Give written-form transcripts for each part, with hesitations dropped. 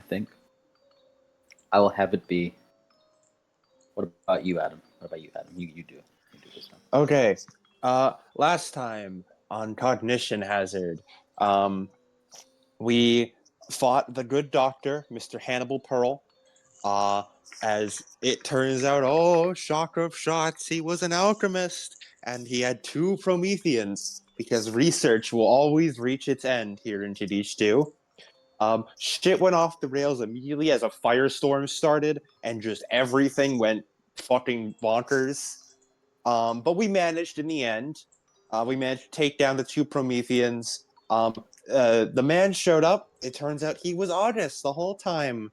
think. I will have it be. What about you, Adam? You do. You do this time. Okay. Last time on Cognition Hazard, we fought the good doctor, Mr. Hannibal Pearl. As it turns out, oh, shock of shocks, he was an alchemist, and he had 2 Prometheans, because research will always reach its end here in KADISHTUOR. Shit went off the rails immediately as a firestorm started, and just everything went fucking bonkers. But we managed in the end. We managed to take down the 2 Prometheans. The man showed up. It turns out he was August the whole time.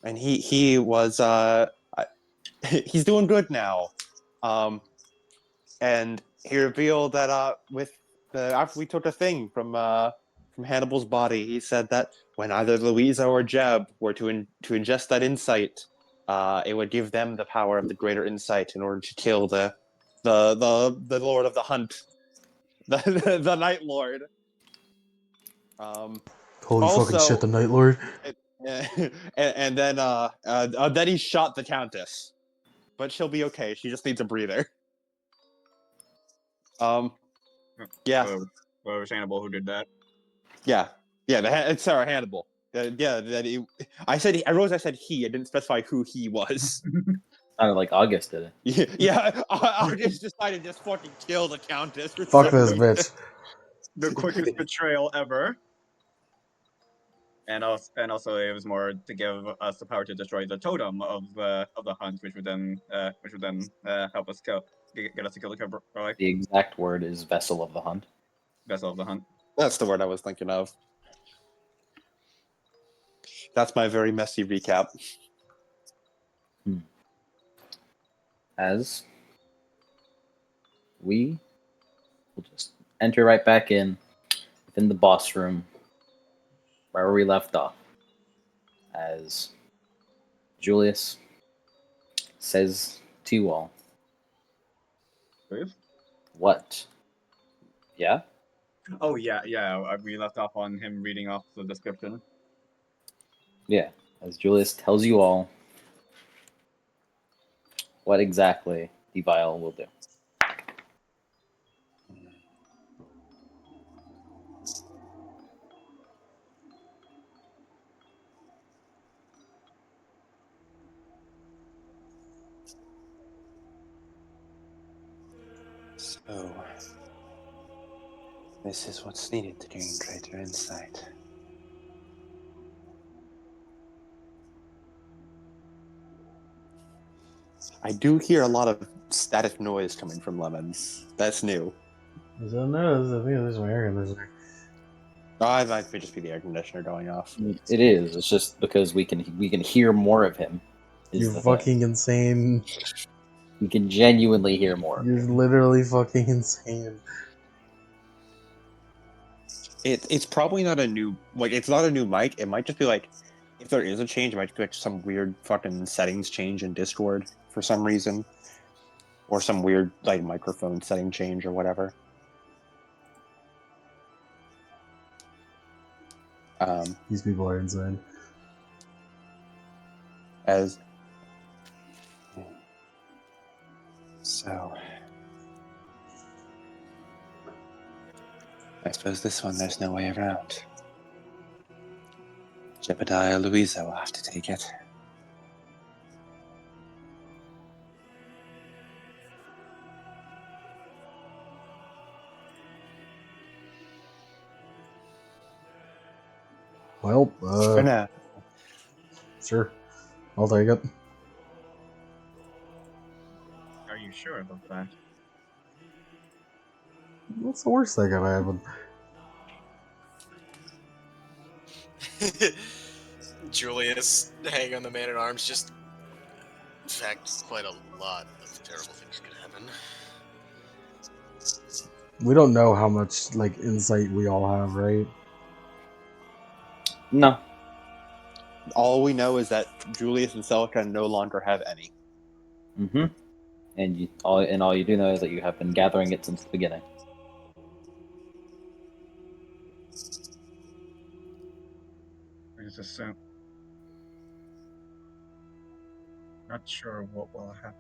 And he was he's doing good now. And he revealed that after we took a thing from Hannibal's body, he said that when either Louisa or Jeb were to ingest that insight, it would give them the power of the greater insight in order to kill the Lord of the Hunt, the Night Lord. Holy fucking shit, the Night Lord. And then he shot the Countess, but she'll be okay. She just needs a breather. Yeah. Well, it was Hannibal who did that. Yeah. It's Sarah Hannibal. I said he. I didn't specify who he was. Sounded like August did it. Yeah. August decided to just fucking kill the Countess. Fuck this bitch. The quickest betrayal ever. And also, it was more to give us the power to destroy the totem of the hunt, which would then help us get us to kill the KERBEROI. The exact word is vessel of the hunt. Vessel of the hunt. That's the word I was thinking of. That's my very messy recap. As we will just enter right back within the boss room, where we left off, as Julius says to you all, Please? what? Yeah? Oh, yeah. We left off on him reading off the description. Yeah, as Julius tells you all what exactly the vial will do. So, this is what's needed to gain greater insight. I do hear a lot of static noise coming from Lemons. That's new. Is that no? I think there's my air conditioner. It might just be the air conditioner going off. It is. It's just because we can hear more of him. You're fucking insane. We can genuinely hear more. You're literally fucking insane. It's probably not a new it's not a new mic. It might just be like, if there is a change, it might be like some weird fucking settings change in Discord for some reason, or some weird like microphone setting change or whatever. These people are insane. So, I suppose this one there's no way around. Jebediah Louisa will have to take it. Well, For now. Sure. I'll take it. Are you sure about that? What's the worst that could happen? Julius, hanging on the man-at-arms, just... In fact, quite a lot of terrible things could happen. We don't know how much, like, insight we all have, right? No. All we know is that Julius and Celica no longer have any. Mm-hmm. And all you do know is that you have been gathering it since the beginning. just assume. Not sure what will happen.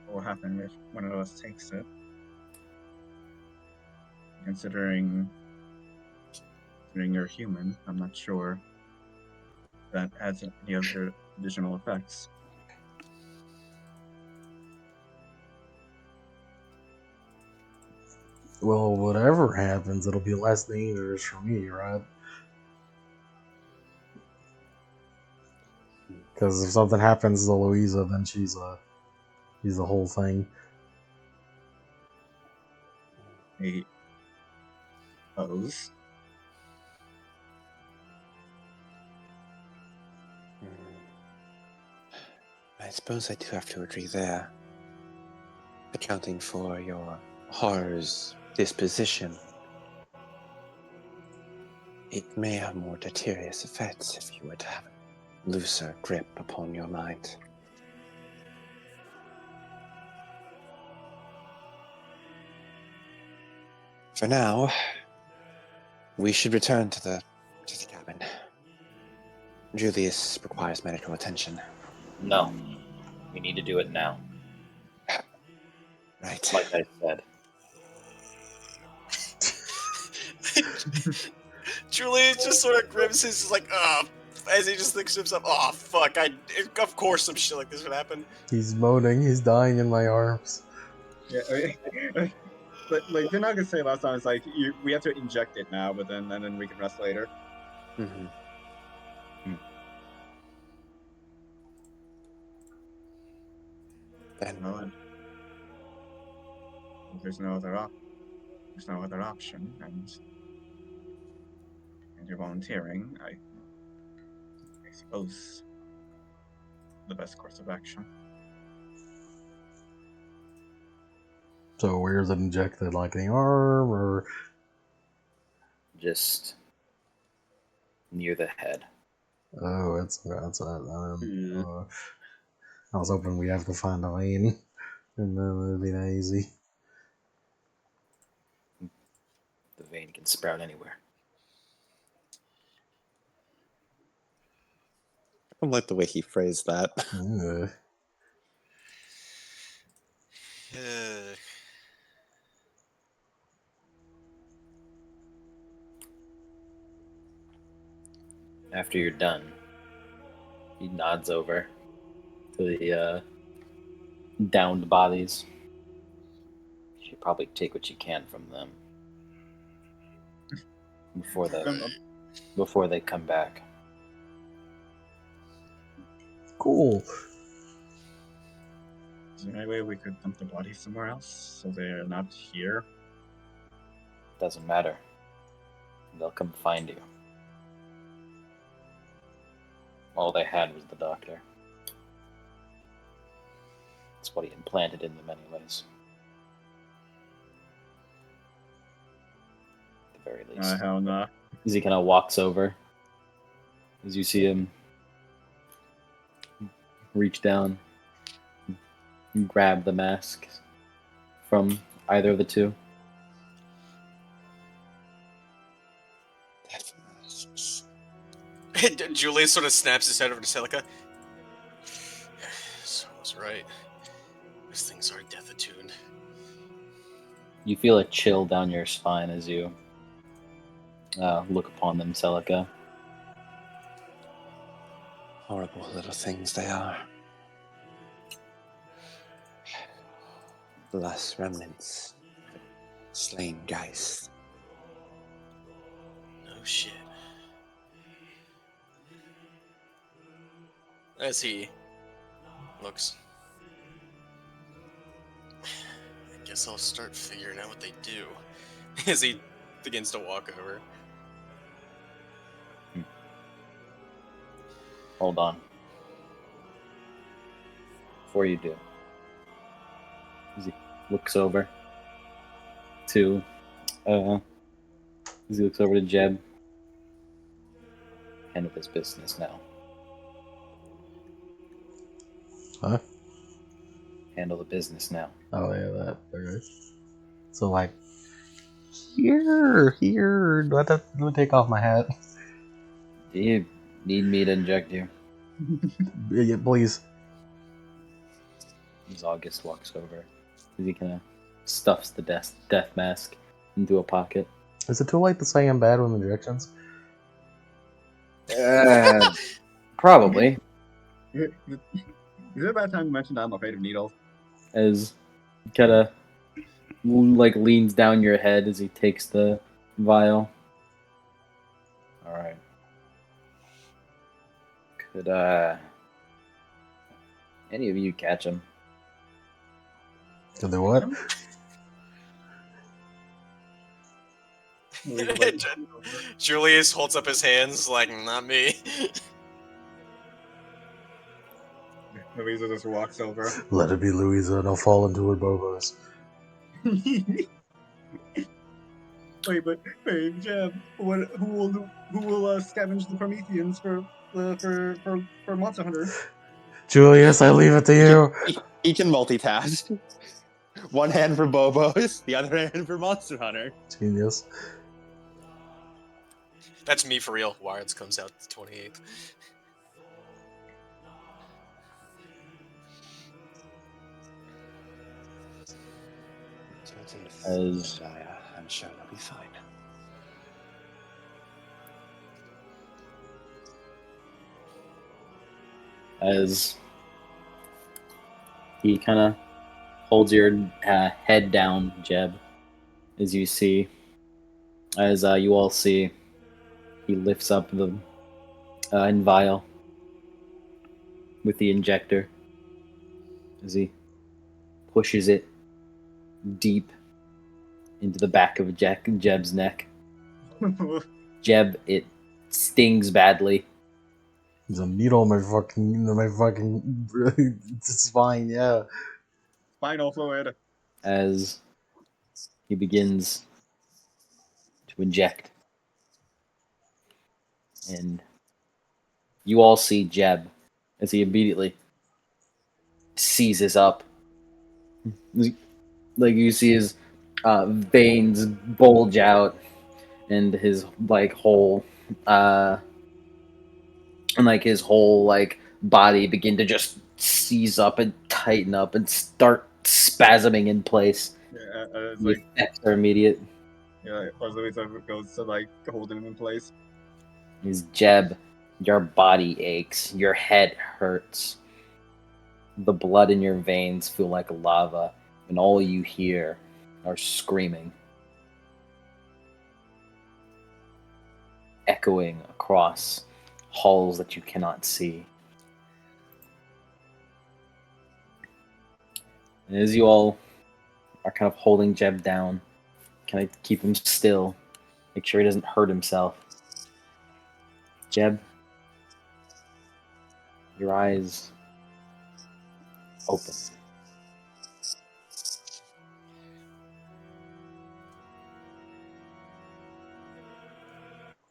What will happen if one of us takes it? Considering you're human, I'm not sure that adds any other additional effects. Well, whatever happens, it'll be less dangerous for me, right? Because if something happens to Louisa, then she's the whole thing. I suppose. I suppose I do have to agree there. Accounting for your horror's disposition, it may have more deleterious effects if you were to have a looser grip upon your mind. For now, we should return to the cabin. Julius requires medical attention. No. We need to do it now. Right. Like I said. Julius just sort of grimaces, like, as he just thinks to himself, oh, fuck, of course some shit like this would happen. He's moaning. He's dying in my arms. Yeah, but like Dinaga say last time, it's like we have to inject it now, but then we can rest later. Mm-hmm. Then Well, there's no other option, and you're volunteering. I suppose the best course of action. So where's it injected? Like the arm, or Just near the head. oh, it's I was hoping we'd have to find a vein, and then it'd be that easy. The vein can sprout anywhere. I like the way he phrased that. Ugh. After you're done, he nods over to the downed bodies. You should probably take what you can from them before they come back. Cool. Is there any way we could dump the bodies somewhere else so they're not here? Doesn't matter. They'll come find you. All they had was the doctor. That's what he implanted in them anyways. At the very least. Hell no. As he kind of walks over, as you see him reach down and grab the mask from either of the two. Julius sort of snaps his head over to Celica. So I was right. These things are death attuned. You feel a chill down your spine as you look upon them, Celica. Horrible little things they are. The last remnants of a slain Geist. No shit. As he looks, I guess I'll start figuring out what they do. As he begins to walk over. Hold on. Before you do, as he looks over to Jeb, handle this business now. Huh? Handle the business now. Oh yeah, that. Okay. So like, here. Let me take off my hat. You Need me to inject you? Yeah, please. As August walks over, as he kind of stuffs the death mask into a pocket. Is it too late to say I'm bad with injections? Probably. Is it about time to mention that I'm afraid of needles? As kind of like leans down your head as he takes the vial. All right. Could any of you catch him? Did they what? Julius holds up his hands like, not me. Louisa just walks over. Let it be Louisa, and I'll fall into her bobos. Wait, Jeb. Who will scavenge the Prometheans for Monster Hunter? Julius, I leave it to you. He can multitask. One hand for Bobos, the other hand for Monster Hunter. Genius. That's me for real. Wilds comes out the 28th. As I'm sure it'll be fine. as he kind of holds your head down, Jeb, as you see, as you all see, he lifts up the vial with the injector as he pushes it deep into the back of Jeb's neck. Jeb, it stings badly. There's a needle in my fucking spine, yeah. Spinal fluid. As he begins to inject. And you all see Jeb as he immediately seizes up. Like you see his veins bulge out and his like whole body begin to just seize up and tighten up and start spasming in place. Yeah, it's The like effects are immediate. yeah, as Louisa goes to like holding him in place. Is Jeb, your body aches, your head hurts, the blood in your veins feel like lava, and all you hear are screaming, echoing across halls that you cannot see. And as you all are kind of holding Jeb down, kind of keep him still, make sure he doesn't hurt himself. Jeb, your eyes open.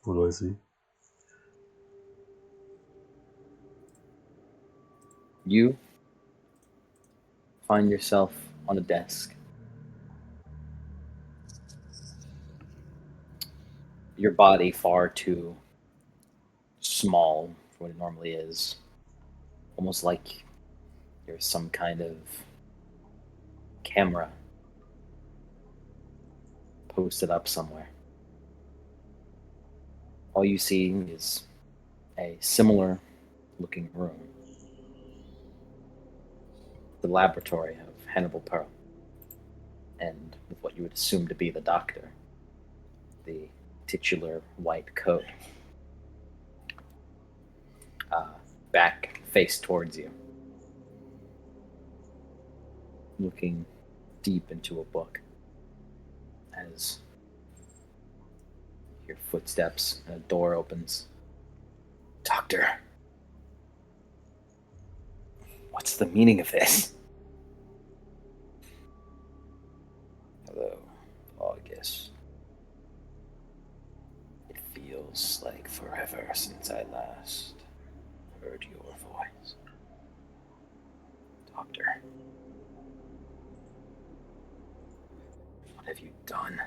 What do I see? You find yourself on a desk. Your body far too small for what it normally is. Almost like you're some kind of camera posted up somewhere. All you see is a similar looking room. The laboratory of Hannibal Pearl. And with what you would assume to be the doctor. The titular white coat. Back face towards you. Looking deep into a book. As your footsteps and a door opens. Doctor. What's the meaning of this? Hello, August. It feels like forever since I last heard your voice. Doctor. What have you done?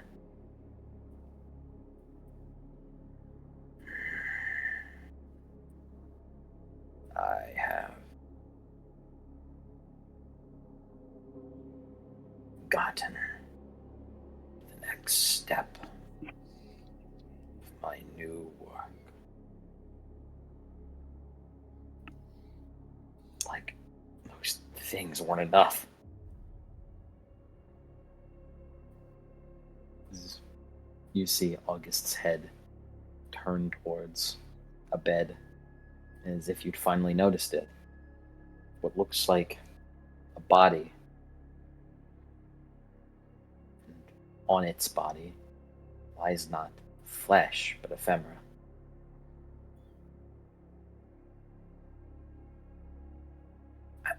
gotten the next step of my new work. Like, those things weren't enough. You see August's head turn towards a bed, as if you'd finally noticed it. What looks like a body. And on its body lies not flesh, but ephemera. I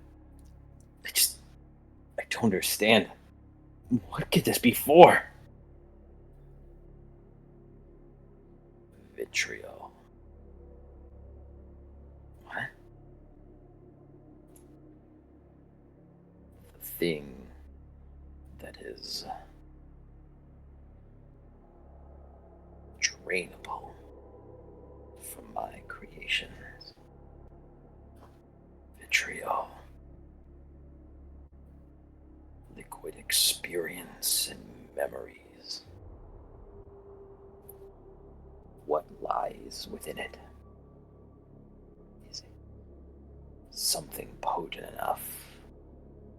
don't understand. What could this be for? Vitriol. What? The thing that is drainable from my creations. Vitriol. Liquid experience and memories. What lies within it? Is it something potent enough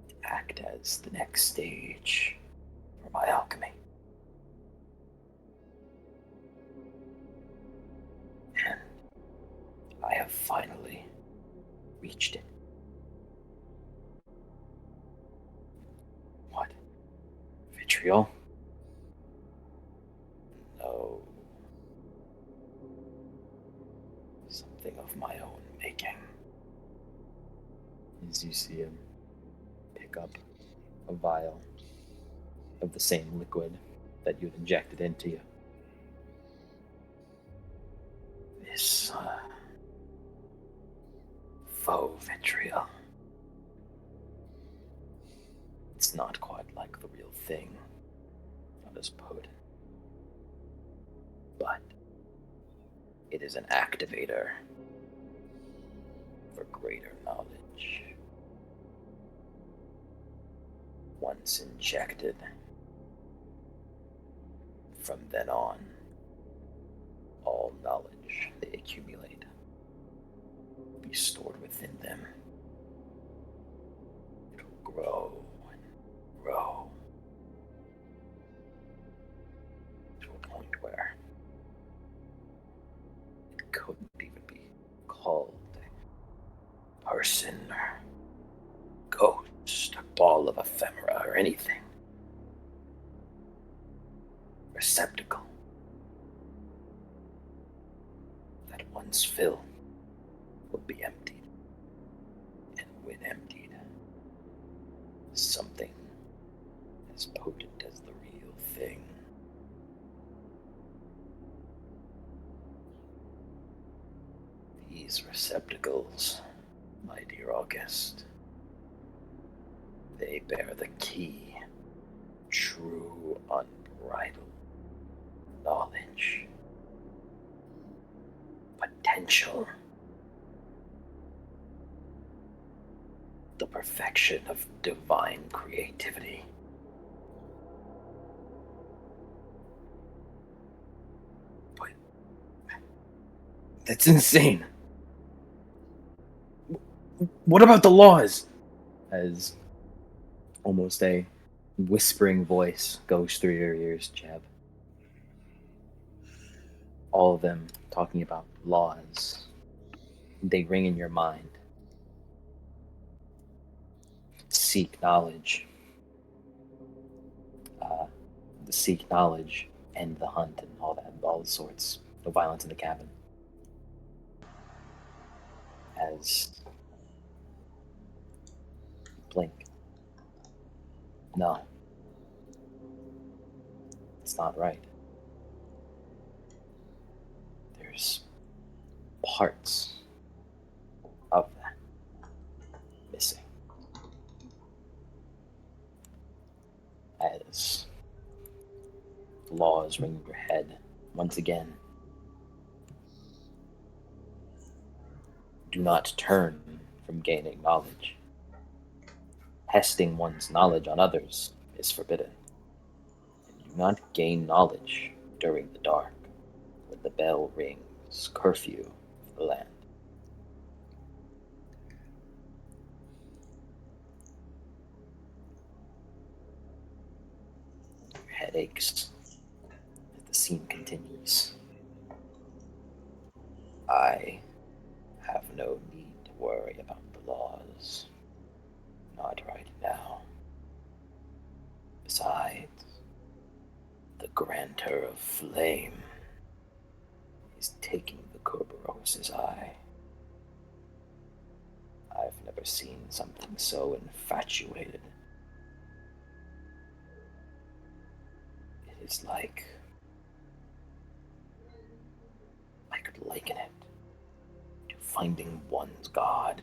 to act as the next stage for my alchemy? And I have finally reached it. What? Vitriol? No. Something of my own making. As you see him pick up a vial of the same liquid that you'd injected into you. This faux vitriol. It's not quite like the real thing, not as potent, but it is an activator for greater knowledge. Once injected, from then on, all knowledge they accumulate will be stored within them. It will grow and grow to a point where it couldn't even be called a person or ghost, a ball of ephemera or anything. Receptacle that once filled would be emptied, and when emptied, something as potent as the real thing. These receptacles, my dear August, they bear the key, true unbridled knowledge, potential, the perfection of divine creativity. But that's insane. What about the laws? As almost a whispering voice goes through your ears, Jeb. All of them talking about laws. They ring in your mind. Seek knowledge. Seek knowledge, end the hunt, and all that, all sorts. No violence in the cabin. As blink. No. It's not right. There's parts of that missing. As the laws ring in your head once again. Do not turn from gaining knowledge. Testing one's knowledge on others is forbidden, and you do not gain knowledge during the dark when the bell rings curfew of the land. Your head aches as the scene continues. I have no need to worry about the laws. Not right now. Besides, the grantor of flame is taking the Kerberoi's eye. I've never seen something so infatuated. It is like I could liken it to finding one's god.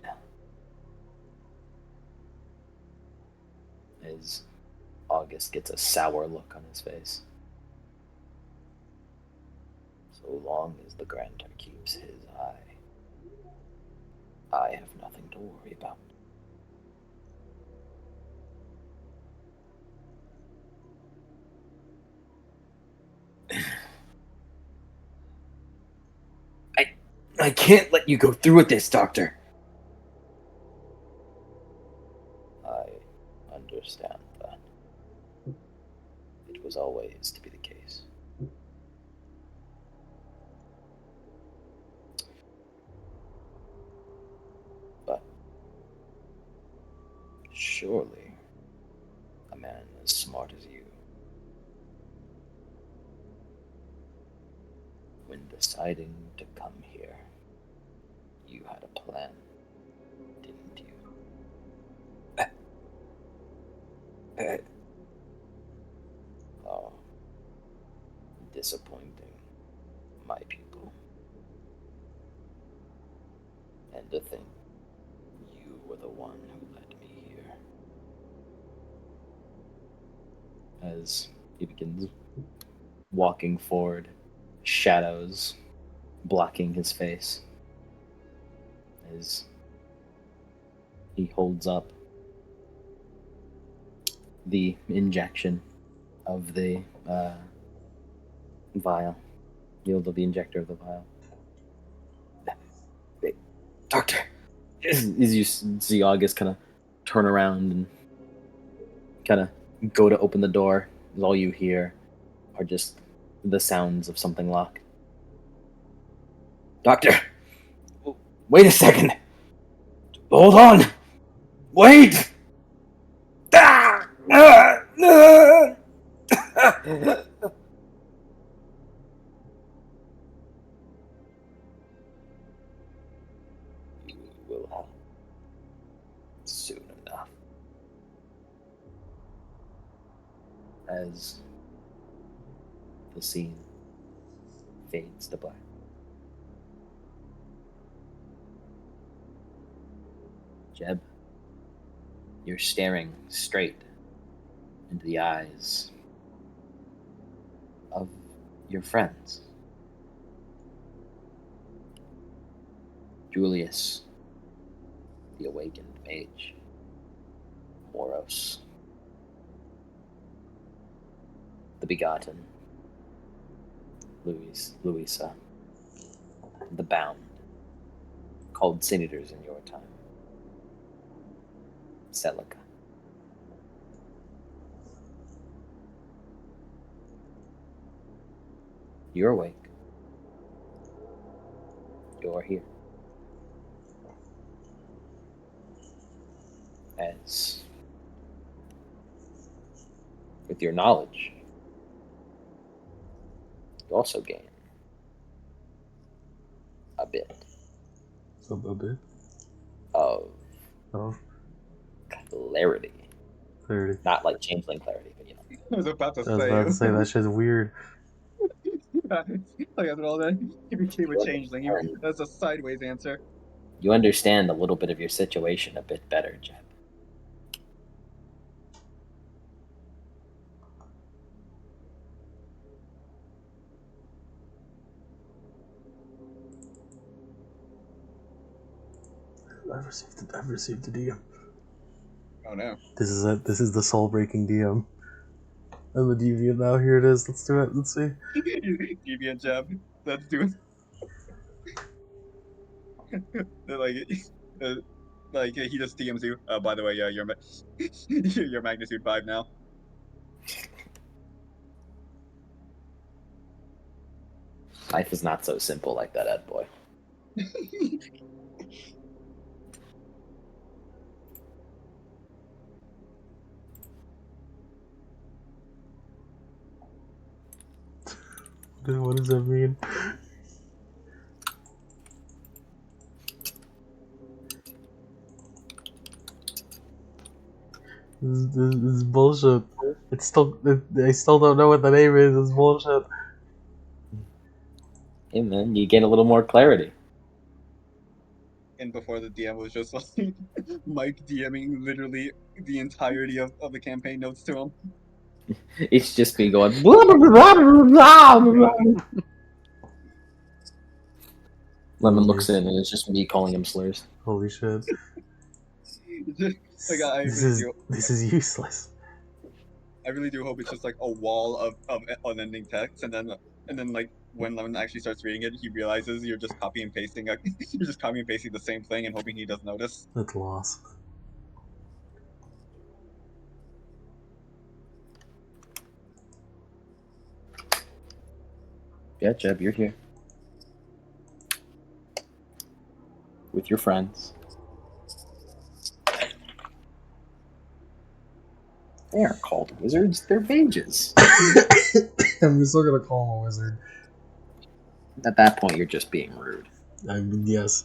As August gets a sour look on his face. So long as the grantor keeps his eye, I have nothing to worry about. I can't let you go through with this, Doctor. I understand that. It was always to be the case. But surely a man as smart as you, when deciding to come here, you had a plan, didn't you? Oh, disappointing, my pupil. And to think you were the one who led me here. As he begins walking forward, shadows blocking his face, as he holds up the injection of the vial. He holds up the injector of the vial. Doctor! As you see August kind of turn around and kind of go to open the door, all you hear are just the sounds of something locked. Doctor! Wait a second! Hold on! Wait! Ah! Ah! Ah! You will help soon enough. As the scene fades to black. Jeb, you're staring straight into the eyes of your friends. Julius, the awakened mage. Moros, the begotten. Louisa, the bound. Called senators in your time. Celica. You're awake. You're here. As with your knowledge, you also gain a bit A bit of of clarity. clarity. Not like changeling clarity, but you know. I was about to I was about to say that shit's weird. Like after all that, he became a changeling. That's a sideways answer. You understand a little bit of your situation a bit better, Jeb. I've received the DM. Oh no. This is the soul breaking DM. I'm a deviant now. Here it is. Let's do it. Let's see. Deviant jab. Let's do it. Uh, like he just DMs you. By the way, you're you're magnitude 5 now. Life is not so simple like that, Ed boy. What does that mean? This is bullshit. It's still. I still don't know what the name is. It's bullshit. Hey man, you get a little more clarity. And before the DM was just like Mike DMing literally the entirety of the campaign notes to him. It's just me going. Blah, blah, blah, blah, blah, blah. Lemon looks in and it's just me calling him slurs. Holy shit. Like This is useless. I really do hope it's just like a wall of unending text, and then like when Lemon actually starts reading it, he realizes you're just copy and pasting. You're just copy and pasting the same thing and hoping he doesn't notice. That's loss. Yeah, Jeb, you're here. With your friends. They aren't called wizards, they're mages. I'm still gonna call him a wizard. At that point, you're just being rude. I mean, yes.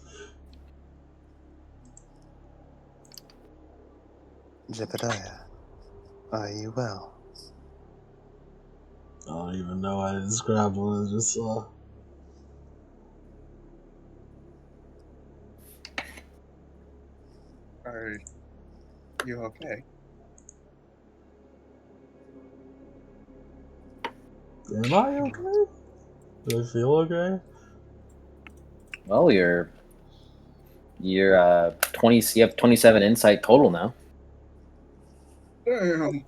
Zebediah, are you well? I don't even know how to describe what I just saw. Are you okay? Am I okay? Do I feel okay? Well, you're 20. You have 27 insight total now. Damn.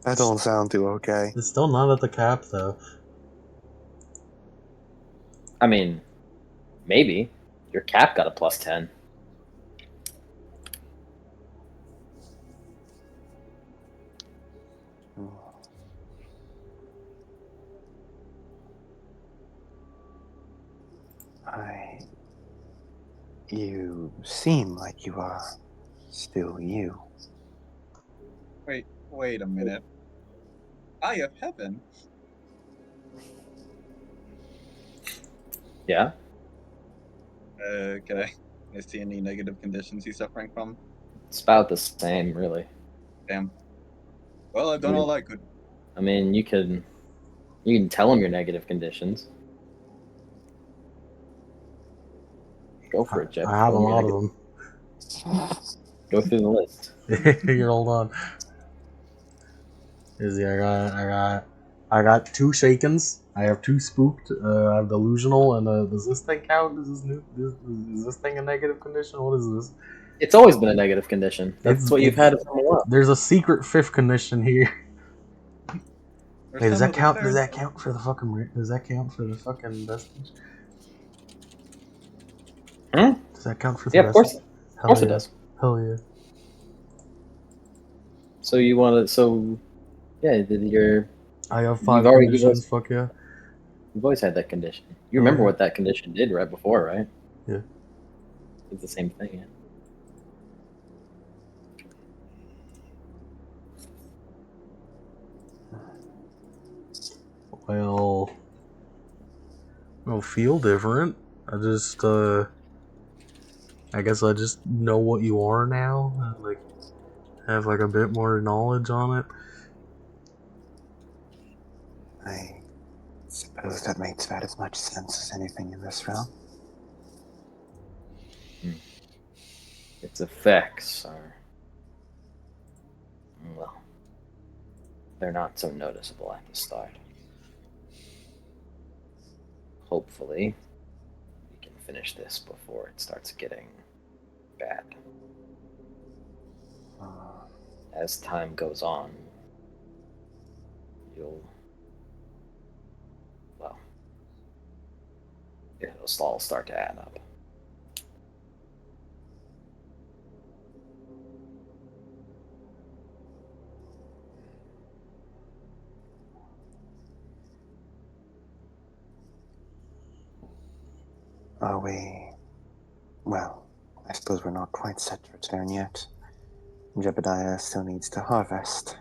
That don't sound too okay. It's still not at the cap, though. I mean, maybe your cap got a +10. You seem like you are still you. Wait a minute. Eye of Heaven? Yeah. Can I see any negative conditions he's suffering from? It's about the same, really. Damn. Well, I've done all I could. I mean, you can tell him your negative conditions. Go for it, Jeff. I have a Tell him your lot of negative- them. Go through the list. Here, hold on. I got 2 shakens. I have 2 spooked. I have delusional, and does this thing count? Is this thing a negative condition? What is this? It's always been a negative condition. That's what you've had from a while. There's a secret 5th condition here. Or Wait, does some that of the count? third- Does that count for the fucking? Does that count for the fucking vestige? Hmm? Does that count for the Yeah, of course. vestige? Of course Hell it yeah. does. Hell yeah. So you want to? So yeah, you're. I have You've 5 already- conditions. Fuck yeah. You've always had that condition. You remember Yeah. what that condition did right before, right? Yeah. It's the same thing. Yeah. Well, I'll feel different. I just, I guess I just know what you are now. And, like, have like a bit more knowledge on it. I suppose that makes about as much sense as anything in this realm. Its effects are, well, they're not so noticeable at the start. Hopefully, we can finish this before it starts getting bad. As time goes on, you'll, well, it'll all start to add up. Are we... Well, I suppose we're not quite set to return yet. Jebediah still needs to harvest.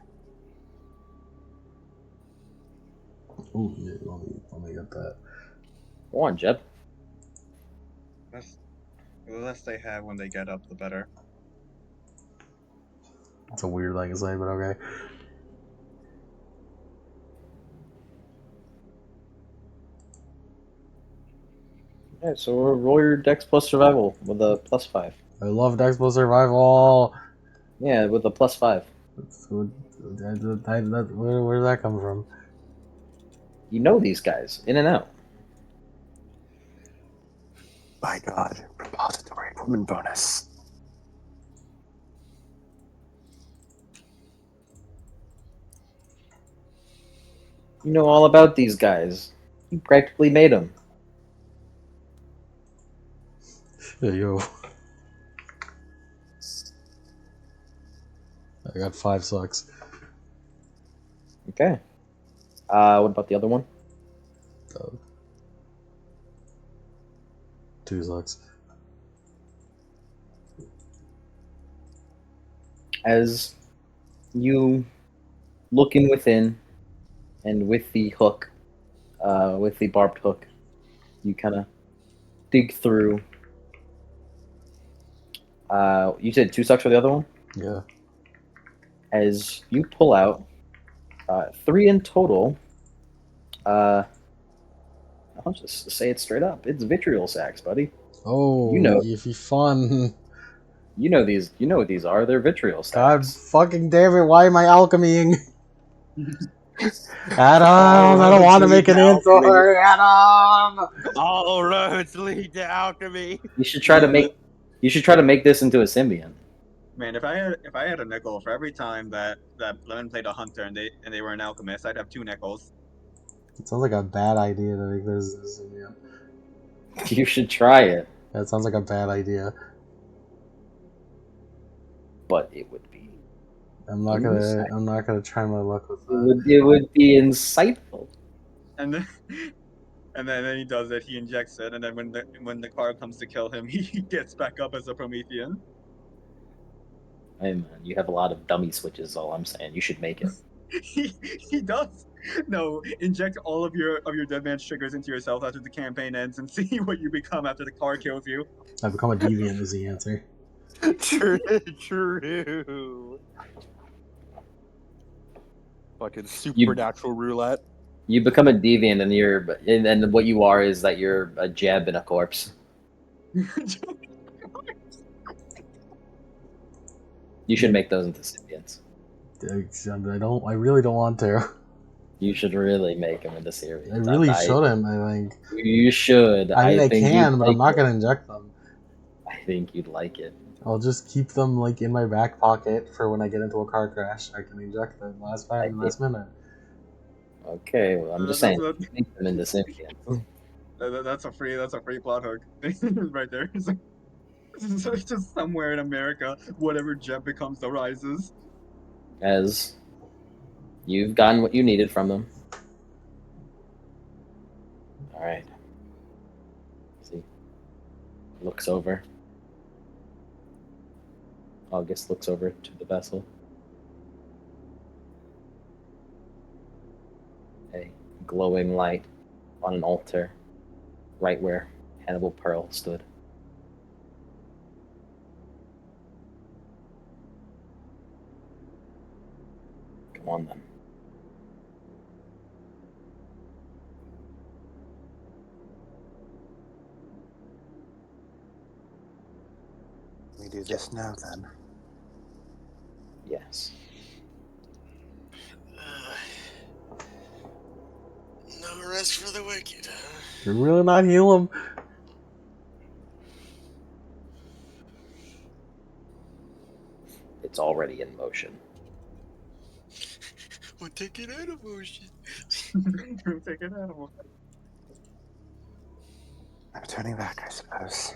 Ooh, yeah, let me get that. Go on, Jeb. The less they have when they get up, the better. It's a weird thing to say, but okay. Alright, so roll your Dex plus survival with a +5. I love Dex plus survival. Yeah, with a +5. Where did that come from? You know these guys, in and out. By God, repository equipment bonus. You know all about these guys. You practically made them. Yeah, yo. I got 5 sucks. Okay. What about the other one? 2 sucks. As you looking within, and with the hook, with the barbed hook, you kind of dig through. You said 2 sucks for the other one? Yeah. As you pull out 3 in total. I'll just say it straight up. It's vitriol sacks, buddy. Oh, You know. if you fun. You know these. You know what these are. They're vitriol God sacks. fucking damn it, why am I alchemying? Adam, I don't want to make an answer. Adam! All roads lead to alchemy. You should try to Man, make. You should try to make this into a symbiont. Man, if I had a nickel for every time that Lemon played a hunter and they were an alchemist, I'd have 2 nickels. It sounds like a bad idea to make this. Yeah. You should try it, That sounds like a bad idea. but it would be. I'm not gonna try my luck with that. It would be insightful. And then and then he does it. He injects it, and then when the car comes to kill him, he gets back up as a Promethean. Hey man, you have a lot of dummy switches. All I'm saying, you should make it. he does. No, inject all of your dead man's triggers into yourself after the campaign ends, and see what you become after the car kills you. I become a deviant is the answer. True. Fucking supernatural roulette. You become a deviant, and what you are is that you're a Jeb and a corpse. You should make those into symbionts. I really don't want to. You should really make them into symbionts. I really shouldn't, I think. You should. I mean, I think can, you'd but I'm like not gonna inject them. I think you'd like it. I'll just keep them like in my back pocket for when I get into a car crash. I can inject them last minute. Okay, well, I'm just saying, make them into symbionts. That's a free plot hook right there. It's just somewhere in America, whatever Jeb becomes arises. As you've gotten what you needed from them. All right. See, looks over. August looks over to the vessel. A glowing light on an altar, right where Hannibal Pearl stood. Come on then. We do this now then. Yes. No rest for the wicked, huh? You're really not heal him. It's already in motion. But take it out of motion. Take it animal. I'm turning back, I suppose.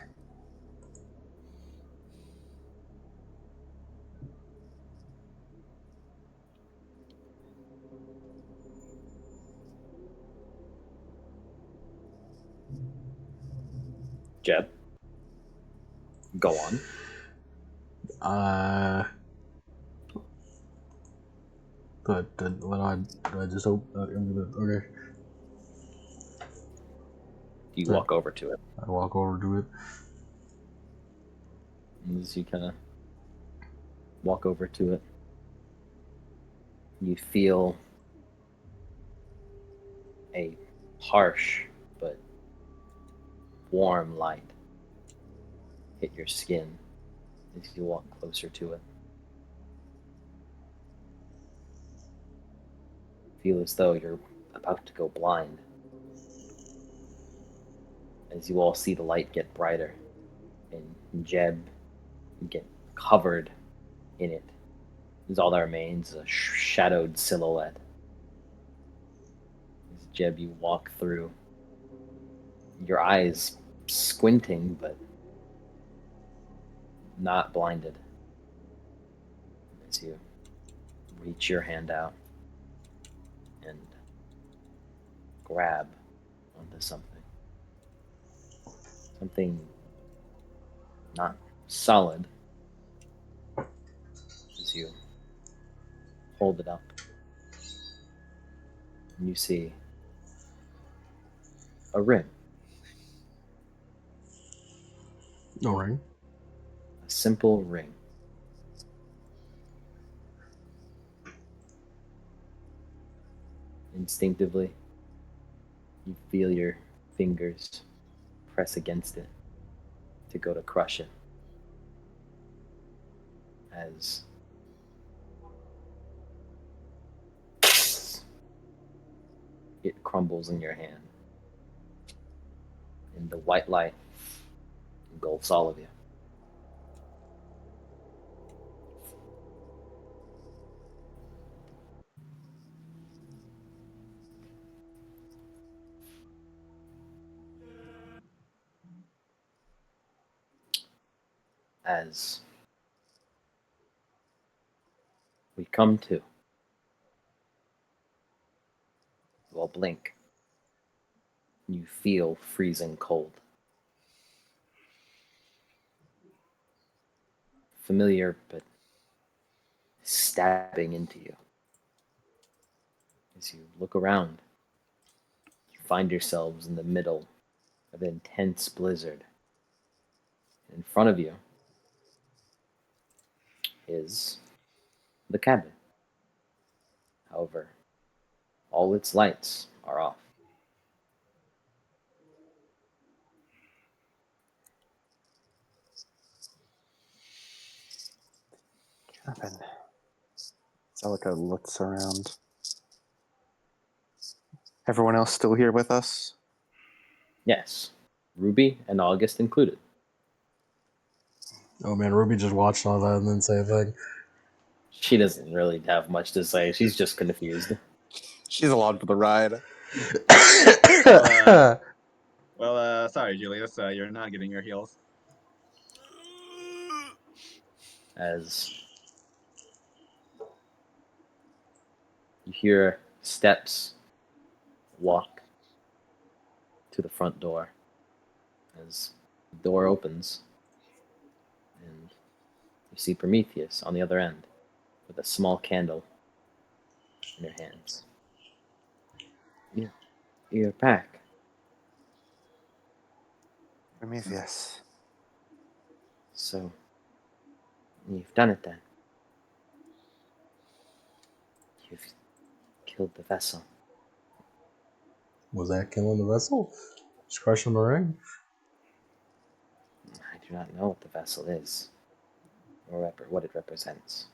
Jeb, go on. Do I just hope I'm gonna okay. You Yeah. walk over to it. I walk over to it. And as you kind of walk over to it, you feel a harsh but warm light hit your skin as you walk closer to it. Feel as though you're about to go blind. As you all see the light get brighter, and Jeb get covered in it. As all that remains is a shadowed silhouette. As Jeb, you walk through, your eyes squinting, but not blinded. As you reach your hand out and grab onto something. Something not solid. As you hold it up, and you see a ring. No ring. A simple ring. Instinctively, you feel your fingers press against it to go to crush it. As it crumbles in your hand, and the white light engulfs all of you. As we come to, you all blink. You feel freezing cold. Familiar, but stabbing into you. As you look around, you find yourselves in the middle of an intense blizzard. In front of you is the cabin. However, all its lights are off. Cabin. Celica looks around. Everyone else still here with us? Yes, Ruby and August included. Oh man, Ruby just watched all that and then say a thing. She doesn't really have much to say. She's just confused. She's along for the ride. Well, sorry, Julius. You're not getting your heals. As you hear steps walk to the front door. As the door opens, and you see Prometheus on the other end with a small candle in her hands. You're back. Prometheus. So, you've done it then. You've killed the vessel. Was that killing the vessel? Just crushing the ring? I do not know what the vessel is, or what it represents.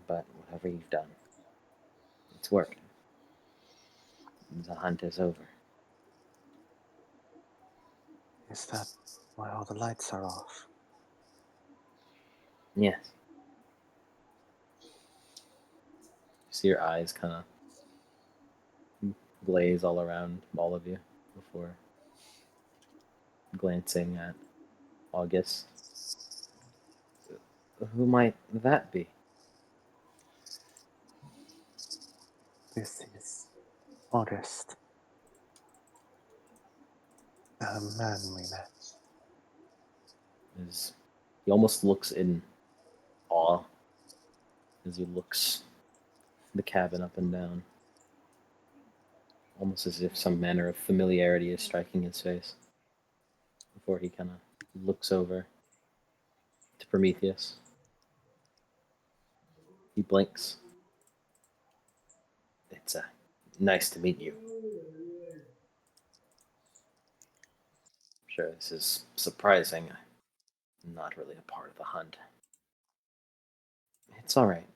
But whatever you've done, it's working. The hunt is over. Is that why all the lights are off? Yes. see your eyes kind of glaze all around all of you before glancing at August. Who might that be? This is August. A man we met. He almost looks in awe as he looks the cabin up and down, almost as if some manner of familiarity is striking his face before he kind of looks over to Prometheus. He blinks. It's nice to meet you. Sure, this is surprising. I'm not really a part of the hunt. It's all right.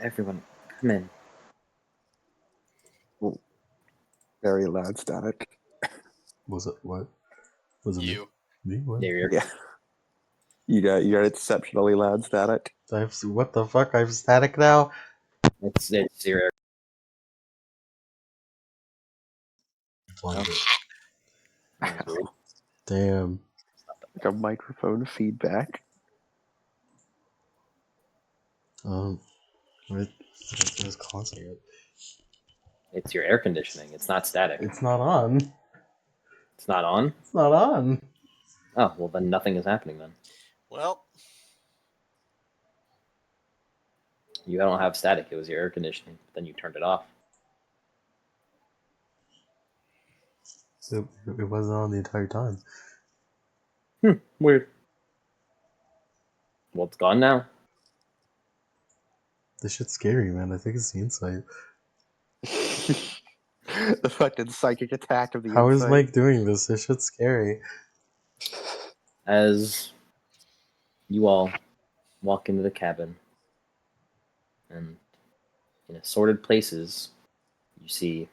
Everyone, come in. Very loud static. Was it what? Was it You. me? What? There you're. Yeah. You got exceptionally loud static. What the fuck? I have static now? It's your. Damn. Like a microphone feedback. It was causing it. It's your air conditioning. It's not static. It's not on. It's not on? It's not on. Oh, well then nothing is happening then. Well, You don't have static. It was your air conditioning. Then you turned it off. It wasn't on the entire time. Weird. Well, it's gone now. This shit's scary, man. I think it's the insight. The fucking psychic attack of the How is insight. Mike doing this? This shit's scary. As you all walk into the cabin, and in assorted places, you see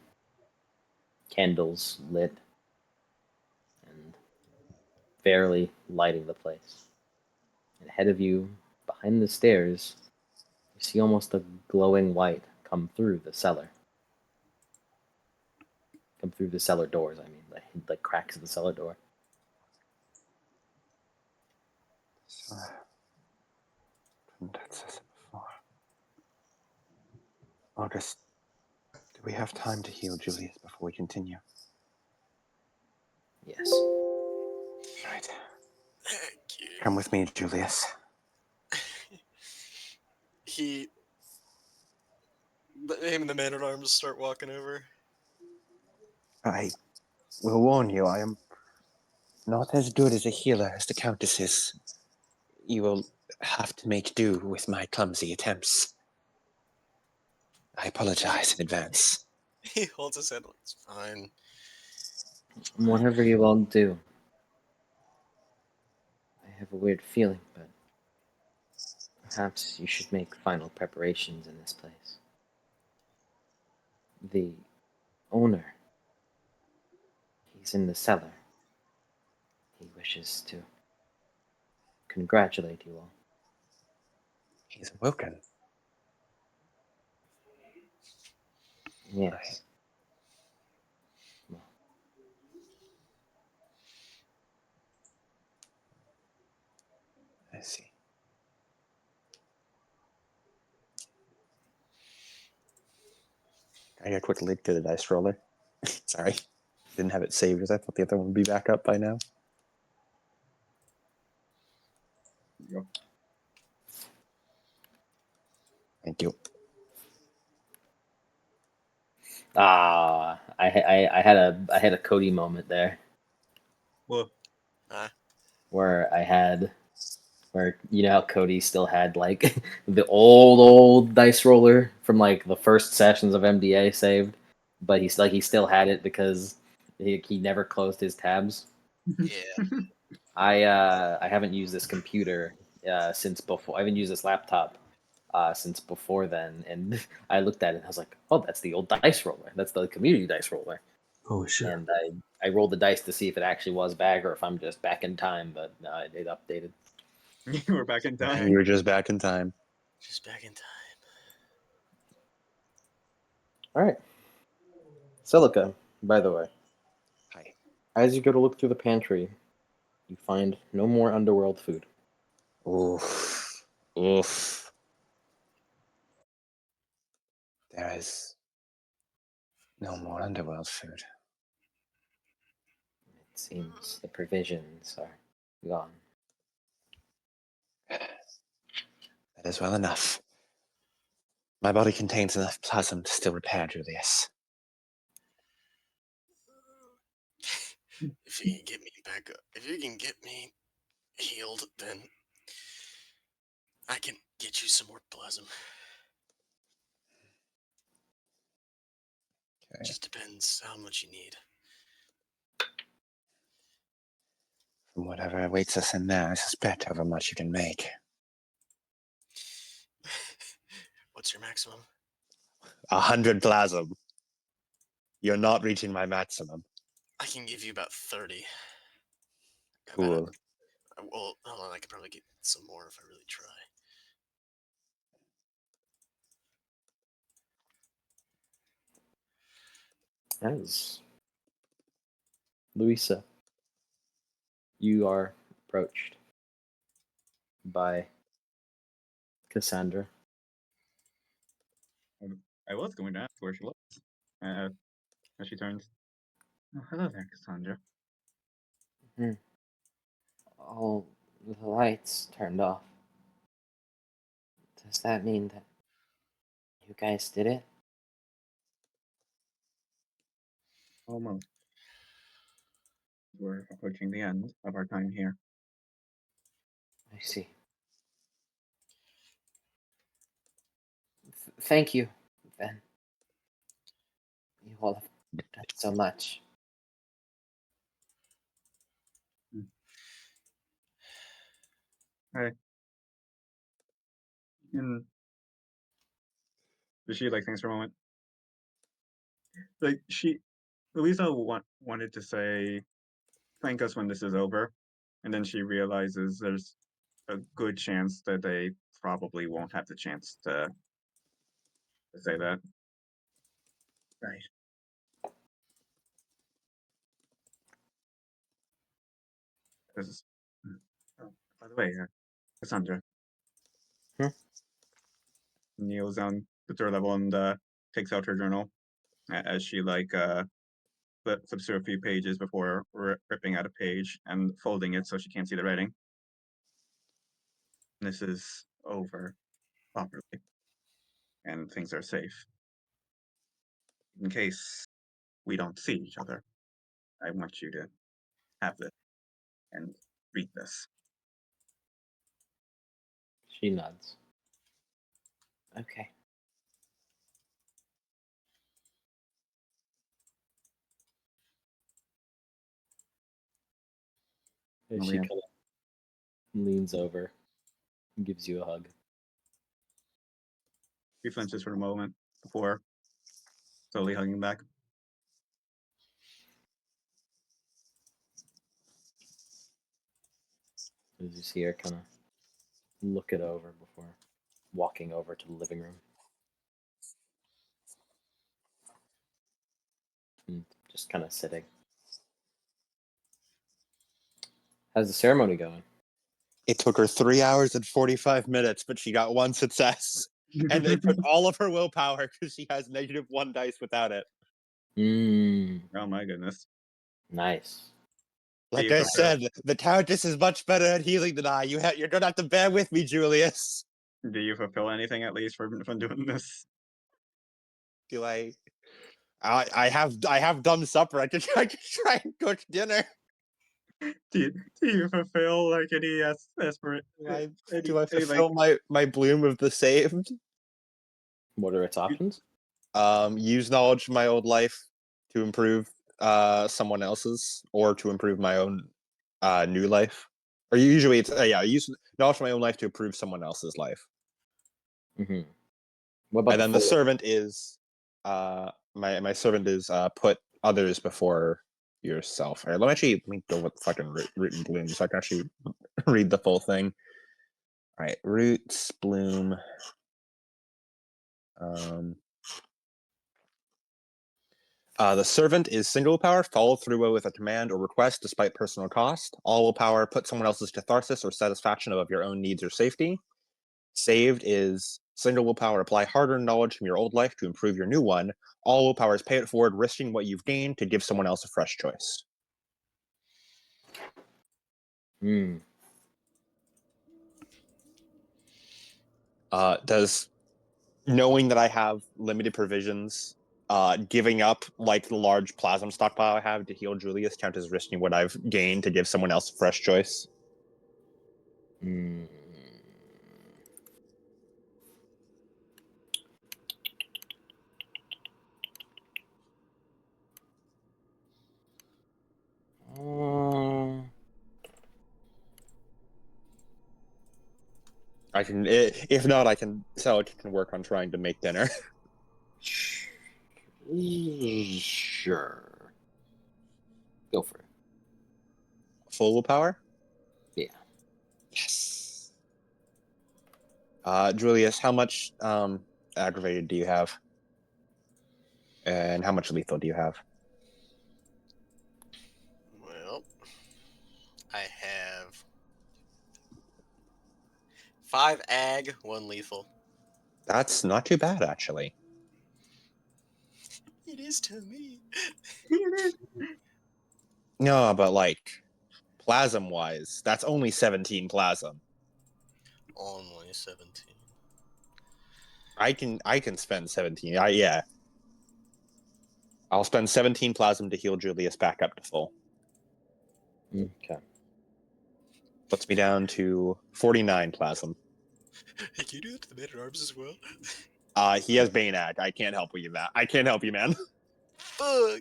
candles lit and fairly lighting the place. And ahead of you, behind the stairs, you see almost a glowing light come through the cellar. Come through the cellar doors, I mean, like cracks in the cellar door. So, that says it before. August, do we have time to heal Julius before we continue? Yes. Right. thank you. Come with me, Julius. Him and the man at arms start walking over. I will warn you, I am not as good as a healer as the Countess is. You will have to make do with my clumsy attempts. I apologize in advance. He holds his head. It's fine. Whatever you all do, I have a weird feeling, but perhaps you should make final preparations in this place. The owner, he's in the cellar. He wishes to congratulate you all. He's awoken. Yes. Well, I see. I got a quick link to the dice roller. Sorry. Didn't have it saved because I thought the other one would be back up by now. Yep. Thank you. I had a Cody moment there Well, where you know how Cody still had like the old dice roller from like the first sessions of MDA saved, but he still had it because he never closed his tabs. Yeah. I haven't used this computer since before. I haven't used this laptop since before then, and I looked at it and I was like, oh, that's the old dice roller. That's the community dice roller. Holy shit. And I rolled the dice to see if it actually was back or if I'm just back in time, but no, it updated. we're back in time. You were just back in time. Just back in time. All right. Celica, by the way, Hi. as you go to look through the pantry, you find no more underworld food. Oof. Oof. There is no more underworld food. It seems the provisions are gone. That is well enough. My body contains enough plasm to still repair Julius. If you can get me back up, if you can get me healed, then I can get you some more plasm. Okay. Just depends how much you need. From whatever awaits us in there, I suspect however much you can make. What's your maximum? 100 plasm. You're not reaching my maximum. I can give you about 30. Cool. Well, hold on, I could probably get some more if I really try. As Louisa, you are approached by Cassandra. I was going to ask where she lives. As she turns. Oh, hello there, Cassandra. All the lights turned off. Does that mean that you guys did it? Almost. We're approaching the end of our time here. I see. Thank you, Ben. You all have done so much. And she like thinks for a moment. Like Louisa wanted to say thank us when this is over, and then she realizes there's a good chance that they probably won't have the chance to say that. Right. Because, oh, by the way, Cassandra kneels on the third level and takes out her journal as she flips through a few pages before ripping out a page and folding it so she can't see the writing. This is over properly, and things are safe. In case we don't see each other, I want you to have this and read this. She nods. Okay. As Oh, she yeah. kind of leans over and gives you a hug. She flinches for a moment before slowly hugging back. As you see her kind of look it over before walking over to the living room. And just kind of sitting. How's the ceremony going? It took her 3 hours and 45 minutes, but she got one success. And it took all of her willpower because she has -1 dice without it. Oh my goodness. Nice. Like I said, the Countess is much better at healing than I. You're gonna have to bear with me, Julius. Do you fulfill anything at least from doing this? Do I have done supper. I could try and cook dinner. Do you fulfill like any aspirate? Do I fulfill my bloom of the saved? What are its options? Use knowledge of my old life to improve someone else's, or to improve my own new life. Or usually it's use knowledge of my own life to improve someone else's life. Mm-hmm. What about And then the servant is my servant is put others before yourself. All right, let me go with fucking root and bloom so I can actually read the full thing. All right, roots, bloom. The servant is single willpower, follow through with a command or request despite personal cost. All willpower, put someone else's catharsis or satisfaction above your own needs or safety. Saved is single willpower, apply hard-earned knowledge from your old life to improve your new one. All willpower is pay it forward, risking what you've gained to give someone else a fresh choice. Does knowing that I have limited provisions, giving up like the large plasma stockpile I have to heal Julius count as risking what I've gained to give someone else a fresh choice? I can, if not, I can sell it and work on trying to make dinner. Sure. Go for it. Full willpower? Yeah. Yes. Julius, how much aggravated do you have? And how much lethal do you have? Well, I have 5 ag, 1 lethal. That's not too bad, actually. It is to me. No, but like, plasm-wise, that's only 17 plasm. Only 17. I can spend 17. Yeah. I'll spend 17 plasm to heal Julius back up to full. Okay. Puts me down to 49 plasm. Hey, can you do that to the man-at-arms as well? He has Bane Ag. I can't help you that. I can't help you, man. Fuck!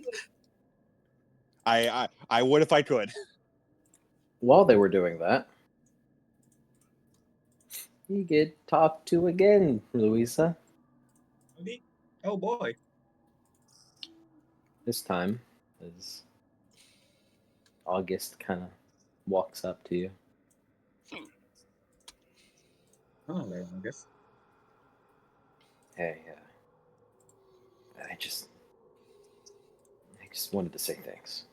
I would if I could. While they were doing that, you get talked to again, Louisa. Oh boy. This time, as August kind of walks up to you. Oh, there, I guess. Hey, I just wanted to say thanks.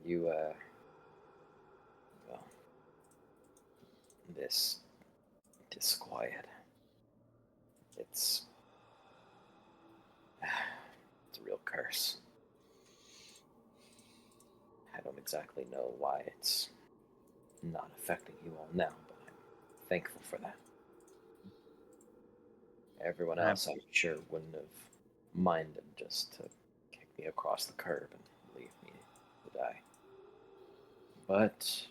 You, well, this disquiet. It's a real curse. I don't exactly know why it's not affecting you all now, but I'm thankful for that. Everyone else, I'm sure, wouldn't have minded just to kick me across the curb and leave me to die. But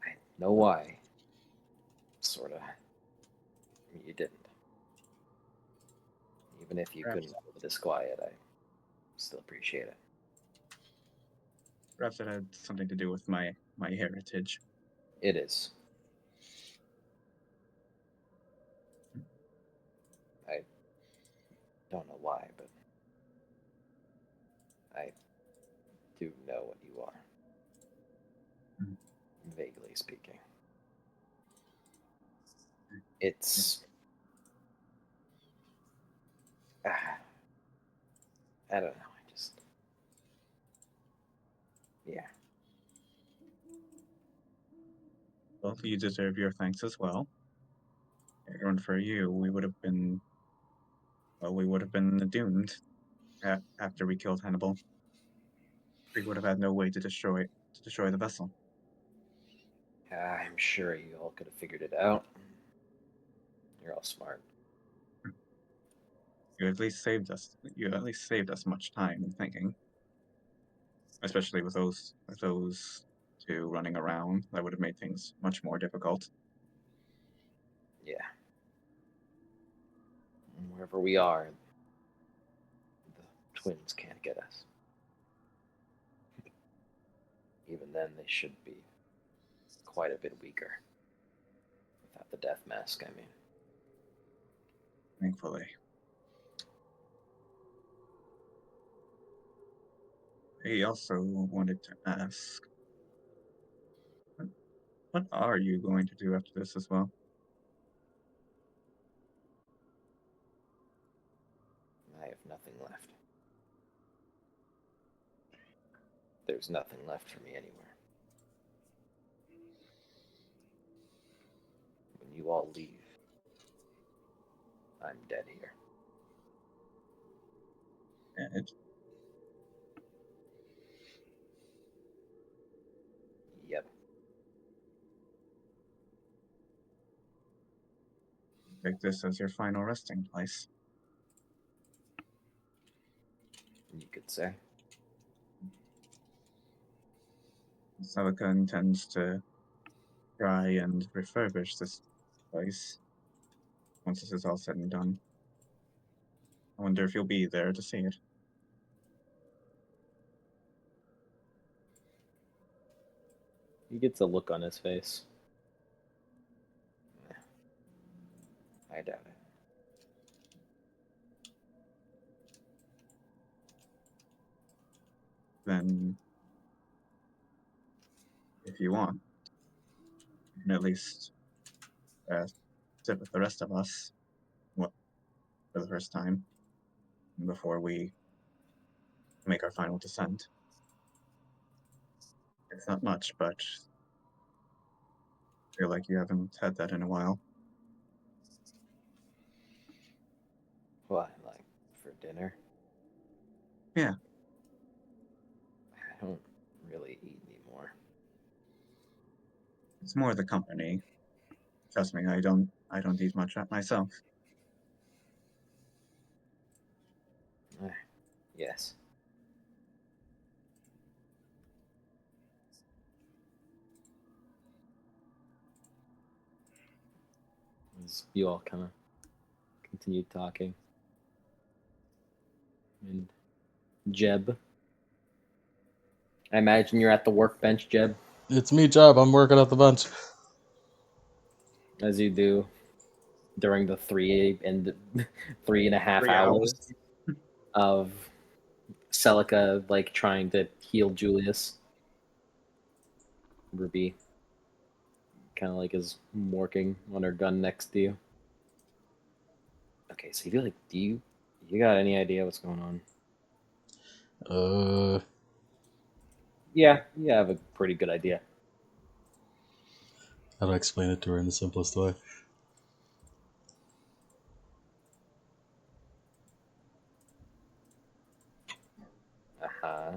I know why. Sorta. You didn't. Even if you Perhaps. couldn't help the disquiet, I still appreciate it. Perhaps it had something to do with my heritage. It is. I don't know why, but I do know what you are. Mhm. Vaguely speaking. It's... I don't know, I just... Yeah. Well, you deserve your thanks as well. And for you, we would have been doomed after we killed Hannibal. We would have had no way to destroy the vessel. I'm sure you all could have figured it out. You're all smart. You at least saved us. You at least saved us much time and thinking. Especially with those two running around, that would have made things much more difficult. Yeah. And wherever we are, the twins can't get us. Even then, they should be quite a bit weaker. Without the death mask, I mean. Thankfully. I also wanted to ask, what are you going to do after this as well? I have nothing left. there's nothing left for me anywhere. When you all leave, I'm dead here. And Yep. take this as your final resting place. You could say. Celica intends to try and refurbish this place once this is all said and done. I wonder if you'll be there to see it. He gets a look on his face. I doubt it. Then, if you want, you can at least sit with the rest of us for the first time before we make our final descent. It's not much, but I feel like you haven't had that in a while. What, like, for dinner? Yeah. I don't really eat anymore. It's more the company. Trust me, I don't eat much myself. Yes. As you all kind of continue talking. And Jeb. I imagine you're at the workbench, Jeb, It's me, Job. I'm working at the bench. as you do during the 3.5 3 hours of Celica like trying to heal Julius. Ruby kind of like is working on her gun next to you. Okay, so you feel like, do you got any idea what's going on? Yeah, you have a pretty good idea. How do I explain it to her in the simplest way? Uh-huh.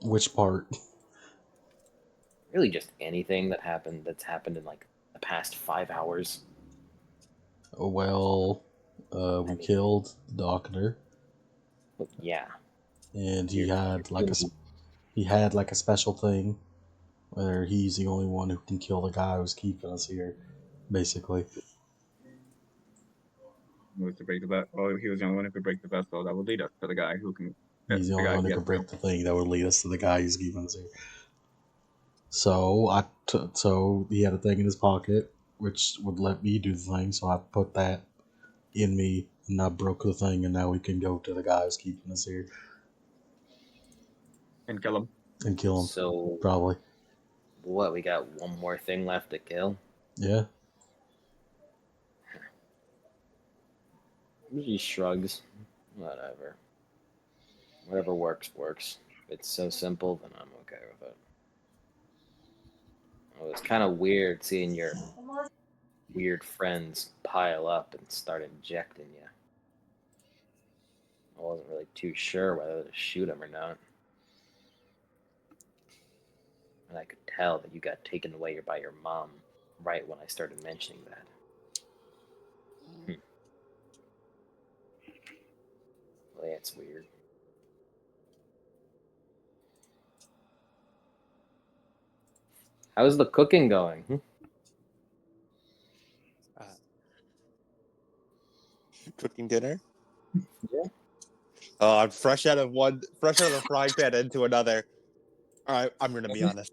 Which part? Really just anything that's happened in like the past 5 hours. Well, we killed the doctor, Well, yeah. and he You're had killing like a special thing where he's the only one who can kill the guy who's keeping us here, basically. He was to break the vessel. Oh, he was the only one who could break the vessel that would lead us to the guy who can. He's the only one who could break the thing that would lead us to the guy who's keeping us here. So so he had a thing in his pocket which would let me do the thing. So I put that in me, and I broke the thing, and now we can go to the guy who's keeping us here And kill him. and kill him. So Probably. what, we got one more thing left to kill? Yeah. She shrugs. Whatever. Whatever works. If it's so simple, then I'm okay with it. Well, it's kind of weird seeing your weird friends pile up and start injecting you. I wasn't really too sure whether to shoot them or not. And I could tell that you got taken away by your mom right when I started mentioning that. Well, yeah, it's weird. How's the cooking going? Cooking dinner. Yeah. I'm fresh out of the frying pan into another. All right, I'm gonna be honest.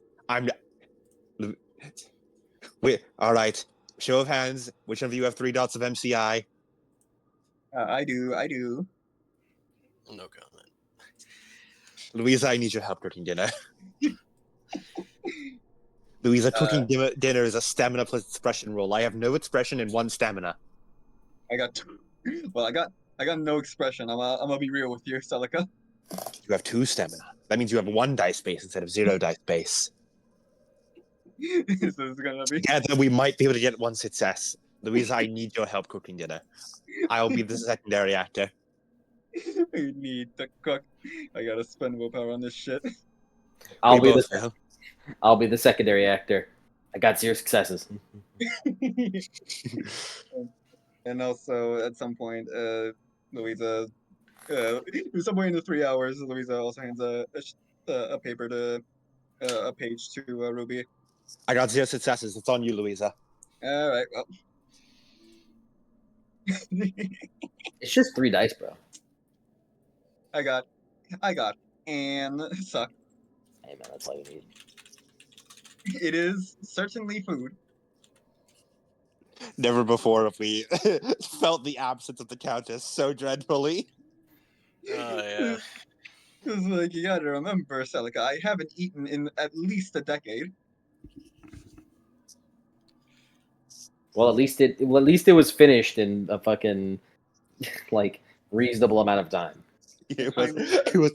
All right. Show of hands. Which of you have 3 dots of MCI? I do. No comment. Louisa, I need your help cooking dinner. Louisa, cooking dinner is a stamina plus expression roll. I have no expression and 1 stamina. I got 2. Well, I got no expression. I'm gonna be real with you, Celica. You have 2 stamina. That means you have 1 dice base instead of 0 dice base. This is gonna be. Together, we might be able to get 1 success. Louisa, I need your help cooking dinner. I'll be the secondary actor. We need to cook. I gotta spend willpower on this shit. I'll We be both the fail. I'll be the secondary actor. I got 0 successes. And also, at some point, Louisa, somewhere in the 3 hours, Louisa also hands a paper to a page to Ruby. I got 0 successes. It's on you, Louisa. All right, well. It's just 3 dice, bro. I got, and suck. Hey man, that's all you need. It is certainly food. Never before have we felt the absence of the Countess so dreadfully. Oh yeah. It's like, you gotta remember, Celica, I haven't eaten in at least a decade. Well, at least it was finished in a fucking like reasonable amount of time. It was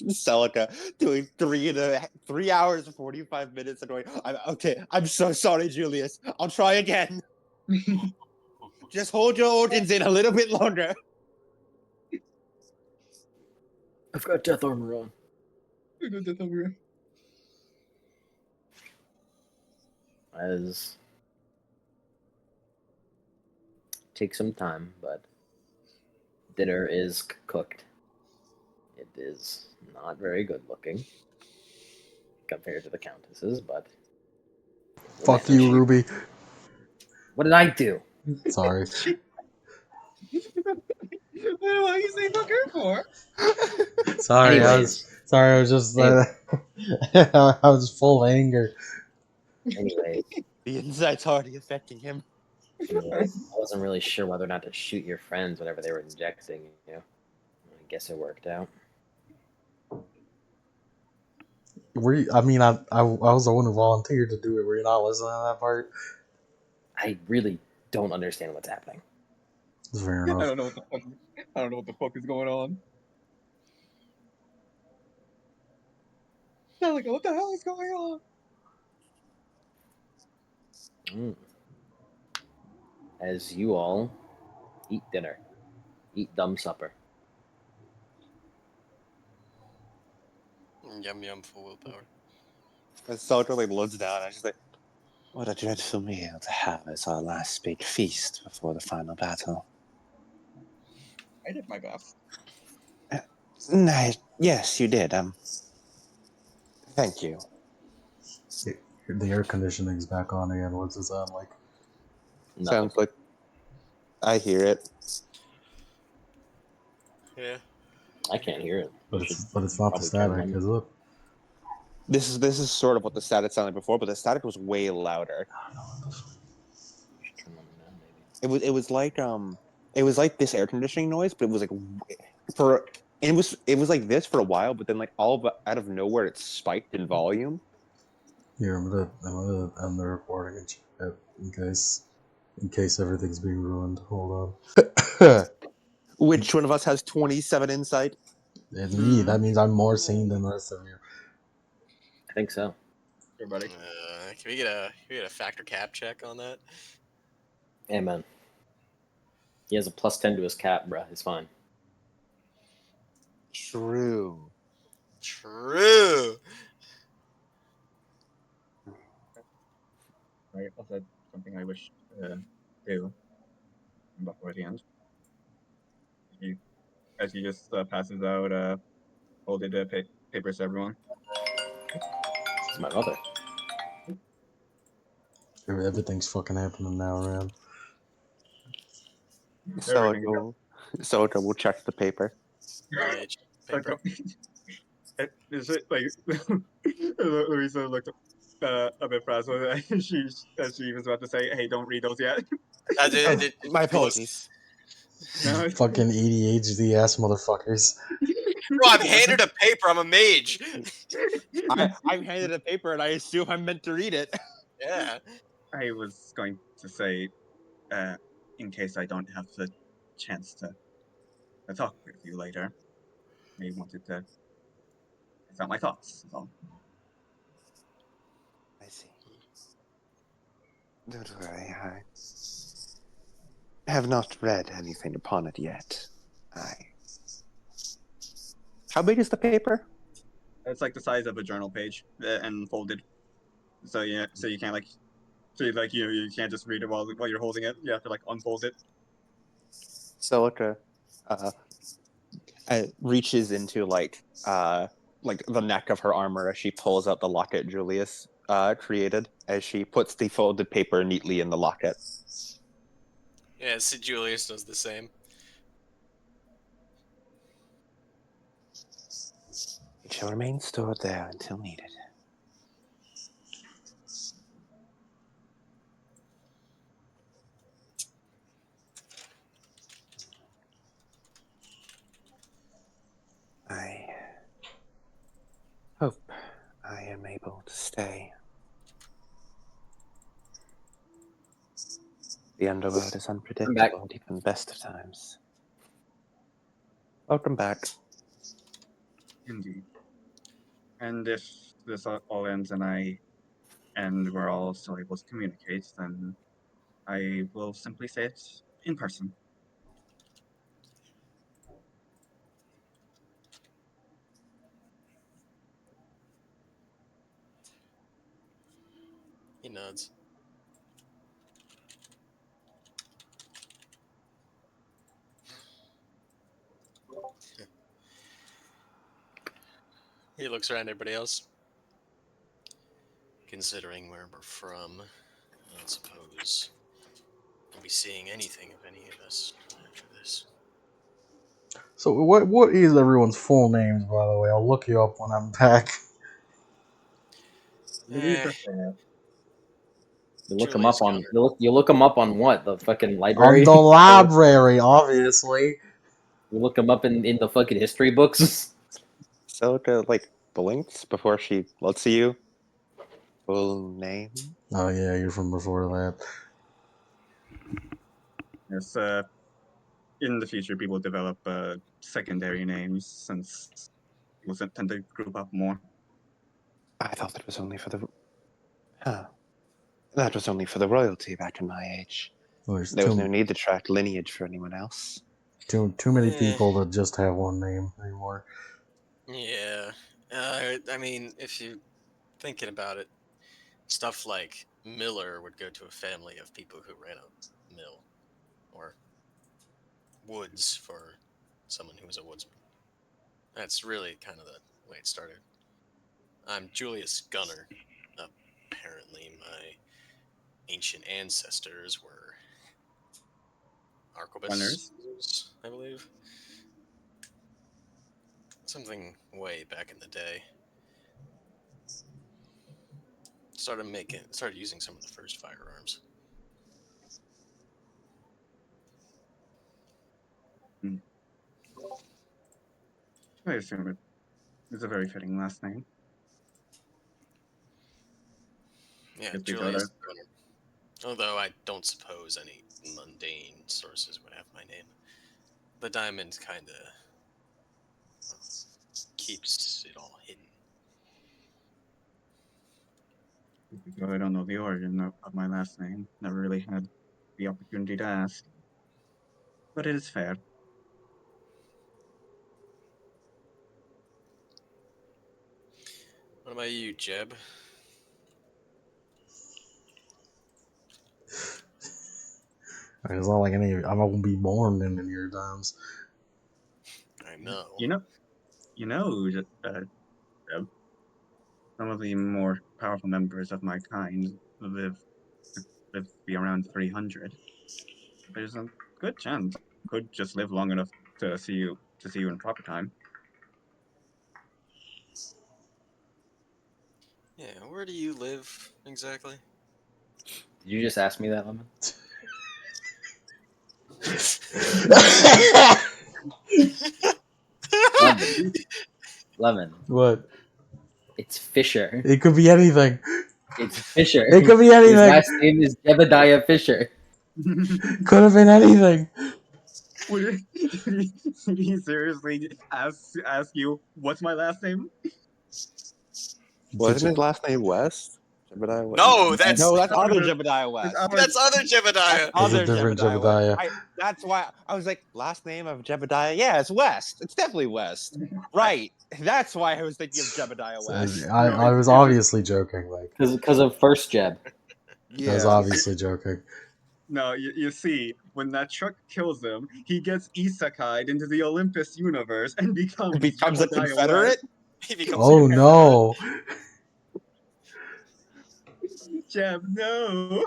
Celica doing 3 hours and 45 minutes and going, I'm so sorry, Julius. I'll try again. Just hold your organs in a little bit longer. I've got death armor on. As take some time, but dinner is cooked. It is not very good looking compared to the Countess's, but Fuck you, Ruby. what did I do? Sorry. What are you saying fuck her for? Sorry, Anyways. I was just I was full of anger. Anyway, The insight's already affecting him. yeah, I wasn't really sure whether or not to shoot your friends whenever they were injecting you. I guess it worked out. I mean, I was the one who volunteered to do it. Were you not listening to that part? I really don't understand what's happening. Fair I enough. don't know what the fuck. I don't know what the fuck is going on. Celica, what the hell is going on? As you all eat dinner, eat dumb supper. Yum yum for willpower. And Celica like looks down and she's like, what a dreadful meal to have as our last big feast before the final battle. I did my best. Yes, you did. Thank you. The air conditioning's back on again. What's it sound like? Nothing. Sounds like I hear it. Yeah. I can't hear it. But it's not the probably turn static, mine. is it? This is sort of what the static sounded like before, but the static was way louder. Turn mine down, maybe. It was like this air conditioning noise, but it was like it was like this for a while, but then like out of nowhere it spiked in volume. Here, I'm gonna end the recording and check it in case everything's being ruined. Hold on. Which one of us has 27 insight? It's me. That means I'm more sane than the rest of you. I think so. Everybody. Can we get a factor cap check on that? Hey, man. He has a +10 to his cap, bruh. It's fine. True. True. Right, also something I wish to do before the end. As he just passes out folded papers to everyone. It's my mother. Everything's fucking happening now, man. Celica will check the paper. Yeah, paper. Is it like Louisa looked a bit frazzled as she was about to say, "Hey, don't read those yet." My apologies. No, Fucking ADHD ass motherfuckers. Bro, I'm handed a paper. I'm a mage. I'm handed a paper and I assume I'm meant to read it. Yeah. I was going to say, in case I don't have the chance to talk with you later, I wanted to It's not my thoughts. So. I see. Don't worry, I have not read anything upon it yet. How big is the paper? It's like the size of a journal page and folded. So yeah, so you can't you can't just read it while you're holding it. You have to like unfold it. Celica reaches into like the neck of her armor as she pulls out the locket Julius created, as she puts the folded paper neatly in the locket. Yeah, so Julius does the same. It shall remain stored there until needed. I hope I am able to stay. The underworld is unpredictable, even best of times. Welcome back. Indeed. And if this all ends and we're all still able to communicate, then I will simply say it in person. He nods. He looks around everybody else. Considering where we're from, I don't suppose we'll be seeing anything of any of us after this. So what is everyone's full names, by the way? I'll look you up when I'm back. Maybe prefer. You look them Julius up on Gunner. you look them up on what? The fucking On library? the library, obviously. You look them up in the fucking history books? Celica blinks before she looks at you. Full name? Oh yeah, you're from before that. Yes, in the future, people develop secondary names since people tend to group up more. I thought that was only for the... Huh. That was only for the royalty back in my age. There's There was no need to track lineage for anyone else. too many people that just have one name anymore. Yeah. I mean, if you're thinking about it, stuff like Miller would go to a family of people who ran a mill. Or Woods for someone who was a woodsman. That's really kind of the way it started. I'm Julius Gunner. Apparently, my ancient ancestors were Gunners? arquebuses, I believe. Something way back in the day. Started using some of the first firearms. I assume it is a very fitting last name. Yeah, Guess we go Julius there. Gunner. Although I don't suppose any mundane sources would have my name. The diamond kind of keeps it all hidden. I don't know the origin of my last name. Never really had the opportunity to ask. But it is fair. What about you, Jeb? It's not like I won't be born in any of your times. I know. You know, some of the more powerful members of my kind live to be around 300. There's a good chance I could just live long enough to see you in proper time. Yeah, where do you live exactly? Did you just ask me that, Lemon? Lemon. What? It's Fisher. It could be anything. It's Fisher. It could be His anything. last name is Jebediah Fisher. Could have been anything. Did he seriously ask you, what's my last name? Wasn't his last name West? Jebediah West? No, that's no, that's other other- Jebediah West. that's other Jebediah. That's He's a other different Jebediah Jebediah. West. That's why I was like, last name of Jebediah? Yeah, it's West. It's definitely West. Right. That's why I was thinking of Jebediah West. I was obviously joking. Like, Because of first Jeb. I was obviously joking. No, you see, when that truck kills him, he gets isekai'd into the Olympus universe and becomes Becomes a Jebediah Confederate? He becomes Oh no! West. Jeb, no.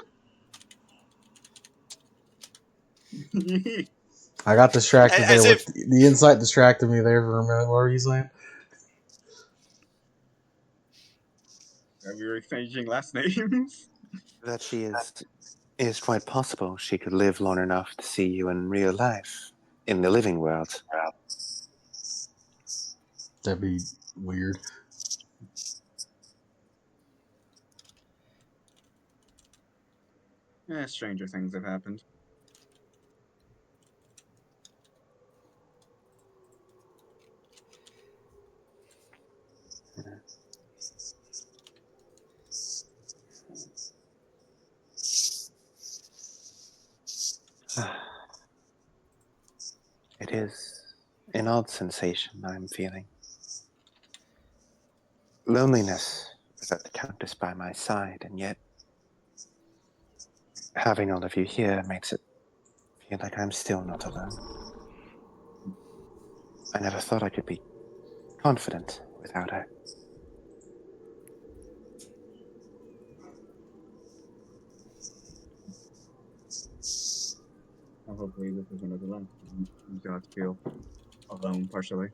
I got distracted As there. if- With the insight distracted me there for a minute. What were you saying? We were exchanging last names. That she is quite possible she could live long enough to see you in real life, in the living world. That'd be weird. Stranger things have happened. It is an odd sensation I'm feeling. Loneliness without the Countess by my side, and yet having all of you here makes it feel like I'm still not alone. I never thought I could be confident without her. Well, hopefully this isn't as alone. You got to feel alone partially.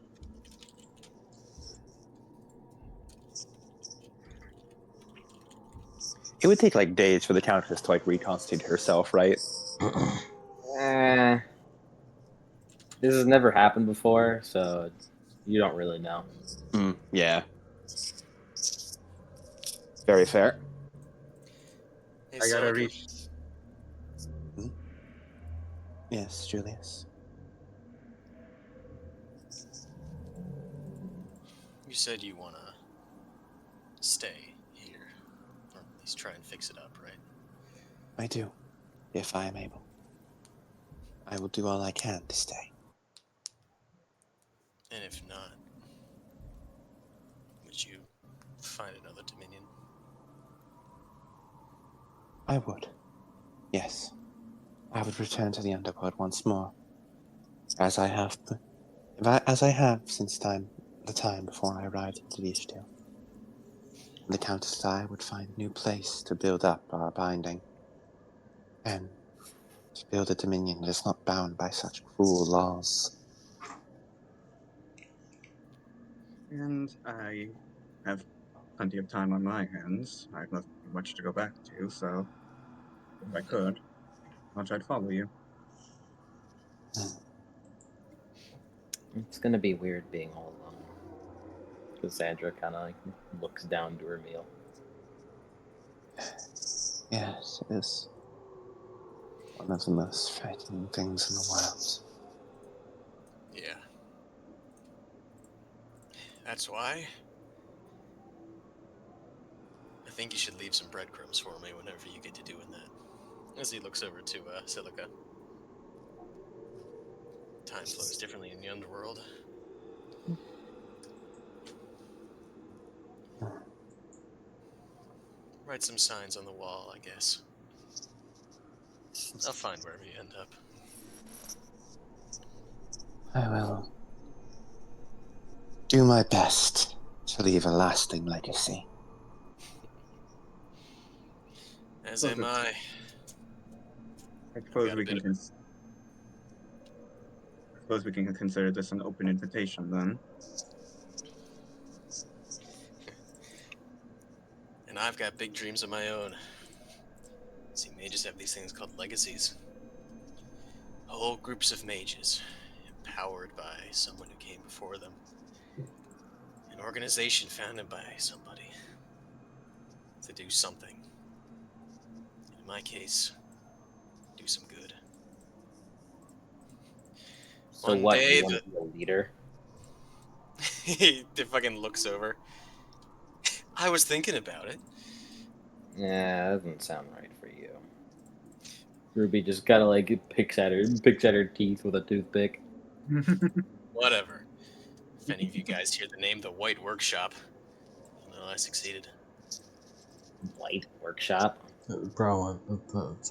It would take like days for the Countess to like reconstitute herself, right? This has never happened before, so you don't really know. Yeah. Very fair. Hey, I gotta Celica, reach. Yes, Julius. You said you want to stay here, or at least try and fix it up, right? I do, if I am able. I will do all I can to stay. And if not, would you find another Dominion? I would. Yes. I would return to the Underworld once more, as I have since the time before I arrived in KADISHTUOR. The Countess and I would find a new place to build up our binding, and to build a dominion that is not bound by such cruel laws. And I have plenty of time on my hands. I have nothing much to go back to, so if I could, I'll try to follow you. It's gonna be weird being all alone. Cassandra kind of like looks down to her meal. Yes, it is one of the most frightening things in the world. Yeah. That's why I think you should leave some breadcrumbs for me whenever you get to doing that. As he looks over to Celica. Time flows differently in the underworld. Write some signs on the wall, I guess. I'll find wherever you end up. I will do my best to leave a lasting legacy. As am I. I suppose got a we bit can. I suppose we can consider this an open invitation then. And I've got big dreams of my own. See, mages have these things called legacies. Whole groups of mages, empowered by someone who came before them. An organization founded by somebody to do something. In my case, do some good. So One what? day You want to be a leader? he fucking looks over. I was thinking about it. Yeah, that doesn't sound right for you. Ruby just kind of like picks at her teeth with a toothpick. Whatever. If any of you guys hear the name the White Workshop, you'll know I succeeded. White Workshop. Bro,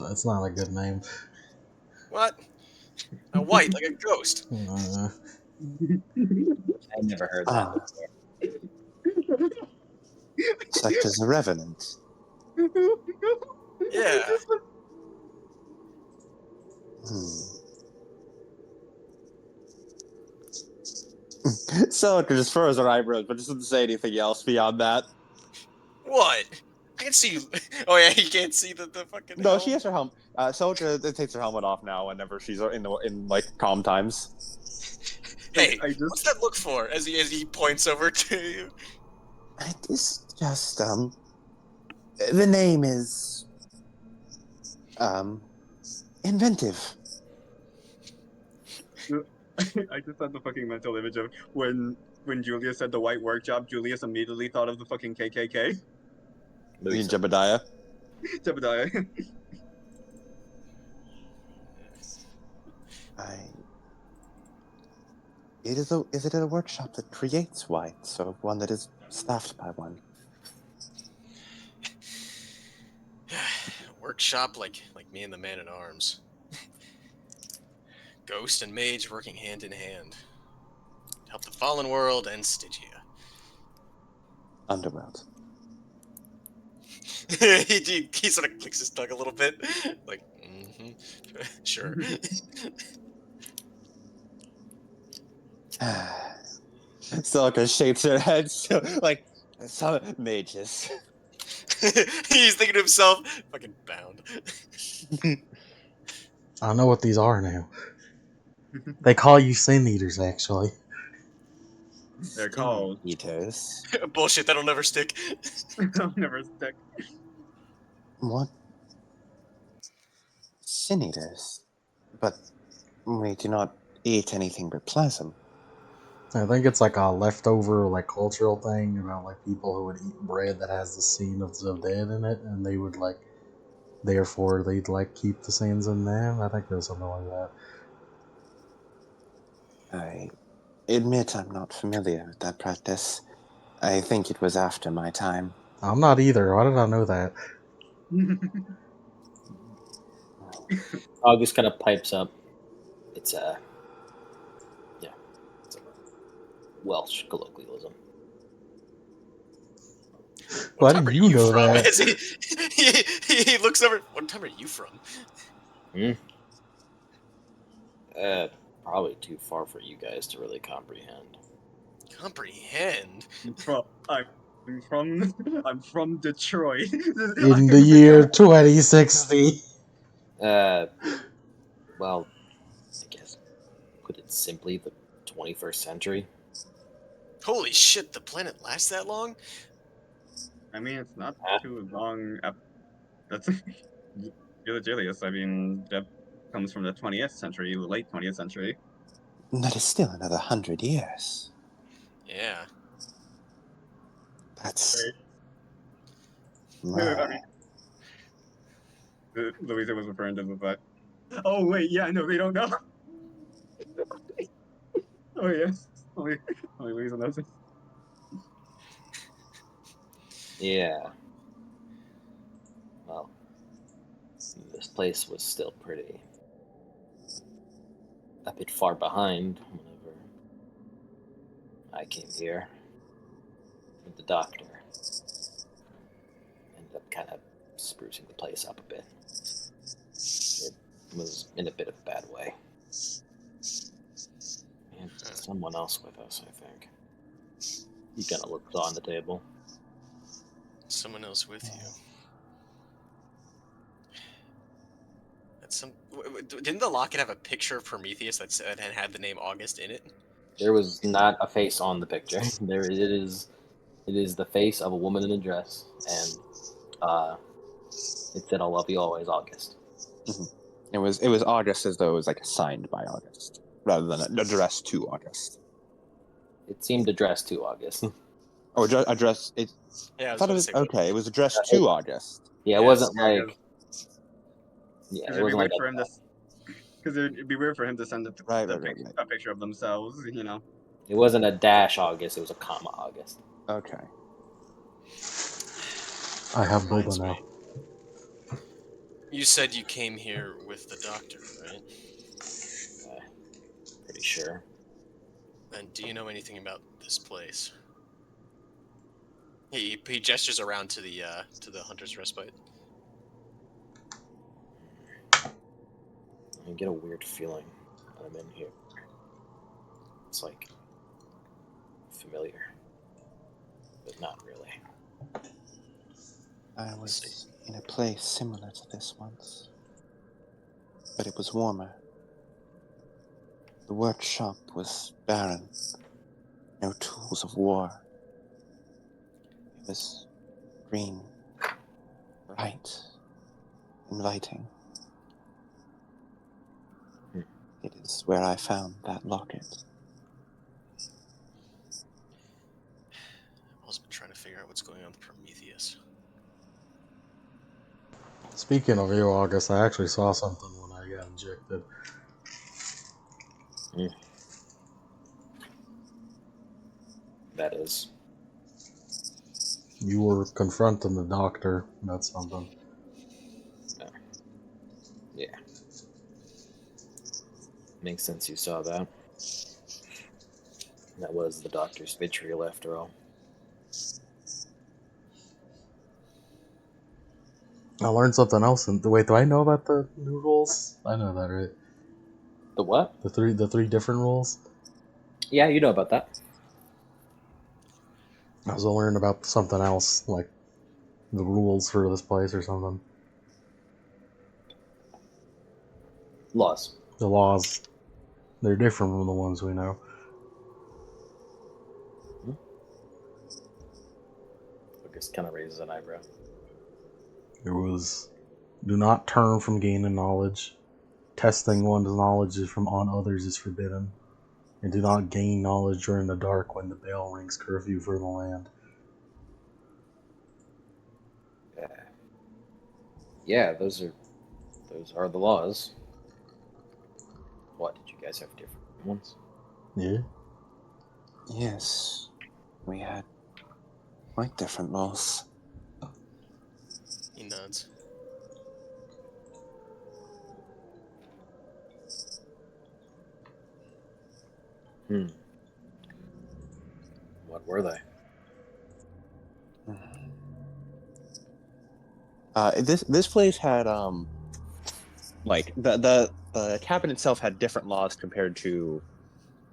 it's not a good name. What? A white, like a ghost. I never heard that Ah, before. such as a revenant. Yeah. So just furrows her eyebrows, but doesn't say anything else beyond that. What? I can see you. Oh yeah, you can't see the fucking. No, helm? she has her helmet. Soldier takes her helmet off now whenever she's in like calm times. Hey, I just- what's that look for? As he points over to you. It is just the name is inventive. I just had the fucking mental image of when Julius said the white work job, Julius immediately thought of the fucking KKK. You mean Jebediah? Jebediah. Is it a workshop that creates whites, or one that is staffed by one? Workshop like me and the Man in Arms. Ghost and mage working hand in hand. Help the fallen world and Stygia. Underworld. he sort of clicks his tongue a little bit. Like, sure. Celica shakes her head, like some mages. He's thinking to himself, fucking bound. I know what these are now. They call you sin eaters, actually. They're called. Eaters. Bullshit, that'll never stick. I'll never stick. What? Sin eaters. But we do not eat anything but plasm. I think it's like a leftover, like, cultural thing about, like, people who would eat bread that has the scene of the dead in it, and they would, like, therefore they'd, like, keep the scenes in them. I think there's something like that. I admit I'm not familiar with that practice. I think it was after my time. I'm not either. Why did I know that? August kind of pipes up. It's a Welsh colloquialism. Why What time did are you know from? that? As he looks over. What time are you from? Probably too far for you guys to really comprehend. Comprehend? I'm from Detroit. In the year 2060. Well, I guess put it simply, the 21st century. Holy shit, the planet lasts that long? I mean, it's not too long. That's you're the Julius. I mean, that comes from the 20th century, the late 20th century. That is still another 100 years. Yeah. That's... I mean, Louisa was referring to the fact. Oh wait, yeah, no, they don't know. Oh yes, only Louisa knows it. Yeah. Well, this place was still a bit far behind whenever I came here with the doctor. Ended up kind of sprucing the place up a bit. It was in a bit of a bad way. And someone else with us, I think. He kind of looks on the table. Someone else with you. Didn't the locket have a picture of Prometheus that had the name August in it? There was not a face on the picture. It is the face of a woman in a dress, and it said, "I love you always, August." Mm-hmm. It was August as though it was like signed by August, rather than addressed to August. It seemed addressed to August. Oh, address. It. Yeah, I I was thought it about to was say what okay. It was addressed to August. Yeah, it Yes. wasn't Yeah, like. Yeah, because it it'd be wasn't like weird for him to. Because it'd be weird for him to send Right. a picture of themselves. You know. it wasn't a dash August. It was a comma August. Okay. I have reminds boba now. me. You said you came here with the doctor, right? Pretty sure. And do you know anything about this place? He gestures around to the Hunter's Respite. I get a weird feeling when I'm in here. It's like familiar, but not really. I was in a place similar to this once, but it was warmer. The workshop was barren. No tools of war. It was green, bright, inviting. It is where I found that locket. I've also been trying to figure out what's going on with Prometheus. Speaking of you, August, I actually saw something when I got injected. That is. You were confronting the doctor. That's something. Yeah. Makes sense you saw that. That was the doctor's vitriol after all. I learned something else. Wait, do I know about the new rules? I know that, right? The what? The three different rules. Yeah, you know about that. I was learning about something else, like the rules for this place or something. Laws. The laws, they're different from the ones we know. Lucas kind of raises an eyebrow. It was, do not turn from gaining knowledge. Testing one's knowledge from on others is forbidden. And do not gain knowledge during the dark when the bell rings curfew for the land. Yeah, those are the laws. What, did you guys have different ones? Yeah? Yes, we had quite different laws. He nods. What were they? This place had like the cabin itself had different laws compared to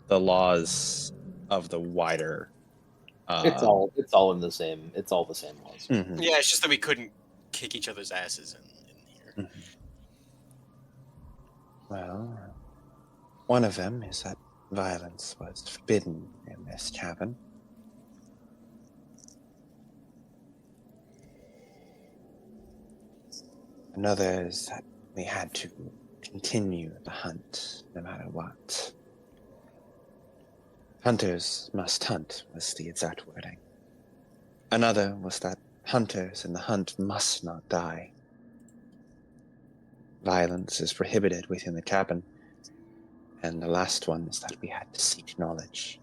the laws of the wider. It's all in the same. It's all the same laws. Mhm. Yeah, it's just that we couldn't kick each other's asses in here. Mhm. Well, one of them is that violence was forbidden in this cabin. Another is that we had to continue the hunt no matter what. Hunters must hunt was the exact wording. Another was that hunters in the hunt must not die. Violence is prohibited within the cabin. And the last one is that we had to seek knowledge.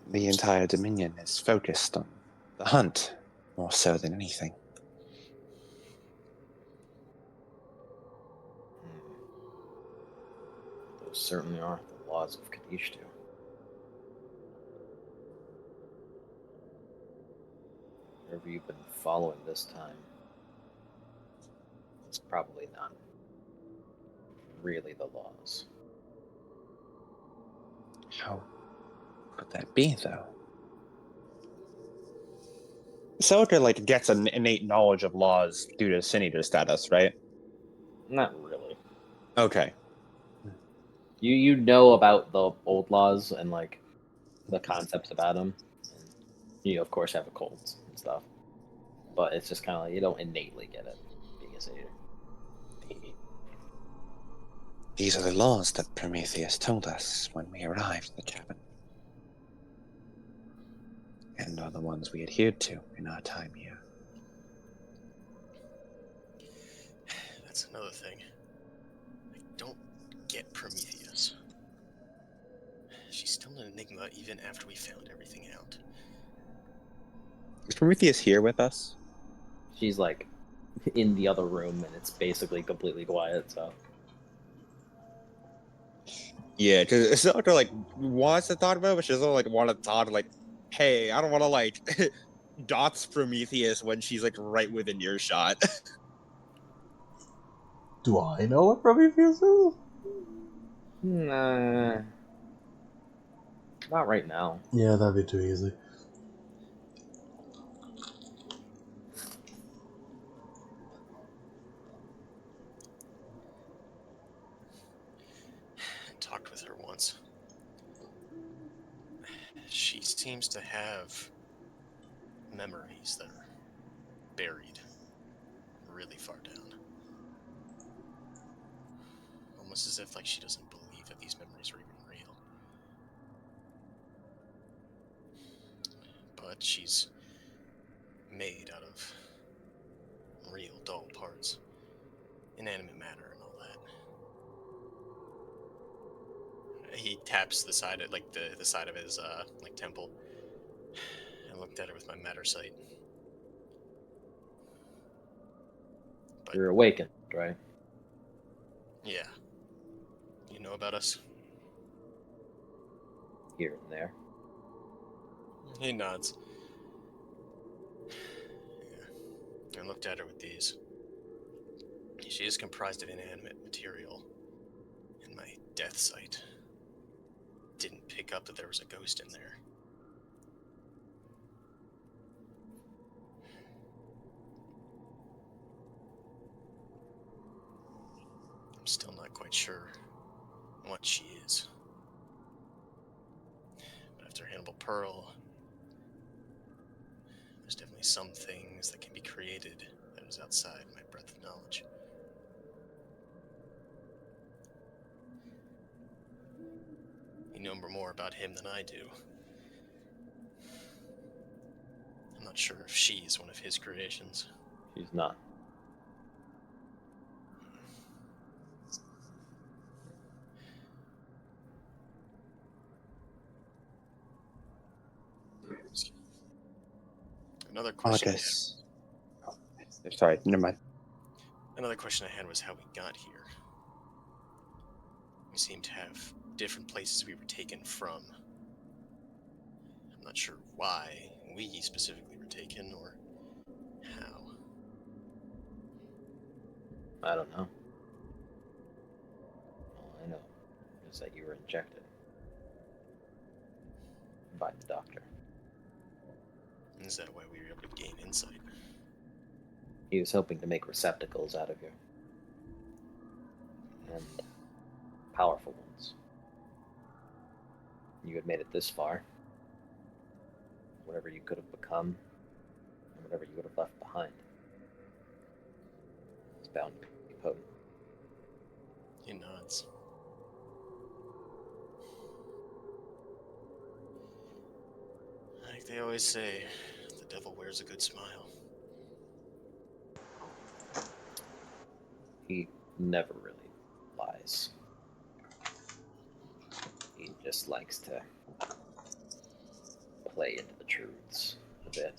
The entire Dominion is focused on the hunt more so than anything. Those certainly are the laws of KADISHTUOR. Whatever you've been following this time, it's probably not really the laws. How could that be, though? Celica, like, gets an innate knowledge of laws due to Sin Eater status, right? Not really. Okay. You know about the old laws and like the concepts about them. And you of course have a cult and stuff, but it's just kind of like you don't innately get it being a Sin Eater. These are the laws that Prometheus told us when we arrived at the cabin, and are the ones we adhered to in our time here. That's another thing. I don't get Prometheus. She's still an enigma even after we found everything out. Is Prometheus here with us? She's like in the other room, and it's basically completely quiet. So Yeah, because it's not like wants to talk about it, but she doesn't like want to talk like, hey, I don't want to like dots Prometheus when she's like right within earshot. Do I know what Prometheus is? nah, not right now. Yeah, that'd be too easy. I talked with her once. She seems to have memories that are buried really far down. Almost as if like she doesn't believe that these memories are even real. But she's made out of real dull parts. Inanimate matter and all that. He taps the side of like the side of his like temple. I looked at her with my matter sight. But You're awakened, right? yeah. You know about us? Here and there. He nods. Yeah. I looked at her with these. She is comprised of inanimate material, and my death sight didn't pick up that there was a ghost in there. I'm still not quite sure what she is. But after Hannibal Pearl, there's definitely some things that can be created that is outside my breadth of knowledge. You know more about him than I do. I'm not sure if she's one of his creations. She's not. Another question. August. Oh, sorry, never mind. Another question I had was how we got here. We seem to have different places we were taken from. I'm not sure why we specifically were taken or how. I don't know. All I know is that you were injected by the doctor. Is that why we were able to gain insight? He was hoping to make receptacles out of you. And powerful ones. You had made it this far. Whatever you could have become, and whatever you would have left behind, it's bound to be potent. He nods. Like they always say, the devil wears a good smile. He never really lies. He just likes to play into the truths a bit.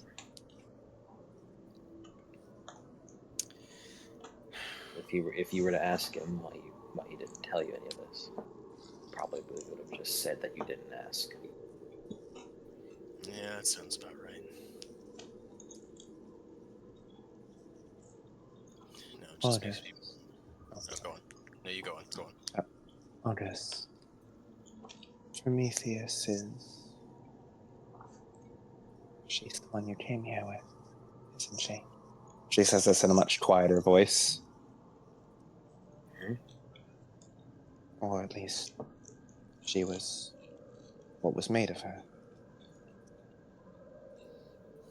If you were to ask him why he didn't tell you any of this, probably would have just said that you didn't ask. Yeah, that sounds about right. No, it just makes me... Oh, go on. No, you go on. Go on. August. Prometheus is... She's the one you came here with, isn't she? She says this in a much quieter voice. Hmm? Or at least, she was what was made of her.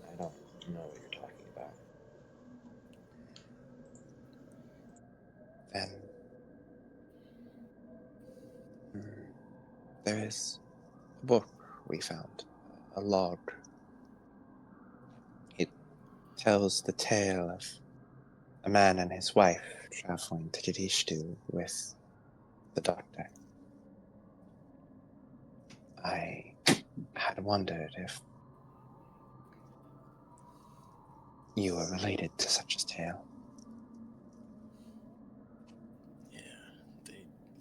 I don't know what you're talking about. Then There is a book we found, a log. It tells the tale of a man and his wife traveling to KADISHTUOR with the doctor. I had wondered if you were related to such a tale. Yeah, the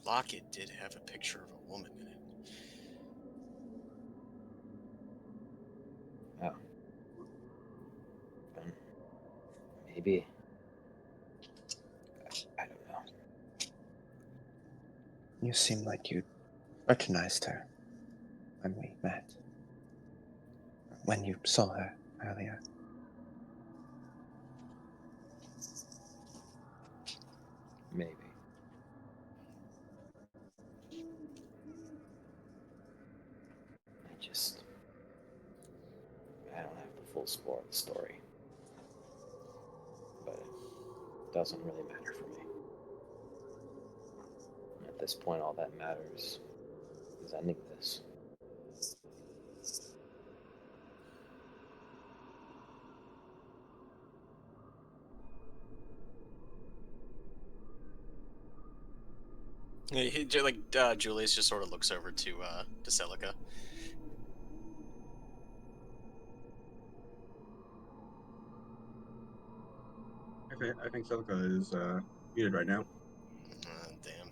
locket did have a picture of a woman in it. Oh. Maybe. I don't know. You seem like you recognized her when we met. When you saw her earlier. Maybe. I don't have the full story. But it doesn't really matter for me. At this point, all that matters is ending this. Julius just sort of looks over to Celica. I think Celica is muted right now. Damn.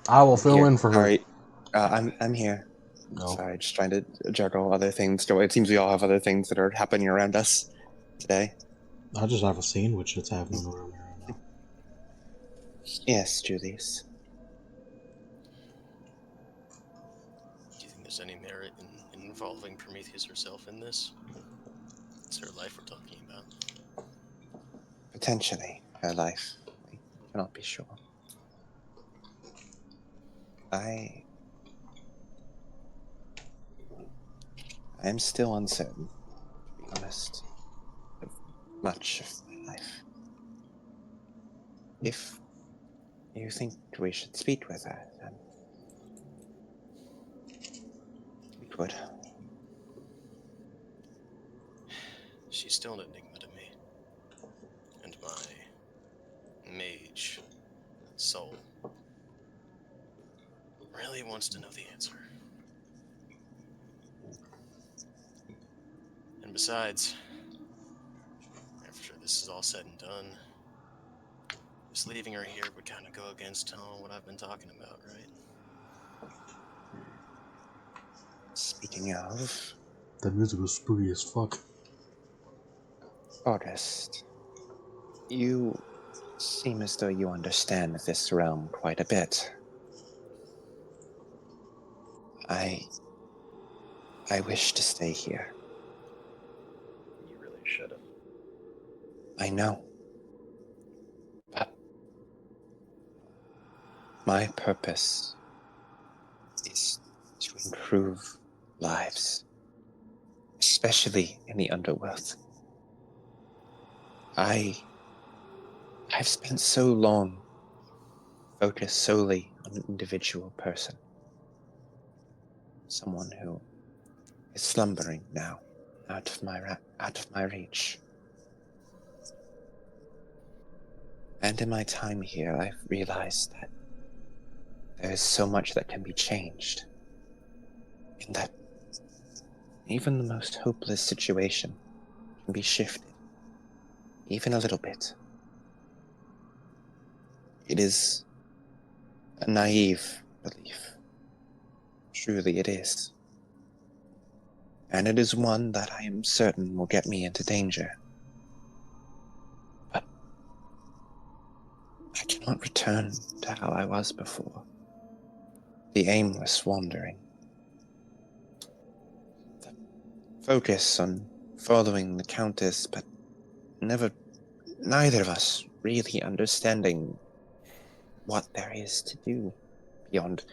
I will fill in for her. Sorry, I'm here. No. Sorry, just trying to juggle other things. It seems we all have other things that are happening around us today. I just have a sandwich that's happening around here right now. Yes, Julius. Do you think there's any merit in involving Prometheus herself in this? It's her life we're talking about. Potentially, her life. We cannot be sure. I am still uncertain, to be honest, of much of my life. If you think we should speak with her, then we could. She's still an enigma to me. And my mage soul really wants to know the answer. And besides, after this is all said and done, just leaving her here would kind of go against what I've been talking about, right? Speaking of, That music was spooky as fuck. August, you seem as though you understand this realm quite a bit. I wish to stay here. You really should have. I know. But my purpose is to improve lives, especially in the underworld. I've spent so long focused solely on an individual person. Someone who is slumbering now, out of my reach. And in my time here, I've realized that there is so much that can be changed, and that even the most hopeless situation can be shifted, even a little bit. It is a naive belief. Truly it is. And it is one that I am certain will get me into danger. But I cannot return to how I was before. The aimless wandering. The focus on following the Countess, but neither of us really understanding what there is to do beyond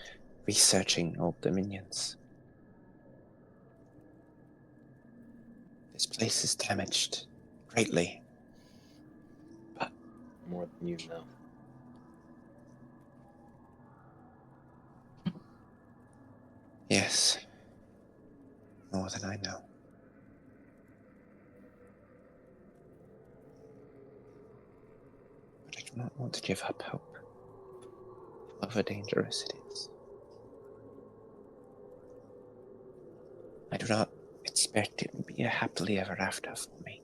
researching old dominions. This place is damaged greatly. But More than you know. Yes. More than I know. But I do not want to give up hope, however dangerous it is. I do not expect it will be a happily ever after for me,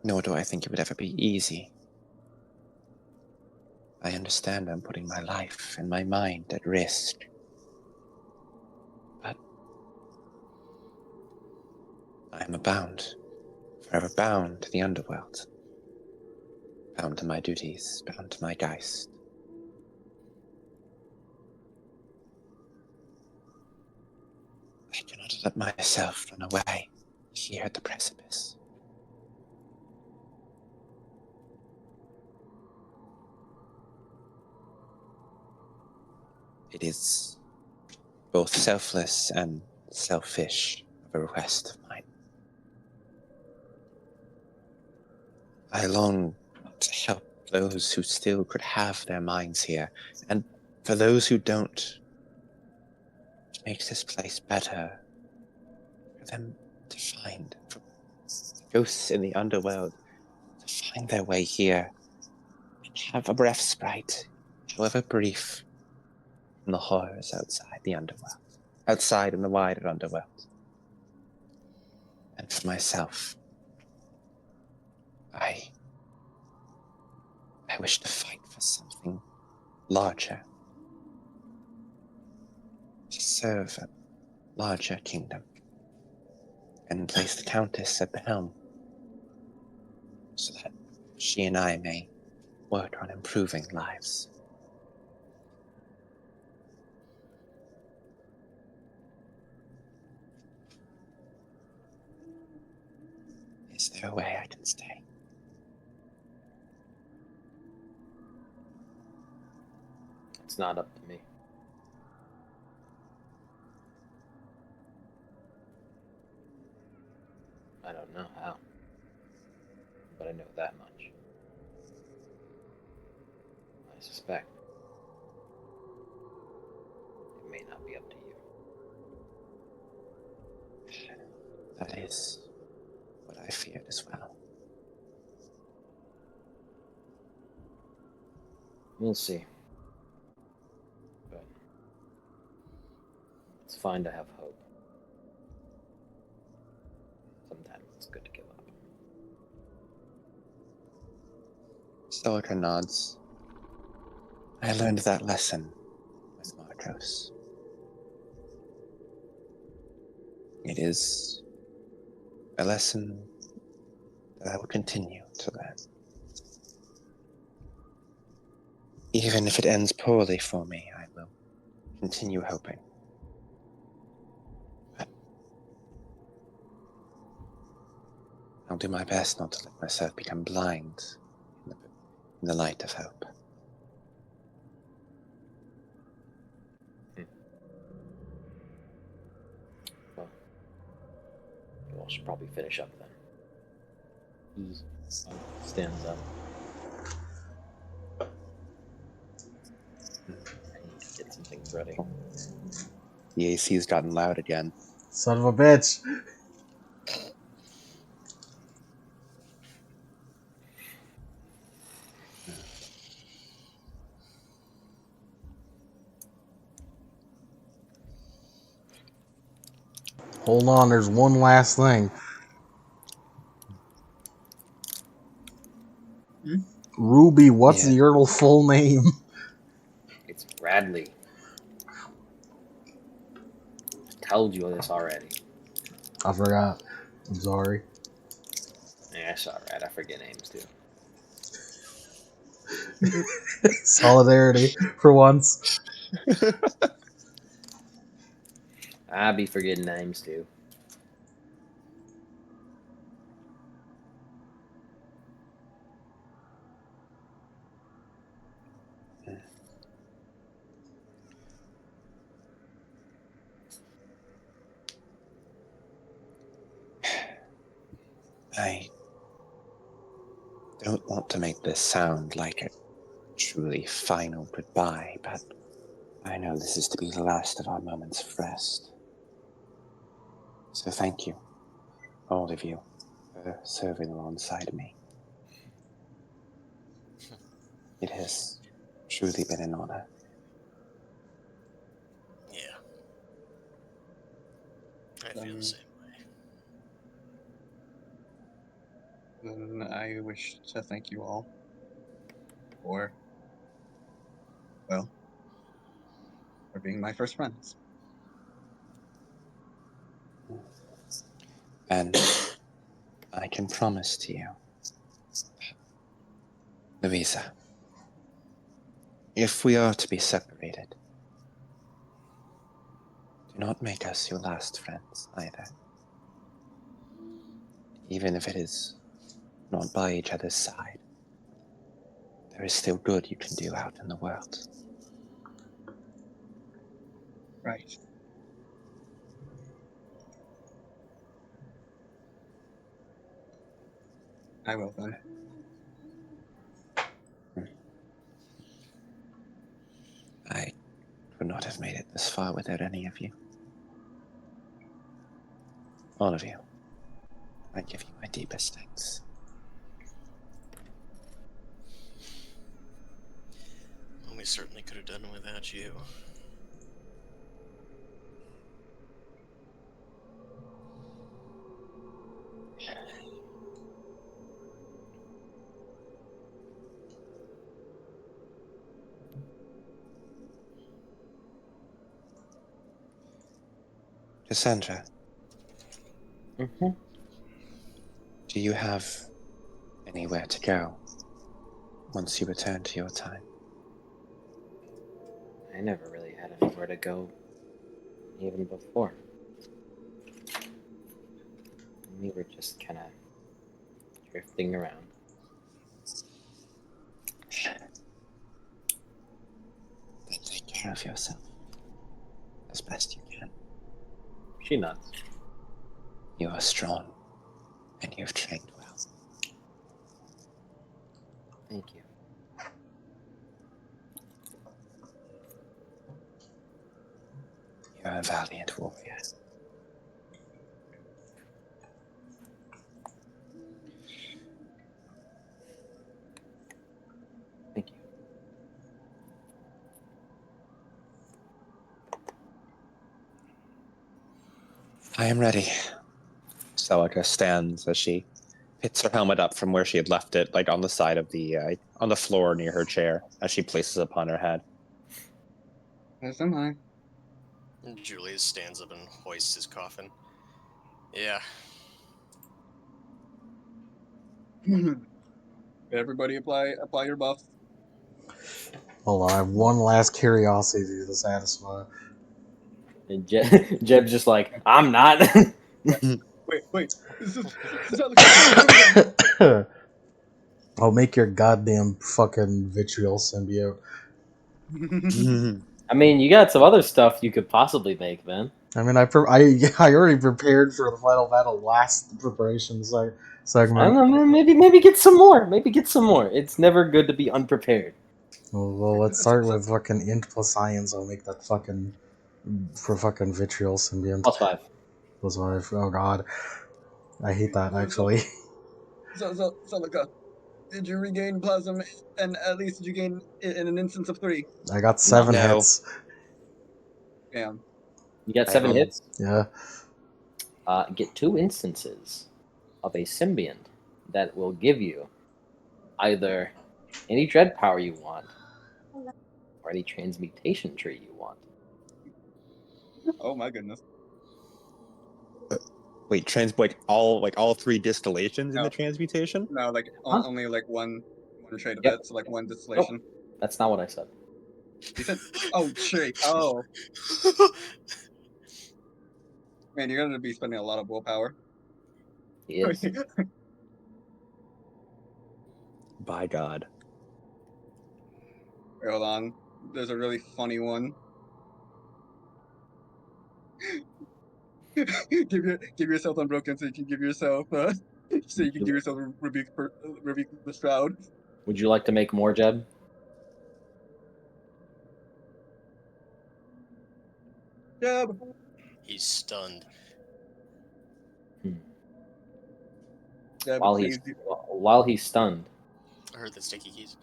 nor do I think it would ever be easy. I understand I'm putting my life and my mind at risk, but I am bound, forever bound to the underworld, bound to my duties, bound to my Geist. I cannot let myself run away here at the precipice. It is both selfless and selfish of a request of mine. I long to help those who still could have their minds here, and for those who don't, to make this place better, for them to find, for ghosts in the underworld to find their way here, and have a respite, however brief, from the horrors outside the underworld, outside in the wider underworld. And for myself, I wish to fight for something larger, to serve a larger kingdom, and place the Countess at the helm, so that she and I may work on improving lives. Is there a way I can stay? It's not up to me. I don't know how, but I know that much. I suspect it may not be up to you. That is what I feared as well. We'll see. But it's fine to have hope. Sometimes it's good to give up. Celica nods. I learned that lesson with Marcos. It is a lesson that I will continue to learn. Even if it ends poorly for me, I will continue hoping. But I'll do my best not to let myself become blind in the light of hope. Well, you all should probably finish up then. He stands up. I need to get some things ready. The AC's gotten loud again. Son of a bitch. Hold on, there's one last thing. Ruby, what's Yeah. your full name? It's Bradley. Told you this already. I forgot. I'm sorry. Yeah, it's alright. I forget names too. Solidarity for once. I be forgetting names too. I don't want to make this sound like a truly final goodbye, but I know this is to be the last of our moments of rest. So thank you, all of you, for serving alongside me. It has truly been an honor. Yeah. I feel the same way. Then I wish to thank you all for, well, for being my first friends. And I can promise to you, Louisa, if we are to be separated, do not make us your last friends either. Even if it is not by each other's side, there is still good you can do out in the world. Right. I will then. I could not have made it this far without any of you. All of you. I give you my deepest thanks. Well, we certainly could have done it without you. Cassandra, Mm-hmm. do you have anywhere to go once you return to your time? I never really had anywhere to go, even before. We were just kind of drifting around. Then take care of yourself as best you can. She nods. You are strong, and you have trained well. Thank you. You are a valiant warrior. Thank you. I am ready. Celica stands as she picks her helmet up from where she had left it, like on the side of on the floor near her chair, as she places it upon her head. As am I. And Julius stands up and hoists his coffin. Yeah. Everybody apply your buffs. Hold on, I have one last curiosity to satisfy. And Jeb's just like, I'm not. Wait. This is how the what are we doing? I'll make your goddamn fucking vitriol symbiote. I mean, you got some other stuff you could possibly make, man. I mean, I already prepared for the final battle last preparation I segment. don't know, man. Maybe get some more. Maybe get some more. It's never good to be unprepared. Well, let's start with fucking int plus science. I'll make that fucking vitriol symbiont. +5. Plus 5. Oh god, I hate that actually. So Celica, did you regain plasm, and at least did you gain in an instance of 3? I got 7 No. hits. Damn. You got 7 hits. Yeah. Get 2 instances of a symbiont that will give you either any dread power you want or any transmutation tree you want. Oh my goodness. Wait, all 3 distillations in No. the transmutation? No, like Huh? only like one trait of Yep. it, so like one distillation. That's not what I said. You said, oh tree. Oh man, you're gonna be spending a lot of willpower. He is. By God. Wait, hold on. There's a really funny one. give yourself unbroken so you can give yourself rebuke the shroud. Would you like to make more, Jeb? Jeb. He's stunned. Jeb, While please. he's stunned, I heard the sticky keys.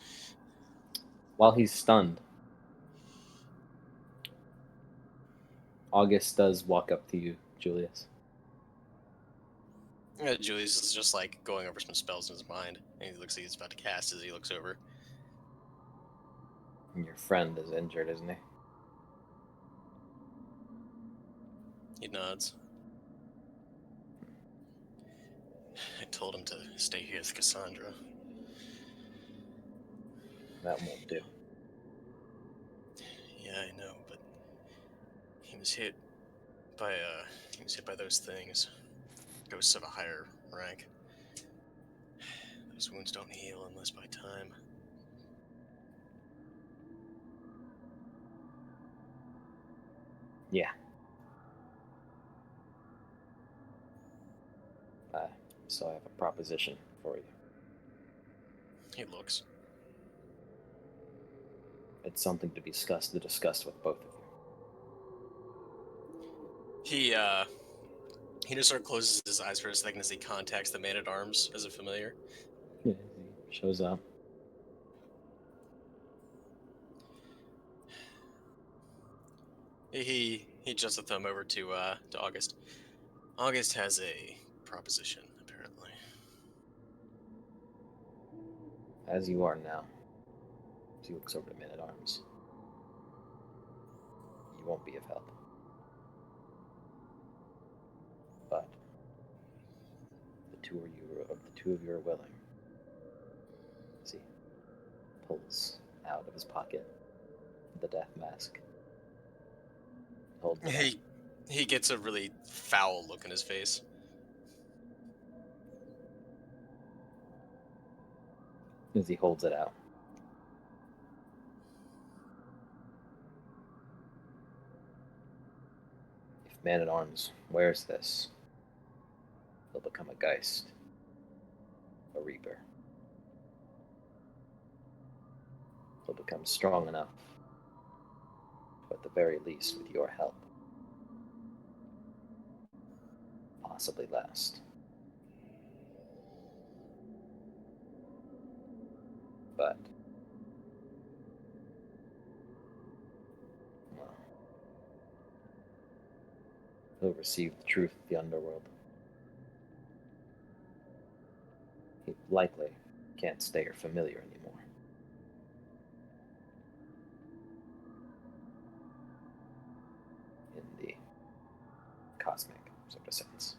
August does walk up to you, Julius. Julius is just like going over some spells in his mind, and he looks like he's about to cast as he looks over. And your friend is injured, isn't he? He nods. I told him to stay here with Cassandra. That won't do. Yeah, I know, but he was hit by those things. Ghosts of a higher rank. Those wounds don't heal unless by time. Yeah. So I have a proposition for you. He looks. It's something to discuss with both of He just sort of closes his eyes for a second as he contacts the man-at-arms as a familiar. you. He shows up. He adjusts a thumb over to August. August has a proposition, apparently. As you are now. As he looks over to Man-at-Arms. You won't be of help. But the two of you are willing. See, pulls out of his pocket the death mask. Holds it out. He gets a really foul look in his face. As he holds it out. If Man-at-Arms wears this, he'll become a Geist, a Reaper. He'll become strong enough to, at the very least, with your help, possibly last. But, well, he'll receive the truth of the underworld. He likely can't stay your familiar anymore. In the cosmic sort of sense.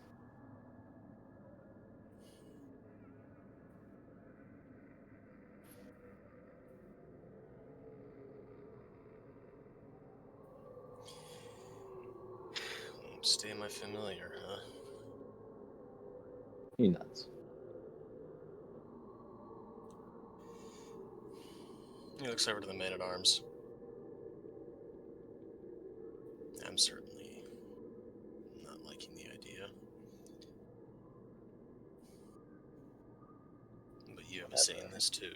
Won't stay my familiar, huh? He nods. He looks over to the man-at-arms. I'm certainly not liking the idea. But you have a say in this too.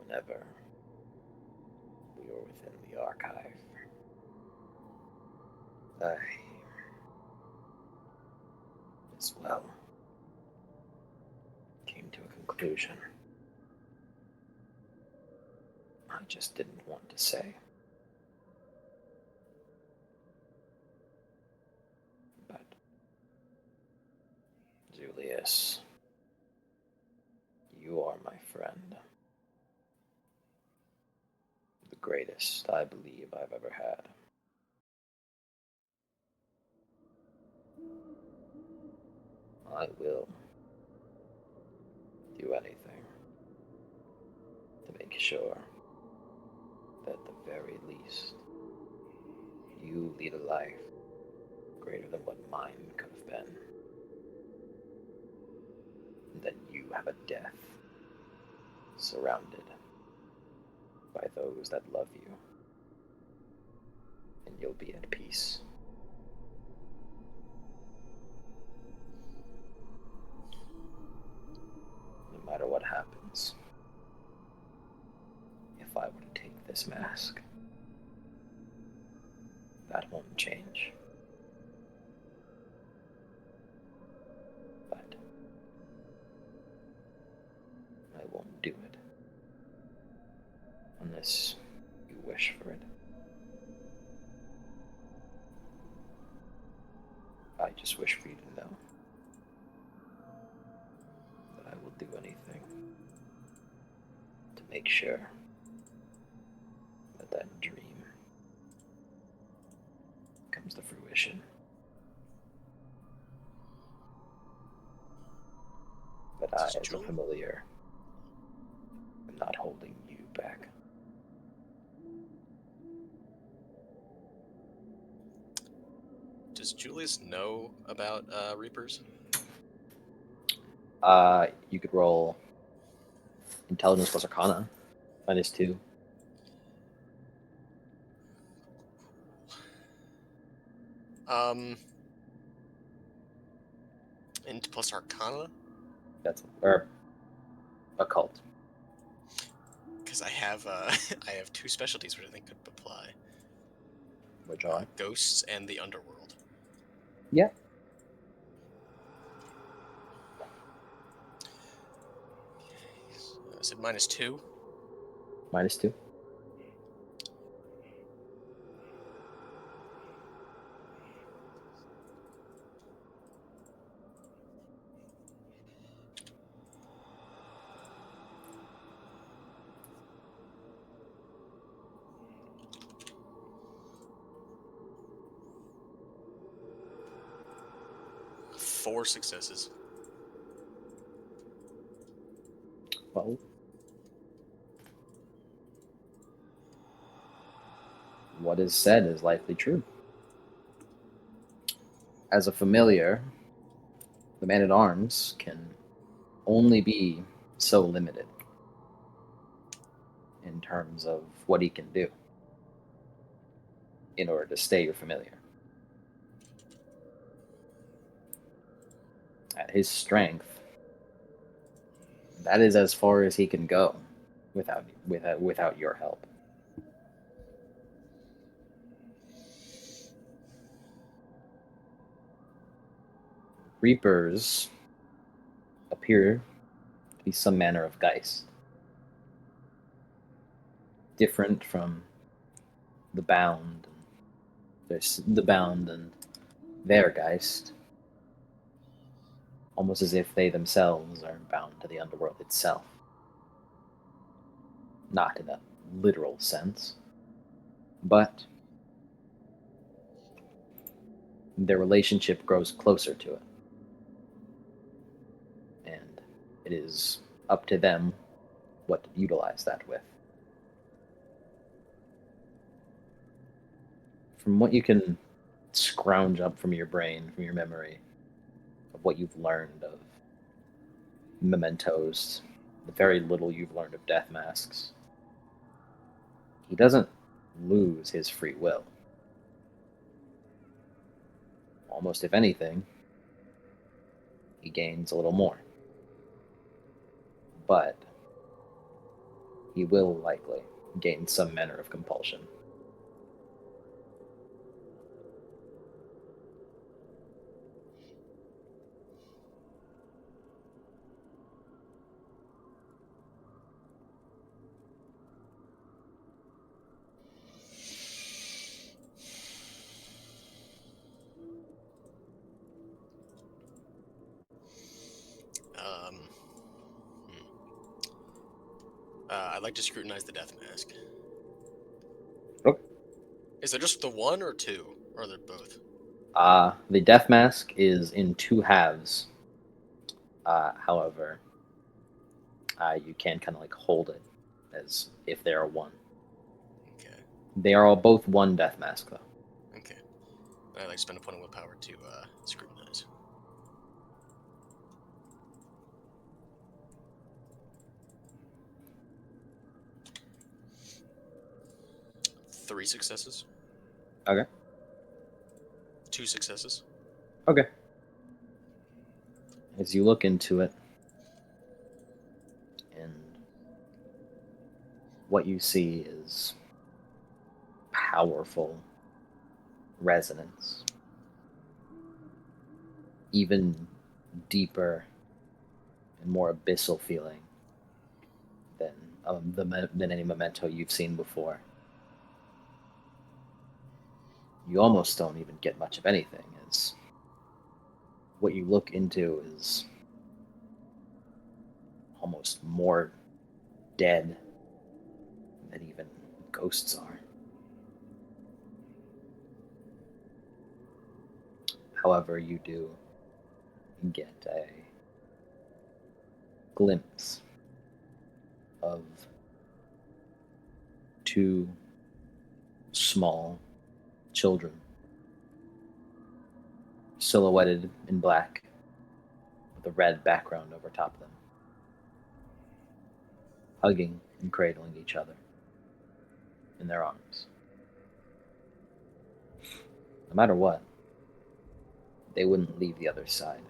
Whenever we were within the archive, I, as well, came to a conclusion I just didn't want to say. But, Julius, you are my friend. The greatest, I believe, I've ever had. I will do anything to make sure that at the very least you lead a life greater than what mine could have been. And that you have a death surrounded by those that love you. And you'll be at peace. No matter what happens, if I were to take this mask, change. But I won't do it unless you wish for it. I just wish for you to know that I will do anything to make sure that that dream comes to fruition. But I, as a familiar, am not holding you back. Does Julius know about Reapers? You could roll Intelligence plus Arcana, -2. Int plus Arcana? Or Occult. Because I have I have 2 specialties which I think could apply. Which are? Ghosts and the Underworld. Yeah. I said -2. -2. Four successes. Well, what is said is likely true. As a familiar, the man-at-arms can only be so limited in terms of what he can do in order to stay your familiar. At his strength, that is as far as he can go without your help. Reapers appear to be some manner of geist, different from the bound. There's the bound and their geist, almost as if they themselves are bound to the underworld itself. Not in a literal sense, but their relationship grows closer to it. And it is up to them what to utilize that with. From what you can scrounge up from your brain, from your memory, of what you've learned of mementos, the very little you've learned of death masks, he doesn't lose his free will. Almost if anything, he gains a little more. But he will likely gain some manner of compulsion. I'd like to scrutinize the death mask. Okay. Is there just the one or two? Or are there both? The death mask is in 2 halves. However, you can kind of like hold it as if they are one. Okay. They are all both one death mask, though. Okay. I'd like to spend a point of willpower to scrutinize. Three successes. Okay. 2 successes. Okay. As you look into it, and what you see is powerful resonance, even deeper and more abyssal feeling than than any memento you've seen before. You almost don't even get much of anything, as what you look into is almost more dead than even ghosts are. However, you do get a glimpse of two small children silhouetted in black with a red background over top of them, hugging and cradling each other in their arms. No matter what, they wouldn't leave the other side.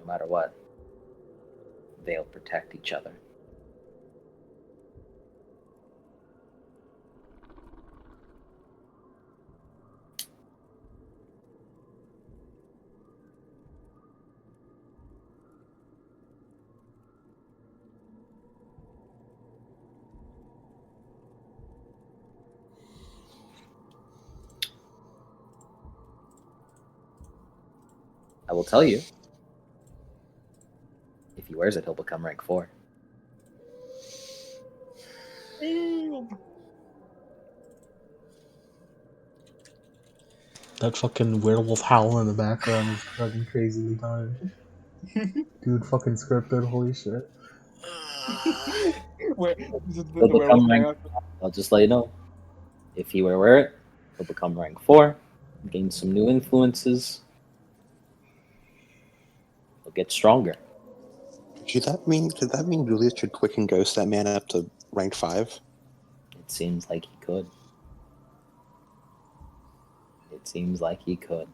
No matter what, they'll protect each other. I will tell you, if he wears it, he'll become rank 4. That fucking werewolf howl in the background is fucking crazily timed. Dude, fucking scripted, holy shit. Where He'll the werewolf become going rank. out. I'll just let you know. If he were to wear it, he'll become rank 4, gain some new influences. He'll get stronger. Should that mean Julius should quicken ghost that man up to rank 5? It seems like he could. It seems like he could.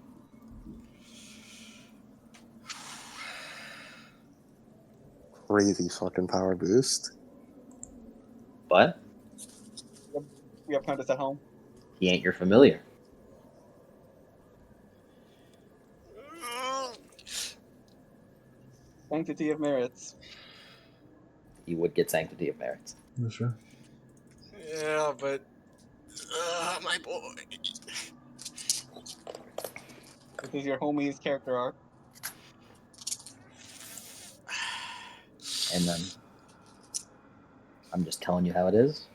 Crazy fucking power boost. But We have Countess at home. he ain't your familiar. Sanctity of merits. He would get Sanctity of Merits. For sure. Yeah, but my boy. This is your homie's character arc. And then I'm just telling you how it is.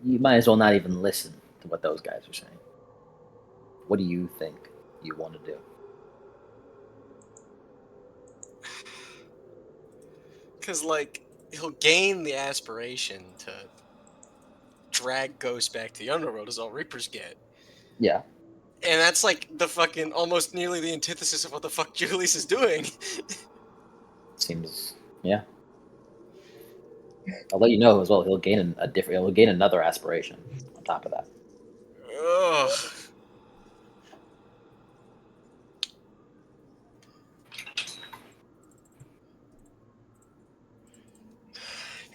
You might as well not even listen to what those guys are saying. What do you think you want to do? Because, like, he'll gain the aspiration to drag ghosts back to the underworld, as all Reapers get. Yeah. And that's, like, the fucking, almost nearly the antithesis of what the fuck Julius is doing. Seems, yeah. I'll let you know as well. He'll gain he'll gain another aspiration on top of that. Ugh.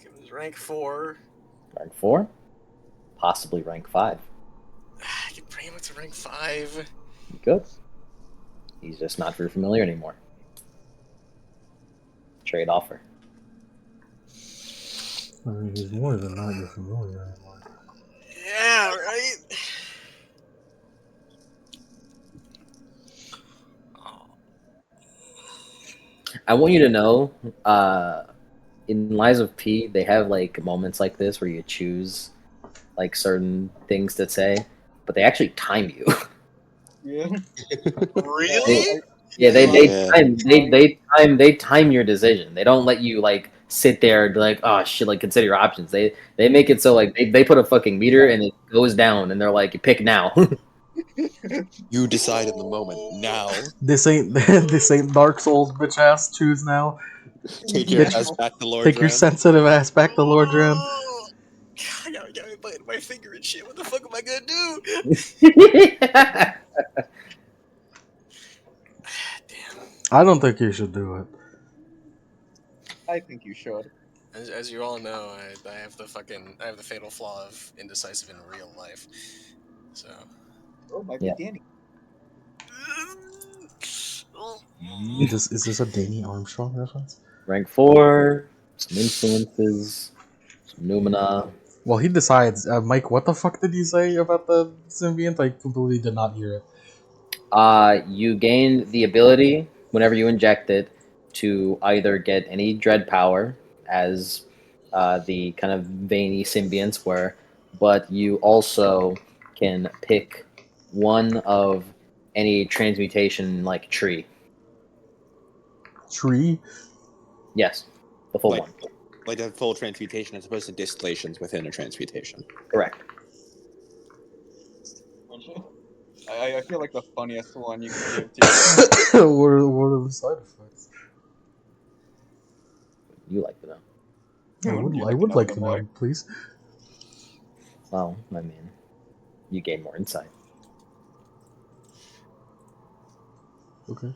Give him his rank 4. Rank 4, possibly rank 5. I can bring him up to rank 5. You could. He's just not very familiar anymore. Trade offer. I mean, he's more than not your familiar anymore. Yeah, right? I want you to know, in Lies of P, they have like moments like this where you choose like certain things to say, but they actually time you. Yeah. Really? Yeah, Yeah. they time your decision. They don't let you like sit there and be like, oh shit, like consider your options. They make it so like they put a fucking meter and it goes down and they're like, you pick now. You decide in the moment. Now. This ain't this ain't Dark Souls, bitch ass. Choose now. Take your Bitch. ass back to Lord Take your Ram. sensitive ass back to Lord Ram. I gotta get my finger and shit. What the fuck am I gonna do? Damn. I don't think you should do it. I think you should. As you all know, I have the fatal flaw of indecisive in real life. So. Oh, might Yeah. be Danny. Is this a Danny Armstrong reference? Rank 4, some influences, some Numina. Well, he decides. Mike, what the fuck did you say about the symbiont? I completely did not hear it. You gain the ability, whenever you inject it, to either get any dread power, as the kind of veiny symbionts were, but you also can pick one of any transmutation like tree. Tree? Yes, the full Like, one. like a full transmutation as opposed to distillations within a transmutation. Correct. I feel like the funniest one you could give to What are the side effects? You like to know. I would like to know, please. Well, I mean, you gain more insight. Okay.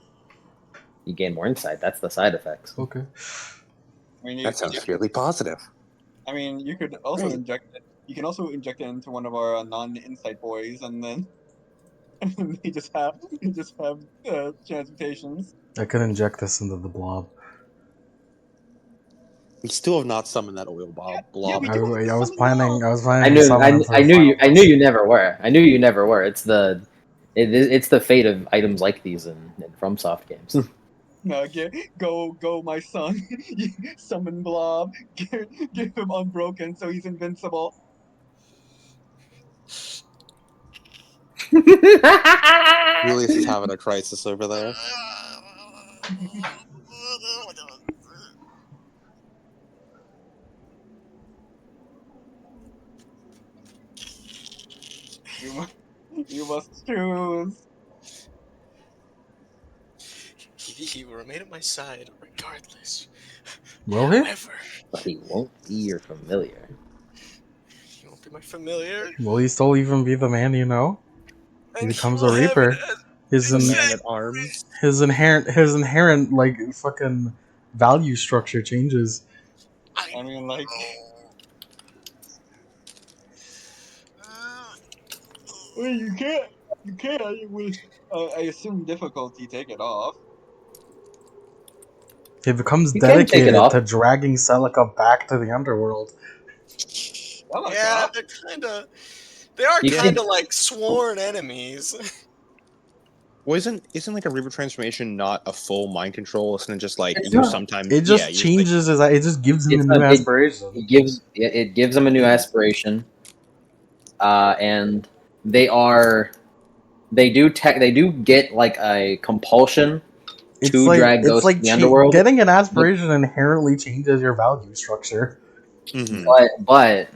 You gain more insight. That's the side effects. Okay. I mean, That sounds really positive. I mean, you could also Right. inject it. You can also inject it into one of our non-insight boys, and then they just have transmutations. I could inject this into the blob. We still have not summoned that oil blob. Yeah, we I, do have to I was summon planning. Blob. I was planning to summon him for I the knew you. final I knew boss. you never were. I knew you never were. It's the fate of items like these in FromSoft games. No, go, my son. Summon Blob. Give him unbroken, so he's invincible. Julius is having a crisis over there. You must choose. He will remain at my side regardless. Will he? However, But he won't be your familiar. he won't be my familiar. Will he still even be the man you know? He And becomes will a have reaper. it as His The in, man at arms. his inherent like fucking value structure changes. I mean, like, well, you can't with. I assume difficulty. Take it off. He becomes You can take it dedicated off. to dragging Celica back to the underworld. Yeah, they are You kind can- of like sworn enemies. Well, isn't like a reaper transformation not a full mind control? Isn't it just like It's you not. sometimes It just you changes his. It just gives him a It's new not. aspiration. It gives them a new aspiration, and they do get like a compulsion to drag ghosts to the underworld. Getting an aspiration inherently changes your value structure. Mhm. But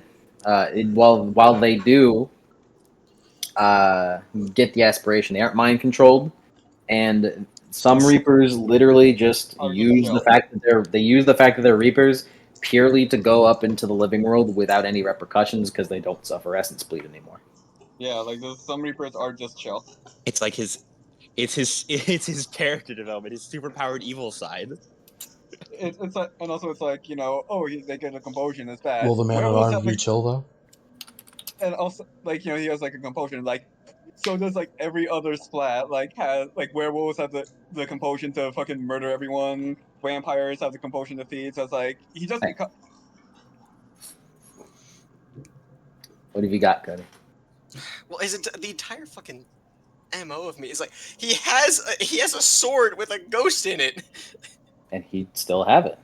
while they do get the aspiration, they aren't mind controlled, and some Reapers literally just Are just use the chill. fact that they're Reapers purely to go up into the living world without any repercussions because they don't suffer essence bleed anymore. Yeah, like some Reapers are just chill. It's like it's his character development, his superpowered evil side. It's like, and also it's like, they get a compulsion. It's bad. Will the man at Werewolves arms have be like, chill though? and also like he has like a compulsion. Like, so does like every other splat. Like has like werewolves have the compulsion to fucking murder everyone. Vampires have the compulsion to feed. So it's like he just Hey. What have you got, Cody? Well, is it the entire fucking MO of me is like he has a sword with a ghost in it. And he'd still have it.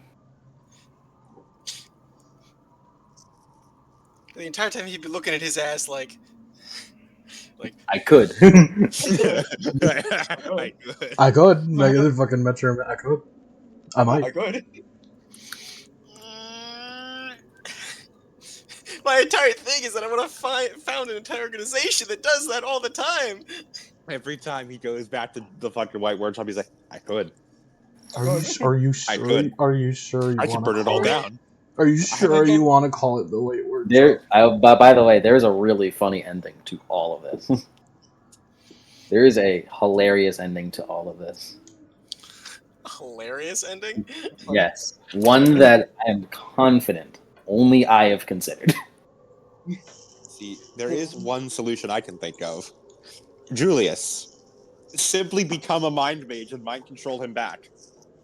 The entire time he'd be looking at his ass like I could. I could. Like the fucking Metro. I could. I might. I could. My entire thing is that I want to found an entire organization that does that all the time. Every time he goes back to the fucking white workshop, he's like, I could. Are you I could. Are you sure you I could want burn to it all call it? down. Are you sure you want to call it the white word? By the way, there's a really funny ending to all of this. There is a hilarious ending to all of this. hilarious ending. Yes, one that I am confident only I have considered. See, there is one solution I can think of. Julius, simply become a mind mage and mind control him back.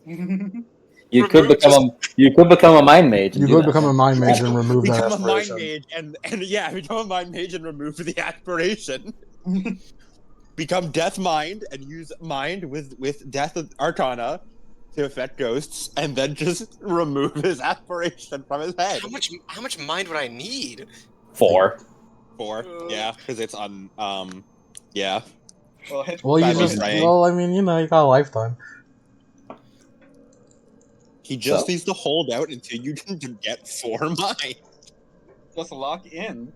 You could Remove become a mind mage. And You do could that. become a mind mage and Become- remove that become a mind aspiration. mage and yeah, become a mind mage and remove the aspiration. Become death mind and use mind with death arcana to affect ghosts, and then just remove his aspiration from his head. How much mind would I need? 4. 4, yeah, because it's on yeah. Well, hit Well, you Battle just, Dragon. well, I mean, you know, you got a lifetime. He just So? needs to hold out until you can get 4 mind. just lock in.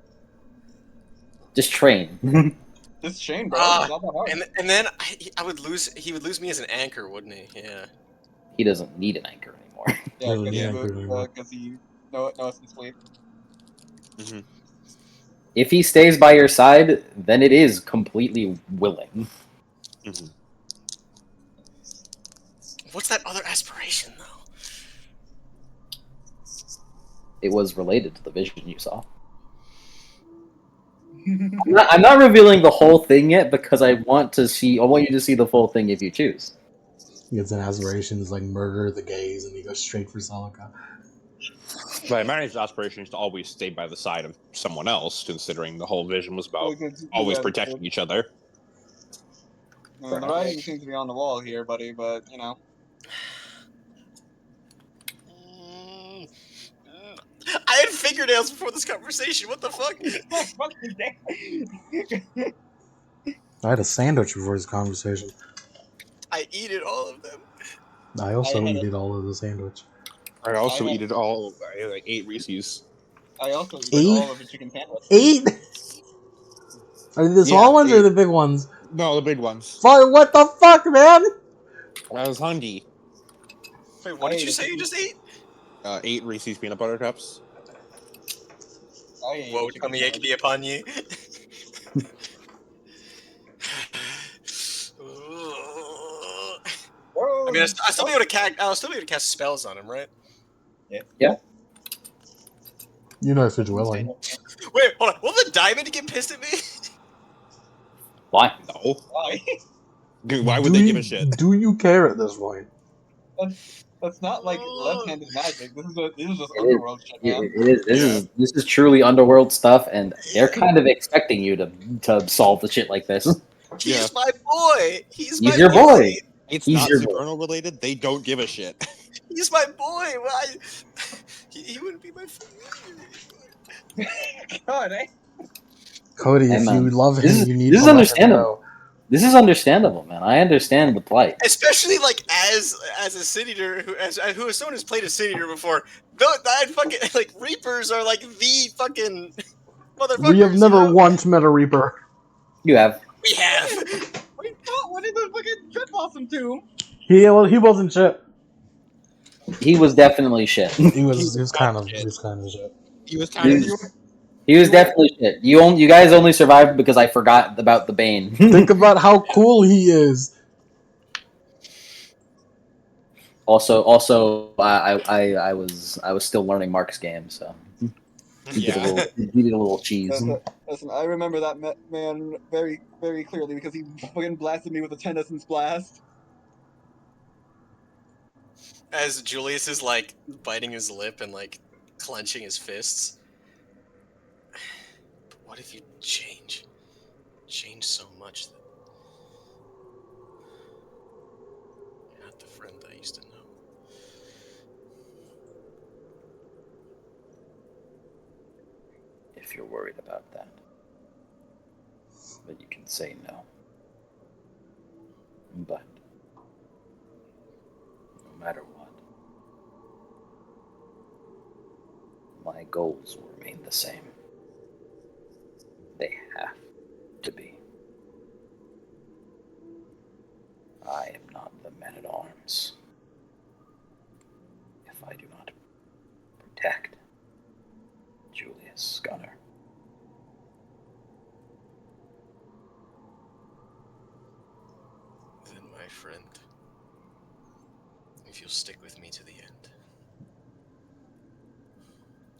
Just train. This chain, bro. Ah, It's not that hard. and then I would lose. He would lose me as an anchor, wouldn't he? Yeah. He doesn't need an anchor anymore. Yeah, Doesn't because need he anchor anymore. no it's sleep. Mm-hmm. If he stays by your side, then it is completely willing. Mm-hmm. What's that other aspiration though? It was related to the vision you saw. I'm not revealing the whole thing yet because I want you to see the full thing if you choose. He gets an aspiration, is like murder the gays, and he goes straight for Celica. But I managed his aspiration is to always stay by the side of someone else, considering the whole vision was about always protecting each other. The writing seems to be on the wall here, buddy, but you know. I had fingernails before this conversation. What the fuck? I had a sandwich before this conversation. I eated all of them. I also I had ate all of the sandwich. I also I had- eat it all. I had like 8 Reese's. I also eat 8? all of the chicken sandwich. 8? Are they the small ones or 8. the big ones? No, the big ones. Fuck, what the fuck, man? I was hungry. Wait, what I did you ate say a you just ate? 8 Reese's peanut butter cups. I ate Whoa, a chicken tummy ache sandwich. be upon ye. I mean, I still be able to cast. I'll still be able to cast spells on him, right? You know if it's willing. Wait, hold on. Will the diamond get pissed at me? Why? No. Why? Dude, why would they give a shit? Do you care at this point? That's not like left-handed magic. This is just It is. underworld shit, man. It is. Yeah. This is truly underworld stuff, and they're kind of expecting you to solve the shit like this. Yeah. He's my boy. He's my He's your boy. It's He's not your boy. supernal related. They don't give a shit. He's my boy. Why? He wouldn't be my friend. God, eh? Cody, Hey, if man, you love this him, is- you need this to is let him understandable. go. This is understandable, man. I understand the plight. Especially like as a city eater who as someone who's played a city eater before. That fucking like Reapers are like the fucking motherfuckers. We have never you know? once met a Reaper. You have. We have. Wait, what did the fucking trip blossom do? He wasn't shit. He was definitely shit. He was kind of shit. shit. He was kind of. He was definitely shit. You guys only survived because I forgot about the Bane. Think about how cool he is. Also, I was still learning Mark's game, so he did a little cheese. Listen, I remember that man very, very clearly because he fucking blasted me with a 10 essence blast. As Julius is like biting his lip and like clenching his fists. But what if you change? Change so much that you're not the friend I used to know. If you're worried about that, but you can say no. But no matter what, my goals will remain the same. They have to be. I am not the man-at-arms if I do not protect Julius Gunner. Then my friend, if you'll stick with me to the end.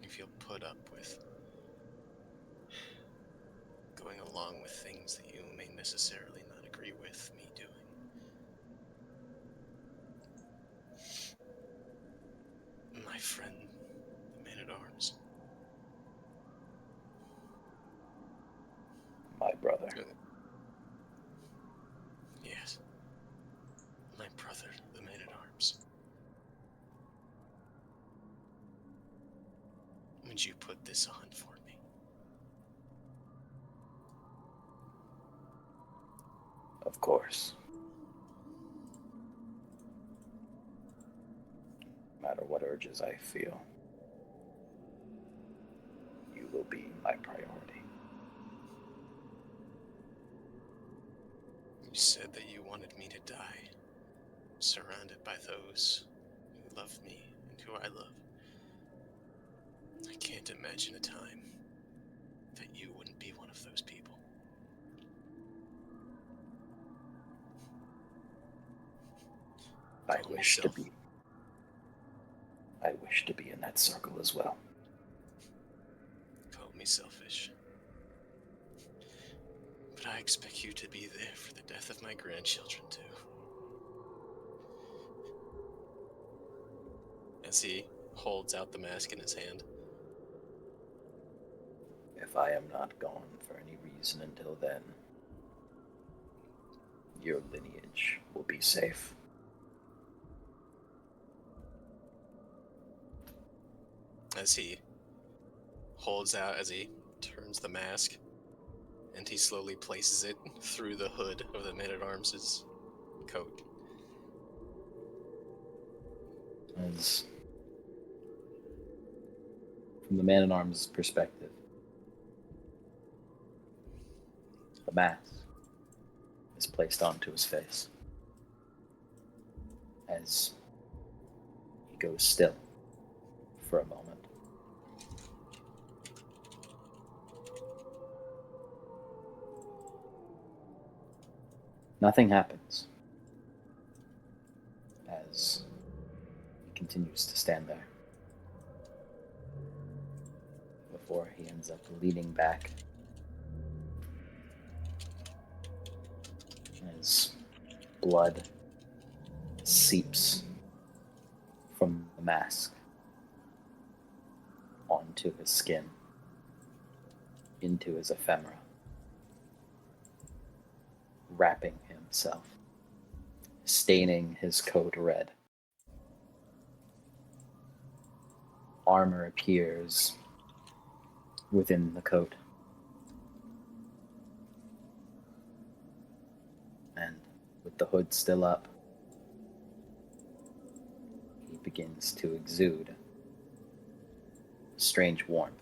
If you'll put up with going along with things that you may necessarily not agree with me doing. My friend, the man-at-arms. My brother. Yes. My brother, the man-at-arms. Would you put this on for me? Of course. No matter what urges I feel, you will be my priority. You said that you wanted me to die, surrounded by those who love me and who I love. I can't imagine a time that you wouldn't be one of those people. I Call me wish to self. be. I wish to be in that circle as well. Call me selfish. But I expect you to be there for the death of my grandchildren, too. As he holds out the mask in his hand. If I am not gone for any reason until then, your lineage will be safe. As he holds out, as he turns the mask, and he slowly places it through the hood of the man-at-arms' coat. As from the man-at-arms' perspective, the mask is placed onto his face as he goes still for a moment. Nothing happens as he continues to stand there before he ends up leaning back as blood seeps from the mask onto his skin, into his ephemera, wrapping himself, staining his coat red. Armor appears within the coat. And with the hood still up, he begins to exude strange warmth.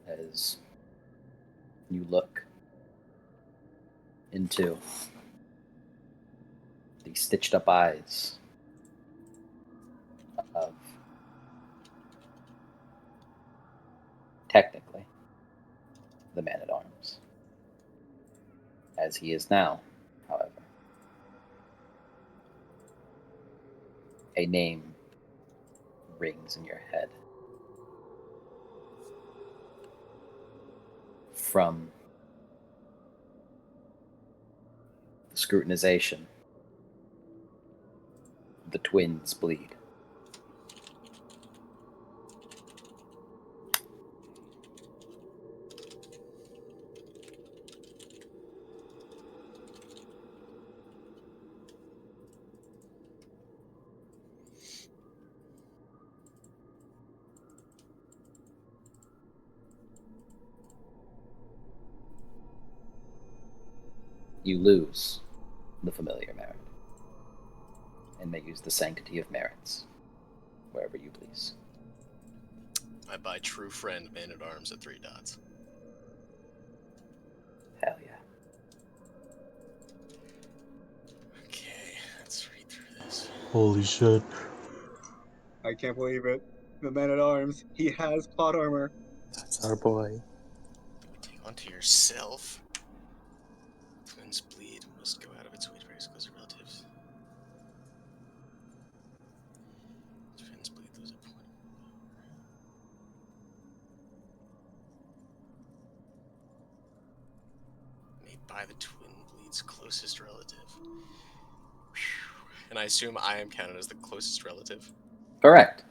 As you look into the stitched up eyes of, technically, the man-at-arms. As he is now, however. A name rings in your head. From the scrutinization, the twins bleed. You lose the familiar merit, and may use the sanctity of merits wherever you please. I buy True Friend Man-at-Arms at 3 dots. Hell yeah. Okay, let's read through this. Holy shit. I can't believe it. The man-at-arms. He has plot armor. That's our boy. Take onto yourself. Twins bleed must go out by the twin bleed's closest relative. Whew. And I assume I am counted as the closest relative. Correct.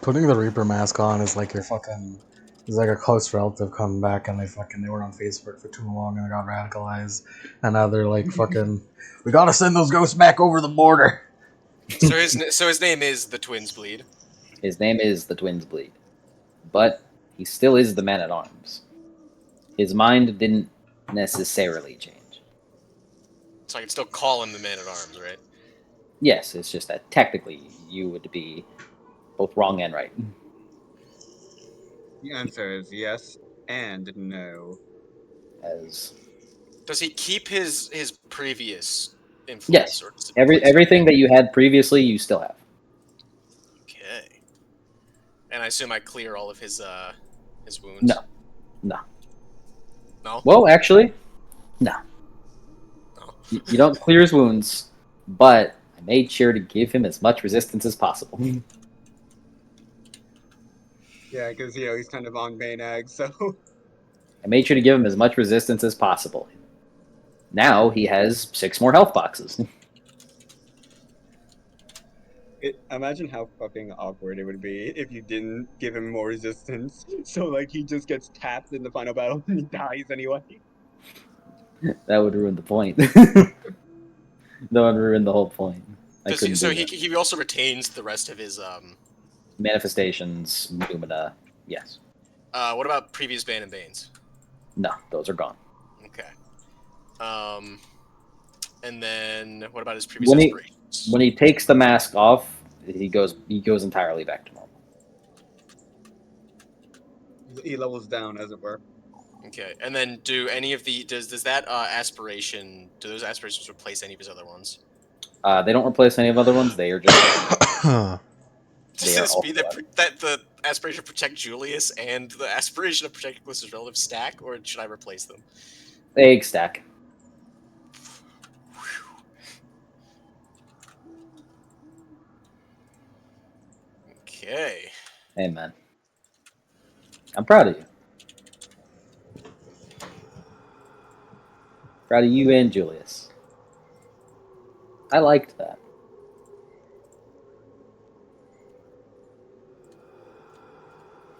Putting the Reaper mask on is like your fucking. It's like a close relative coming back and they were on Facebook for too long and they got radicalized and now they're like fucking. We gotta send those ghosts back over the border. So his name is the Twins Bleed. His name is the Twins Bleed, but he still is the Man-at-Arms. His mind didn't necessarily change. So I can still call him the Man at Arms, right? Yes, it's just that technically you would be both wrong and right. The answer is yes and no. As Does he keep his previous influence? yes, Or does it replace it? everything that you had previously, you still have. Okay. And I assume I clear all of his wounds. No, no. No. Well, actually, no. No. You don't clear his wounds, but I made sure to give him as much resistance as possible. Yeah, because he's kind of on main egg, so I made sure to give him as much resistance as possible. Now he has 6 more health boxes. imagine how fucking awkward it would be if you didn't give him more resistance. So like he just gets tapped in the final battle and he dies anyway. That would ruin the point. That would ruin the whole point. He also retains the rest of his Manifestations, Lumina, yes. What about previous Ban and Banes? No, those are gone. Okay. And then what about his previous aspirations? When he takes the mask off, he goes entirely back to normal. He levels down, as it were. Okay. And then do any of the does that aspiration do those aspirations replace any of his other ones? They don't replace any of other ones. They are just Does They are this all mean that the aspiration to protect Julius and the aspiration of protect closest relative stack, or should I replace them? egg stack. Okay. Amen. I'm proud of you. Proud of you and Julius. I liked that.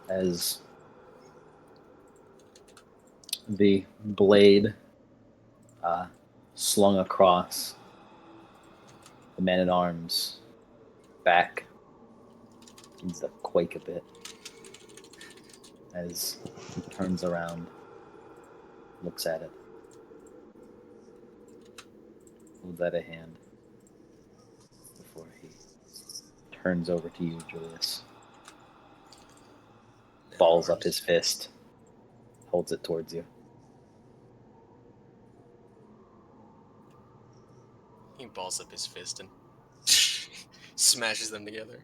As the blade slung across the Man-at-Arms back begins to quake a bit as he turns around, looks at it, holds out a hand before he turns over to you, Julius. Balls up his fist, holds it towards you. He balls up his fist and smashes them together.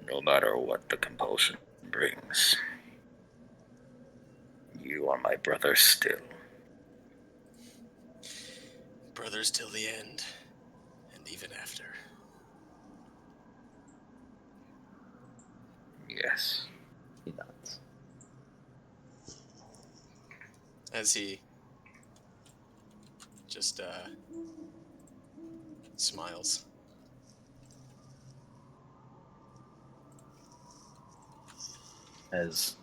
No matter what the compulsion brings, you are my brother still. Brothers till the end, and even after. Yes. He nods. As he just smiles. As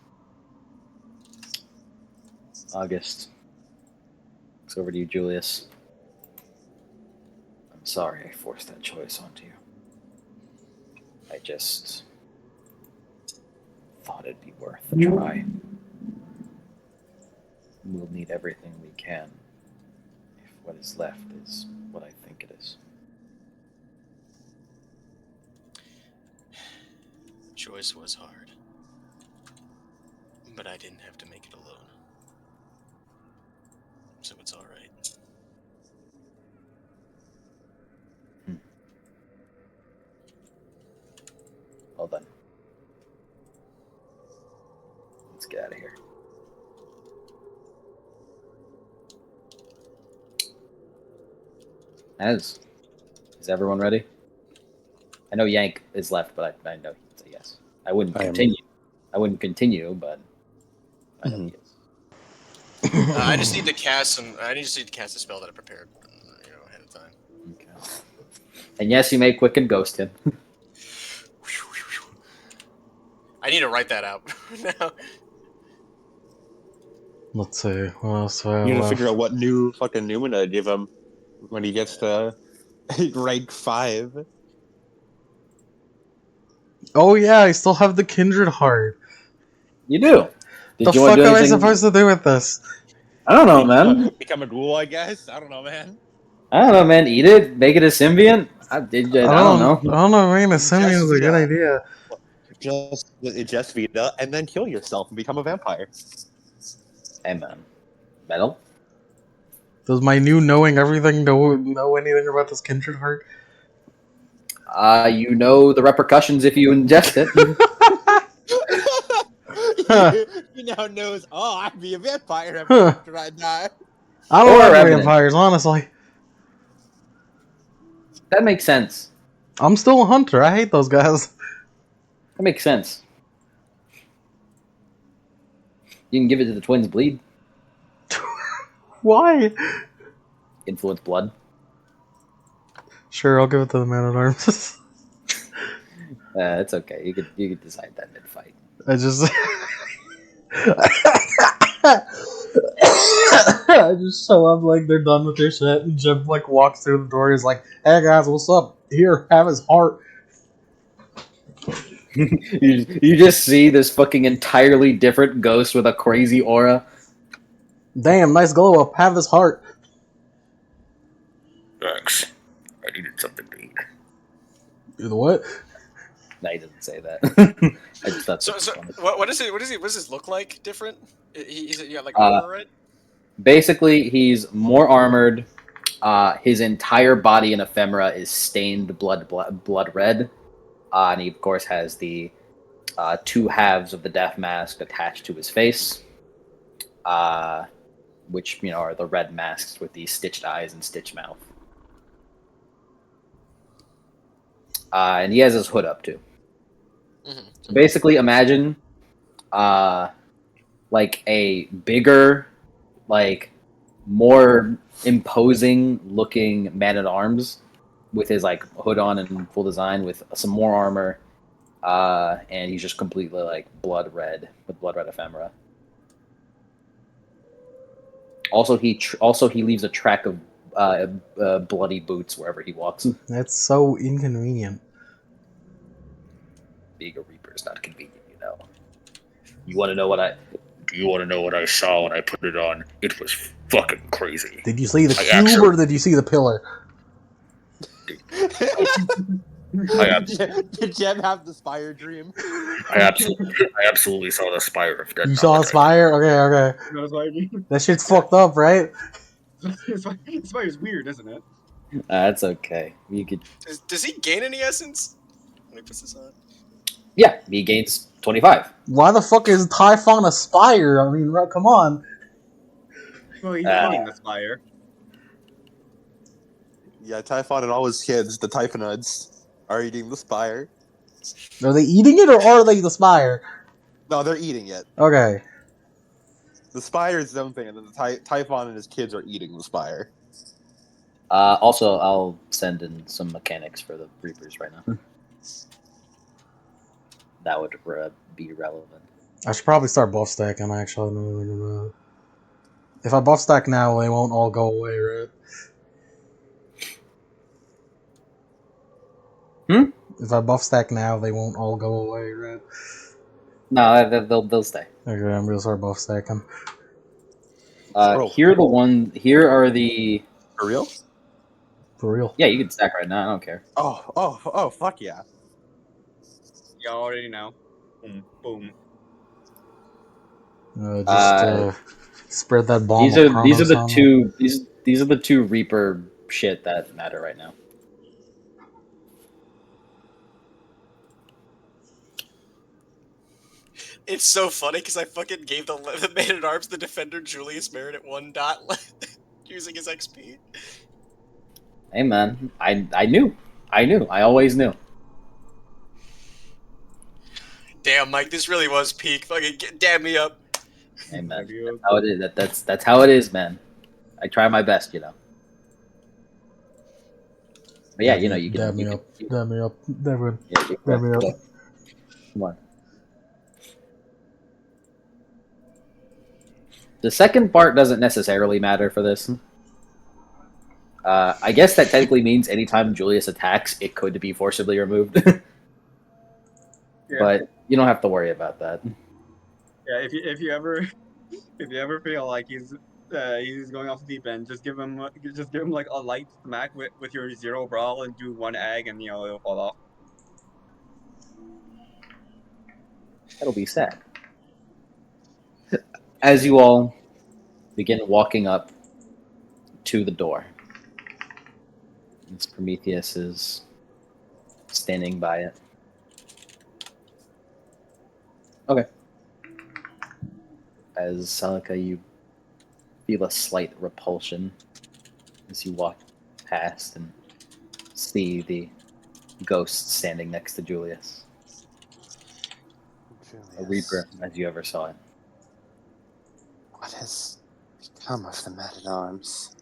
August looks over to you, Julius. I'm sorry I forced that choice onto you. I just thought it'd be worth a try. We'll need everything we can if what is left is what I think it is. Choice was hard, but I didn't have to make it alone. So it's all right. Well then. Let's get out of here. Is everyone ready? I know Yank is left, but I know he'd say yes. I wouldn't I am- continue. I wouldn't continue, but I know he is. I just need to cast some. I just need to cast a spell that I prepared, ahead of time. Okay. And yes, you may quicken ghost him. I need to write that out now. Let's see. What else do I have You need to left? figure out what new fucking Numina to give him when he gets to rank 5. Oh yeah, I still have the kindred heart. You do. Did The you want fuck to do am I anything? supposed to do with this? I don't know, man. Become a ghoul, I guess. I don't know, man. I don't know, man. Eat it. Make it a symbiont. I don't know. I don't know. Making a symbiont is a good Vita. idea. Just ingest Vita and then kill yourself and become a vampire. Hey, man. Metal? Does my new knowing everything know anything about this kindred heart? You know the repercussions if you ingest it. He now knows, I'd be a vampire Huh. after I die. I Or don't like Revenant. vampires, honestly. That makes sense. I'm still a hunter. I hate those guys. That makes sense. You can give it to the twins bleed. Why? Influence blood. Sure, I'll give it to the man at arms. It's okay. You could decide that mid fight. I just. I just show up like they're done with their shit, and Jim like walks through the door. He's like, "Hey guys, what's up? Here, have his heart." You just see this fucking entirely different ghost with a crazy aura. Damn, nice glow up. Have his heart. Thanks. I needed something to eat. The what? No, he doesn't say that. I just thought So, that was so funny. what is it? What does this look like? Different? He's like Uh, armor, right? Basically, he's more armored. His entire body and ephemera is stained blood red. And he, of course, has the two halves of the death mask attached to his face, which are the red masks with the stitched eyes and stitched mouth. And he has his hood up too. Mm-hmm. So basically, imagine like a bigger, like more imposing looking man at arms with his like hood on and full design with some more armor, and he's just completely like blood red with blood red ephemera. Also, he leaves a track of bloody boots wherever he walks. That's so inconvenient. Being a reaper is not convenient, You want to know what I? Do you want to know what I saw when I put it on? It was fucking crazy. Did you see the I cube actually- or did you see the pillar? Did Jem have the Spire dream? I absolutely saw the spire of death. You saw a spire? Okay. That's why That shit's fucked up, right? it's why it's weird, isn't it? That's okay. You could. Does he gain any essence when he puts this on? Yeah, he gains 25. Why the fuck is Typhon a spire? I mean, right, come on. Well, he's eating the spire. Yeah, Typhon and all his kids, the Typhonids, are eating the Spire. Are they eating it or are they the spire? No, they're eating it. Okay. The Spire is his own thing, and then the Typhon and his kids are eating the Spire. Also, I'll send in some mechanics for the Reapers right now. That would be relevant. I should probably start buff stacking, actually. If I buff stack now, they won't all go away, right? If I buff stack now, they won't all go away, right? No, they'll stay. Okay, I'm gonna start buff stacking. Here are the. For real? For real. Yeah, you can stack right now. I don't care. Oh, fuck yeah. You already know. Boom, boom. Spread that bomb. These are the two Reaper shit that matter right now. It's so funny because I fucking gave the Man at Arms the Defender Julius Merit at 1 dot using his XP. Hey man, I knew. I always knew. damn, Mike, this really was peak. Fucking dab me up. Hey, man. Maybe you'll- That's how it is. That's how it is, man. I try my best, you know. But yeah, you know, you can. Dab me you up. can- Dab me up. Devin. Yeah, Dab me up. Come on. The second part doesn't necessarily matter for this. I guess that technically means anytime Julius attacks, it could be forcibly removed. Yeah. But you don't have to worry about that. Yeah, if you ever feel like he's going off the deep end, just give him like a light smack with your zero brawl and do one egg, and it'll fall off. That'll be sad. As you all begin walking up to the door, as Prometheus is standing by it. Okay. As Celica, you feel a slight repulsion as you walk past and see the ghost standing next to Julius. A Reaper as you ever saw it. What has become of the Man-at-Arms?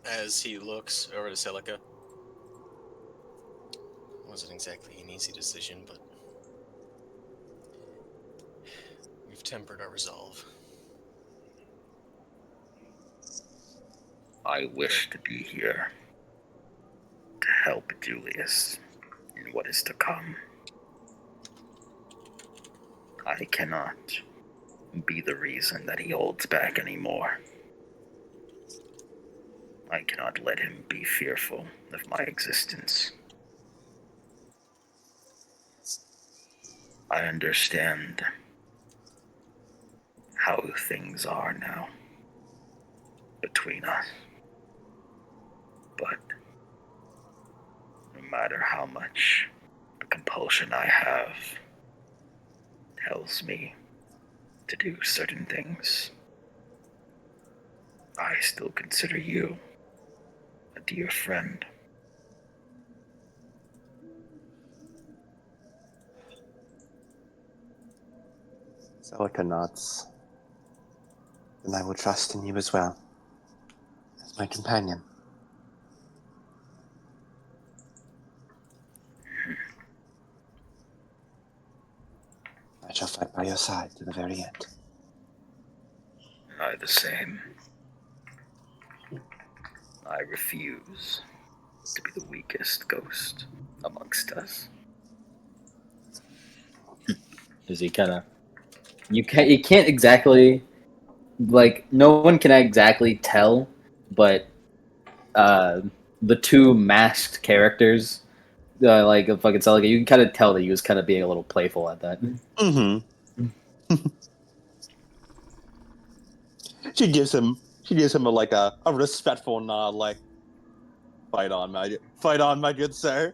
As he looks over to Celica. Wasn't exactly an easy decision, but we've tempered our resolve. I wish to be here to help Julius in what is to come. I cannot be the reason that he holds back anymore. I cannot let him be fearful of my existence. I understand how things are now between us. But no matter how much the compulsion I have tells me to do certain things, I still consider you a dear friend. Celica nods. Then I will trust in you as well, as my companion. I shall fight by your side to the very end. I the same. I refuse to be the weakest ghost amongst us. Is he kind of? You can't exactly, like, no one can exactly tell, but the two masked characters, like a fucking Celica, you can kind of tell that he was kind of being a little playful at that. Mm-hmm. She gives him a respectful nod, like, fight on, my good sir.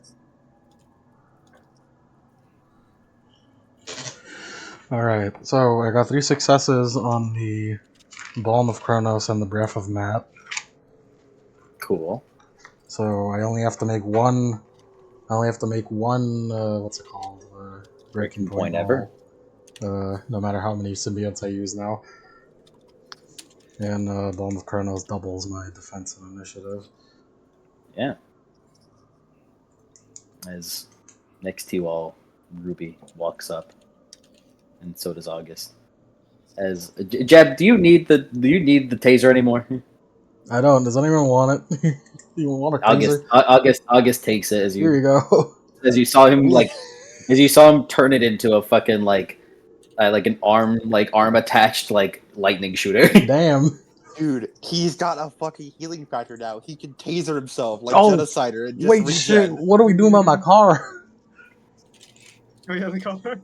Alright, so I got 3 successes on the Balm of Kronos and the Breath of Matt. Cool. So I only have to make one. What's it called? Breaking point ever. No matter how many symbionts I use now. And Balm of Kronos doubles my defense and initiative. Yeah. As next to you all, Ruby walks up, and so does August. As Jeb, do you need the taser anymore? I don't. Does anyone want it? You want a taser? August takes it as Here you you go. as you saw him as you saw him turn it into a fucking like an arm attached lightning shooter. Damn. Dude, he's got a fucking healing factor now. He can taser himself like Oh, Genocider and just wait, regen. shit. What are we doing about my car? Oh yeah, the color.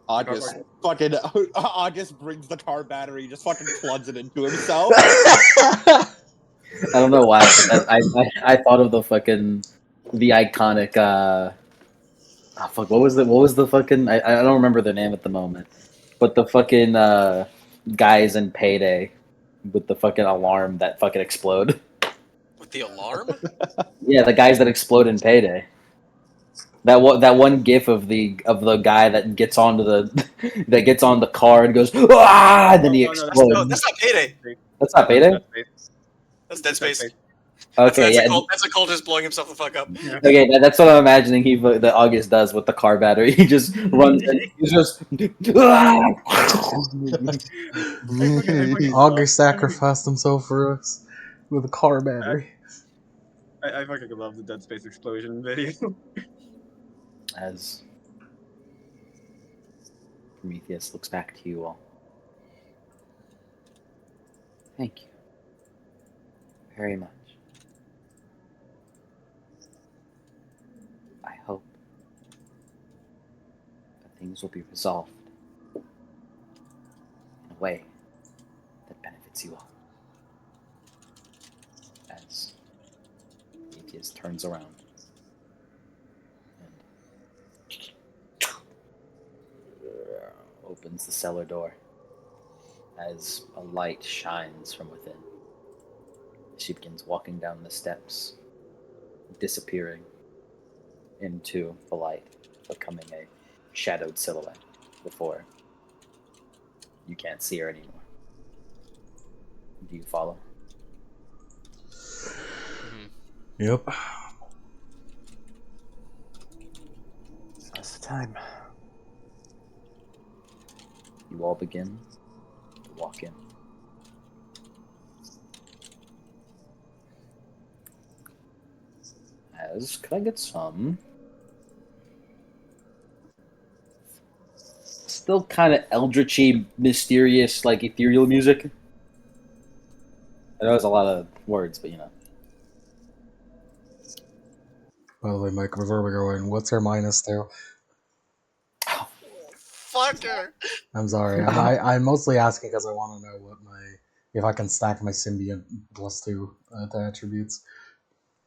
August brings the car battery, just fucking plugs it into himself. I don't know why. But I thought of the iconic. Fuck. What was the fucking? I don't remember the name at the moment. But the fucking guys in Payday with the fucking alarm that fucking explode. With The alarm? Yeah, the guys that explode in Payday. That one gif of the guy that gets onto the car and goes ah, and then he No, explodes. No, that's not Payday. That's not Payday. That's Dead Space. Okay, yeah. That's a cultist blowing himself the fuck up. Okay, that's what I'm imagining. That August does with the car battery. He just runs in. He's just. August sacrificed himself for us with a car battery. I fucking love the Dead Space explosion video. As Prometheus looks back to you all. Thank you very much. I hope that things will be resolved in a way that benefits you all. As Prometheus turns around and opens the cellar door as a light shines from within. She begins walking down the steps, disappearing into the light, becoming a shadowed silhouette before you can't see her anymore. Do you follow? Yep. That's the time. You all begin to walk in. Could I get some still kind of eldritchy, mysterious, like ethereal music? I know it's a lot of words, but you know. By the way, Mike, before we go in, what's her minus to? Fuck her. I'm sorry. I'm mostly asking because I want to know if I can stack my symbiont +2 to attributes.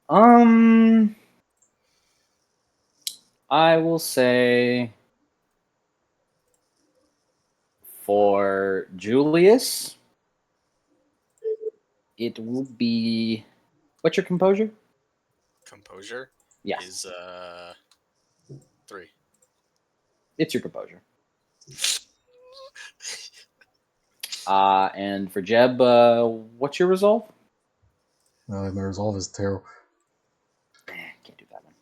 I will say for Julius, it will be. What's your composure? Composure? Yeah. Is 3. It's your composure. And for Jeb, what's your resolve? My resolve is 2. Can't do that one.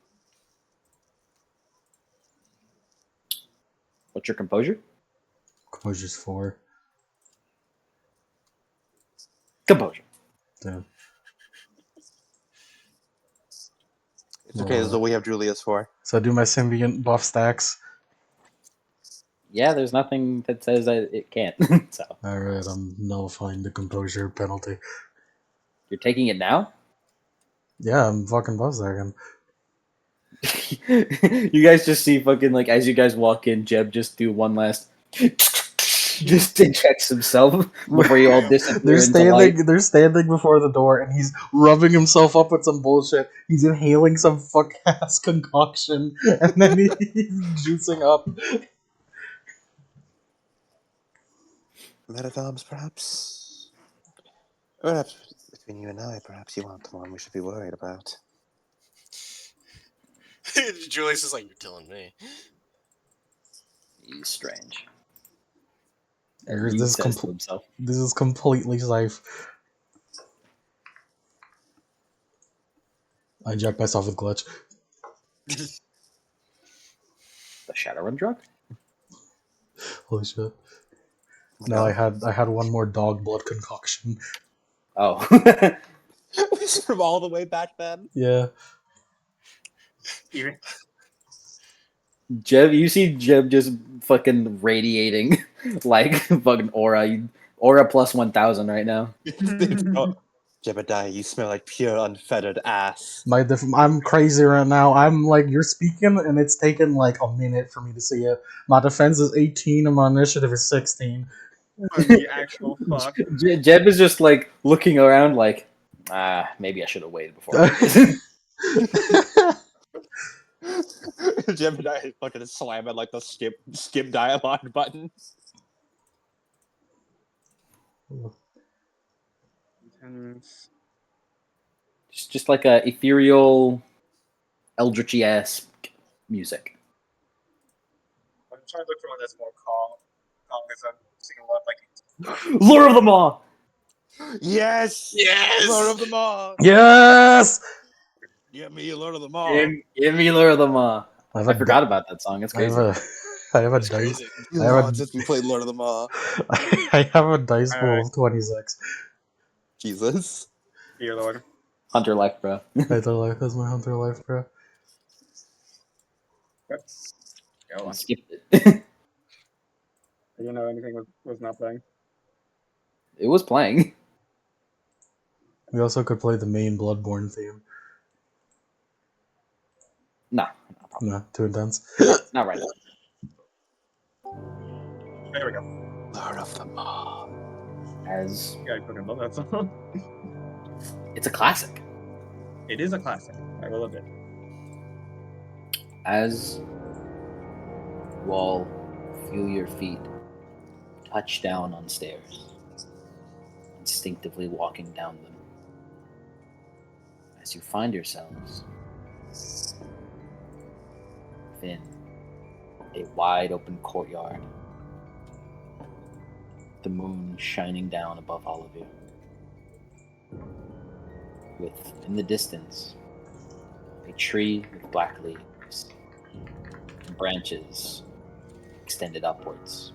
What's your composure? Composure's 4. Composure. Yeah. It's okay, this is what we have Julius for. So I do my symbiont buff stacks. Yeah, there's nothing that says that it can't. So Alright, I'm nullifying the composure penalty. you're taking it now? Yeah, I'm fucking buff stacking. You guys just see fucking like as you guys walk in, Jeb just do one last just injects himself before you all disappear into light. They're standing before the door and he's rubbing himself up with some bullshit. He's inhaling some fuck ass concoction and then he's juicing up. Metatoms, perhaps? Perhaps between you and I, perhaps you aren't the one we should be worried about. Julius is like, you're telling me. He's strange. This is completely safe. I inject myself with glitch. The Shadowrun drug? Holy shit. No, I had one more dog blood concoction. Oh. From all the way back then? Yeah. Jeb, you see Jeb just fucking radiating like fucking aura. Aura plus 1000 right now. Oh, Jebediah, you smell like pure unfettered ass. I'm crazy right now. I'm like, you're speaking and it's taken like a minute for me to see it. My defense is 18 and my initiative is 16. The actual fuck. Jeb is just like looking around like, maybe I should have waited before. Jebediah is fucking slamming like the skip dialogue button. Just like a ethereal, eldritchy-esque music. I'm trying to look for one that's more calm. Calm because I'm seeing a lot of like. Lure of the Maw! Yes! Yes! Lord of the Maw! Yes! Get me Lord of the Maw! Give me Lure of the Maw. I have I a forgot about that song. It's I have crazy. a I have a It's dice. crazy. I have a- Long since we played Lord of the Maw. I have a dice pool Alright. of 26. Jesus. Dear Lord. Hunter life, bro. Hunter life is my hunter life, bro. Go on. Skipped it. I didn't know anything was not playing. It was playing. We also could play the main Bloodborne theme. No, No, too intense. not right now. There we go. Lord of the Maw. As Yeah, I fucking love that song. it's a classic. It is a classic. I will admit. As you all feel your feet touch down on stairs, instinctively walking down them, as you find yourselves within a wide open courtyard, the moon shining down above all of you, with, in the distance, a tree with black leaves and branches extended upwards.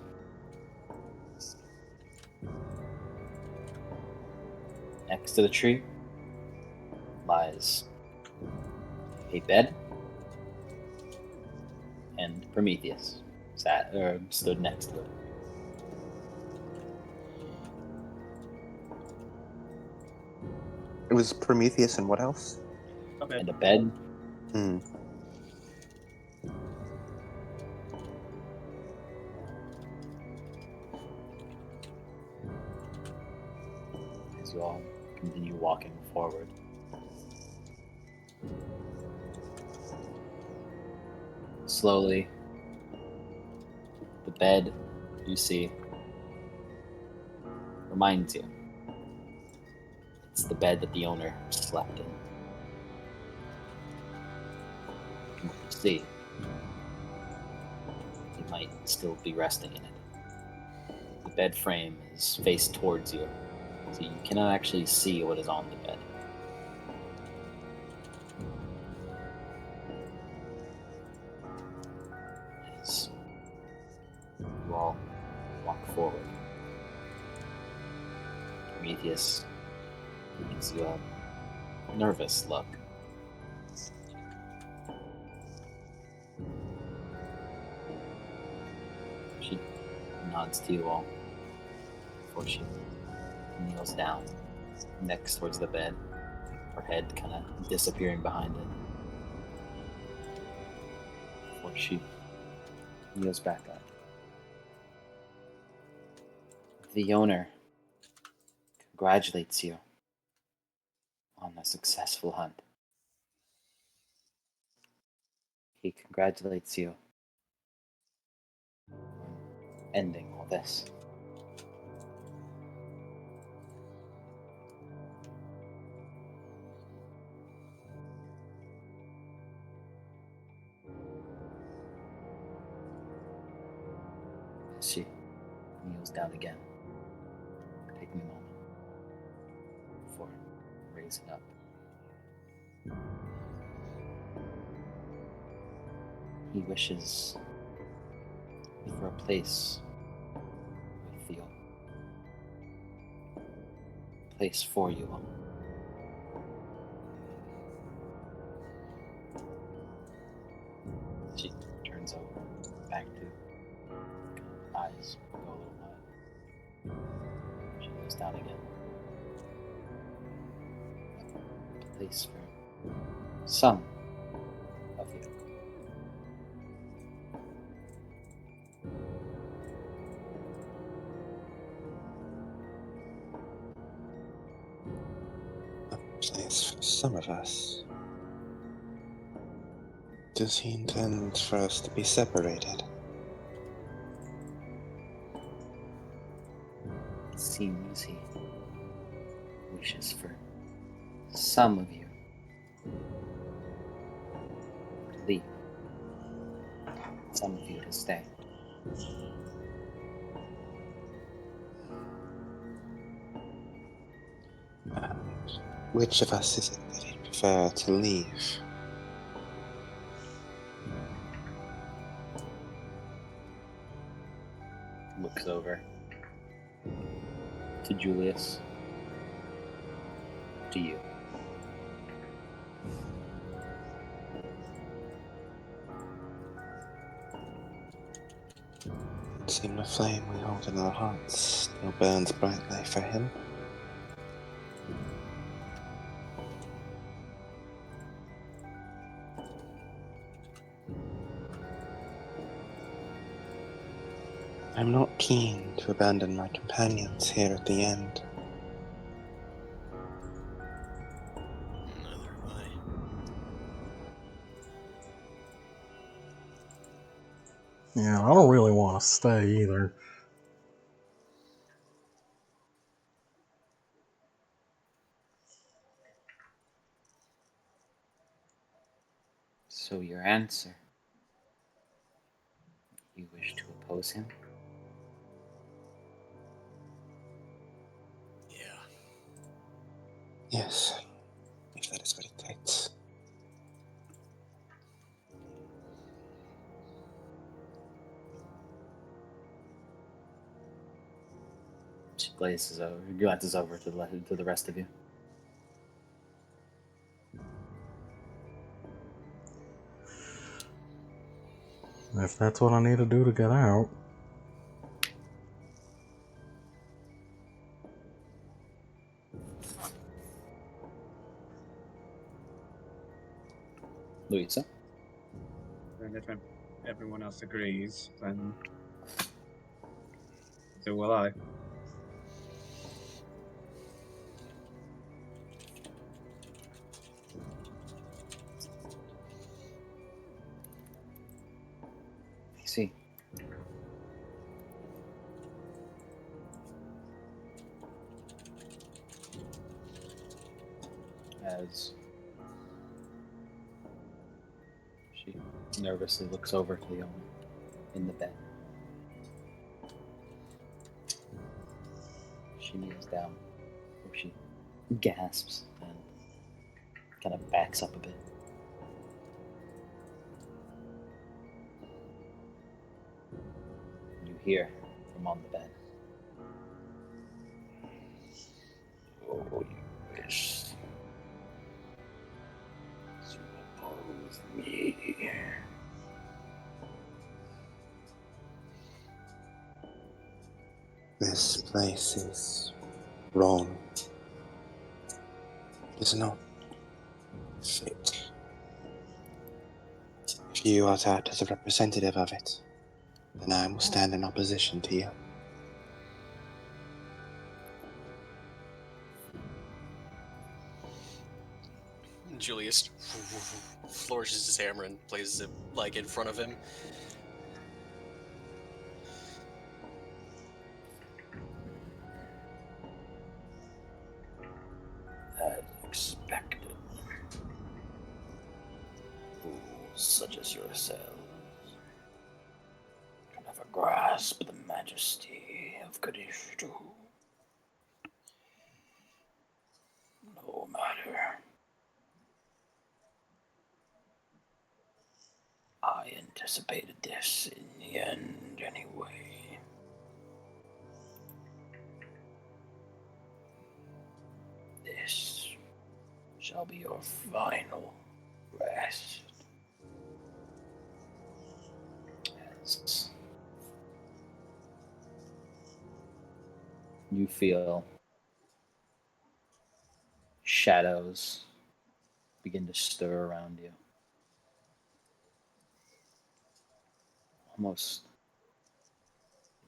Next to the tree lies a bed, and Prometheus stood next to it. It was Prometheus and what else? Okay. And a bed, Hmm. as you all continue walking forward. Slowly, the bed you see reminds you it's the bed that the owner slept in. And what you see, he might still be resting in it. The bed frame is faced towards you, so you cannot actually see what is on the bed. As you all walk forward, Prometheus gives you a nervous look. She nods to you all before she kneels down next towards the bed, her head kind of disappearing behind it. Before she kneels back up. The owner congratulates you on a successful hunt. He congratulates you on ending all this. She kneels down again, taking a moment before raising up. He wishes for a place with you. A place for you all. She turns over, back to eyes go a little wide. She goes down again. A place for some of you. Place for some of us. Does he intend for us to be separated? It seems he wishes for some of you to leave. Some of you to stay. Which of us is it that he'd prefer to leave? Looks over to Julius, to you. It seems the flame we hold in our hearts still burns brightly for him. I'm not keen to abandon my companions here at the end. Neither am I. Yeah, I don't really want to stay either. So your answer? You wish to oppose him? Yeah. Yes, if that is what it takes. She glances over to the rest of you. If that's what I need to do to get out. Louisa? And if everyone else agrees, then so will I. I see. As she nervously looks over to the owner in the bed. She kneels down, or she gasps and kind of backs up a bit. You hear from on the bed. Oh, you wish to oppose me. This place is wrong. It is not fit. If you are to act as a representative of it, then I will stand in opposition to you. Julius flourishes his hammer and places it like in front of him. As expected. Fools such as yourselves can never grasp the majesty of KADISHTUOR. No matter. I anticipated this in the end anyway. This shall be your final rest. As you feel shadows begin to stir around you. Almost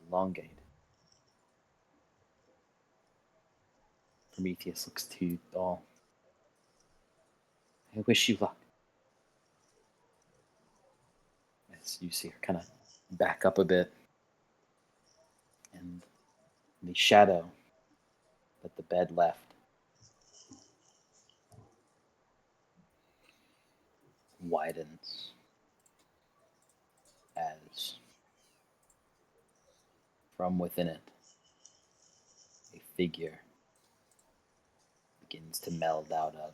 elongate. Prometheus looks to you all. I wish you luck. As you see her kind of back up a bit. And the shadow that the bed left widens as from within it a figure begins to meld out of.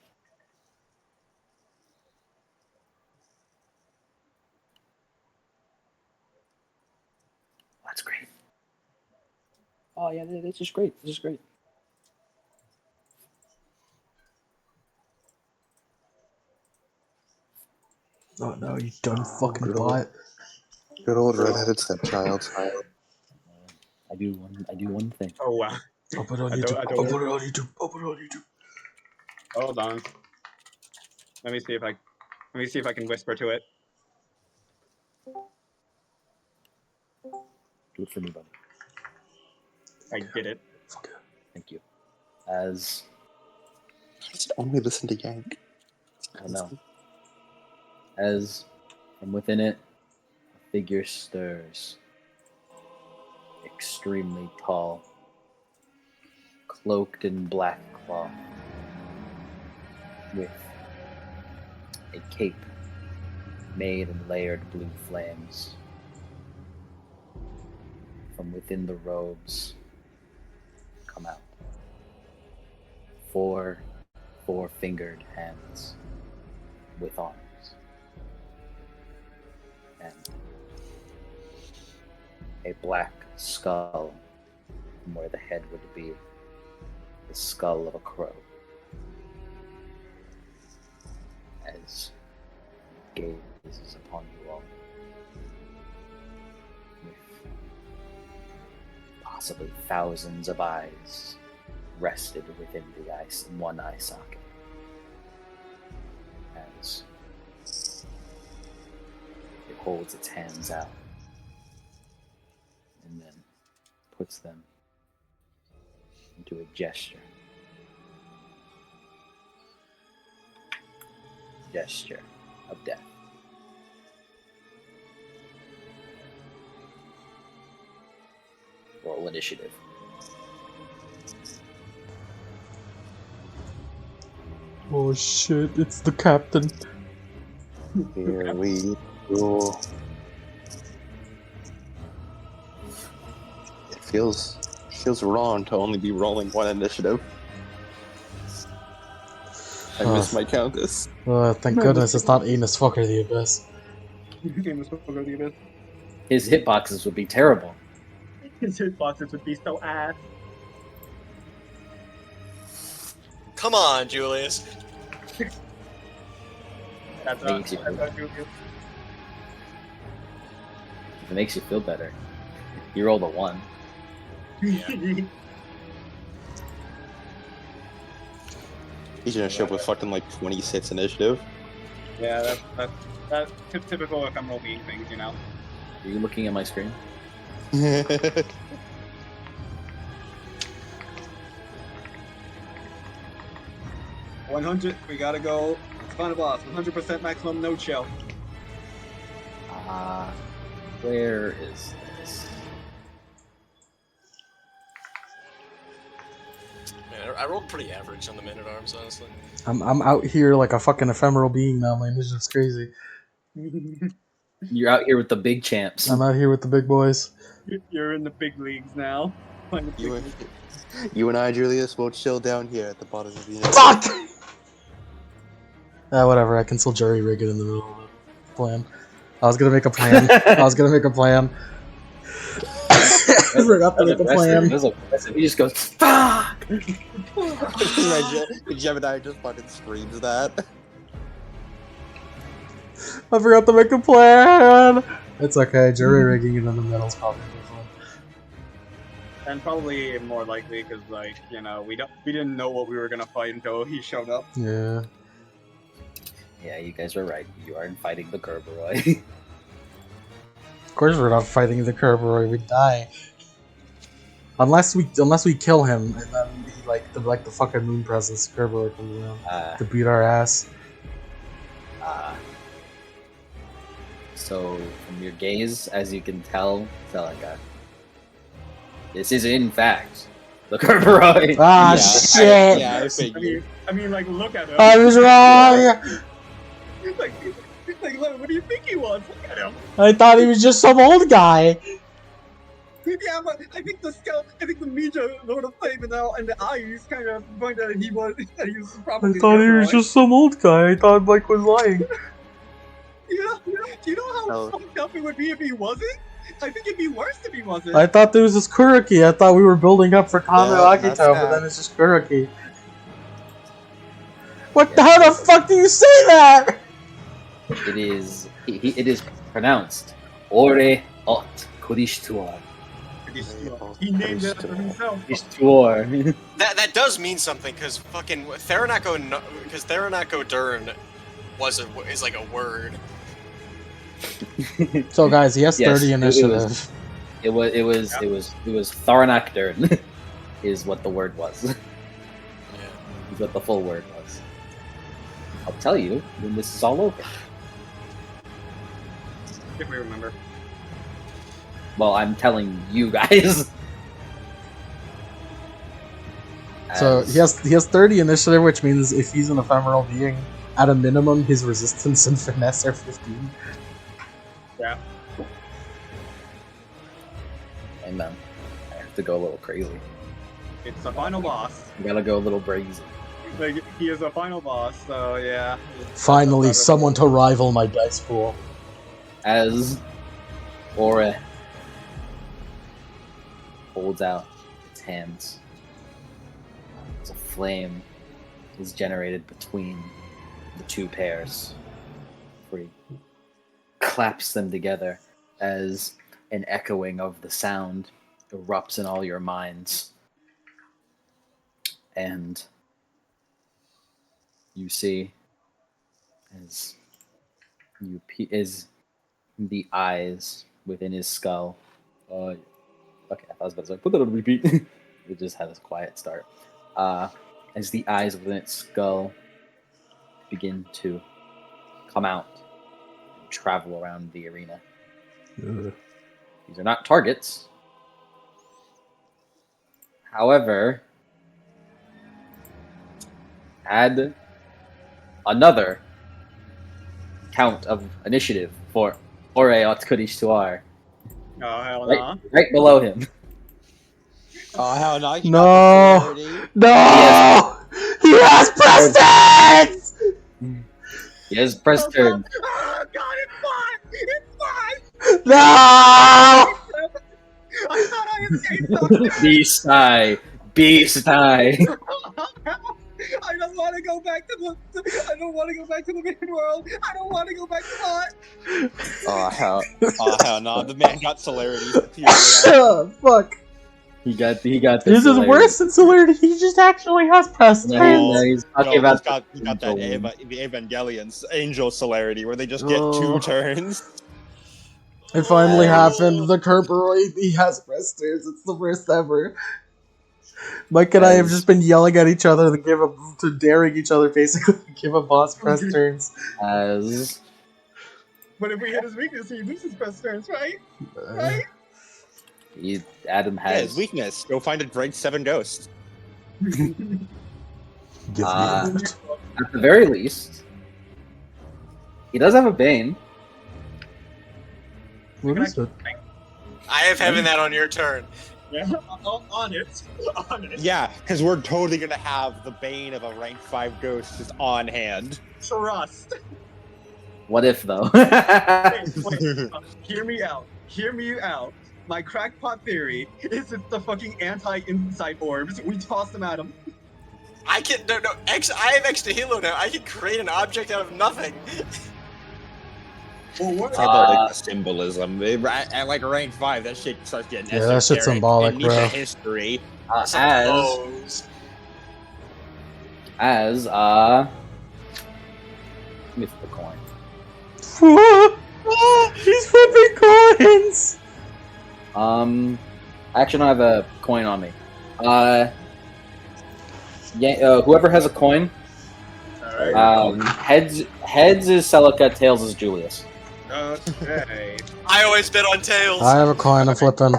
That's great. Oh yeah, this is great. This is great. Oh no, you done fucking good bot. Good old redheaded stepchild. I do one thing. Oh wow. I'll put it on I YouTube. don't- I'll put it on YouTube. I'll put it on YouTube. Hold on. Let me see if I can whisper to it. Do it for me, buddy. I did it. Fuck yeah. Thank you. As Just only listen to Yank. I know. As from within it, a figure stirs. Extremely tall, cloaked in black cloth, with a cape made in layered blue flames. From within the robes come out four-fingered hands with arms. And a black skull from where the head would be, the skull of a crow. As gazes upon you all with possibly thousands of eyes rested within the one eye socket. As it holds its hands out and then puts them into a gesture. Gesture of death. Roll initiative. Oh shit, it's the captain. Here we go. It feels wrong to only be rolling one initiative. I miss my countess. Oh, thank goodness it's not Enos Fucker the Abyss. His hitboxes would be terrible. His hitboxes would be so ass. Come on, Julius. That's Makes you- that's If it makes you feel better, you rolled a 1. He's gonna show up with fucking like 26 initiative. Yeah, that's typical if I'm rolling things, you know. Are you looking at my screen? 100. We gotta go. Final boss. 100% maximum no chill. Where is this? Man, I rolled pretty average on the man at arms, honestly. I'm out here like a fucking ephemeral being now, man. This is crazy. You're out here with the big champs. I'm out here with the big boys. You're in the big leagues now. Playing the big You and, leagues. you and I, Julius, will chill down here at the bottom of the Fuck! Whatever, I can still jury rig it in the middle of the plan. I was gonna make a plan. I forgot to make a plan. He just goes, fuck! Gemini just fucking screams that. I forgot to make a plan! It's okay, jury rigging it in the middle is probably fun. And probably more likely because, like, you know, we didn't know what we were gonna fight until he showed up. Yeah. Yeah, you guys are right. You aren't fighting the Kerberoi. Of course we're not fighting the Kerberoi, we die. Unless we kill him, and then he, like the fucking moon presence Kerberoi comes around to beat our ass. So, from your gaze, as you can tell, Celica, this is in fact the Kerberoi. Ah, shit! I figured. I mean, like, look at him. I was wrong! Like, Like, Lemon, what do you think he was? Look at him. I thought he was just some old guy. Yeah, but I think the Mija Lord of Flame and the eyes kind of pointed that he was probably. I thought he was Kerberoi. just some old guy. I thought Mike was lying. Do you know how fucked up it would be if he wasn't? I think it'd be worse if he wasn't. I thought there was this Kuroki. I thought we were building up for Kano Yeah, Akito, that's but that. then it's just Kuroki. How the fuck do you say that? It is it is pronounced ORR'EUH'E KADISHTUOR. He named it after himself. KADISHTUOR. That does mean something, because fucking Theranako Dern is like a word. So guys, he has Yes, 30 initiative. It was Tharanak Dern is what the word was. Yeah. Is what the full word was. I'll tell you when this is all over. If we remember. Well, I'm telling you guys. So As- he has 30 initiative, which means if he's an ephemeral being, at a minimum, his resistance and finesse are 15. Yeah. Amen. I have to go a little crazy. It's the final boss. I gotta go a little brazy. Like, he is a final boss, so yeah. Finally, someone to rival my dice pool. As ORR'EUH'E holds out its hands, as a flame is generated between the two pairs. Where he claps them together as an echoing of the sound erupts in all your minds. And you see as the eyes within his skull. Okay, I thought I was about to say, put that on repeat. It just had a quiet start. As the eyes within its skull begin to come out and travel around the arena. Ugh. These are not targets. However, add another count of initiative for ORR'EUH'E KADISHTUOR. Oh, hell no. Right below him. Oh hell no! He No. got the celerity. No! He has presence! He has press turn. Oh, God, it's fine! It's fine! No! I thought I escaped something! Beast Eye. Beast Eye. I don't want to go back to the. I don't want to go back to the main world. I don't want to go back to that. Oh hell no! The man got celerity. Fuck. He got the This is celerity. worse than celerity. He just actually has presence. No, he's talking about he got that the Evangelion's angel celerity where they just get Oh. 2 turns. It finally Oh. happened. The Kerberoi, he has presence. It's the first ever. Mike and I have just been yelling at each other to daring each other basically to give a boss press turns. As But if we hit his weakness, he loses press turns, right? Right? Adam Yeah, his has weakness. Go find a grade 7 ghost. Give me Uh, it. at the very least, he does have a Bane. What is it? I have having that on your turn. Yeah, on it. On it. Yeah, because we're totally gonna have the bane of a rank 5 ghost just on hand. Trust. What if though? Wait. Hear me out. Hear me out. My crackpot theory is it's the fucking anti-insight orbs. We toss them at him. I can I have extra helo now. I can create an object out of nothing. Well, what? It's about like the symbolism. At like rank 5, that shit starts getting Yeah, that shit's esoteric symbolic, and needs bro. a history. Suppose. As give me the coin. He's flipping coins! I actually don't have a coin on me. Yeah, whoever has a coin. Alright. Heads is Celica, tails is Julius. Okay. I always bet on tails. I have a coin, I'm flipping.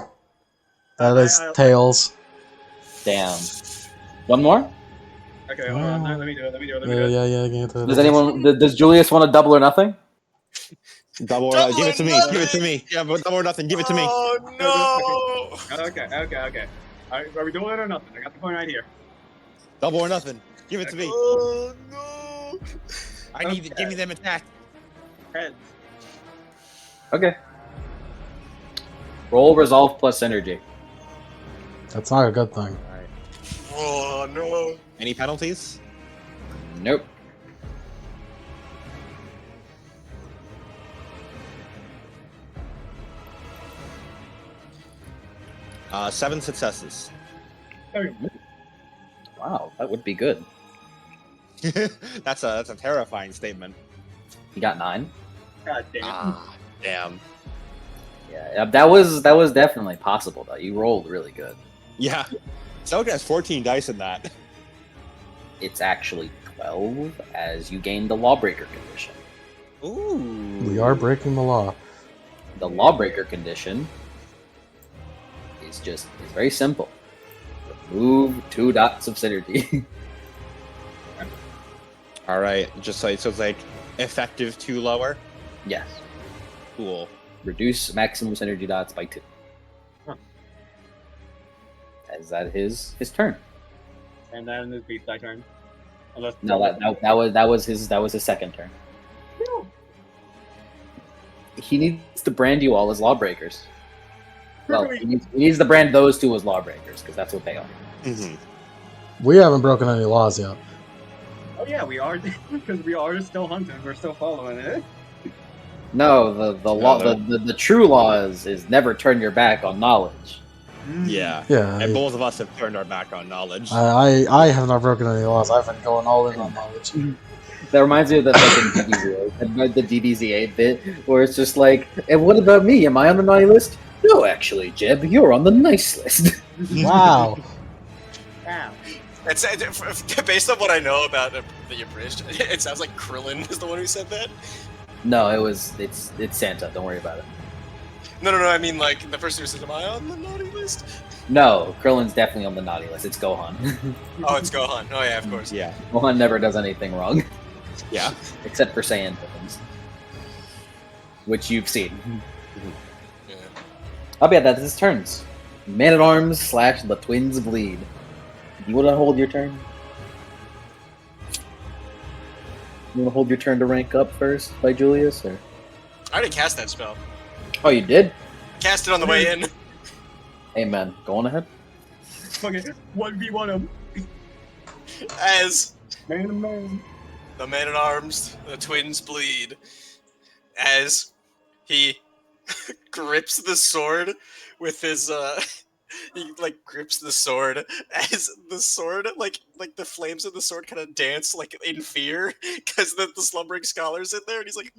That is tails. Damn. One more? Okay, hold on. Let me do it. Yeah, I get it. Does anyone? Does Julius want to double or nothing? Double or Double give or it to me. Give it to me. Yeah, but double or nothing. Give it to me. Oh no! Okay. All right, are we doing it or nothing? I got the coin right here. Double or nothing. Give it to me. Oh no! I need to give me them attack. Heads. Okay. Roll resolve plus energy. That's not a good thing. Alright. Oh no! Any penalties? Nope. Seven successes. Wow, that would be good. That's a terrifying statement. You got 9. God damn. Ah, damn. Yeah, that was definitely possible though. You rolled really good. Yeah. Soga has 14 dice in that. It's actually 12 as you gain the lawbreaker condition. Ooh. We are breaking the law. The lawbreaker condition is very simple. Remove 2 dots of synergy. All right. Just like so, it's like effective 2 lower. Yes. Cool. Reduce maximum synergy dots by 2. Huh. Is that his turn? And then it's beast die turn. Unless No, that was his second turn. He needs to brand you all as lawbreakers. Well, he needs to brand those 2 as lawbreakers because that's what they are. Mm-hmm. We haven't broken any laws yet. Oh yeah, we are because we are still hunting. We're still following it. No, the law, the true law is never turn your back on knowledge. Yeah. Yeah. And both of us have turned our back on knowledge. I have not broken any laws. I've been going all in on knowledge. That reminds me of the fucking DBZ, the DBZ8 bit, where it's just like, and what about me? Am I on the naughty list? No, actually, Jeb, you're on the nice list. Wow. Damn. It's based on what I know about the abridged. It sounds like Krillin is the one who said that. No, it's Santa. Don't worry about it. No. I mean, like the person who said, "Am I on the naughty list?" No, Krillin's definitely on the naughty list. It's Gohan. Oh, it's Gohan. Oh yeah, of course. Yeah. Gohan never does anything wrong, Yeah. except for Saiyan things, which you've seen. Yeah. I'll bet that's his turns. Man at Arms / the Twins Bleed. You want to hold your turn? You want to hold your turn to rank up first by Julius, or? I already cast that spell. Oh, you did? Cast it on the way in. Amen. Go on ahead. Okay, 1v1 him. As Man. the man at arms, the twins bleed. As he grips the sword with his he like grips the sword as the sword like the flames of the sword kind of dance like in fear because the slumbering scholar's in there and he's like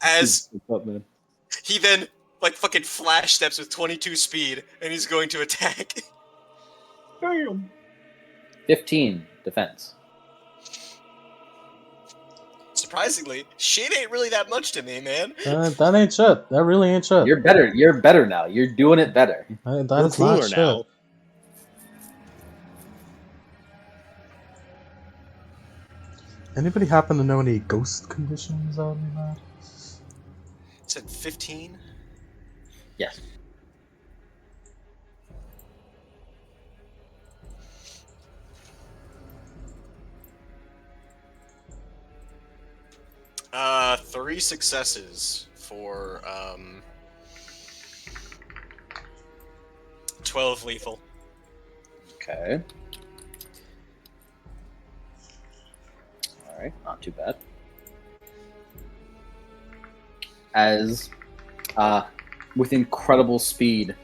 as What's up, man? he then like fucking flash steps with 22 speed and he's going to attack. Damn. 15 defense. Surprisingly, shit ain't really that much to me, man. That ain't shit. That really ain't shit. You're better. You're better now. You're doing it better. That We're is cooler not shit. now. Anybody happen to know any ghost conditions out in that? It said 15. Yes. Three successes for 12 lethal. Okay. All right. Not too bad. As, with incredible speed,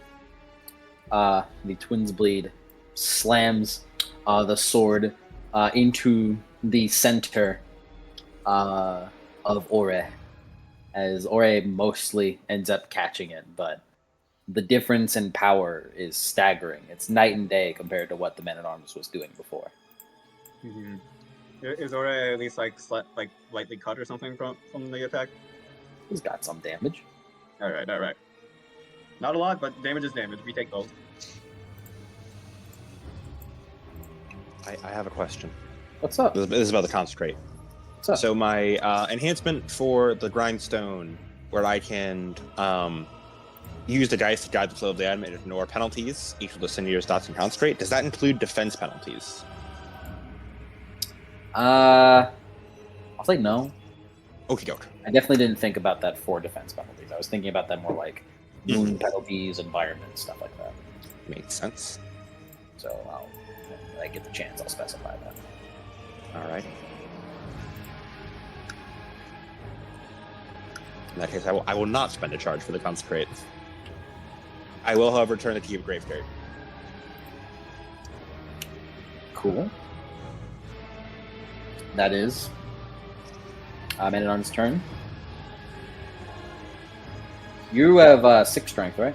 the Twins Bleed slams the sword into the center of ORR'EUH'E, as ORR'EUH'E mostly ends up catching it, but the difference in power is staggering. It's night and day compared to what the Man-at-Arms was doing before. Mm-hmm. Is ORR'EUH'E at least like lightly cut or something from the attack? He's got some damage. All right. Not a lot, but damage is damage. We take both. I have a question. What's up? This is about the consecrate. So, So my enhancement for the grindstone, where I can use the dice to guide the flow of the item and ignore penalties equal to Senior's dots and concentrate. Does that include defense penalties? I'll say no. Okie doke. I definitely didn't think about that for defense penalties. I was thinking about that more like wound penalties, environment, stuff like that. Makes sense. So when I get the chance, I'll specify that. All right. In that case, I will not spend a charge for the consecrate. I will, however, turn the key of Gravedirt. Cool. That is Man-at-Arm's turn. You have 6 strength, right?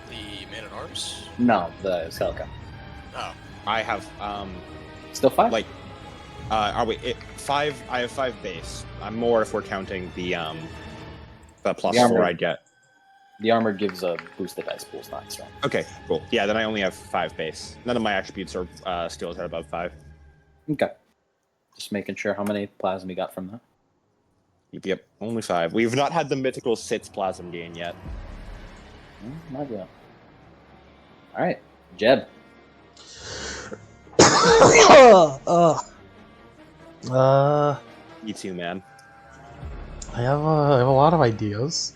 The Man-at-Arms? No, the Skeleton. Oh. I have Still 5? like wait, 5. I have 5 base. I'm more if we're counting the plus The armor. 4 I get. The armor gives a boosted dice pool, it's not strength. Okay, cool. Yeah, then I only have 5 base. None of my attributes or skills are above 5. Okay. Just making sure how many plasma you got from that. Yep, only 5. We've not had the mythical Sits plasm gain yet. Not yet. Alright, Jeb. Me too, man. I have a lot of ideas.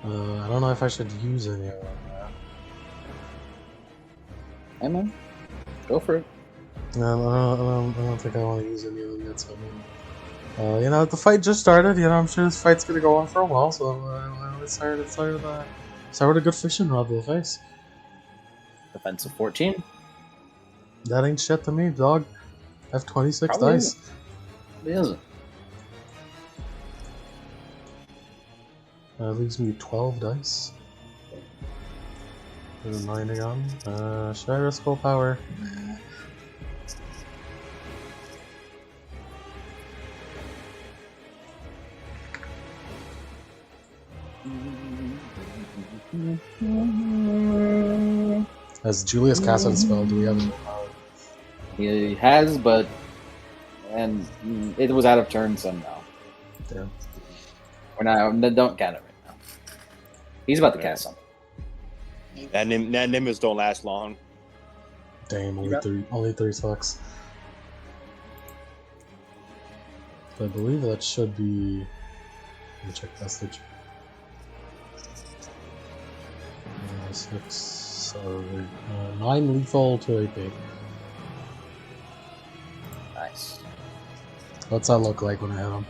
I don't know if I should use any of them. Hey man, go for it. I don't think I want to use any of them yet. So, you know, the fight just started. You know, I'm sure this fight's gonna go on for a while. So let's start with a good fishing rod to the face. Defensive 14. That ain't shit to me, dog. I have 26 Probably dice. isn't. It isn't. That leaves me 12 dice. There's a 9 again. Should I risk willpower? As Julius cast that spell, do we have any power? He has, but it was out of turn, so no. Damn. We're not. Don't count it right now. He's about to cast something. And Nimbus don't last long. Damn, only 3 sucks. I believe that should be. Let me check message. 6, 9 lethal to AP. Nice. What's that look like when I hit him?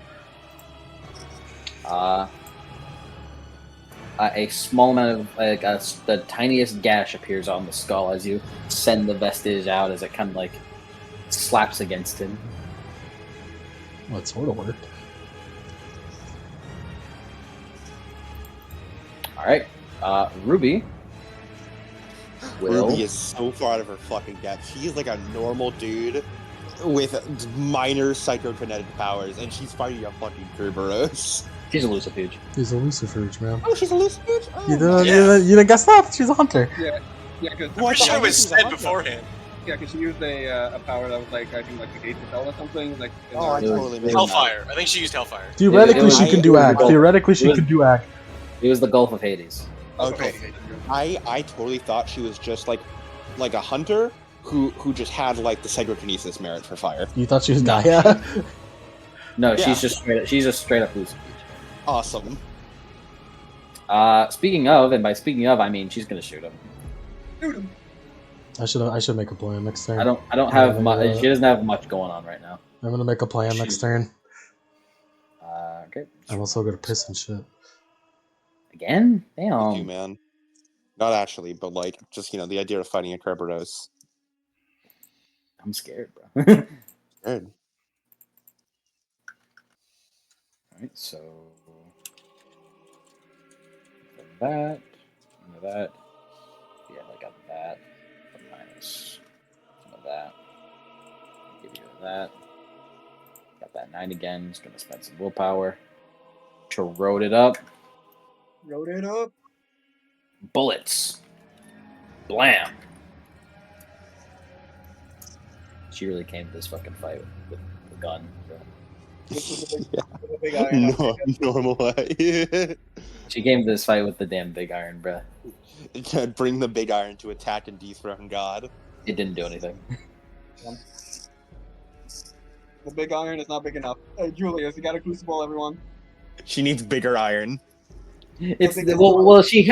A small amount of the tiniest gash appears on the skull as you send the vestige out as it kind of like slaps against him. Well, it sort of worked. All right, Ruby. Ruby is so far out of her fucking depth. She's like a normal dude with minor psychokinetic powers, and she's fighting a fucking Kerberos. She's a Lucifuge. She's a Lucifuge, man. Oh, she's a Lucifuge? Oh. You didn't guess that? She's a hunter. Yeah, because I wish it was said beforehand. Yeah, because she used a power that was like, I think, like a gate spell or something. Like, Oh, I totally missed Hellfire. I think she used Hellfire. Theoretically, she can do it was ag. gold. Theoretically, she can do ag. It was the Gulf of Hades. Okay. I totally thought she was just like a hunter who just had like the psychokinesis merit for fire. You thought she was Gaia? No, Yeah. she's just straight up Lucifuge. Awesome. Speaking of, and by speaking of, I mean she's gonna shoot him. Shoot him. I should make a plan next turn. I don't have much. She doesn't have much going on right now. I'm gonna make a plan next turn. Okay. I'm also gonna piss and shit. Again? You Damn. do, man. Not actually, but like just the idea of fighting a Kerberos. I'm scared, bro. Good. Alright, so that, that. Yeah, I got that. Minus some of that. Give you that. Got that 9 again. Just gonna spend some willpower to road it up. Wrote it up. Bullets. Blam. She really came to this fucking fight with gun. This is a big, Yeah. with a big iron. No, normal way. She came to this fight with the damn big iron, bruh. Bring the big iron to attack and dethrone God. It didn't do anything. The big iron is not big enough. Hey, Julius, you got a crucible, everyone. She needs bigger iron. It's think it's well, she's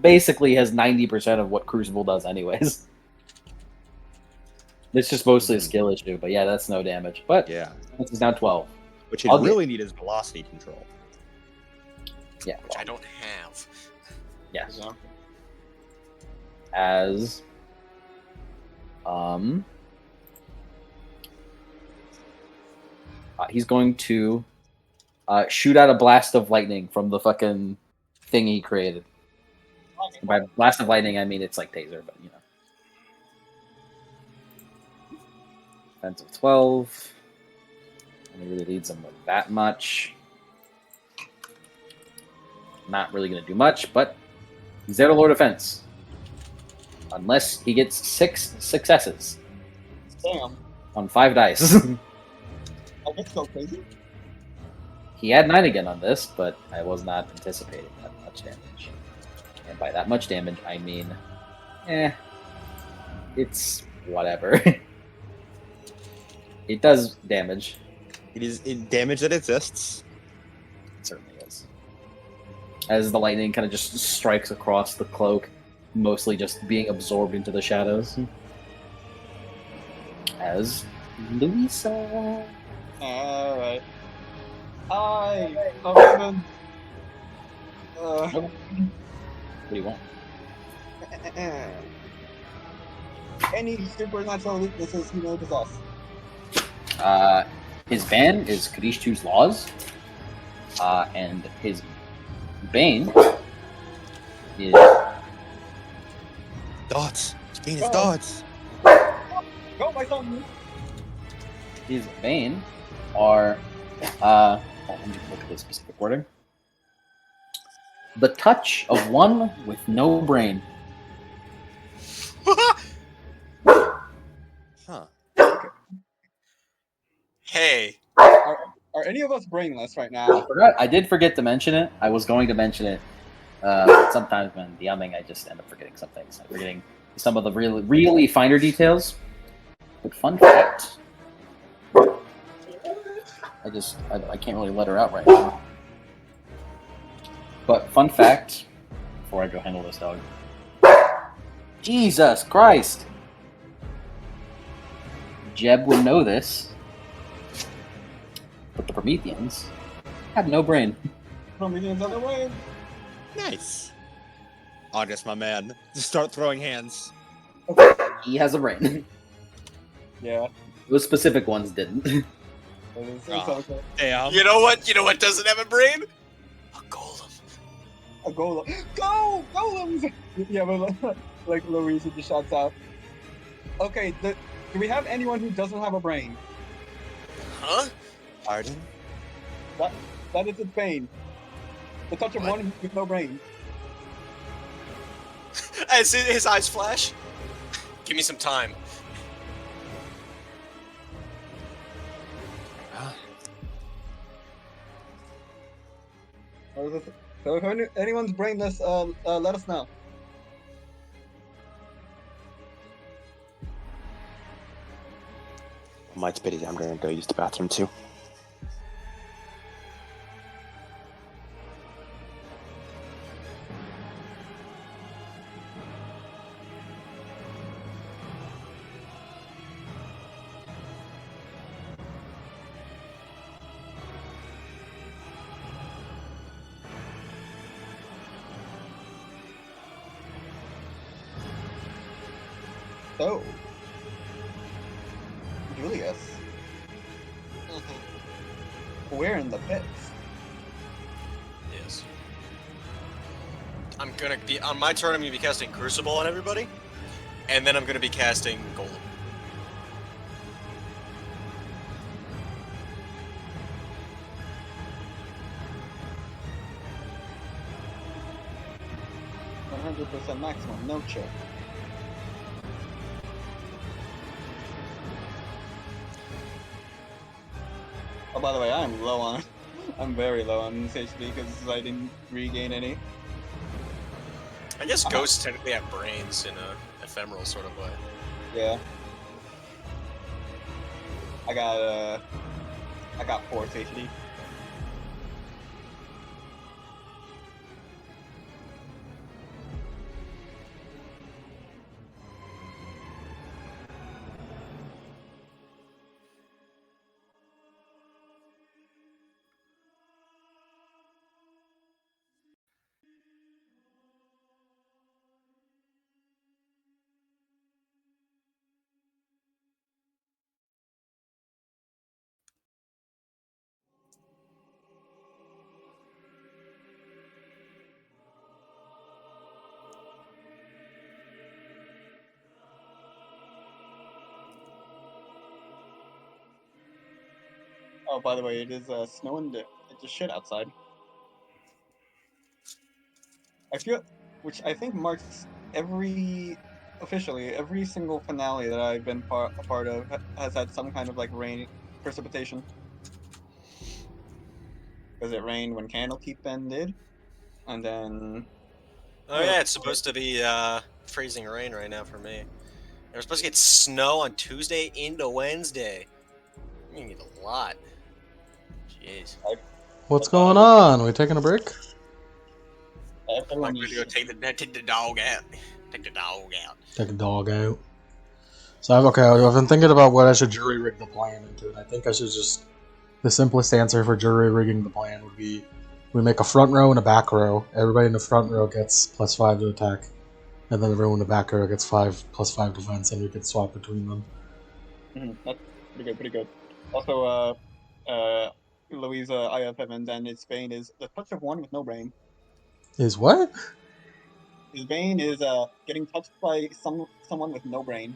basically has 90% of what Crucible does, anyways. It's just mostly a skill issue, but yeah, that's no damage. But Yeah. this is now 12. What you really need is velocity control. Yeah, Which I don't have. yes. Yeah. As he's going to shoot out a blast of lightning from the fucking thing he created. By blast of lightning, I mean it's like taser, but you know. Defense of 12. Only really leads him with that much. Not really going to do much, but he's there to lower defense. Unless he gets 6 successes Damn. on 5 dice. I get so crazy. He had 9 again on this, but I was not anticipating that much damage. And by that much damage, I mean, it's whatever. It does damage. It is damage that exists. It certainly is. As the lightning kind of just strikes across the cloak, mostly just being absorbed into the shadows. As Louisa. Alright. Hi, Raven. What do you want? Any supernatural weaknesses he knows us. His ban is KADISHTUOR's Laws, and his bane is Dots. Spain is Go. dots. Go, my son. his bane are let me look at the specific wording. The touch of one with no brain. Huh. Hey, Are any of us brainless right now? I did forget to mention it. I was going to mention it. Sometimes when DMing, I just end up forgetting some things. I'm forgetting some of the really finer details. But fun fact, I can't really let her out right now. But fun fact, before I go handle this dog. Jesus Christ! Jeb would know this, but the Prometheans had no brain. Prometheans on the way. Nice. August, my man. Just start throwing hands. He has a brain. Yeah. Those specific ones didn't. It's Ah. okay. Damn. you know what? You know what doesn't have a brain? A golem. A golem. Go! Golems! Yeah, but like Louisa just shouts out. Okay, do we have anyone who doesn't have a brain? Huh? Pardon? That is its bane. The touch of What? one with no brain. As his eyes flash. Give me some time. So if anyone's brainless, let us know. Mike's pity. I'm gonna go use the bathroom too. So, Julius, we're in the pits. Yes. I'm gonna be on my turn. I'm gonna be casting Crucible on everybody, and then I'm gonna be casting Golem. %, maximum, no chill. Oh, by the way, I'm low on. I'm very low on HP because I didn't regain any. I guess ghosts technically have brains in a ephemeral sort of way. Yeah. I got 4 HP. Oh, by the way, it is snowing. It's just shit outside. I feel, which I think marks officially every single finale that I've been a part of has had some kind of like rain precipitation. Because it rained when Candlekeep ended, and then Oh yeah, it's supposed to be freezing rain right now for me. We're supposed to get snow on Tuesday into Wednesday. You need a lot. Jeez. What's going on? We taking a break? I'm everyone going to go take the dog out. Take the dog out. Take a dog out. So I've been thinking about what I should jury rig the plan into, and I think I should just the simplest answer for jury rigging the plan would be we make a front row and a back row. Everybody in the front row gets +5 to attack, and then everyone in the back row gets 5 +5 defense, and we can swap between them. That's pretty good. Also, Louisa, Eye of Heaven, and its bane is the touch of one with no brain. Is what? His bane is getting touched by someone with no brain.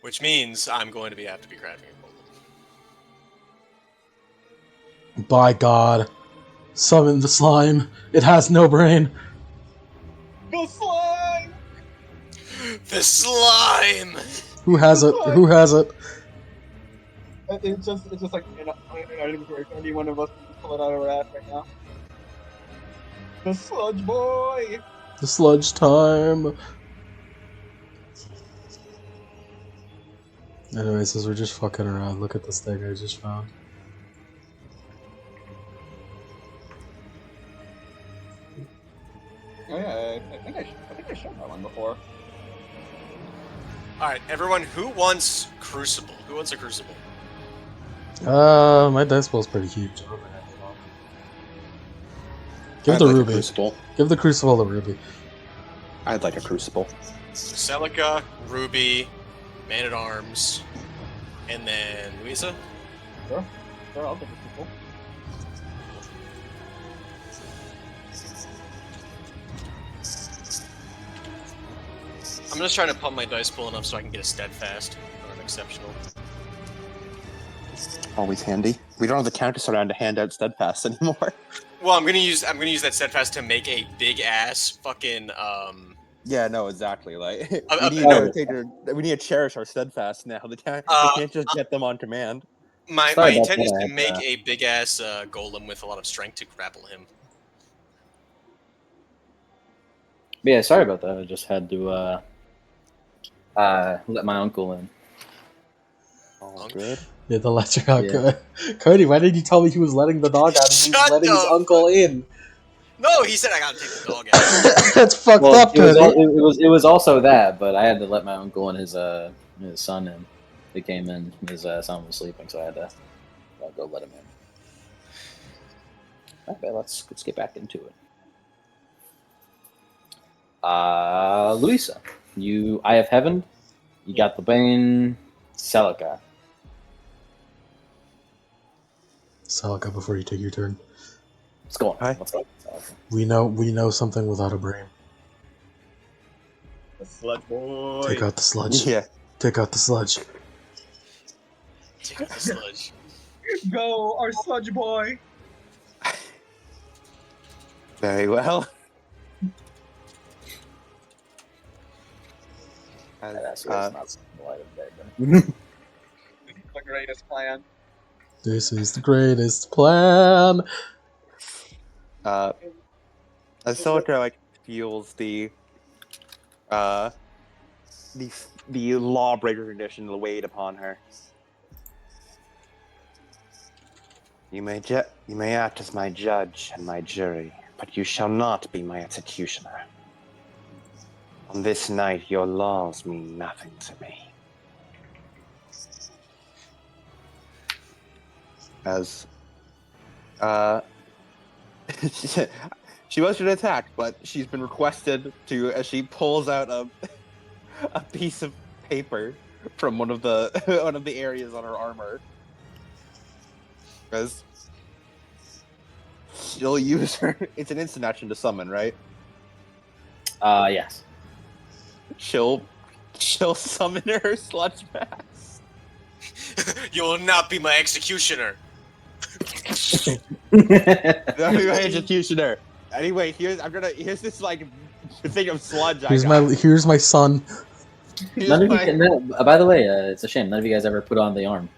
Which means I'm going to have to be crafting a golem. By God, summon the slime. It has no brain. The slime! The slime! Who has it? Who has it? It's just like, you know, if any one of us can pull it out of our ass right now. The sludge boy! The sludge time. Anyways, as we're just fucking around, look at this thing I just found. Oh yeah, I think I showed that one before. Alright, everyone, who wants Crucible? Who wants a Crucible? My dice ball's pretty huge. I don't think I have one. Give I'd the like a ruby. crucible. Give the crucible the ruby. I'd like a crucible. Celica, Ruby, Man-at-Arms, and then Louisa? Sure, I'll take the people. I'm just trying to pump my dice pool enough so I can get a steadfast or an exceptional. Always handy. We don't have the countess around to hand out steadfast anymore. Well, I'm gonna use that steadfast to make a big ass fucking Yeah, no, exactly. Like no. we need to cherish our steadfast now. We can't just get them on command. My Sorry about intent is that, to make a big ass golem with a lot of strength to grapple him. But yeah, sorry about that. I just had to let my uncle in. Oh, good. Yeah, the ledger got Yeah. good. Cody, why didn't you tell me he was letting the dog out and he was Shut letting his up. uncle in? No, he said I gotta take the dog out. That's fucked Well, up, Cody. it was also that, but I had to let my uncle and his son in. They came in. His son was sleeping, so I had to go let him in. Okay, let's get back into it. Louisa, you Eye of Heaven. You got the Bane, Celica. Celica, before you take your turn. What's going on? Hi. What's up, Celica? We know something without a brain. The sludge boy! Take out the sludge. Yeah. Take out the sludge. Take out the sludge. Go, our sludge boy! Very well. That's Uh, not something light of day, but- Like greatest plan. This is the greatest plan. As Celica like feels the lawbreaker condition weighed upon her. You may act as my judge and my jury, but you shall not be my executioner. On this night, your laws mean nothing to me. As she was to attack, but she's been requested to, as she pulls out a piece of paper from one of the one of the areas on her armor. Because she'll use her. It's an instant action to summon, right? Yes. She'll summon her sludge mass. You will not be my executioner. That'll be my executioner. Anyway, here's this like thing of sludge. Here's my son. None of you by the way, it's a shame. None of you guys ever put on the arm.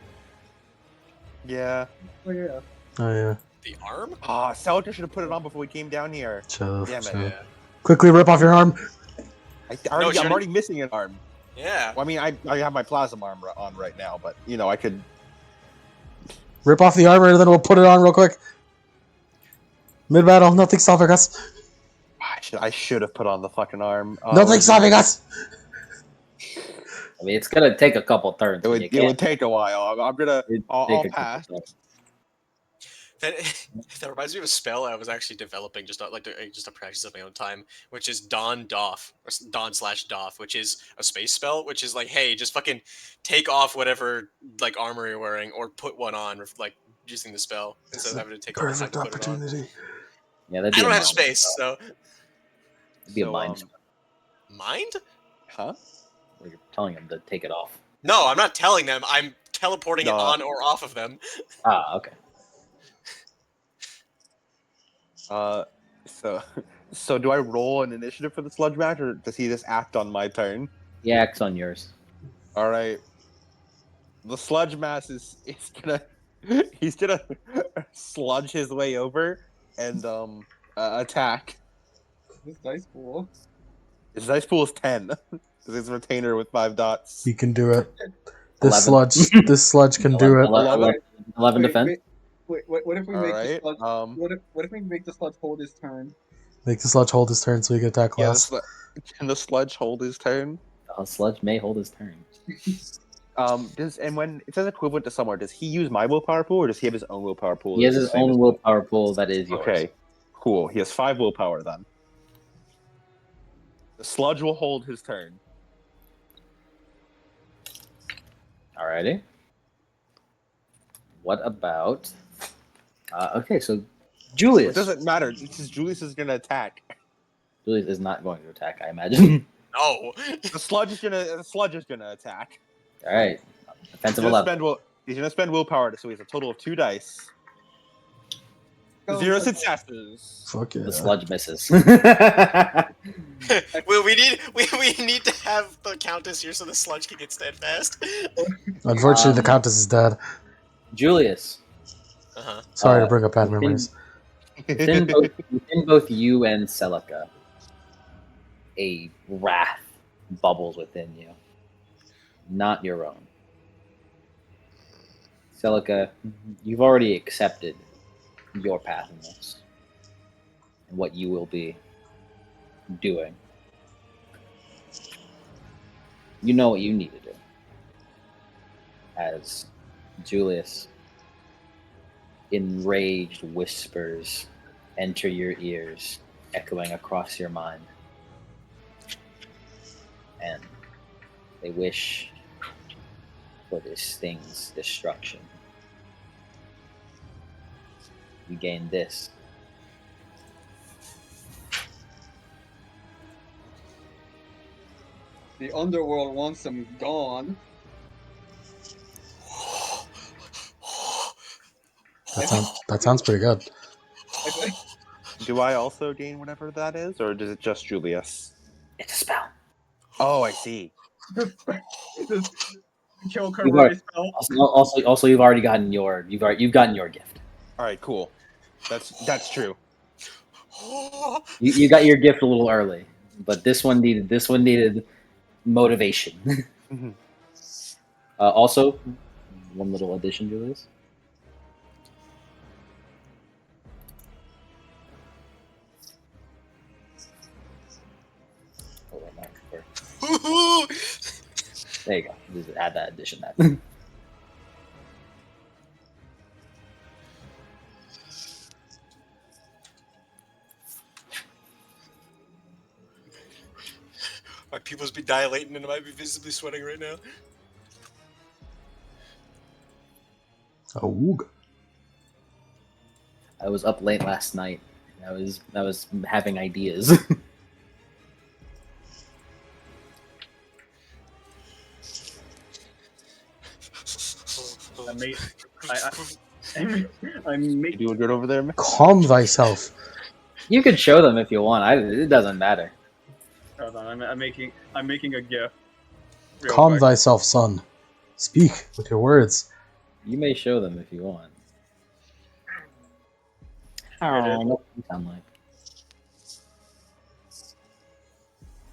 Yeah. Oh yeah. Oh yeah. The arm? Ah, Celica should have put it on before we came down here. Shove, Damn it. shove. Yeah. Quickly rip off your arm. I'm already missing an arm. Yeah. Well, I mean, I have my plasma arm on right now, but you know, I could. Rip off the armor, and then we'll put it on real quick. Mid battle, nothing stopping us. I should have put on the fucking arm. Nothing stopping us. I mean, it's gonna take a couple turns. It would take a while. I'll pass. That reminds me of a spell I was actually developing just to practice at my own time, which is Dawn/Doff, which is a space spell, which is like, hey, just fucking take off whatever like armor you're wearing or put one on, like using the spell instead of having to take off. Perfect opportunity. Yeah, that'd I be don't have space, so It'd be a mind spell. mind? Huh? Where you're telling them to take it off. No, I'm not telling them. I'm teleporting it on or off of them. Ah, okay. So do I roll an initiative for the sludge match, or does he just act on my turn? He acts on yours. All right. The sludge mass he's gonna sludge his way over and attack. This dice pool. His dice pool is 10. Because it's a retainer with 5 dots. You can do it. This 11. sludge can do it. 11 defense. Wait, what if we make the Alright, sludge? What if we make the sludge hold his turn? Make the sludge hold his turn so he can attack Yeah, last. can the sludge hold his turn? Sludge may hold his turn. When it says equivalent to somewhere, does he use my willpower pool, or does he have his own willpower pool? He has his own willpower pool that is yours. Okay, cool. He has 5 willpower then. The sludge will hold his turn. Alrighty. What about... okay, so Julius. It doesn't matter. Julius is going to attack. Julius is not going to attack, I imagine. No. The sludge is gonna attack. Alright. Offensive 11. He's gonna spend willpower, so he has a total of 2 dice. 0 successes. Fuck yeah. The sludge misses. Well, we need to have the Countess here so the sludge can get steadfast. Unfortunately, the Countess is dead. Julius. Uh-huh. Sorry to bring up bad memories. Within both you and Celica, a wrath bubbles within you. Not your own. Celica, you've already accepted your path in this. And what you will be doing. You know what you need to do. As Julius, enraged whispers enter your ears, echoing across your mind. And they wish for this thing's destruction. You gain this. The underworld wants them gone. That sounds pretty good. Do I also gain whatever that is, or does it just Julius? It's a spell. Oh, I see. Kill You've KERBEROI already, spell. also, you've already gotten you've gotten your gift. All right, cool. That's true. You got your gift a little early, but this one needed motivation. Mhm. Also, one little addition, Julius. Oh, wait, no, there you go. Just add that addition. That. My pupils be dilating and I might be visibly sweating right now. Oh. I was up late last night. And I was having ideas. I'm making. You doing good over there, man? Calm thyself. You could show them if you want. It doesn't matter. Hold on, I'm making a GIF. real Calm quick. thyself, son. Speak with your words. You may show them if you want. Here it is. What does it sound like?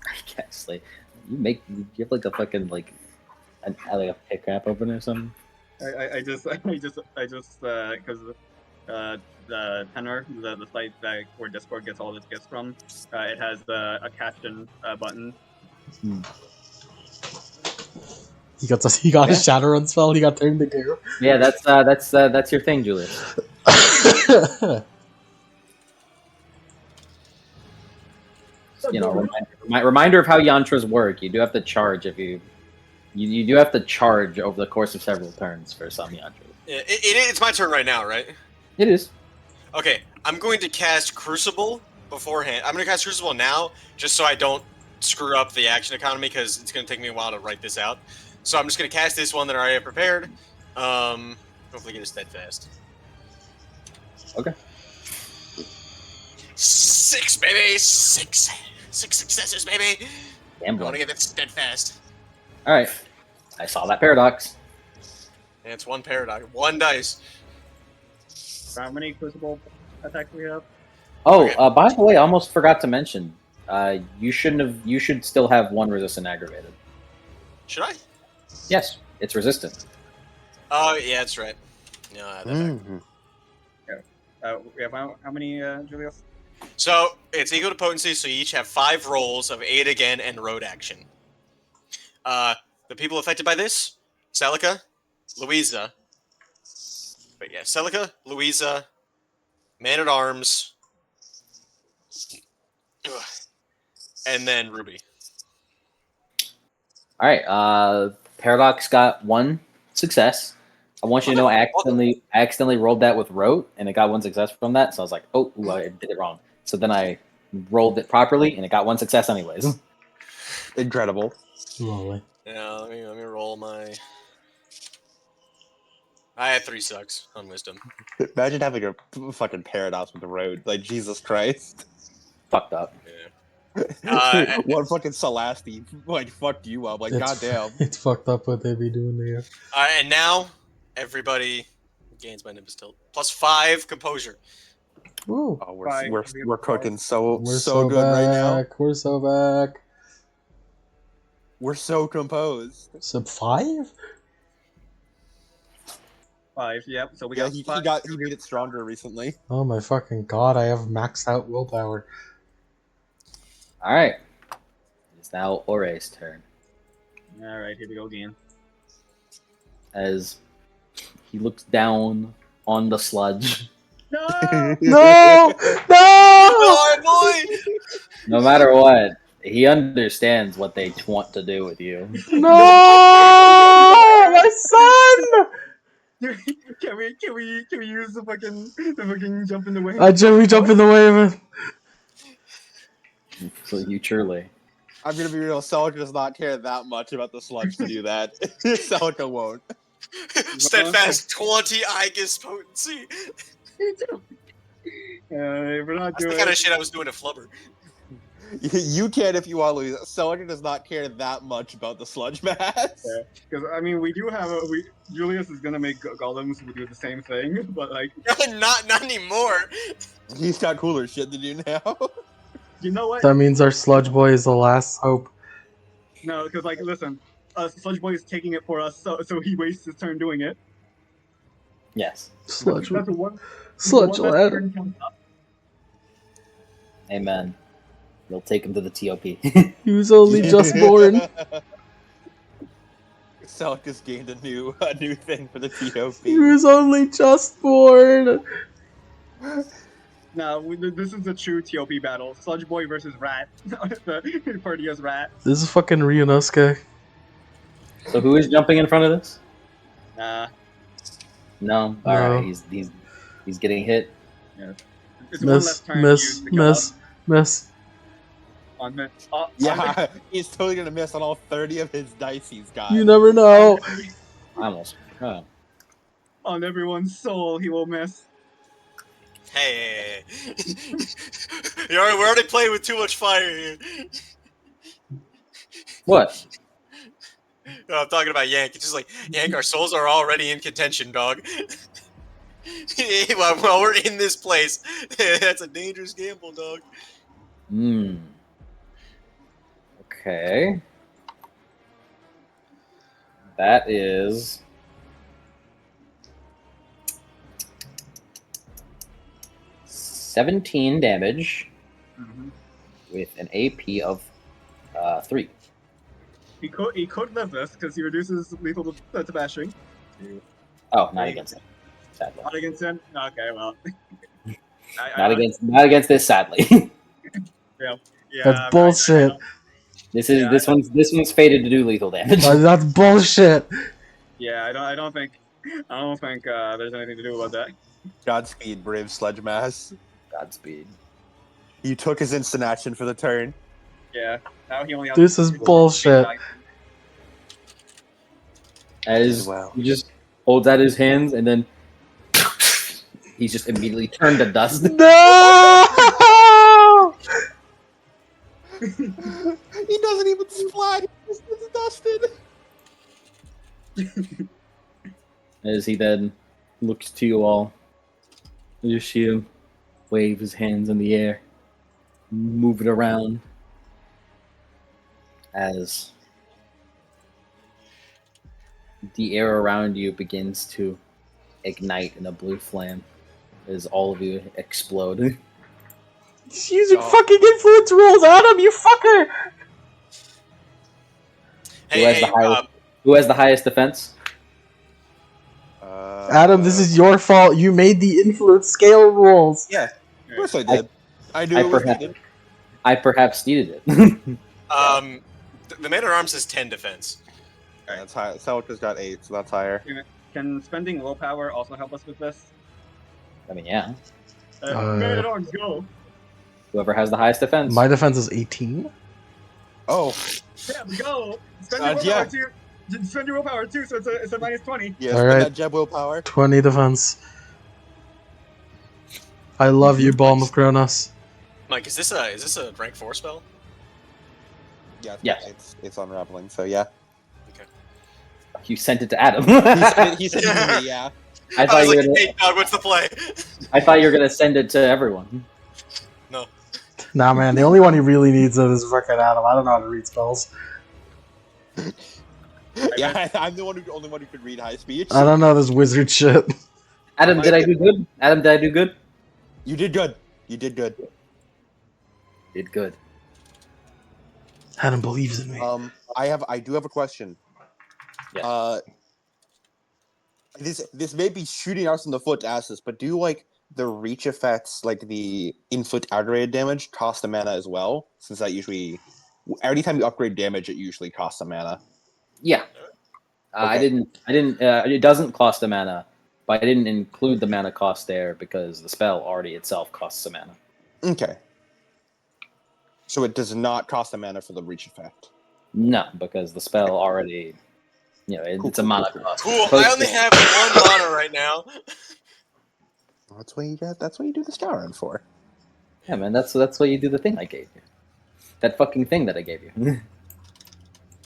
I guess like you have like a fucking like a pick app open or something. I just because the tenor, the site that where Discord gets all its gifts from, it has a caption button. He got a Shadowrun spell. He got turned to goo. Yeah, that's your thing, Julius. You know, reminder of how yantras work. You do have to charge if you do have to charge over the course of several turns for some yantras. Yeah, it's my turn right now, right? It is. Okay, I'm going to cast Crucible beforehand. I'm going to cast Crucible now, just so I don't screw up the action economy, because it's going to take me a while to write this out. So I'm just going to cast this one that I already have prepared. Hopefully get a Steadfast. Okay. 6, baby! 6 successes, baby! I Gambling. want to get that Steadfast. All right. I saw that paradox. And it's one paradox. 1 dice. How many Crucible attacks we have? Oh, Okay. by the way, I almost forgot to mention. You should still have one resistant aggravated. Should I? Yes, it's resistant. Oh, yeah, that's right. No, I add that back. We have how many, Julius? So it's equal to potency, so you each have 5 rolls of aid again and road action. The people affected by this: Celica, Louisa. But yeah, Celica, Louisa, Man at Arms, and then Ruby. All right. Paradox got 1 success. I want you to know I accidentally rolled that with rote, and it got 1 success from that. So I was like, oh, ooh, I did it wrong. So then I rolled it properly, and it got 1 success anyways. Incredible. Lovely. Yeah, let me roll my. I had 3 sucks on wisdom. Imagine having a fucking paradox with the road. Like, Jesus Christ. Fucked up. Yeah. One fucking Celasti, like, fucked you up. Like, goddamn. It's fucked up what they be doing there. And now everybody gains my Nimbus Tilt plus 5 composure. Woo. Oh, Five, we're cooking so We're so good back. right now. We're so back. We're so composed. Sub 5? 5, yep. So we Yeah, got he made it stronger recently. Oh my fucking god, I have maxed out willpower. All right. It's now ORR'EUH'E's turn. All right, here we go again. As he looks down on the sludge. No! No! No! Oh boy! No matter what, he understands what they want to do with you. No! My son! Can we use the fucking jump in the way? We jump in the way of it. So you truly. I'm gonna be real, Celica does not care that much about the sludge to do that. Celica won't. Steadfast 20 Aegis potency. We're not That's doing the kind of shit I was doing to Flubber. You can if you want, Louise. Celica does not care that much about the sludge mass. Yeah. Because I mean, we do have Julius is gonna make golems who do the same thing, but like, not anymore. He's got cooler shit to do now. you know what? That means our sludge boy is the last hope. No, because like, listen, Sludge Boy is taking it for us, so he wastes his turn doing it. Yes. Sludge, That's one. sludge one less lad. turn comes up. Amen. They'll take him to the TOP. He was only just born. Celica's gained a new thing for the TOP. He was only just born. No, this is a true TOP battle. Sludge Boy versus Rat. The Party as Rat. This is fucking Ryunosuke. So who is jumping in front of this? Nah. No. No. Alright, he's getting hit. It's one less Miss, turn miss, used to go miss, miss. on the. Yeah, he's totally gonna miss on all 30 of his dice he's got. You never know. I almost. Oh. On everyone's soul, he will miss. Hey. We're already playing with too much fire here. What? No, I'm talking about Yank. It's just like, Yank, our souls are already in contention, dog. While we're in this place, that's a dangerous gamble, dog. Hmm. Okay. That is 17 damage with an AP of 3. He could live this because he reduces lethal to bashing. Oh, not against him. Sadly. Not against him. Okay, well. Not against this, sadly. Yeah. That's bullshit. This one's fated to do lethal damage. That's bullshit. Yeah, I don't think there's anything to do about that. Godspeed, brave sludge mass. Godspeed. You took his instant action for the turn. Yeah. Now he only has. This is bullshit. As Wow. he just holds out his hands and then he's just immediately turned to dust. No! He doesn't even splat. He just gets dusted. As he then looks to you all, you just see him wave his hands in the air, move it around as the air around you begins to ignite in a blue flame as all of you explode. He's using fucking influence rules, Adam, you fucker! Who has the highest defense? Adam, this is your fault. You made the influence scale rules. Yeah, of course I did. I knew it was needed. I perhaps needed it. The man at arms has 10 defense. Okay, that's high. Celica's got 8, so that's higher. Can spending willpower also help us with this? I mean, yeah. Man at arms, go! Whoever has the highest defense. My defense is 18. Oh, Yeah, go! Spend your willpower yeah. too. Spend your willpower too, so it's a minus 20. yeah, All spend right. that Jeb willpower. 20 defense. I love you, Balm of Kronos. Mike, is this a rank 4 spell? Yeah, Yes. it's unraveling, so yeah. You sent it to Adam. He said it to me, yeah. I I thought was you were like, gonna, hey, dog, what's the play? I thought you were gonna send it to everyone. No. Nah, man, the only one he really needs it is frickin' Adam. I don't know how to read spells. Yeah, I'm the only one who could read high speech. I don't know this wizard shit. Adam, did I do good? Adam, did I do good? You did good. You did good. Did good. Adam believes in me. I do have a question. Yes. This may be shooting us in the foot to ask this, but do like the reach effects, like the inflict outright damage, cost a mana as well? Since that usually, every time you upgrade damage, it usually costs a mana. Yeah. Okay. It doesn't cost a mana, but I didn't include the mana cost there because the spell already itself costs a mana. Okay. So it does not cost a mana for the reach effect. No, because the spell already, it's a mana cost. Cool. I only have 1 mana right now. That's what you do the Scouring for. Yeah, man, that's what you do the thing I gave you. that fucking thing that I gave you.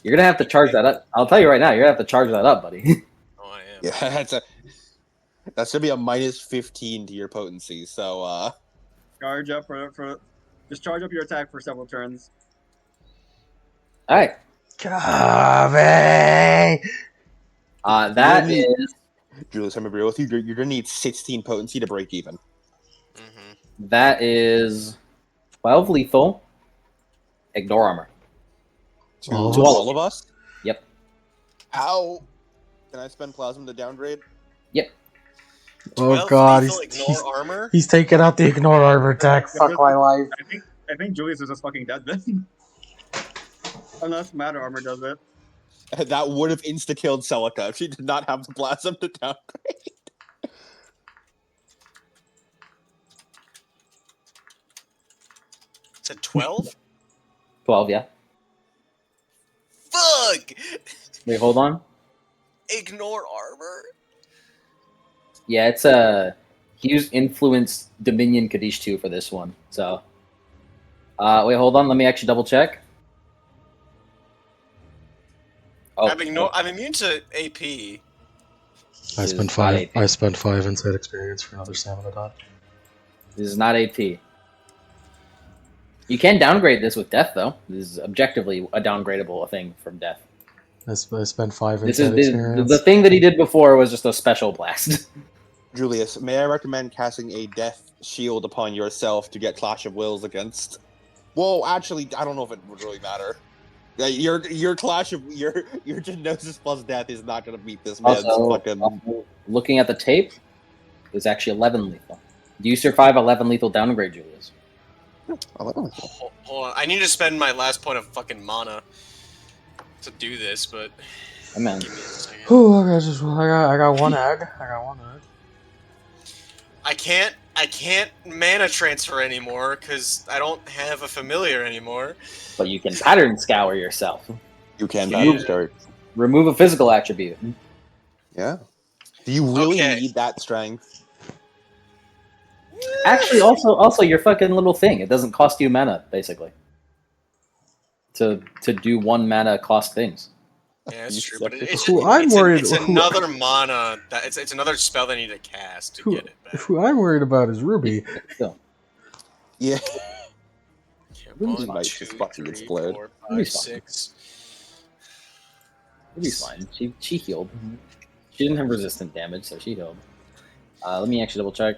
You're gonna have to charge that up. I'll tell you right now, you're gonna have to charge that up, buddy. Oh, I am. Yeah, that should be a -15 to your potency. So Charge up for just charge up your attack for several turns. All right. Kaveh! That need- is Julius, I'm gonna be real with you. You're gonna need 16 potency to break even. that is 12 lethal. Ignore armor. To Oh. all of us? Yep. How can I spend plasma to downgrade? Yep. Oh 12 god, lethal ignore armor? he's taking out the ignore armor attack. Fuck my life. I think Julius is just fucking dead then. Unless matter armor does it. That would have insta-killed Celica if she did not have the plasma to downgrade. Said 12? 12, yeah. Fuck! Wait, hold on. Ignore armor? Yeah, it's he used influence Dominion KADISHTUOR for this one. So wait, hold on, let me actually double check. Oh, I'm immune to AP. I This spent is 5. not AP. I spent 5 inside experience for another stamina dot. This is not AP. You can downgrade this with death, though. This is objectively a downgradable thing from death. I spent 5 This is inside experience. the thing that he did before was just a special blast. Julius, may I recommend casting a death shield upon yourself to get Clash of Wills against? Well, actually, I don't know if it would really matter. Your Clash of your Genosis plus death is not gonna beat this man's fucking. Also, looking at the tape, it's actually 11 lethal. Do you survive 11 lethal downgrade, Julius? Hold on. I need to spend my last point of fucking mana to do this, but Oh, man. give me a second. Whew, I got one egg. I got one egg. I can't mana transfer anymore because I don't have a familiar anymore. But you can pattern scour yourself. You can Yeah. battle start. Remove a physical attribute. Yeah. Do you really Okay. need that strength? Actually, also your fucking little thing. It doesn't cost you mana, basically. To do 1 mana cost things. Yeah, that's You true. But suck. it's, Who I'm worried- it's who- another mana. It's another spell they need to cast to get it back. Who I'm worried about is Ruby. Still, Yeah. Yeah, Ruby's 1, might 2, just fucking 3, explode. 4, 5, Ruby's fine. 6. Ruby's fine. She healed. She didn't have resistant damage, so she healed. Let me actually double check.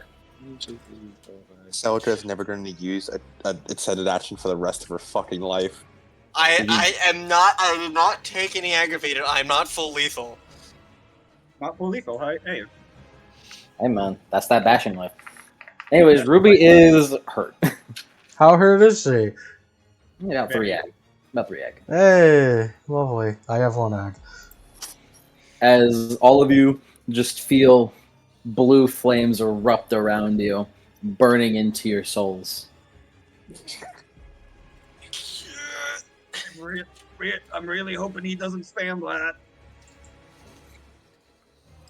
Celica is never going to use a extended action for the rest of her fucking life. I did not take any aggravated. I'm not full lethal. Not full lethal. Hey. Hey man, that's that bashing life. Anyways, Ruby is hurt. How hurt is she? About 3 egg. About 3 egg. Hey, lovely. I have one egg. As all of you just feel blue flames erupt around you, burning into your souls. I'm really hoping he doesn't spam that.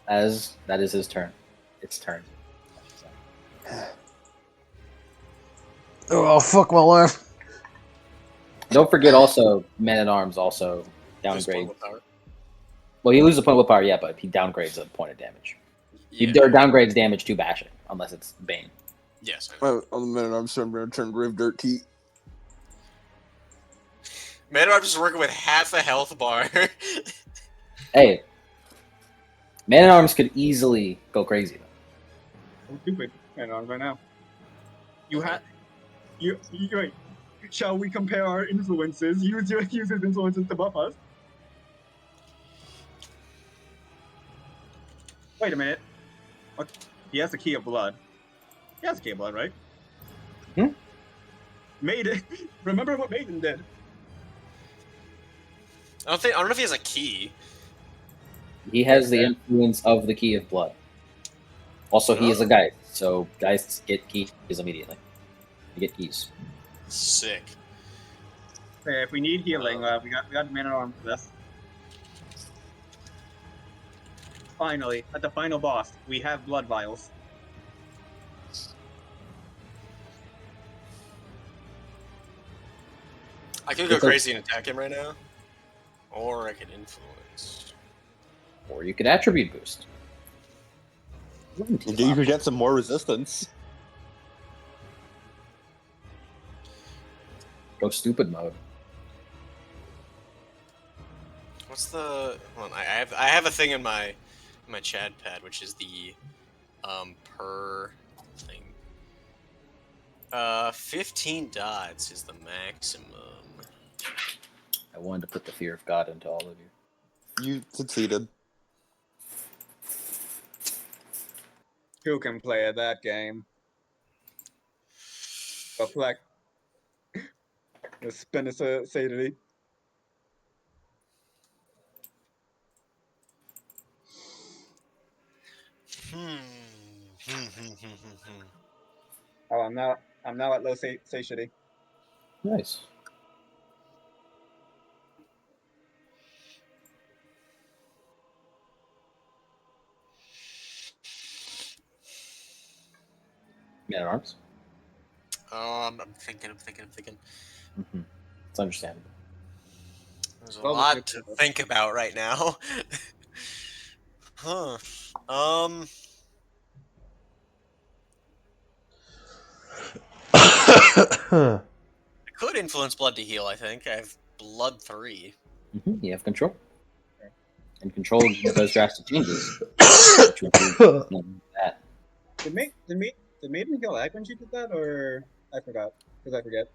As that is his turn. Its turn. Oh, fuck my life. Don't forget also, Man-at-Arms also Lose downgrade. point willpower. Well, he loses a point of willpower, yeah, but he downgrades a point of damage. He Yeah. downgrades damage to bashing, unless it's Bane. Yes. I know. Well, on the minute I'm going to turn Grave Dirt Tea. Man, I'm just working with half a health bar. Hey, Man-at-Arms could easily go crazy. I'm stupid. And on right now. You wait. Shall we compare our influences? Use his influences to buff us. Wait a minute. What? He has the key of blood. He has the key of blood, right? Hmm? Maiden. Remember what Maiden did? I don't know if he has a key. He has the influence of the Key of Blood. Also, he is a Geist, so Geists get keys immediately. You get keys. Sick. Okay, if we need healing, we got Man-at-Arms for this. Finally, at the final boss, we have blood vials. could go It's a- crazy and attack him right now, or I could influence. Or you could attribute boost. You could get some more resistance. Go stupid mode. What's the? Hold on, I have a thing in my Chad pad, which is the per thing. 15 dots is the maximum. I wanted to put the fear of God into all of you. You succeeded. Who can play at that game? Perplex. The spin is sadity. Oh, I'm now at low satiety. Nice. Man at arms. I'm thinking. Mm-hmm. It's understandable. There's a Well, lot to think about right now. Huh. I could influence blood to heal, I think. I have blood 3. You have control. And control does drastic changes. Which would be that. Did Maiden kill Ag when she did that, or I forgot? Because I forget.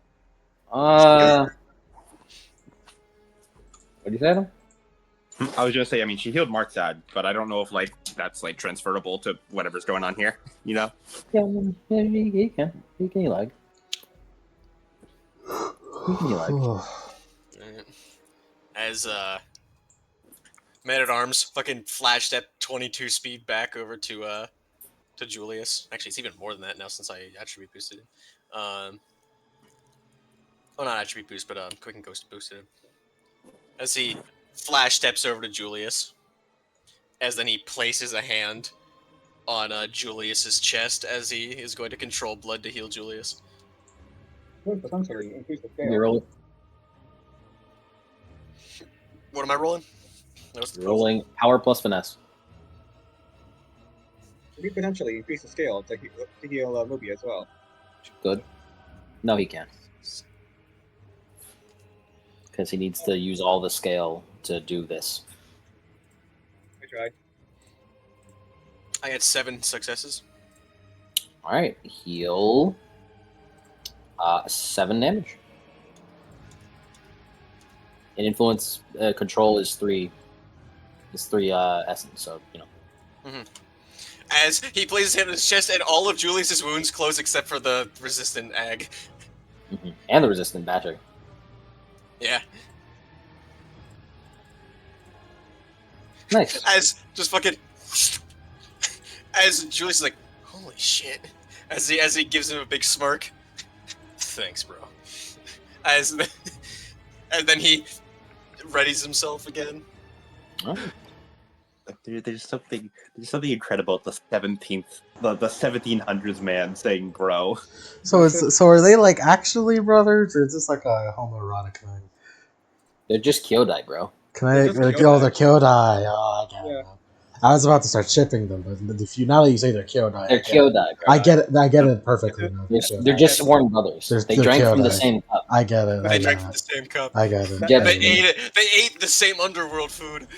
What do you say, Adam? I was gonna say, I mean, she healed Martzad, but I don't know if like that's like transferable to whatever's going on here. You know? Yeah, he can. He can lag. He can lag. As Man at Arms fucking flashed at 22 speed back over to Julius. Actually, it's even more than that now since I attribute boosted him. Well, not attribute boost, but quick and ghost boosted him. As he flash steps over to Julius, as then he places a hand on Julius's chest as he is going to control blood to heal Julius. Potentially increase the You scale. roll, What am I rolling? rolling power plus finesse. We could potentially increase the scale to heal Ruby as well. Good. No, he can't. Because he needs to use all the scale to do this. I tried. I had 7 successes. Alright, heal 7 damage. And influence control is 3 essence, so you know. As he places his hand on his chest, and all of Julius's wounds close except for the resistant ag. And the resistant battery. Yeah. Nice. As just fucking as Julius is like, holy shit. As he gives him a big smirk. Thanks, bro. And then he readies himself again. Oh. There's something incredible about the 1700s man saying bro. So are they like actually brothers, or is this like a homoerotic thing? They're just Kyodai, bro. Can I? They're just Like, Kyodai. oh, they're Kyodai. Oh, I get Yeah. it. I was about to start shipping them, but if you now that you say they're Kyodai, They're Kyodai, bro. I get it. I get it perfectly. now. They're just sworn brothers. They they're drank from the Kyodai. same cup. I get it. They drank from the same cup. I get it. Jeb, They ate the same underworld food.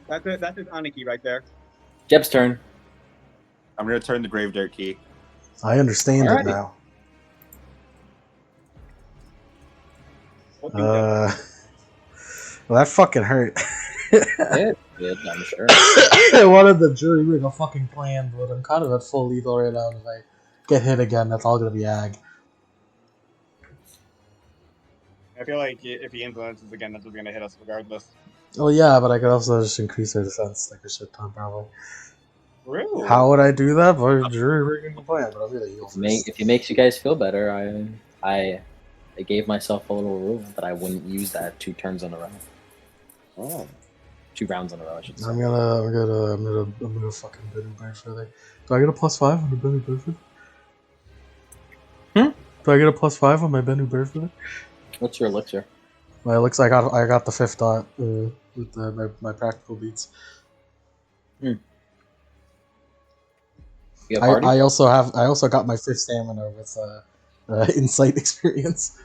That's his Aniki right there. Jeb's turn. I'm gonna turn the grave dirt key. I understand Alrighty. it now. What do you think? Well, that fucking hurt. Yeah, good, I'm sure. I wanted the jury rig a fucking plan, but I'm kind of at full lethal right now. If I get hit again, that's all gonna be ag. I feel like if he influences again, that's what's gonna hit us regardless. Oh yeah, but I could also just increase their defense like a shit ton, probably. Really? How would I do that? By jury rigging the plan, but I'm gonna heal first. If it makes you guys feel better, I gave myself a little rule that I wouldn't use that 2 turns in a row. Oh. 2 rounds in a row, I should say. I'm gonna fucking Benny Burford. Do I get a +5 on the Benny Burford? Do I get a +5 on my Benny Burford? What's your elixir? Well, it looks like I got the 5th dot with my practical beats. You have hardy? I also got my 5th stamina with insight experience.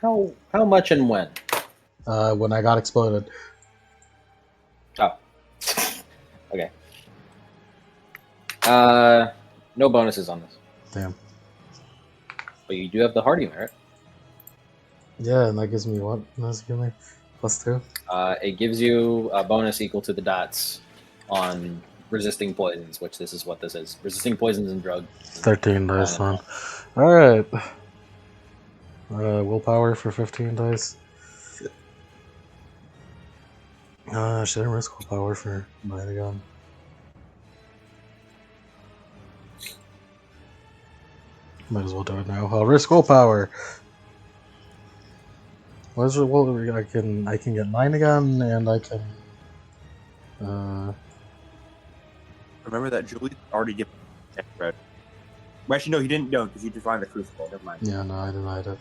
How much and when? When I got exploded. Oh. Okay. No bonuses on this. Damn. But you do have the hardy merit. Yeah, and that gives me what? That's giving me +2. It gives you a bonus equal to the dots on resisting poisons, which this is what this is. Resisting poisons and drugs. 13 dice then. Alright. Willpower for 15 dice. Should I risk willpower for buying a gun? Might as well do it now. I'll risk willpower. What is it? Well, I can get 9 again, and I can. Remember that Julie already given red. Well, actually, no, he didn't know because he defined the crucible. Never mind. Yeah, no, I denied it.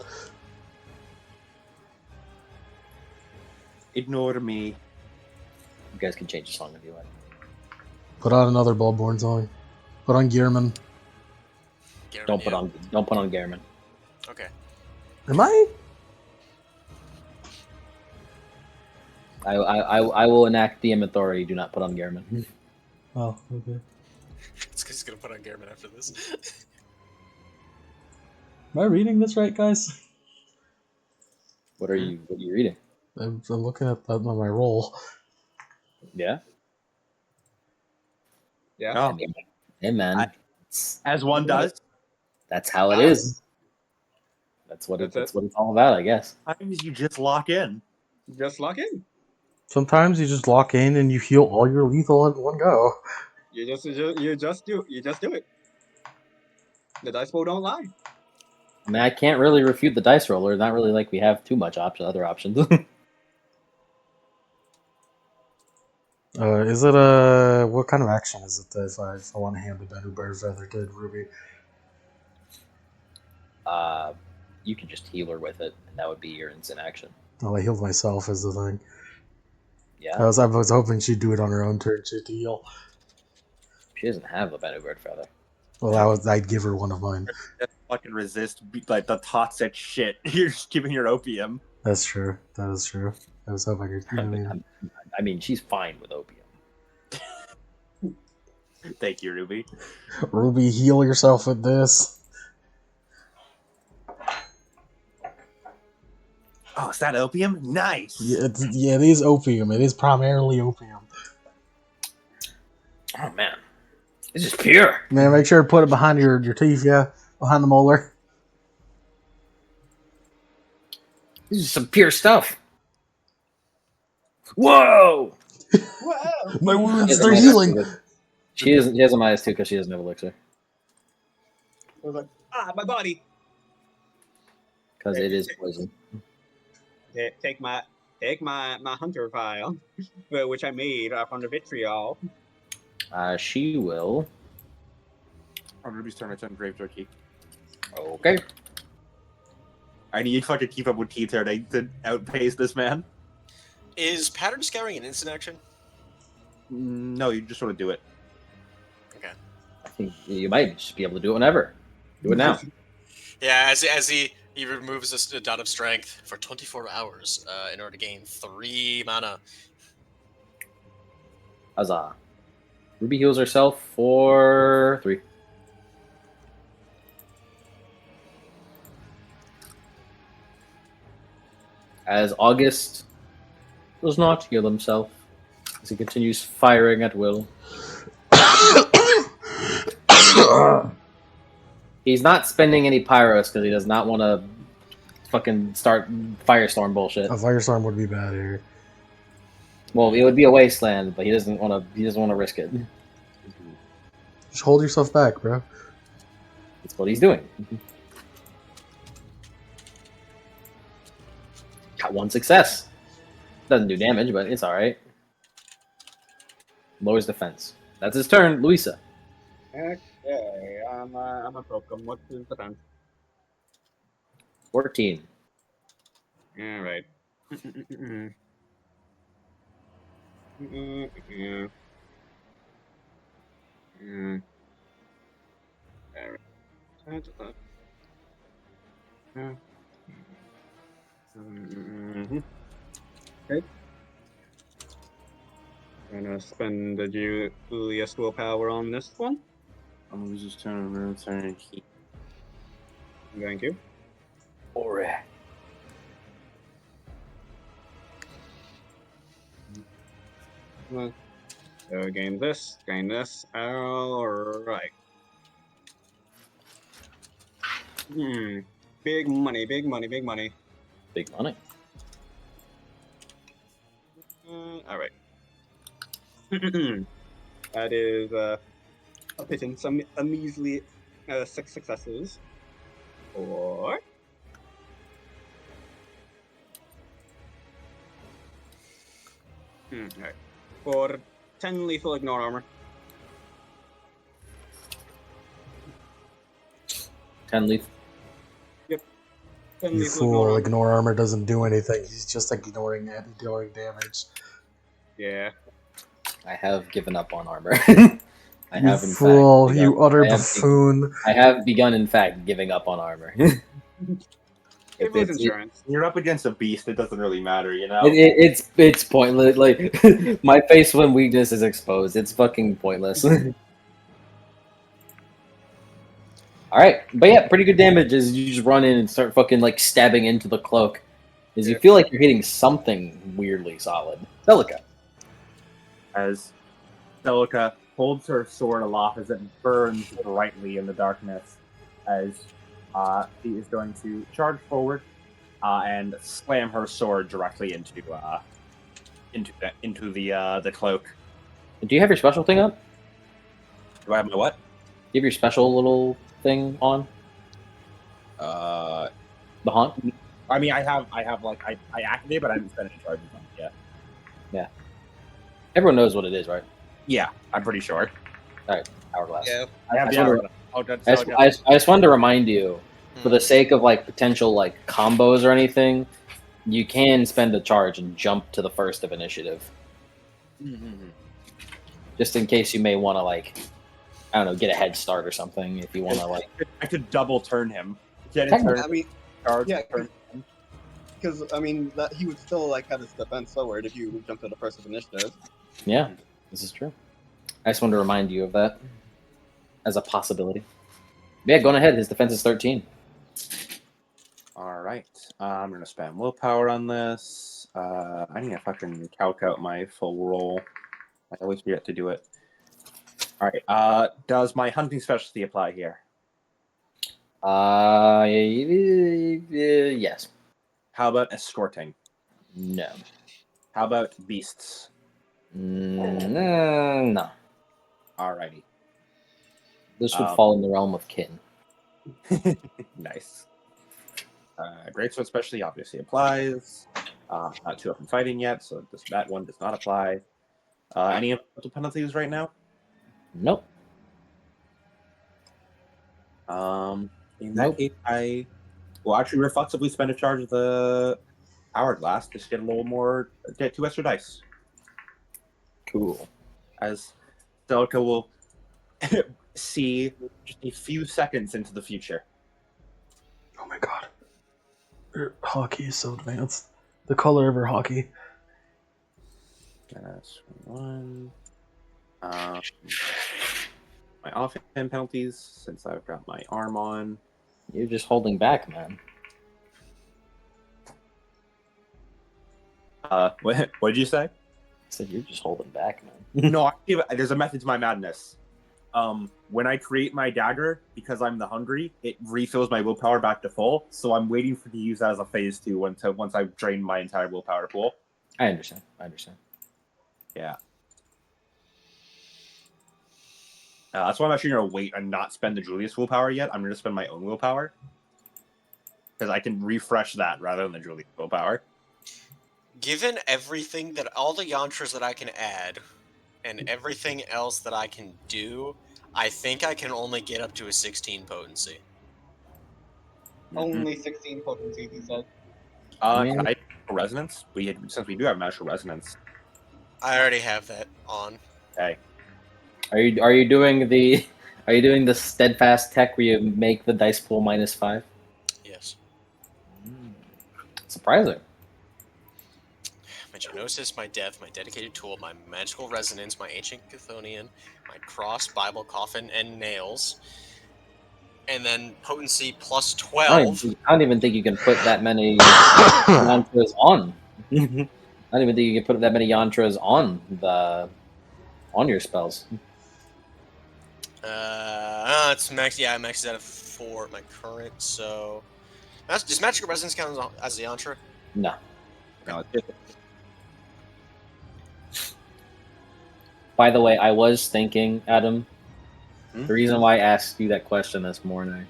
Ignore me. You guys can change the song if you like. Put on another Bloodborne song. Put on Gearman. Garen, Don't put on Garamond. Okay. Am I? I will enact DM authority. Do not put on Garamond. Oh, okay. It's because he's gonna put on Garen after this. Am I reading this right, guys? What are you reading? I'm looking at that on my roll. Yeah. Yeah. Oh, Hey man, as one does. that's how it is. That's what That's what it's all about, I guess. Sometimes you just lock in. Just lock in. Sometimes you just lock in and you heal all your lethal in one go. You just do it. The dice roll don't lie. I mean, I can't really refute the dice roller. Not really like we have too much other options. Is it a what kind of action is it if I want to hand the Bennu Bear Feather to Ruby? You can just heal her with it, and that would be your instant action. Oh, I healed myself is the thing. Yeah. I was hoping she'd do it on her own turn to heal. She doesn't have a Bennu Bird Feather. Well, I'd give her one of mine. Just fucking resist like the toxic shit. You're just giving your opium. That's true. That is true. I was hoping I mean, she's fine with opium. Thank you, Ruby. Ruby, heal yourself with this. Oh, is that opium? Nice. Yeah, it is opium. It is primarily opium. Oh man, this is pure. Man, make sure to put it behind your teeth, yeah, behind the molar. This is some pure stuff. Whoa! Whoa! My wounds, She they're has a healing. -2. She has a -2 because she doesn't have elixir. I was like, my body. Because it is poison. Take my hunter file, which I made from the vitriol. She will. On Ruby's turn, I turn Grave Jerky. Okay. I need fucking keep up with Keith here to outpace this man. Is pattern scouring an instant action? No, you just want to do it. Okay. I think you might just be able to do it whenever. Do it now. Yeah, as he removes a dot of strength for 24 hours in order to gain 3 mana. Huzzah. Ruby heals herself for 3. As August does not heal himself, as he continues firing at will. He's not spending any pyros because he does not want to fucking start firestorm bullshit. A firestorm would be bad here. Well, it would be a wasteland, but he doesn't want to. He doesn't want to risk it. Just hold yourself back, bro. That's what he's doing. Got 1 success. Doesn't do damage, but it's all right. Lowers defense. That's his turn, Luisa. Okay, I'm a Pokemon. What's the defense? 14. All right. Okay. Gonna spend the Julius willpower on this one. I'm gonna just turn around and keep. Thank you. ORR'EUH'E. So gain this, gain this. All right. Big money, big money, big money. Big money. All right. That is a pittance, a measly 6 successes. Or all right. For 10 lethal ignore armor. 10 leaf. 10 You lethal fool, armor. ignore armor doesn't do anything. He's just ignoring it, dealing damage. Yeah. I have given up on armor. I You have, in fool, fact, you utter I have buffoon. I have begun, in fact, giving up on armor. It was insurance. You're up against a beast. It doesn't really matter, you know. It's pointless. Like my face when weakness is exposed. It's fucking pointless. All right, but yeah, pretty good damage as you just run in and start fucking like stabbing into the cloak, as you feel like you're hitting something weirdly solid. Celica. As Celica holds her sword aloft as it burns brightly in the darkness, as she is going to charge forward and slam her sword directly into the cloak. Do you have your special thing up? Do I have my what? Do you have your special little thing on? Uh, The haunt? I mean, I activated, but I haven't spent any charges on it yet. Yeah. Everyone knows what it is, right? Yeah, I'm pretty sure. Hourglass. Yeah. I have I the just hour. Oh, that's I just wanted to remind you, for the sake of like potential like combos or anything, you can spend a charge and jump to the first of initiative, just in case you may want to like, I don't know, get a head start or something. If you want to like, I could double turn him. Get Technically. turn, I mean, charge, yeah, turn him. because I mean that he would still like have his defense forward if you jump to the first of initiative. yeah, this is true. I just wanted to remind you of that as a possibility. Yeah, going ahead. His defense is 13. all right. I'm gonna spam willpower on this. I need to fucking calc out my full roll. I always forget to do it. All right. Does my hunting specialty apply here? Yes. How about escorting? No. How about beasts? No. Alrighty. This would fall in the realm of kin. Nice. Greatsword specialty obviously applies. Not too often fighting yet, so that one does not apply. Any mental penalties right now? Nope. In that case, I will actually reflexively spend a charge of the hourglass to get a little more, get 2 extra dice. Cool. As Celica will see just a few seconds into the future. Oh my god. Her hockey is so advanced. The color of her hockey. That's one. My offhand penalties, since I've got my arm on. You're just holding back, man. What did you say? I said you're just holding back, man. No, there's a method to my madness. When I create my dagger, because I'm the hungry, it refills my willpower back to full. So I'm waiting to use that as a phase 2 once I've drained my entire willpower pool. I understand. Yeah. That's why I'm actually going to wait and not spend the Julius willpower yet. I'm going to spend my own willpower. Because I can refresh that rather than the Julius willpower. Given everything that all the yantras that I can add and everything else that I can do, I think I can only get up to a 16 potency. Only 16 potency, he said. Can I resonance? Since we do have magical resonance. I already have that on. Okay. Are you doing the steadfast tech where you make the dice pool -5? Yes. Surprising. My Genosis, my Death, my Dedicated Tool, my Magical Resonance, my Ancient Chthonian, my Cross, Bible, Coffin, and Nails. And then Potency plus 12. I don't even think you can put that many yantras on. I don't even think you can put that many yantras on your spells. It's max. Yeah, I maxed out at 4 at my current. So, does Magical Resonance count as a yantra? No. No, By the way, I was thinking, Adam, Hmm? the reason why I asked you that question this morning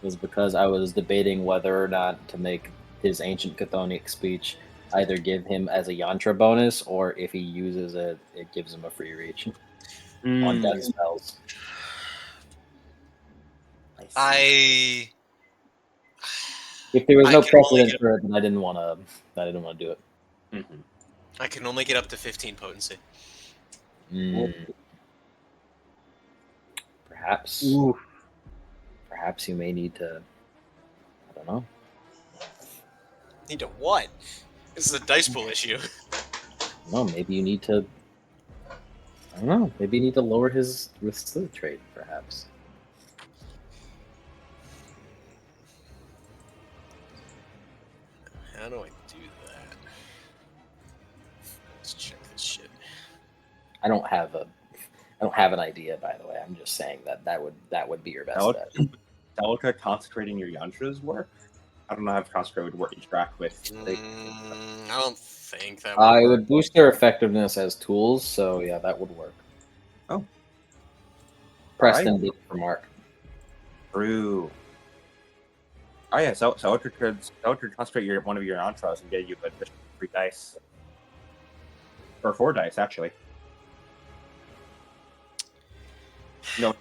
was because I was debating whether or not to make his Ancient Chthonic speech either give him as a yantra bonus, or if he uses it, it gives him a free reach on death spells. If there was no precedent for it, then I didn't want to do it. Mm-hmm. I can only get up to 15 potency. Perhaps. Ooh. Perhaps you may need to. I don't know. Need to what? This is a dice pool issue. No, maybe you need to. I don't know. Maybe you need to lower his withstood trait, perhaps. How do I do that? Let's check this shit. I don't have an idea, by the way. I'm just saying that would be your best bet. Celica consecrating your yantras work? I don't know how consecrate would work. Interact with. I don't think that would It work. would boost their effectiveness as tools, so yeah, that would work. Oh. Preston did it for Mark. True. Oh yeah, Celica could consecrate one of your yantras and get you an additional 3 dice. Or 4 dice, actually. No.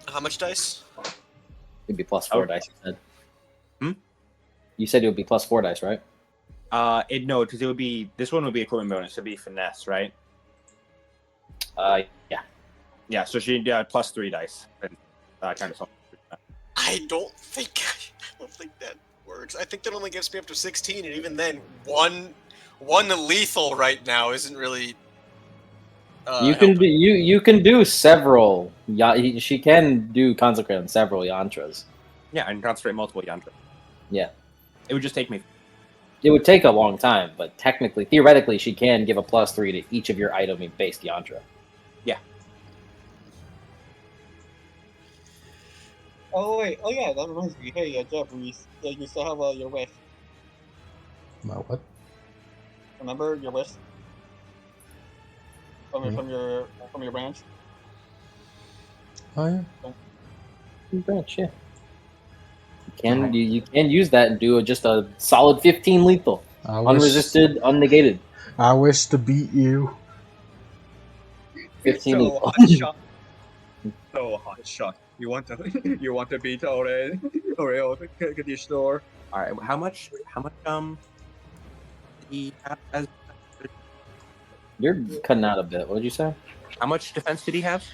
How much dice? It'd be plus 4 dice, you said. Hmm? You said it would be plus 4 dice, right? No, because it would be, this one would be equipment bonus. It'd be finesse, right? Yeah. Yeah, so she plus 3 dice. And, kind of something. I don't think that works. I think that only gives me up to 16, and even then, one lethal right now isn't really. You can do several. She can do consecrate on several yantras. Yeah, and consecrate multiple yantras. Yeah. It would just take me. It would take a long time, but theoretically, she can give a +3 to each of your item-based yantra. Yeah. Oh wait, oh yeah, that reminds me. Hey, Jeff, you still have your wish. My what? Remember your wish from your branch. Oh yeah. Branch, yeah. You can use that and do just a solid 15 lethal, unresisted, unnegated. I wish to beat you. 15 lethal. Hot shot. So hot shot. You want to beat ORR'EUH'E KADISHTUOR? All right, how much he has? You're cutting out a bit. What did you say? How much defense did he have?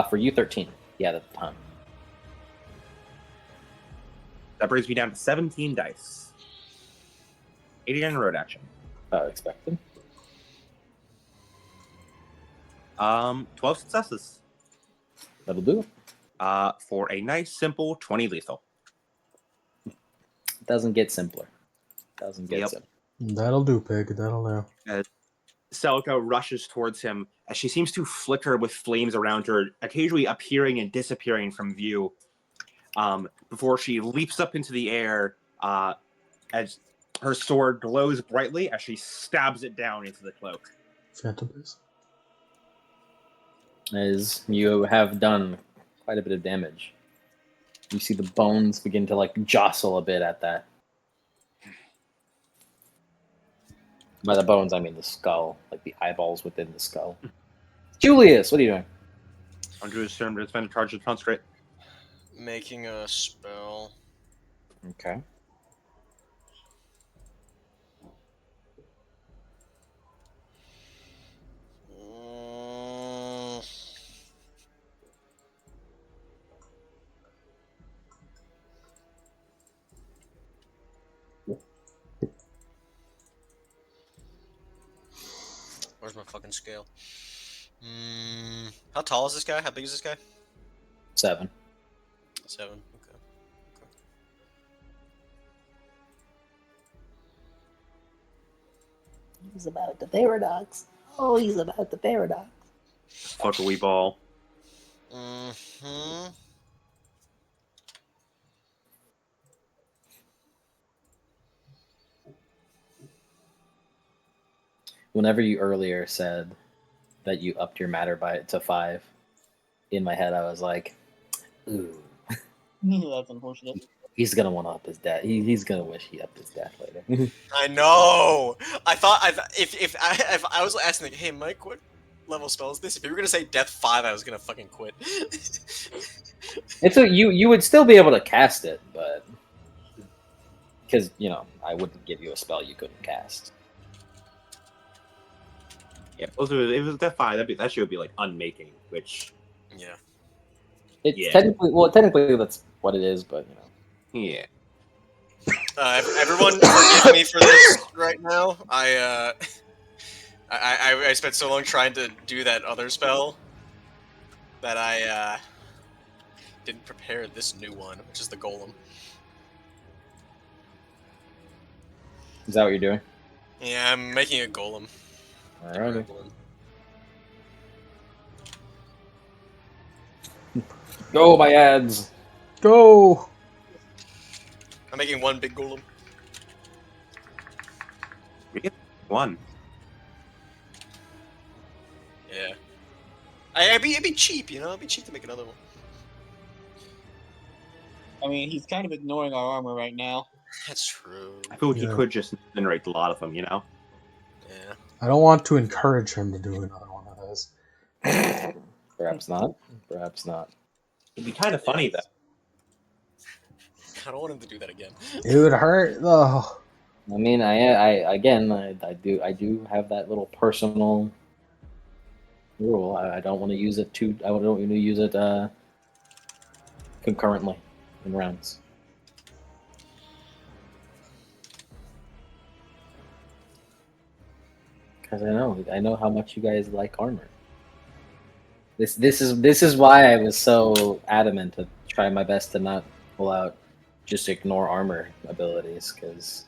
For you, 13. Yeah, at the time. That brings me down to 17 dice. 89 road action. Expected. 12 successes. That'll do it. For a nice, simple 20 lethal. Doesn't get simpler. Simpler. That'll do, Pig. That'll do. Celica rushes towards him as she seems to flicker with flames around her, occasionally appearing and disappearing from view. Before she leaps up into the air as her sword glows brightly as she stabs it down into the cloak. Phantom Base. As you have done quite a bit of damage. You see the bones begin to jostle a bit at that. By the bones, I mean the skull, like the eyeballs within the skull. Julius, what are you doing? Under his turn, it's been a charge to consecrate. making a spell. Okay. Mm, Where's my fucking scale? How tall is this guy? How big is this guy? 7. 7. Okay. He's about the paradox. Oh, he's about the paradox. Fuck a wee ball. Mm-hmm. Whenever you earlier said that you upped your matter to 5, in my head I was like, ooh, That's unfortunate. he's gonna want to up his death. He's gonna wish he upped his death later. I know. I thought if I was asking, like, hey Mike, what level spell is this? If you were gonna say death 5, I was gonna fucking quit. You would still be able to cast it, but because I wouldn't give you a spell you couldn't cast. Yeah, if it was death 5, that shit would be like unmaking, which Yeah. It's technically that's what it is, but yeah. Everyone, forgive me for this right now. I spent so long trying to do that other spell that I didn't prepare this new one, which is the golem. Is that what you're doing? Yeah, I'm making a golem. Alrighty. Go, my ads! Go! I'm making one big golem. One. Yeah. It'd be cheap, It'd be cheap to make another one. I mean, he's kind of ignoring our armor right now. That's true. I feel like he Yeah. could just generate a lot of them, Yeah. I don't want to encourage him to do another one of those. Perhaps not. Perhaps not. It'd be kind of funny though. I don't want him to do that again. It would hurt though. I mean, I do have that little personal rule. I don't want to use it I don't want to use it concurrently in rounds. Because I know how much you guys like armor. This is why I was so adamant to try my best to not pull out just ignore armor abilities, because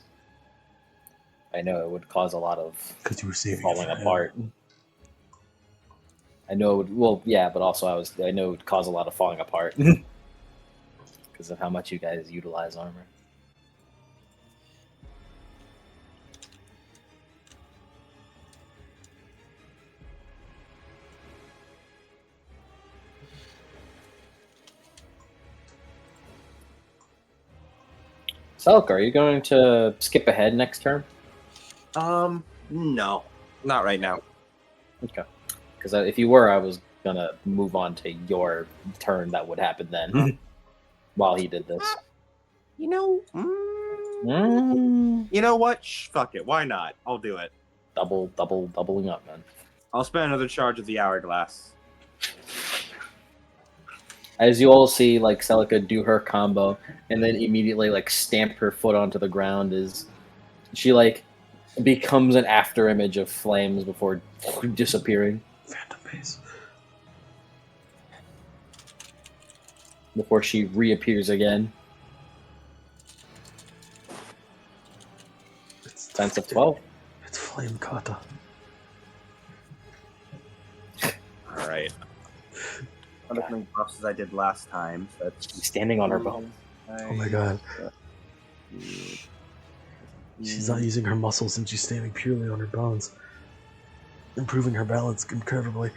I know it would cause a lot of Because you were saving falling it for apart. him. I know it would, well, yeah, but also I know it would cause a lot of falling apart because of how much you guys utilize armor. Selk, are you going to skip ahead next turn? No, not right now. Okay. Because if you were, I was gonna move on to your turn. That would happen then, while he did this. You know, you know what? Fuck it. Why not? I'll do it. Doubling up, man. I'll spend another charge of the hourglass. As you all see, like Celica do her combo, and then immediately like stamp her foot onto the ground, as she like becomes an after image of flames before disappearing. Phantom base. Before she reappears again. It's Sense of 12. It's flame kata. All right. Not as many buffs as I did last time. So that's Standing on her bones. Oh my god. She's not using her muscles and she's standing purely on her bones. Improving her balance incredibly.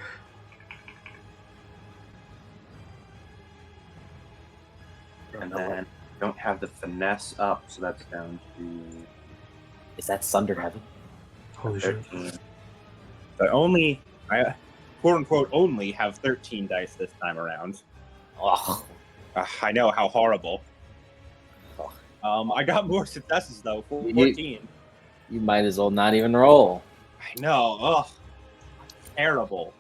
And then don't have the finesse up, so that's down to Is that Sunder Heaven? Holy shit. 13. So I quote unquote only have 13 dice this time around. Oh, I know, how horrible. Oh. I got more successes though. You- 14. You might as well not even roll. I know. Ugh. Terrible.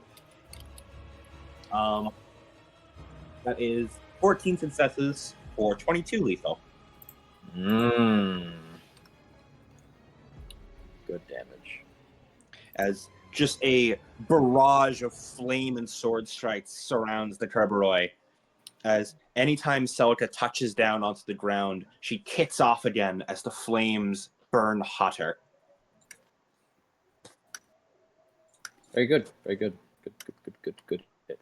That is 14 successes for 22 lethal. Mmm. Good damage. As just a barrage of flame and sword strikes surrounds the Kerberoi. As anytime Celica touches down onto the ground, she kicks off again as the flames burn hotter. Very good. Very good. Good hit. Good hit.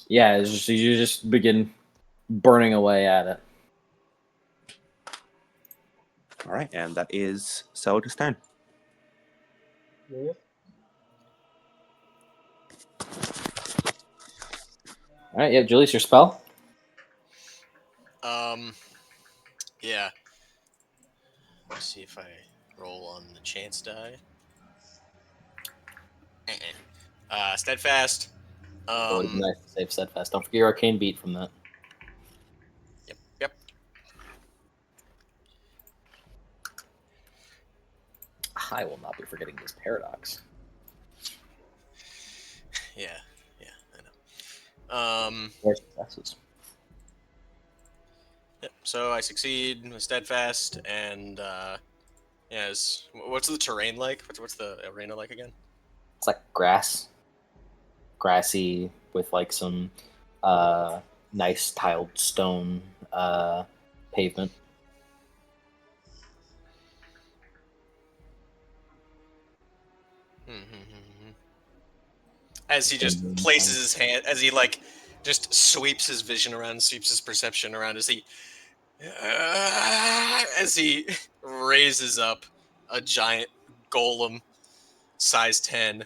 Yeah, it's just, you just begin burning away at it. All right, and that is Celica's turn. All right, yeah, Julius, your spell? Yeah. Let's see if I roll on the chance die. Steadfast. Always nice to save steadfast. Don't forget your arcane beat from that. Yep. I will not be forgetting this paradox. Yeah, I know. More successes. Yep. So I succeed with steadfast, and yes. What's the terrain like? What's the arena like again? It's like grassy with like some nice tiled stone pavement. As he just places his hand, as he like just sweeps his vision around, sweeps his perception around, as he raises up a giant golem, size 10,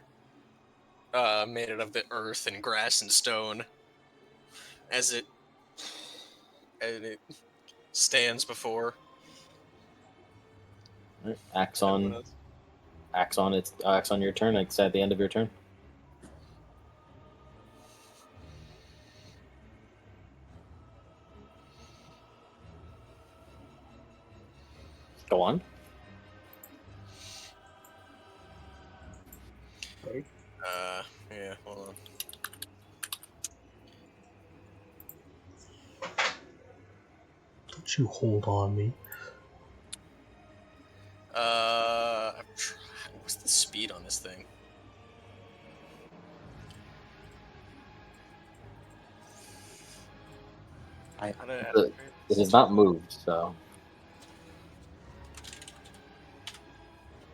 made out of the earth and grass and stone, as it stands before Axon, it's Axon your turn. It's at the end of your turn. Go on. Yeah, hold on. Don't you hold on me. What's the speed on this thing? It has not moved, so.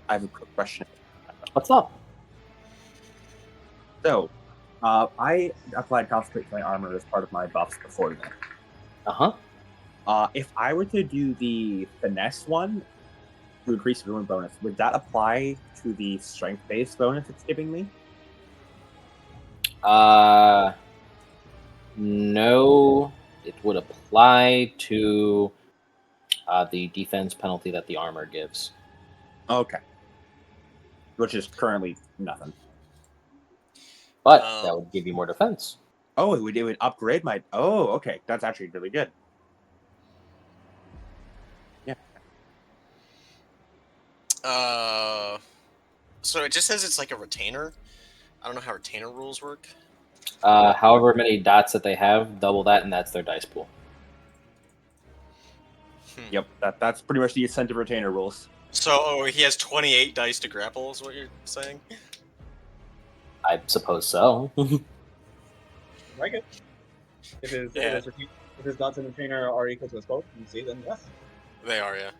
I have a quick question. What's up? So, I applied Concentrate to my armor as part of my buffs before that. If I were to do the finesse one to increase the ruin bonus, would that apply to the strength-based bonus it's giving me? No, it would apply to the defense penalty that the armor gives. Okay. Which is currently nothing. But that would give you more defense. Oh, it would upgrade my... Oh, okay. That's actually really good. Yeah. So it just says it's like a retainer. I don't know how retainer rules work. However many dots that they have, double that, and that's their dice pool. Yep, that's pretty much the incentive retainer rules. So he has 28 dice to grapple, is what you're saying? I suppose so. Like it. If his dots in the trainer are equal to his both, you see, then yes. They are, yeah.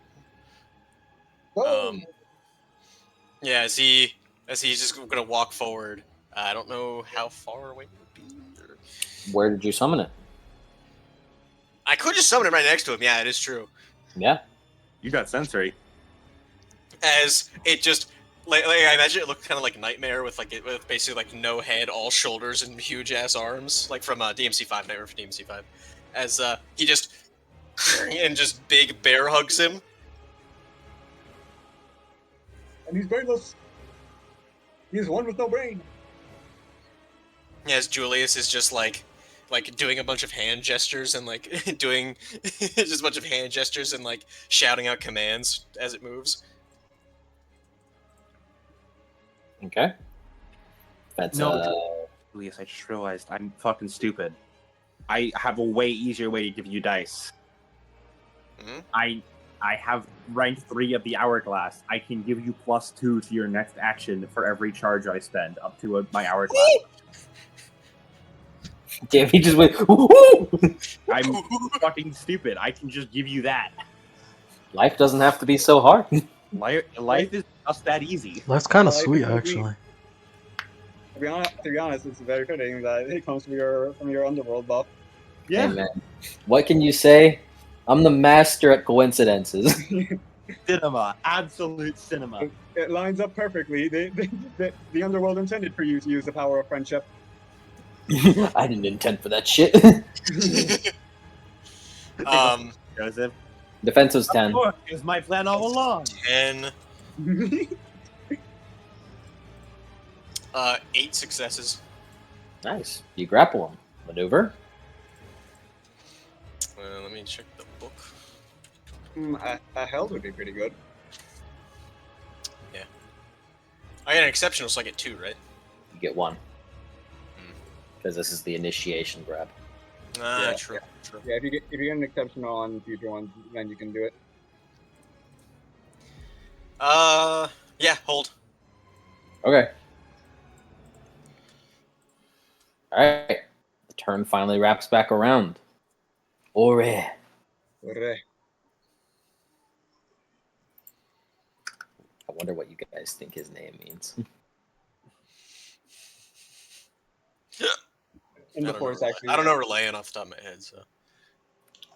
Whoa! Yeah, as he's just gonna walk forward. I don't know how far away it would be. Where did you summon it? I could just summon it right next to him. Yeah, it is true. Yeah. You got sensory. As it just like I imagine it looked kind of like Nightmare with with basically like no head, all shoulders, and huge ass arms, like from DMC5, Nightmare for DMC5. As he just and just big bear hugs him. And he's brainless. He's one with no brain. As Julius is just like like doing a bunch of hand gestures and like doing just a bunch of hand gestures and like shouting out commands as it moves. Okay. That's No. Julius, I just realized I'm fucking stupid. I have a way easier way to give you dice. Mhm. I have rank 3 of the hourglass. I can give you +2 to your next action for every charge I spend up to my hourglass. damn. He just went. Woo! I'm fucking stupid. I can just give you that. Life doesn't have to be so hard. Life is just that easy. That's kind of Well, I sweet, think actually. To be honest, it's very fitting that it comes from your underworld buff. Yeah. Hey, man. What can you say? I'm the master at coincidences. Cinema. Absolute cinema. It lines up perfectly. The underworld intended for you to use the power of friendship. I didn't intend for that shit. Joseph. Defense was 10. It was my plan all along. 10. 8 successes. Nice. You grapple him. Maneuver. Let me check the book. A held would be pretty good. I get an exceptional, so I get 2, right? You get 1. Because this is the initiation grab. Ah, true. Yeah, if you get an exceptional on future ones, then you can do it. Yeah, hold. Okay. Alright. The turn finally wraps back around. ORR'EUH'E. Hooray. I wonder what you guys think his name means. In the force, actually. I don't know Relayan off the top of my head, so.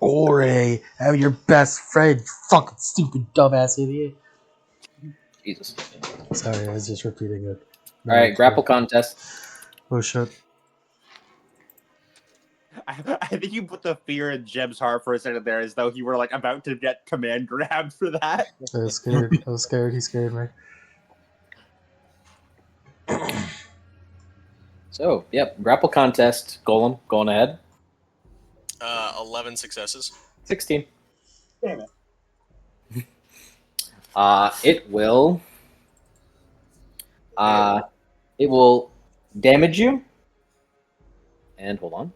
ORR'EUH'E, I'm your best friend, you fucking stupid dumbass idiot. Jesus. Sorry, I was just repeating it. Alright, grapple contest. Oh shit. I think you put the fear in Jeb's heart for a second there, as though he were like about to get command grabbed for that. I was scared. I was scared. He scared me. So, yep, grapple contest. Golem, going ahead. 11 successes. 16. Damn it. It will. It will damage you. And hold on.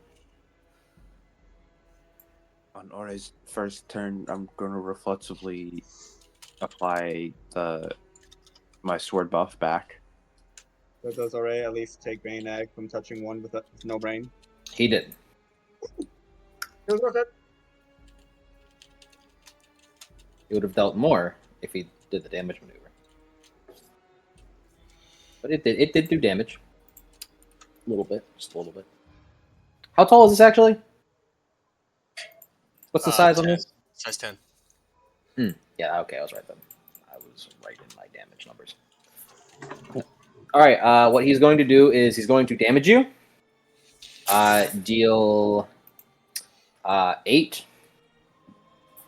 On ORR'EUH'E's first turn, I'm going to reflexively apply my sword buff back. So does ORR'EUH'E at least take Brain Egg from touching one with no brain? He did. It was worth it. He would have dealt more if he did the damage maneuver. But it did do damage. A little bit. Just a little bit. How tall is this actually? What's the size on 10. this? Size 10. Yeah, okay, I was right then. I was right in my damage numbers. Alright, what he's going to do is he's going to damage you. Deal 8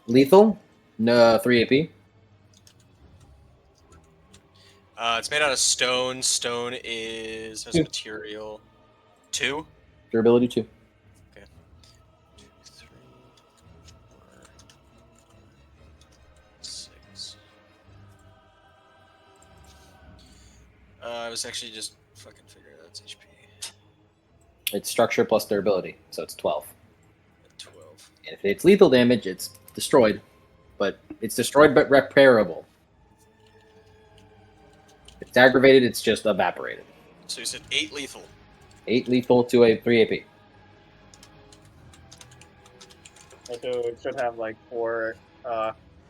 lethal. No, 3 AP. It's made out of stone. Stone has 2. material. 2? Durability 2. 2, 3, 4, 6. I was actually just fucking figuring out its HP. It's structure plus durability, so it's 12. 12. And if it's lethal damage, it's destroyed. But it's destroyed but repairable. If it's aggravated, it's just evaporated. So you said 8 lethal. 8 lethal to a 3 AP. So it should have like 4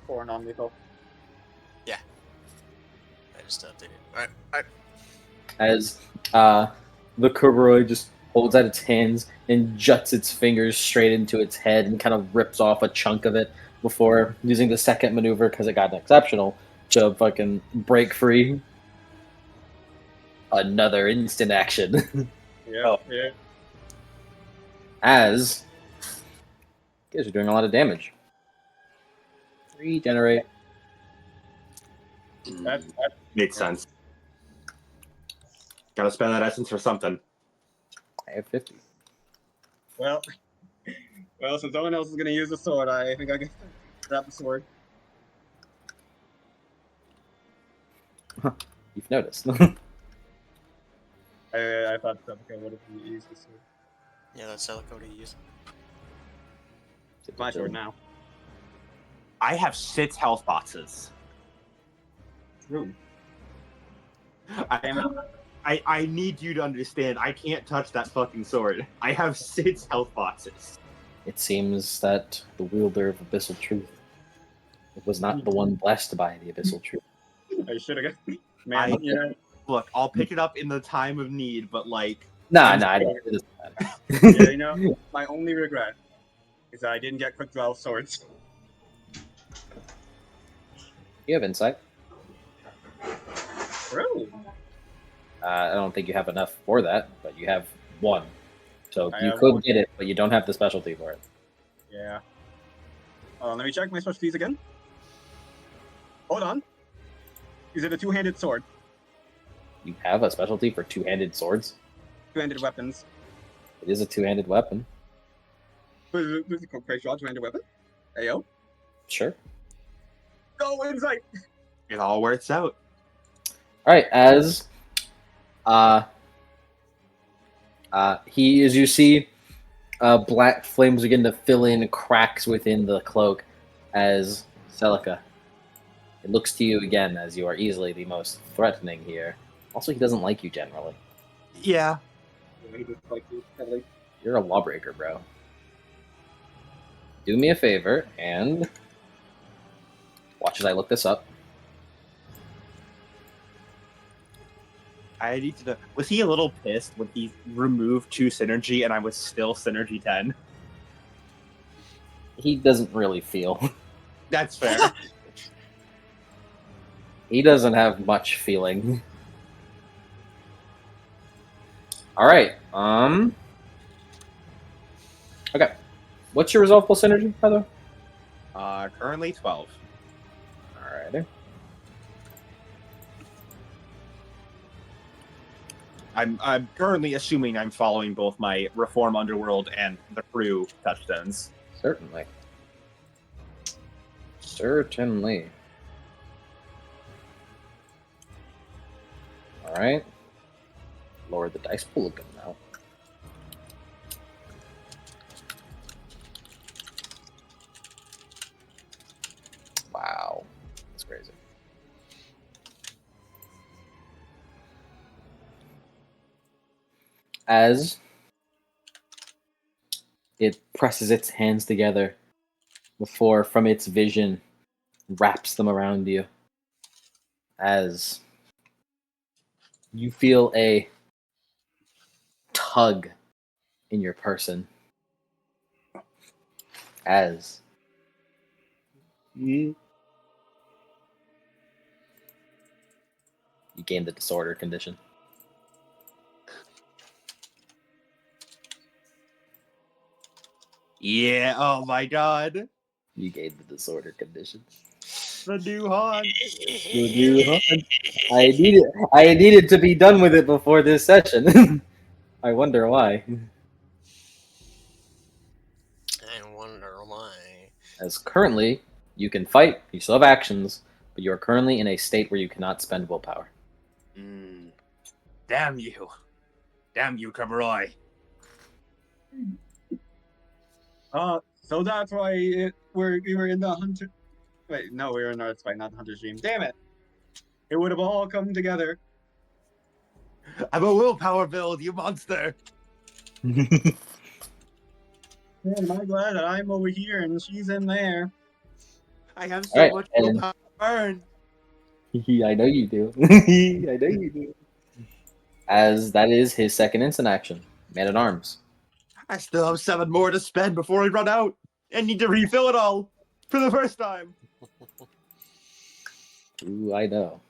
non-lethal. Yeah. I just updated. Alright. As the KERBEROI just holds out its hands and juts its fingers straight into its head and kind of rips off a chunk of it before using the second maneuver, because it got an exceptional, to fucking break free. Another instant action. Yeah. As you guys are doing a lot of damage. Regenerate. That Makes sense. Gotta spend that essence for something. I have 50. Well, well, since no one else is gonna use the sword, I think I can grab the sword. You've noticed. I thought, okay, what if we use the sword? Yeah, that's Celico to use. It's my sword now. I have 6 health boxes. True. I need you to understand, I can't touch that fucking sword. I have 6 health boxes. It seems that the wielder of abyssal truth was not the one blessed by the abyssal truth. I should have got. Man, you know. Look, I'll pick it up in the time of need, but like... Nah, I'm I don't. scared. It doesn't matter. Yeah, you know, my only regret is that I didn't get quick draw swords. You have insight. True. I don't think you have enough for that, but you have 1. So I you have could 1. get it, but you don't have the specialty for it. Yeah. Hold on, let me check my specialties again. Hold on. Is it a two-handed sword? You have a specialty for two-handed swords? Two-handed weapons. It is a two-handed weapon. Is it a quick draw two-handed weapon? Ayo. Sure. Go insight. It all works out. Alright, as as you see, black flames begin to fill in cracks within the cloak as Celica. It looks to you again as you are easily the most threatening here. Also, he doesn't like you generally. Yeah. You're a lawbreaker, bro. Do me a favor and watch as I look this up. I need to know, was he a little pissed when he removed 2 synergy and I was still synergy 10? He doesn't really feel. That's fair. He doesn't have much feeling. Alright, okay. What's your resolve plus synergy, by the way? Currently 12. Alrighty. I'm currently assuming I'm following both my Reform Underworld and the Crew touchstones. Certainly. Certainly. Alright. Lower the dice pool again now. Wow. That's crazy. As it presses its hands together before, from its vision, wraps them around you. As you feel a tug in your person. As you gain the disorder condition. Yeah, oh my god. You gained the disorder condition. The new haunt. I needed to be done with it before this session. I wonder why. I wonder why. As currently, you can fight, you still have actions, but you are currently in a state where you cannot spend willpower. Damn you. Damn you, KERBEROI. So that's why we were in the hunter. Wait, no, we were in Earth's fight, not the hunter's dream. Damn it! It would have all come together. I'm a willpower build, you monster. Man, am I glad that I'm over here and she's in there. I have so much and- willpower to burn. I know you do. I know you do. As that is his second instant action. Man at Arms. I still have 7 more to spend before I run out. And need to refill it all. For the first time. Ooh, I know.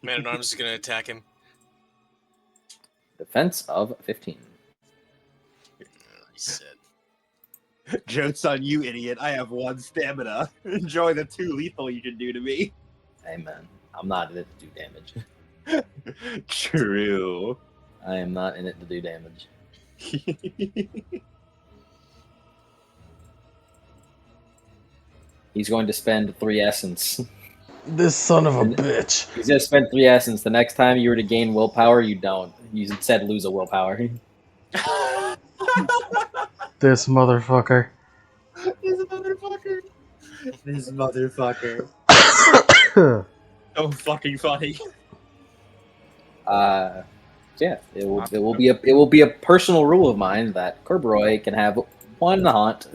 Man at Arms is going to attack him. Defense of 15. He said. Joke's on you, idiot. I have 1 stamina. Enjoy the 2 lethal you can do to me. Amen. I'm not in it to do damage. True. I am not in it to do damage. He's going to spend 3 essence. This son of a bitch. He's going to spend 3 essence. The next time you were to gain willpower, you don't. You instead lose a willpower. This motherfucker. This motherfucker. This motherfucker. So fucking funny. Yeah, it will be a personal rule of mine that Kerberoi can have 1 haunt.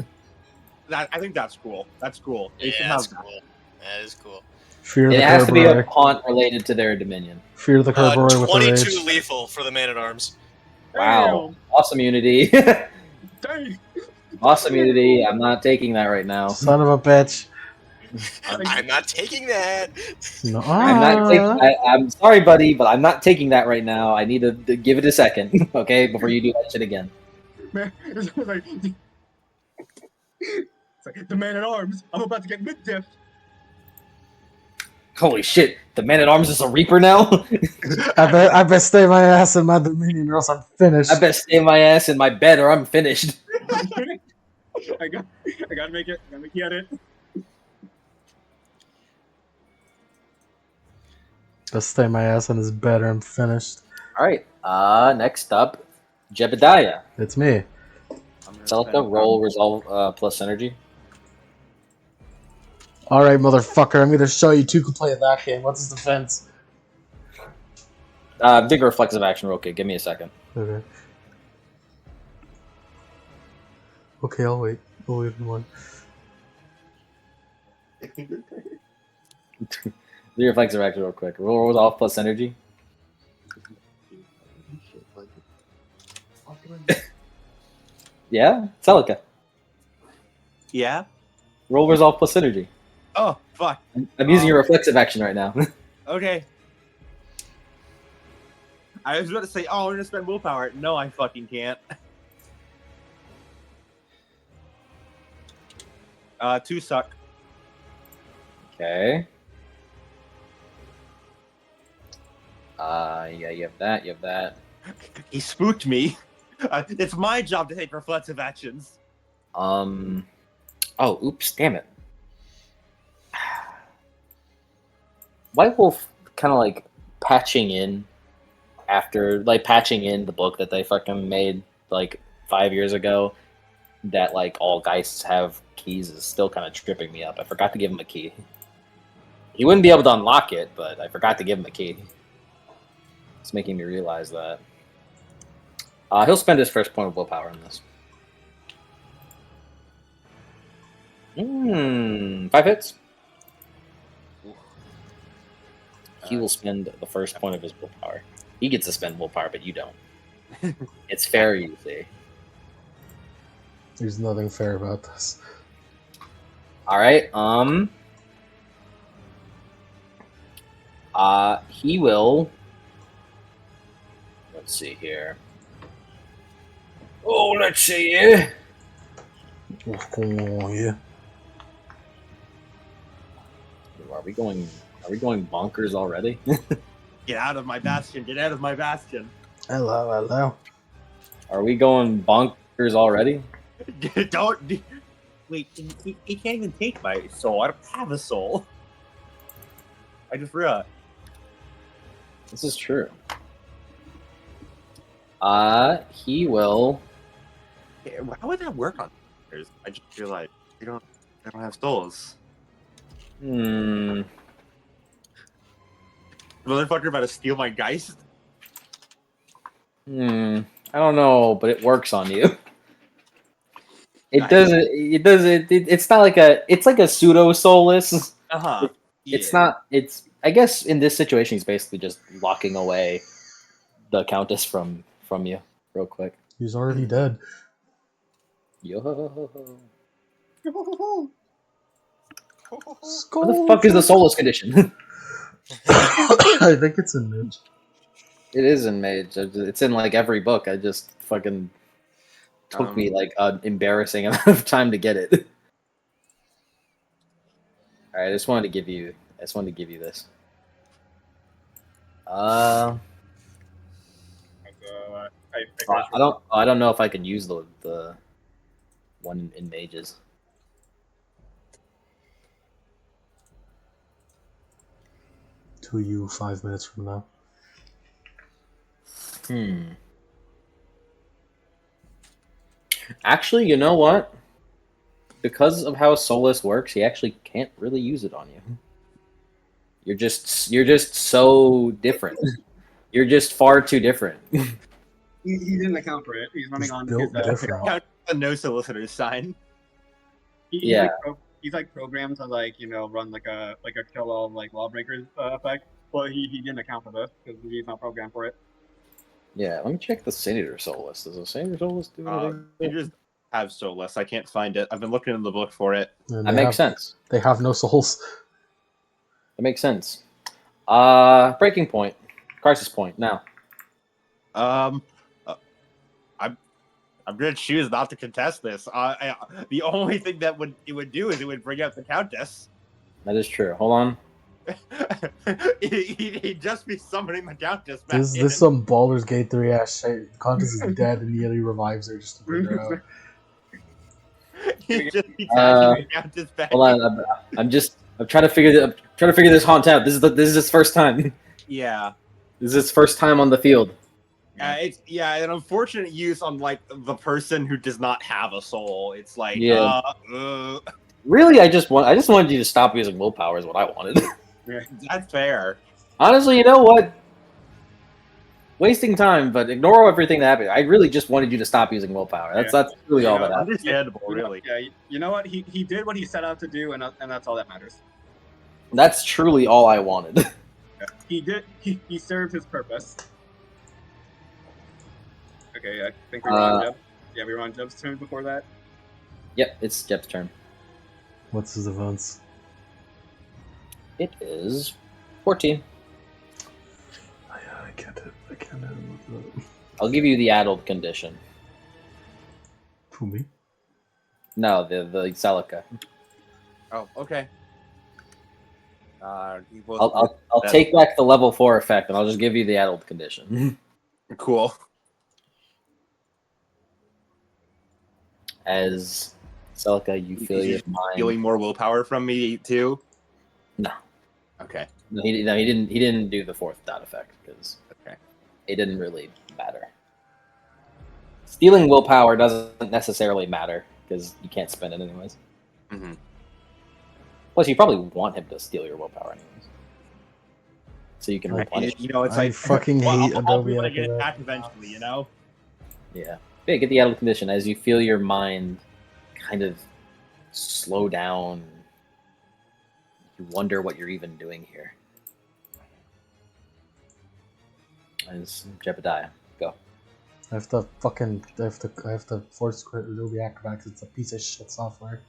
I think that's cool. That's cool. They should Yeah, have that's that. cool. That is cool. Fear It the has to be a Kerberoi. haunt related to their dominion. Fear the Kerberoi with the 22 rage. lethal for the Man-at-Arms. Wow, awesome unity. Damn. Awesome unity. I'm not taking that right now. Son of a bitch. I'm not taking that. No. I'm sorry, buddy, but I'm not taking that right now. I need to give it a second, okay, before you do that shit again. Man, it's like the Man-at-Arms. I'm about to get mid-diff. Holy shit, the Man-at-Arms is a Reaper now? I bet stay my ass in my dominion or else I'm finished. I bet stay my ass in my bed or I'm finished. I gotta make it. I gotta get it. Best stay my ass in his bed or I'm finished. Alright, next up, Jebediah. It's me. Celica, roll resolve plus energy. Alright, motherfucker, I'm gonna show you two can play that game. What's his defense? Big reflexive action real quick. Give me a second. Okay. Okay, I'll wait. I'll wait in one. Do reflexive action real quick. Roll resolve plus energy. Yeah? Celica. Yeah? Roll resolve plus energy. Oh, fuck. I'm using your reflexive action right now. Okay. I was about to say, oh, I'm gonna spend willpower. No, I fucking can't. 2 suck. Okay. Yeah, you have that, you have that. He spooked me. It's my job to take reflexive actions. Oh, oops, damn it. White Wolf kind of like patching in the book that they fucking made like 5 years ago that like all Geists have keys is still kind of tripping me up. I forgot to give him a key. He wouldn't be able to unlock it, but I forgot to give him a key. It's making me realize that. He'll spend his first point of willpower on this. 5 hits. He will spend the first point of his willpower. He gets to spend willpower, but you don't. It's fair, you see. There's nothing fair about this. Alright, he will... Let's see here. Oh, let's see here. What's going on here? Are we going bonkers already? Get out of my bastion. Get out of my bastion. Hello, hello. Are we going bonkers already? Don't. Wait, he can't even take my soul. I don't have a soul. I just realized. This is true. He will... How would that work on others? I just feel like they don't have souls. Hmm. Motherfucker about to steal my Geist? I don't know, but it works on you. It doesn't. It doesn't. It's not like a. It's like a pseudo soulless. Uh-huh. It's not. It's. I guess in this situation, he's basically just locking away the Countess from you, real quick. He's already dead. Yo. Skull What the fuck is the soulless condition? I think it's in Mage. It is in Mage. It's in like every book. I just fucking took me like an embarrassing amount of time to get it. All right, I just wanted to give you this. I don't know if I can use the one in Mages. to you 5 minutes from now. Actually, you know what? Because of how Solus works, he actually can't really use it on you. You're just so different. You're just far too different. He didn't account for it. He's running He's on built his, different. Count the no solicitor's sign. Yeah. He's like programmed to like run like a kill all like lawbreakers effect, but he didn't account for this because he's not programmed for it. Yeah, let me check the Senator Solus. Does the Senator Solus do anything? They just have Solus. I can't find it. I've been looking in the book for it. And That makes sense. They have no souls. That makes sense. Breaking point. Crisis point, now. I'm gonna choose not to contest this. The only thing that it would do is it would bring out the Countess. That is true. Hold on. He'd just be summoning the Countess back This is some Baldur's Gate 3 ass shit. Countess is dead and yet he revives her just to bring her out. He'd just be attaching the Countess back. Hold on. I'm trying to figure this haunt out. This is his first time. Yeah. This is his first time on the field. It's an unfortunate use on like the person who does not have a soul. It's like Really, I just wanted you to stop using willpower is what I wanted. That's fair. Honestly, you know what? Wasting time, but ignore everything that happened. I really just wanted you to stop using willpower. That's really all that happened. Understandable, really. Yeah, you know what? He did what he set out to do, and that's all that matters. That's truly all I wanted. Yeah. He did. He served his purpose. Okay, I think we were on Jeb. Yeah, we were on Jeb's turn before that. Yep, it's Jeb's turn. What's his advance? It is 14. I can't hit with the... I'll give you the addled condition. Who, me? No, the Celica. Oh, okay. I'll take back the level 4 effect, and I'll just give you the addled condition. Cool. As Celica, you feel your mind. Feeling more willpower from me too? No. Okay. No, he didn't do the 4th dot effect because it didn't really matter. Stealing willpower doesn't necessarily matter because you can't spend it anyways. Mm-hmm. Plus, you probably want him to steal your willpower anyways, so you can replenish. It's I like fucking hate I'll be Adobe able to get Acrobat. attacked eventually, Yeah. Yeah, get the addled condition as you feel your mind kind of slow down. You wonder what you're even doing here. As Jebediah, go. I have to force quit Adobe Acrobat 'cause it's a piece of shit software.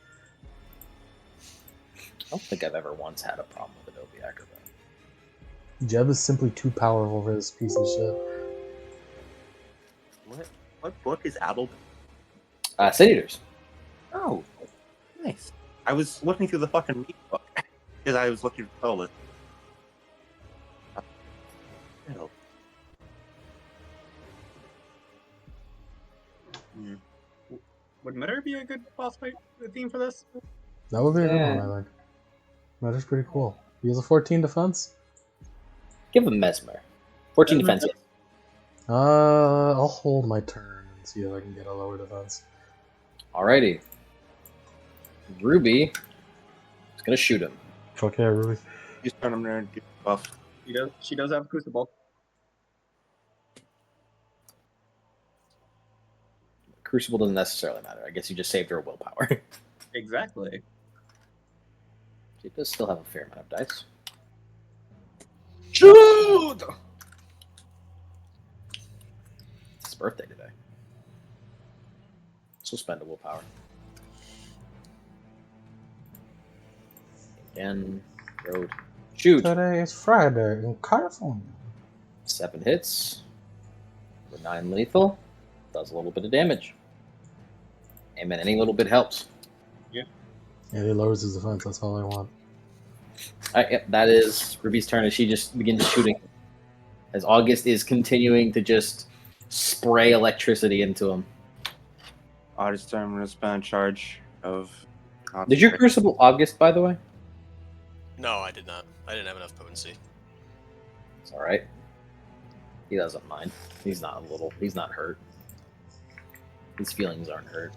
I don't think I've ever once had a problem with Adobe Acrobat. Jeb is simply too powerful for this piece of shit. What book is addled? Sin Eaters. Oh, nice. I was looking through the fucking meat book because I was looking for Solus. Would Mitter be a good boss fight theme for this? That would be a good one, I think. That is pretty cool. He has a 14 defense? Give him Mesmer. 14 defense. I'll hold my turn and see if I can get a lower defense. Alrighty. Ruby is gonna shoot him. Fuck yeah, Ruby. He's turn him to do buff. She does have a crucible. Crucible doesn't necessarily matter. I guess you just saved her willpower. Exactly. She does still have a fair amount of dice. Shoot! It's his birthday today. So spend a willpower. Again, road. Shoot! Today is Friday in California. 7 hits. With 9 lethal. Does a little bit of damage. Amen. Any little bit helps. Yeah, he lowers his defense. That's all I want. Alright, yep, that is Ruby's turn as she just begins shooting. As August is continuing to just spray electricity into him. August turn, I'm going to spend a charge of... Did you crucible August, by the way? No, I did not. I didn't have enough potency. It's all right. He doesn't mind. He's not hurt. His feelings aren't hurt.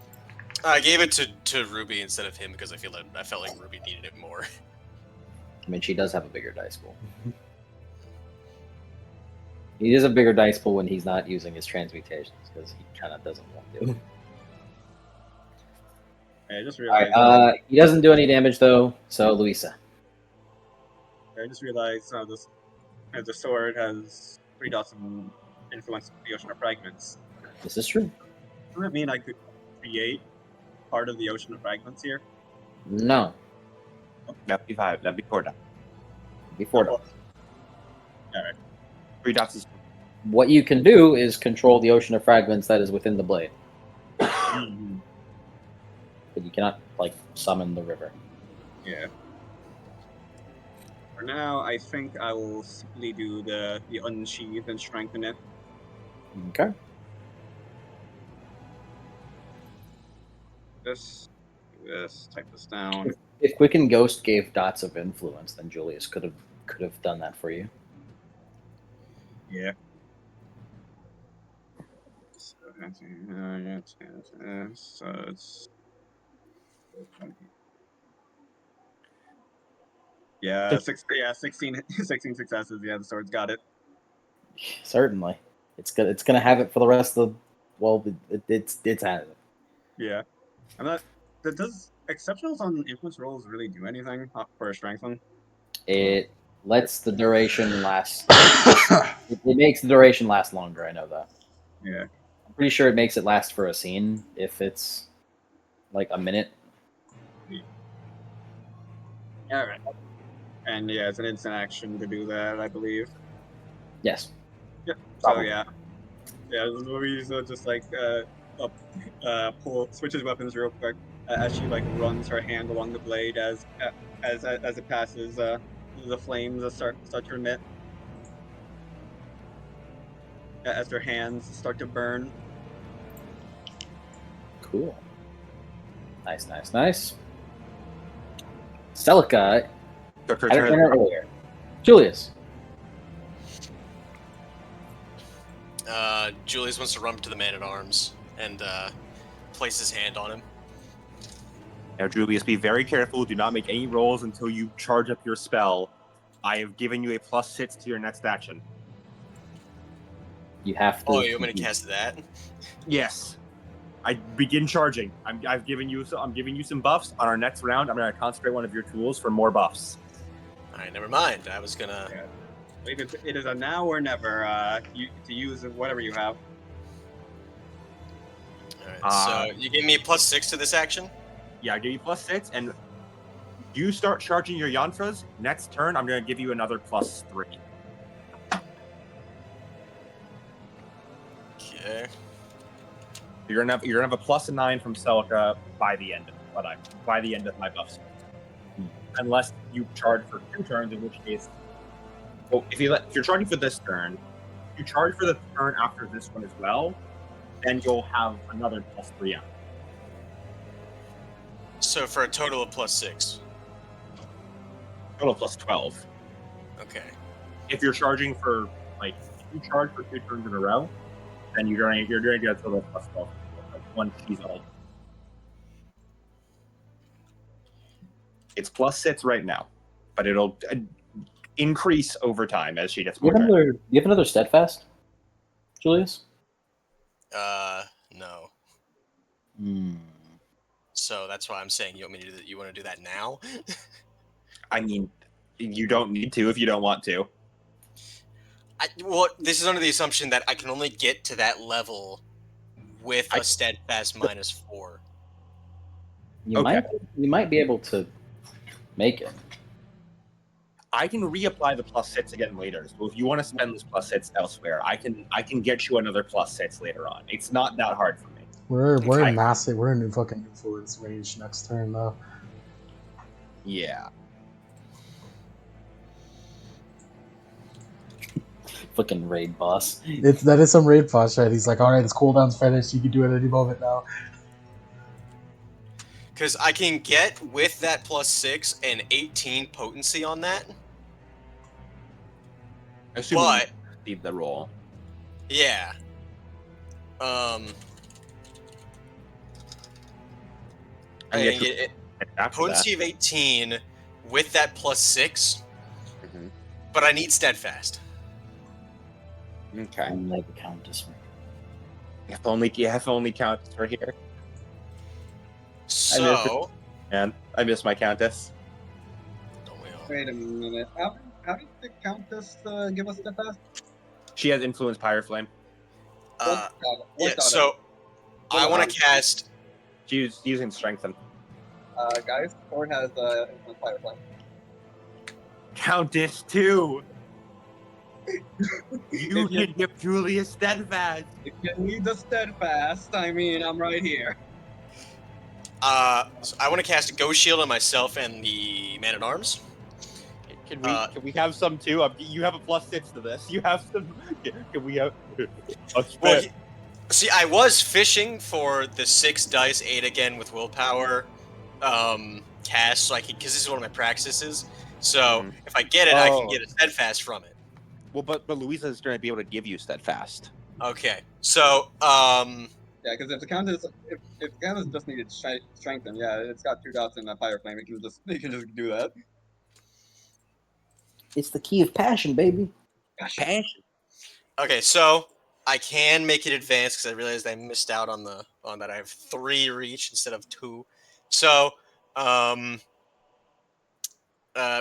I gave it to Ruby instead of him because I felt like Ruby needed it more. I mean, she does have a bigger dice pool. He does a bigger dice pool when he's not using his transmutations because he kind of doesn't want to. I just All realized. right, he doesn't do any damage though. So Luisa. I just realized the sword has 3 dots of influence the ocean of fragments. This is true. Doesn't that mean I could create part of the ocean of fragments here? No, That'd be 5. That'd be 4 dots. before. All right. 3 dots is. What you can do is control the ocean of fragments that is within the blade, but you cannot like summon the river. Yeah. For now, I think I will simply do the unsheath and strengthen it. Okay. This, type this down. If Quicken Ghost gave dots of influence, then Julius could have done that for you. Yeah. So it's. Yeah, 16 successes. Yeah, the sword's got it. Certainly, it's gonna have it for the rest of the. Well, it's had it. Yeah. I'm not. Does exceptionals on influence rolls really do anything for a strength one? It lets the duration last. it makes the duration last longer. I know that. Yeah. I'm pretty sure it makes it last for a scene if it's like a minute. All right. And yeah, it's an instant action to do that, I believe. Yes. Yep. So yeah, Louisa just like switches weapons real quick as she like runs her hand along the blade as it passes the flames start to emit as her hands start to burn. Cool. Nice. Celica, Took her I don't turn. know earlier. Julius. Julius wants to run up to the man-at-arms and place his hand on him. Now, Julius, be very careful. Do not make any rolls until you charge up your spell. I have given you a +6 to your next action. You have to. Oh, you want me to cast that? Yes. I begin charging. I'm giving you some buffs. On our next round, I'm going to concentrate one of your tools for more buffs. All right, never mind. I was gonna. Yeah. It is a now or never to use whatever you have. All right, so you gave me a +6 to this action. Yeah, I give you +6, and you start charging your yantras. Next turn, I'm going to give you another +3. Okay. You're gonna have a +9 from Celica by the end of my buffs. Unless you charge for 2 turns, in which case, well, if you're charging for this turn, if you charge for the turn after this one as well, then you'll have another +3 out. So for a total of +6. Total +12. Okay. If you're charging for if you charge for 2 turns in a row, then you're going to get a total of +12. One she's all. It's +6 right now, but it'll increase over time as she gets more. You have another steadfast, Julius? No. Hmm. So that's why I'm saying you want me to do that. You want to do that now? I mean, you don't need to if you don't want to. Well, this is under the assumption that I can only get to that level with a steadfast -4. You might be able to make it. I can reapply the +6 again later. So if you want to spend this +6 elsewhere, I can get you another +6 later on. It's not that hard for me. We're in massive. We're in fucking influence range next turn though. Yeah. Fucking raid boss. That is some raid boss shit. He's like, all right, this cooldown's finished. You can do it at any moment now. Because I can get, with that +6, an 18 potency on that. Assuming But you the roll. yeah. I And can get it. after Potency of 18 with that +6, Mhm. but I need steadfast. Okay. Only the Countess. You have to only count for here. So, And I miss my countess. don't we all? Wait a minute. How did the Countess give us the fast? She has influence Pyroflame. Yeah. So I want to cast. She's using strengthen. Guys, Thor has influence Firefly. Countess too. You If you- can give Julius steadfast. If you need the steadfast, I mean, I'm right here. So I want to cast a Ghost Shield on myself and the Man at Arms. Can we have some too? You have a +6 to this. You have some. Can we have? Well, see, I was fishing for the 6 dice 8 again with willpower cast, so I could, because this is one of my practices. So if I get it, I can get a steadfast from it. Well, but Louisa is going to be able to give you steadfast. Okay, so Yeah, because if the Countess just needed strengthen, yeah, it's got 2 dots in that fire flame. It can just do that. It's the key of passion, baby. Passion. okay, so I can make it advanced because I realized I missed out on that. I have 3 reach instead of 2. So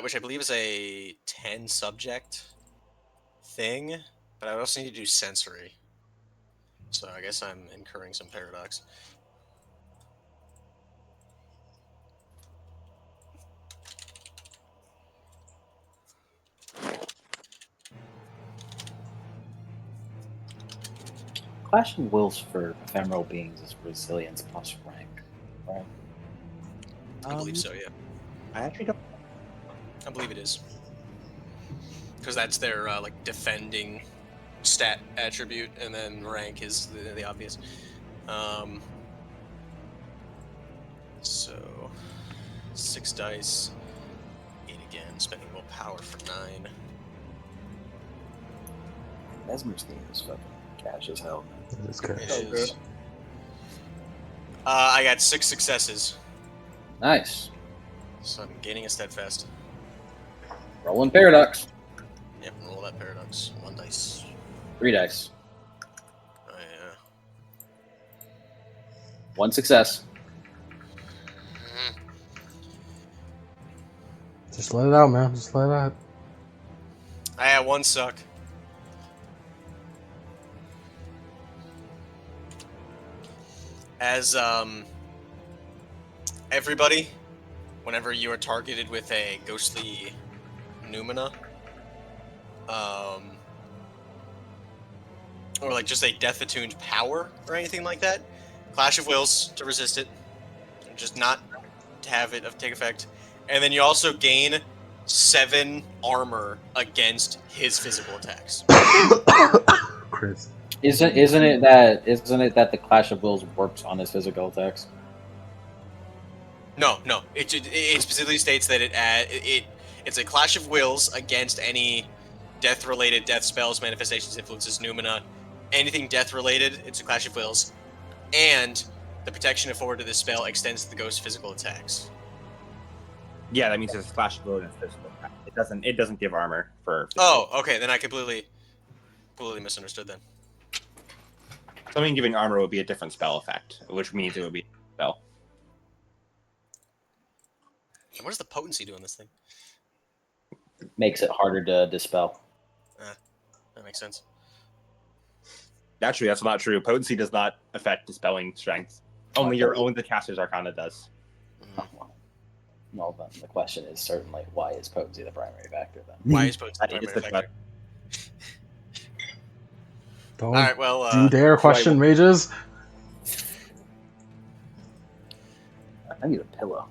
which I believe is a 10 subject thing, but I also need to do sensory. So I guess I'm incurring some paradox. Clash of Wills for ephemeral beings is resilience plus rank, right? I believe so, yeah. I actually don't. I believe it is. Because that's their like defending stat attribute, and then rank is the obvious. So 6 dice, 8 again, spending more power for 9. Mesmer's theme is fucking cash as hell. It's good. It So is. I got 6 successes, Nice. so I'm gaining a steadfast. Rolling paradox. Yep, roll that paradox. 1 dice. 3 dice. Oh yeah. 1 success. Just let it out, man. Just let it out. I had 1 suck. As everybody, whenever you are targeted with a ghostly Numina, or like just a death attuned power or anything like that, Clash of Wills to resist it, just not to have it take effect, and then you also gain 7 armor against his physical attacks. Chris. Isn't it that the Clash of Wills works on his physical attacks? No. It specifically states that it's a Clash of Wills against any death-related death spells, manifestations, influences, Numina, anything death-related. It's a Clash of Wills, and the protection afforded to this spell extends to the ghost's physical attacks. Yeah, that means it's a Clash of Wills against physical attack. It doesn't give armor for. Oh, okay. Then I completely misunderstood. Then Something giving armor would be a different spell effect, which means it would be a spell. what does the potency do on this thing? Makes it harder to dispel. That makes sense. Actually, that's not true. Potency does not affect dispelling strength. Only the caster's arcana does. Well, then the question is certainly why is potency the primary factor then? Why is potency the That is primary the factor? Don't All right. Well, you dare question mages. I need a pillow.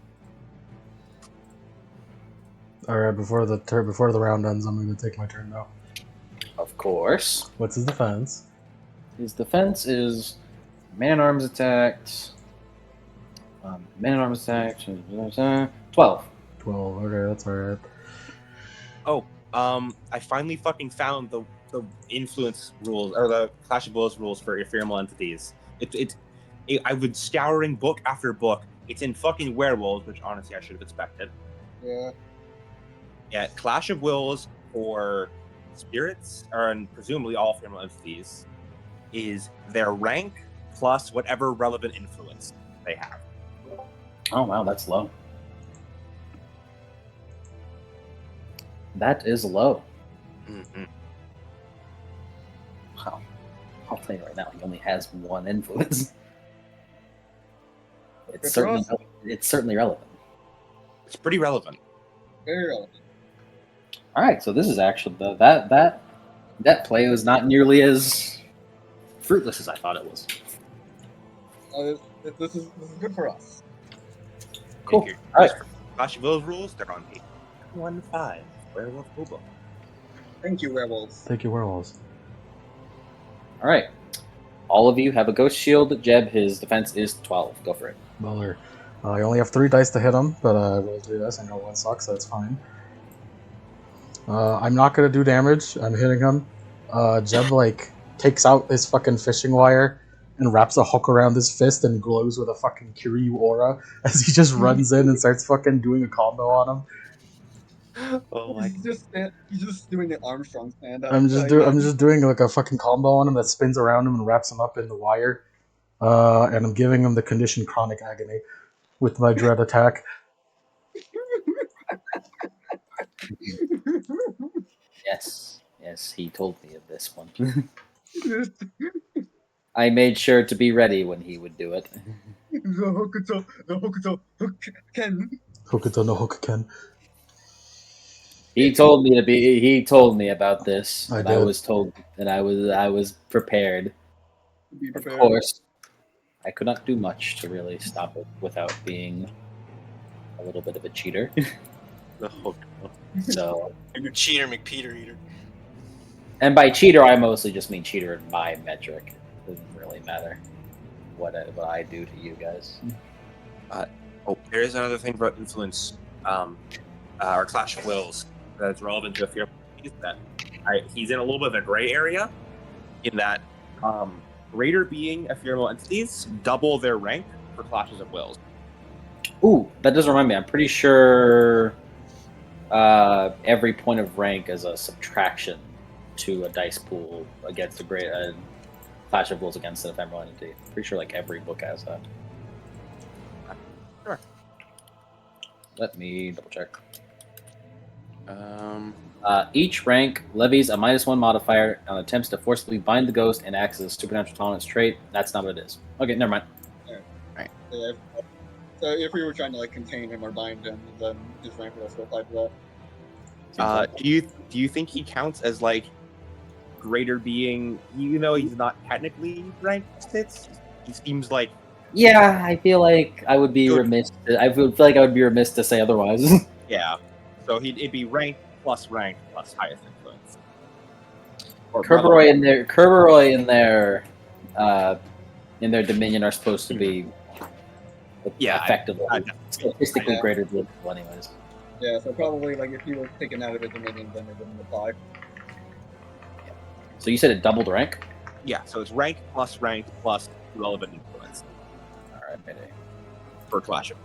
All right, before the round ends, I'm going to take my turn now. Of course. What's his defense? His defense is man-at-arms attacked. Man-at-arms attacked. 12. 12. Okay, that's all right. Oh, I finally fucking found the influence rules or the Clash of Wills rules for ephemeral entities. I've been scouring book after book. It's in fucking Werewolves, which honestly I should have expected. Yeah. Yeah, Clash of Wills for spirits, and presumably all ephemeral entities, is their rank plus whatever relevant influence they have. Oh wow, that's low. That is low. Mm-hmm. Wow. I'll tell you right now, he only has one influence. It's certainly relevant. It's pretty relevant. Very relevant. All right, so this is actually that play was not nearly as fruitless as I thought it was. This is good for us. Cool. Thank you. All right. Clash of Wills rules, they're on page 1-5. Werewolf Bobo. Thank you, werewolves. Thank you, werewolves. All right. All of you have a ghost shield. Jeb, his defense is 12. Go for it. Baller. I only have 3 dice to hit him, but I will do this. I know 1 sucks, so that's fine. I'm not gonna do damage. I'm hitting him. Jeb takes out his fucking fishing wire and wraps a hook around his fist and glows with a fucking Kiryu aura as he just runs in and starts fucking doing a combo on him. Oh my He's just doing the Armstrong stand up. I'm just doing like a fucking combo on him that spins around him and wraps him up in the wire. And I'm giving him the condition chronic agony with my dread attack. Yes, he told me of this one. I made sure to be ready when he would do it. The Hokuto Hokuto no Hokuken. He told me about this. I and did. I was told, and I was prepared. Be Of prepared. course, I could not do much to really stop it without being a little bit of a cheater. The hook. So, Cheater McPeter Eater. and by cheater, I mostly just mean cheater in my metric. It doesn't really matter what I do to you guys. Oh, there is another thing about influence, or Clash of Wills that's relevant to ephemeral entities that he's in a little bit of a gray area, in that greater being ephemeral entities double their rank for Clashes of Wills. Ooh, that does remind me. I'm pretty sure every point of rank is a subtraction to a dice pool against a great Clash of Wills against an ephemeral entity. Pretty sure like every book has that. Sure. Let me double check. Um, Each rank levies a -1 modifier on attempts to forcibly bind the ghost and acts as a supernatural tolerance trait. That's not what it is. Okay, never mind. So if we were trying to like contain him or bind him, then his rank would also apply to that. do you think he counts as like greater being, even though he's not technically ranked sits? He seems like Yeah, I feel like I would be Good. remiss. I feel like I would be remiss to say otherwise. yeah. So it'd be rank plus highest influence. Or Kerberoi in their Dominion are supposed to be Yeah, effectively I- statistically Yeah. greater than people anyways. Yeah, so probably like if he was taken out of his dominion, then it wouldn't apply. So you said it doubled rank? Yeah, so it's rank plus relevant influence All right, mayday. for Clash of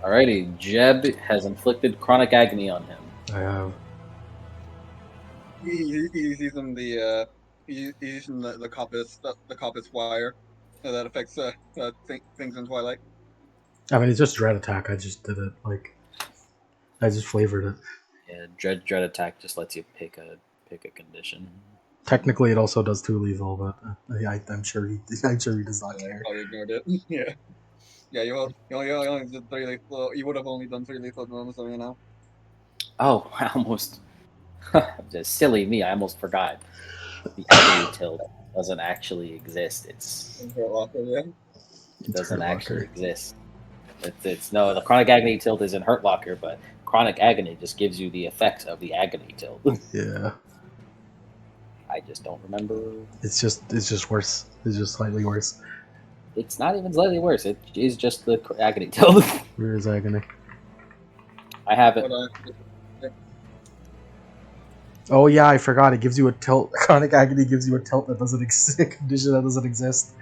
Alrighty, Jeb has inflicted chronic agony on him. I have. He's using the he's using the coppice wire that affects things in Twilight. I mean, it's just dread attack. I just did it I just flavored it. Yeah, dread attack just lets you pick a condition. Technically, it also does 2 lethal, but I'm sure he does not care. Probably ignored it. Yeah, you only did 3 lethal. You would have only done 3 lethal ones, so you know. Oh, I almost. Just silly me, I almost forgot. The agony tilt doesn't actually exist. It doesn't actually exist. It's no, the chronic agony tilt is in Hurt Locker, but chronic agony just gives you the effects of the agony tilt. Yeah, I just don't remember. it's just worse. It's just slightly worse. It's not even slightly worse. It is just the agony tilt. Where is agony? I have it. Hold on. Oh yeah, I forgot. It gives you a tilt. Chronic agony gives you a tilt that doesn't exist. A condition that doesn't exist.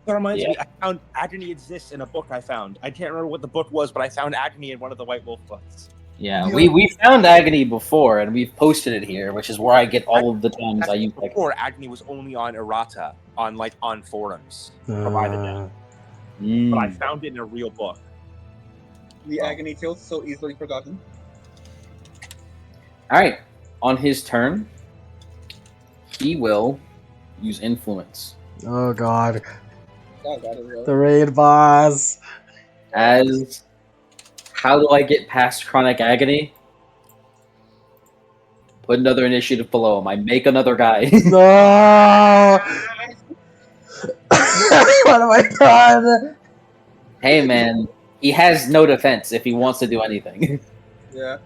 That reminds Yeah. me, I found agony exists in a book I found. I can't remember what the book was, but I found agony in one of the White Wolf books. Yeah, we found agony before, and we've posted it here, which is where I get all of the times That's I use like. before agony was only on errata, on forums provided it. But I found it in a real book. The agony tilt so easily forgotten. All right, on his turn, he will use influence Oh god, Oh, got it, really. the raid boss. as. How do I get past chronic agony? Put another initiative below him. I make another guy. No. What have I done? Hey man, he has no defense if he wants to do anything. Yeah.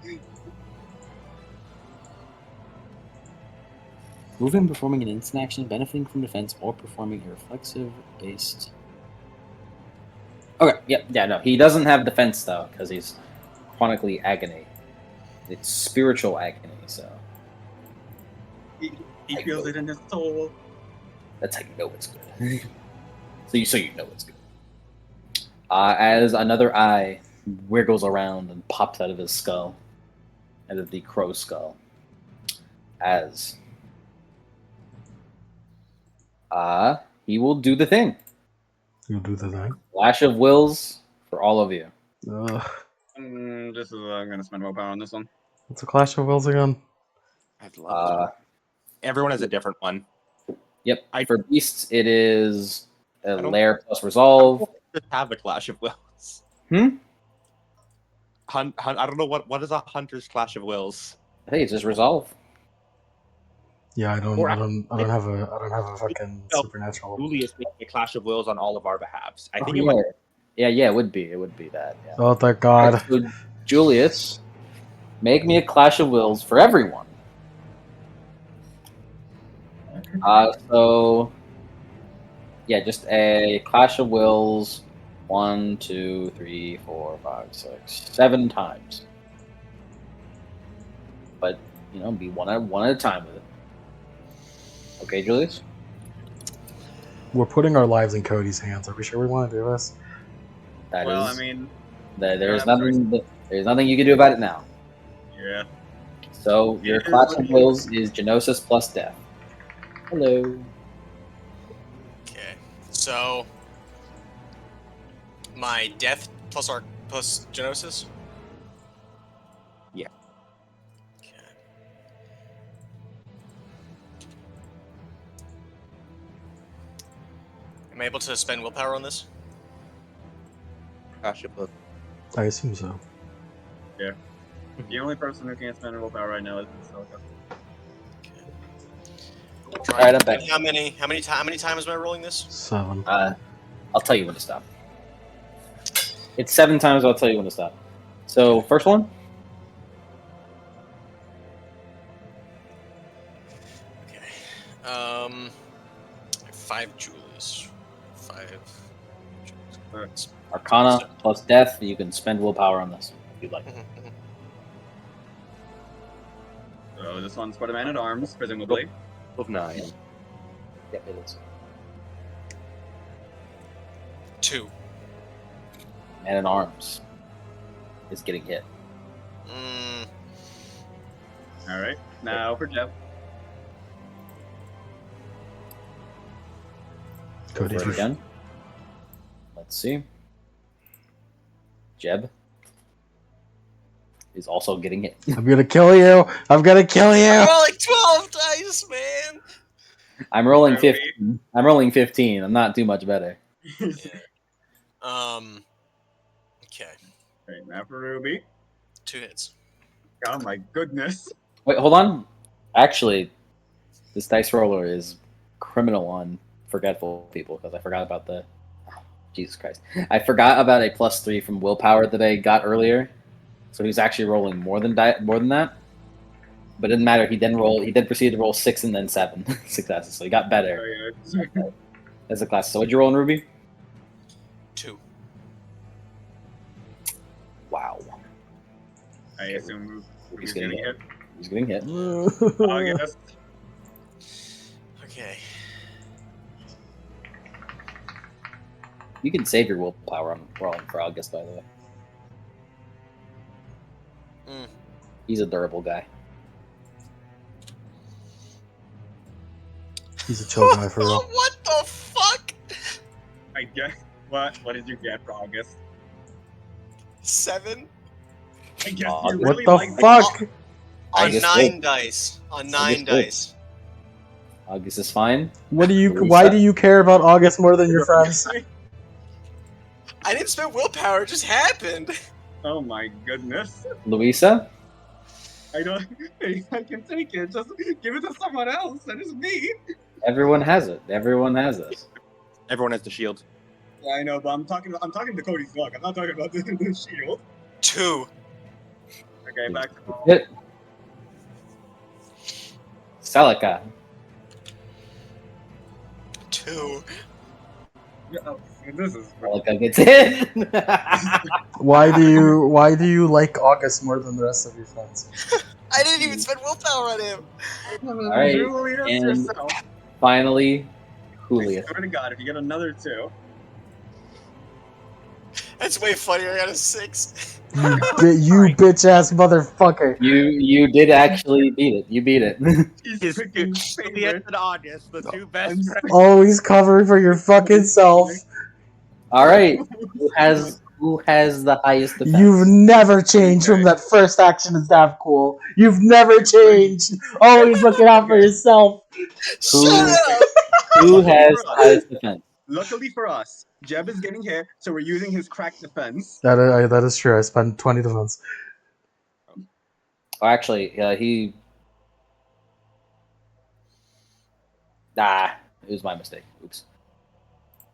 Moving, performing an instant action, benefiting from defense, or performing a reflexive based. Okay, yeah, no, he doesn't have defense though because he's chronically agony. It's spiritual agony, so He feels it in his soul. that's how you know it's good. so you know it's good. As another eye wiggles around and pops out of his skull, out of the crow skull, as he will do the thing. You'll do the thing. Flash of wills for all of you. I'm gonna spend willpower on this one. What's a Clash of Wills again? I'd love to. Everyone has a different one. Yep. I- For beasts, it is a don't- lair plus resolve. Just have a Clash of Wills. Hmm? I don't know what is a hunter's Clash of Wills. I think it's just resolve. Yeah, I don't Or- have a fucking No. supernatural. Julius making a Clash of Wills on all of our behalves. I think Oh, it might. yeah, it would be. It would be that. Yeah. Oh thank God. So, Julius, make me a Clash of Wills for everyone. So yeah, just a Clash of Wills. 1, 2, 3, 4, 5, 6, 7 times. But be one at a time with it. Okay, Julius. We're putting our lives in Cody's hands. Are we sure we want to do this? That Well, is. I mean, There's yeah, nothing. There's nothing you can do about it now. yeah. So your It is Clash what of it Wills is Genosis plus Death. Hello. Okay. So my death plus Genosis? Yeah. Okay. Am I able to spend willpower on this? Clash of Wills. I assume so. The only person who can't spend willpower right now is Celica. Okay. Alright, I'm back. How many times am I rolling this? 7. I'll tell you when to stop. It's 7 times. I'll tell you when to stop. So first one. Okay. 5 Julius. 5. Julius. Arcana plus Death. You can spend willpower on this if you'd like. So this one's for the man at arms, presumably. Of 9. Yep, it is. 2. Man at arms is getting hit. All right. Now for Jeff. Go Cody, for it again. Let's see. Jeb is also getting hit. I'm gonna kill you. I'm gonna kill you. I'm rolling 12 dice, man. I'm rolling Are we- 15. I'm rolling 15. I'm not too much better. Okay. Right, now for Ruby. 2 hits. Oh my goodness. Wait, hold on. Actually, this dice roller is criminal on forgetful people because I forgot about the. Oh, Jesus Christ! I forgot about a +3 from willpower that I got earlier, so he's actually rolling more than that. But it didn't matter. He then proceeded to roll 6 and then 7 successes, so he got better as a class. So what'd you roll in Ruby? 2. Wow. I assume He's he's getting getting hit. hit. He's getting hit. August. Okay. You can save your willpower on rolling for August, by the way. Mm. He's a durable guy. He's a chill guy for real. What the fuck? I guess. What did you get for August? 7 I guess August. you What really the like fuck? on August 9 good. dice. On 9 August good. dice. August is fine. What do you? Louisa? Why do you care about August more than your friends? I didn't spend willpower. It just happened. Oh my goodness. Louisa? I don't. I can take it. Just give it to someone else. That is me. Everyone has it. Everyone has this. Everyone has the shield. Yeah, I know, but I'm talking to Cody's luck. I'm not talking about the shield. 2. Okay, back to roll. Hit. Celica. 2. Oh, this is. Celica gets hit. Why do you like August more than the rest of your friends? I didn't even spend willpower on him. All right, Julius and- yourself. Finally, I Julius. swear to God, if you get another 2. That's way funnier. I got a 6. You bitch ass motherfucker. You did actually beat it. You beat it. He's His picking Julius favorite. and August, the two best I'm friends. Always covering for your fucking self. All right. Who has the highest defense? You've never changed from that first action as Dav Cool. You've never changed. Always looking out for yourself. Shut up. Who has the highest defense? Luckily for us, Jeb is getting hit, so we're using his cracked defense. That is true. I spent 20 defense. Oh, actually, he. It was my mistake. Oops.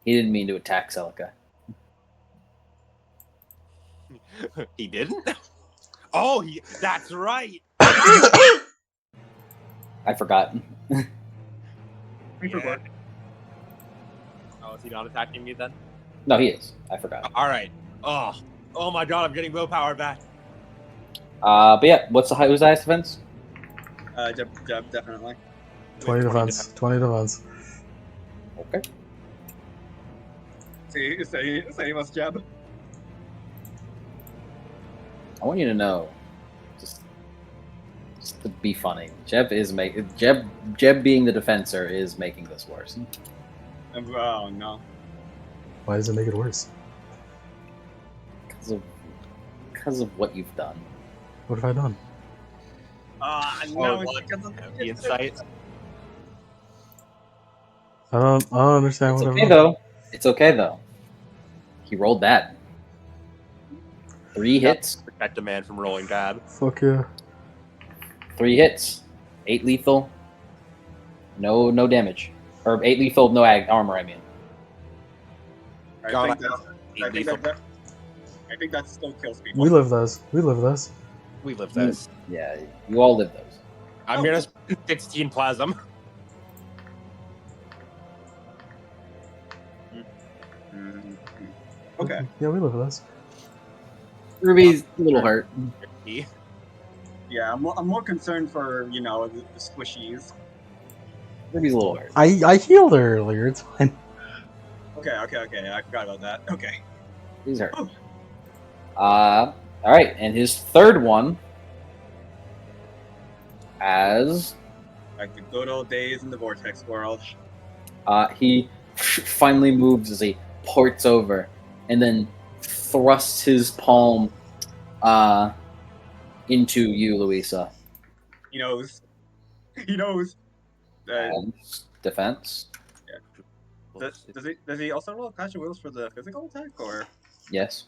He didn't mean to attack Celica. He didn't? Oh, that's right. I forgot. We forgot. Oh, is he not attacking me then? No, he is. I forgot. All right. Oh my God! I'm getting willpower back. But yeah, who's the highest defense? Jeb, definitely. 20 defense. 20 defense. Okay. Save us, Jeb. I want you to know, just to be funny, Jeb being the defensor is making this worse. Oh no. Why does it make it worse? Because of what you've done. What have I done? No, what? it's because of The insight. I don't understand It's what okay I've done. though. It's okay though. He rolled that. 3 hits. Protect a man from rolling bad. Fuck yeah. 3 hits. 8 lethal. No damage. Or 8 lethal, no armor. I mean. I think that still kills people. We live those. We live those. We live this. Yeah, you all live those. I'm gonna spend 16 plasm. Okay. Yeah, we live those. Ruby's a little hurt. Yeah, I'm more concerned for the squishies. Ruby's a little hurt. I healed her earlier. It's fine. Okay. I forgot about that. Okay. He's hurt. All right, and his third one, as Like the good old days in the Vortex world. he finally moves as he ports over, and then thrusts his palm into you, Louisa. He knows. And defense. Does he also roll Clash of Wills for the physical attack, or Yes.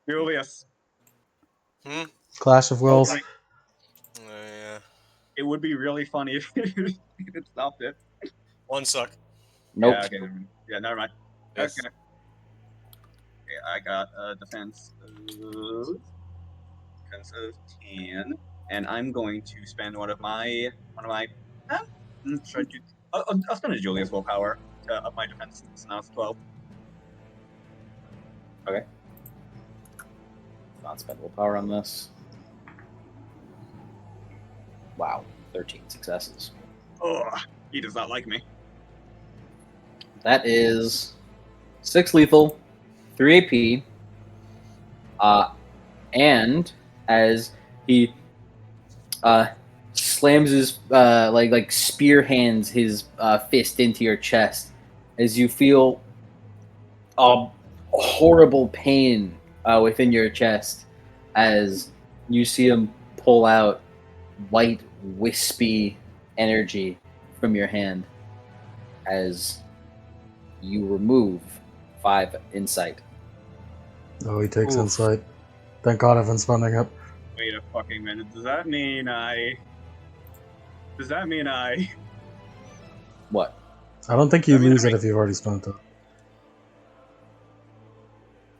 Julius? Clash of Wills. Yeah. It would be really funny if it stopped it. 1 suck. Nope. Yeah, okay. Yeah, never mind. Yes. Okay. I got defense of 10, and I'm going to spend one of my. Should I do? I'll spend a Julius willpower to up my defense. So now it's 12. not spend willpower on this. Wow, 13 successes. Oh, he does not like me. That is 6 lethal, 3 AP, and as he slams his like spear hands his fist into your chest, as you feel a horrible pain within your chest, as you see him pull out white wispy energy from your hand, as you remove 5 insight. Oh, he takes Oof. insight. Thank God I've been spending it. Wait a fucking minute. Does that mean I? What? I don't think you I mean, lose I it if you've already spent it.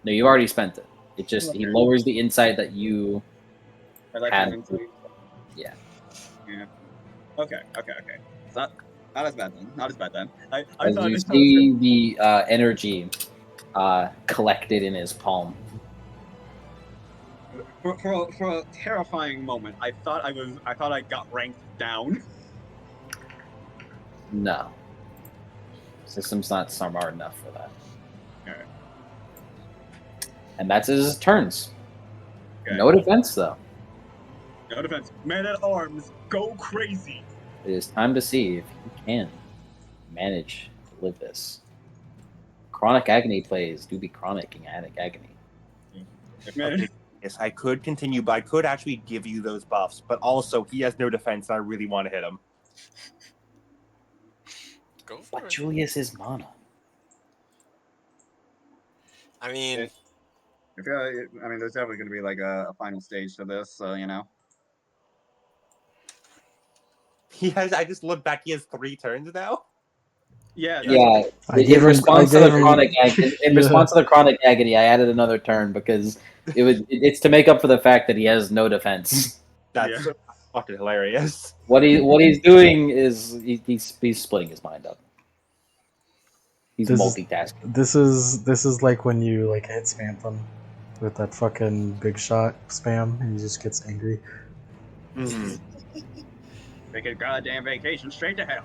No, you already spent it. It just he Okay. lowers the insight that you I like had. him into- Yeah. Yeah. Okay. It's not as bad then. Not as bad then. I As thought you it was see the energy collected in his palm. for a terrifying moment. I thought I got ranked down. No. System's not smart enough for that. Okay. And that's his turns. Okay. No defense, though. No defense. Man at arms, go crazy. It is time to see if you can manage to live this. Chronic agony plays do be chronic in agony. If man, Okay. Yes, I could continue, but I could actually give you those buffs. But also, he has no defense, and I really want to hit him. Go for But it. Julius is mono. I mean, I mean, there's definitely going to be like a final stage to this, so you know. He has. I just looked back. He has 3 turns now. Yeah. Yeah, I in gave him- response I to the gave him- chronic in Yeah. response to the chronic agony, I added another turn because it's to make up for the fact that he has no defense. That's Yeah. fucking hilarious. What he's doing is he's splitting his mind up. He's This is- multitasking. This is like when you like hit spam them with that fucking big shot spam, and he just gets angry. Mhm. Take a goddamn vacation straight to hell.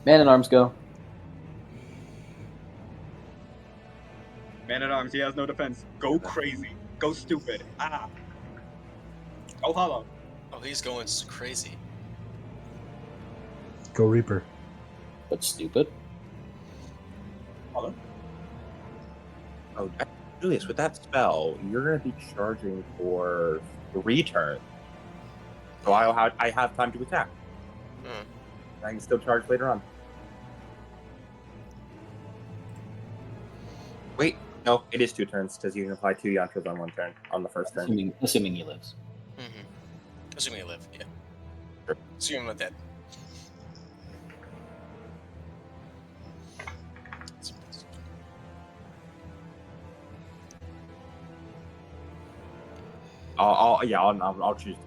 Man at arms go. Man at arms, he has no defense. Go crazy. Go stupid. Ah. Go hollow. oh, he's going crazy. Go Reaper. But stupid. Hollow. Oh, Julius, with that spell, you're going to be charging for 3 turns. So I have time to attack. Hmm. I can still charge later on. Wait, no, it is 2 turns because you can apply 2 yantras on 1 turn on the first turn. Assuming he lives. Mm-hmm. Assuming you live, yeah. Sure. Assuming I'm dead. I'll choose.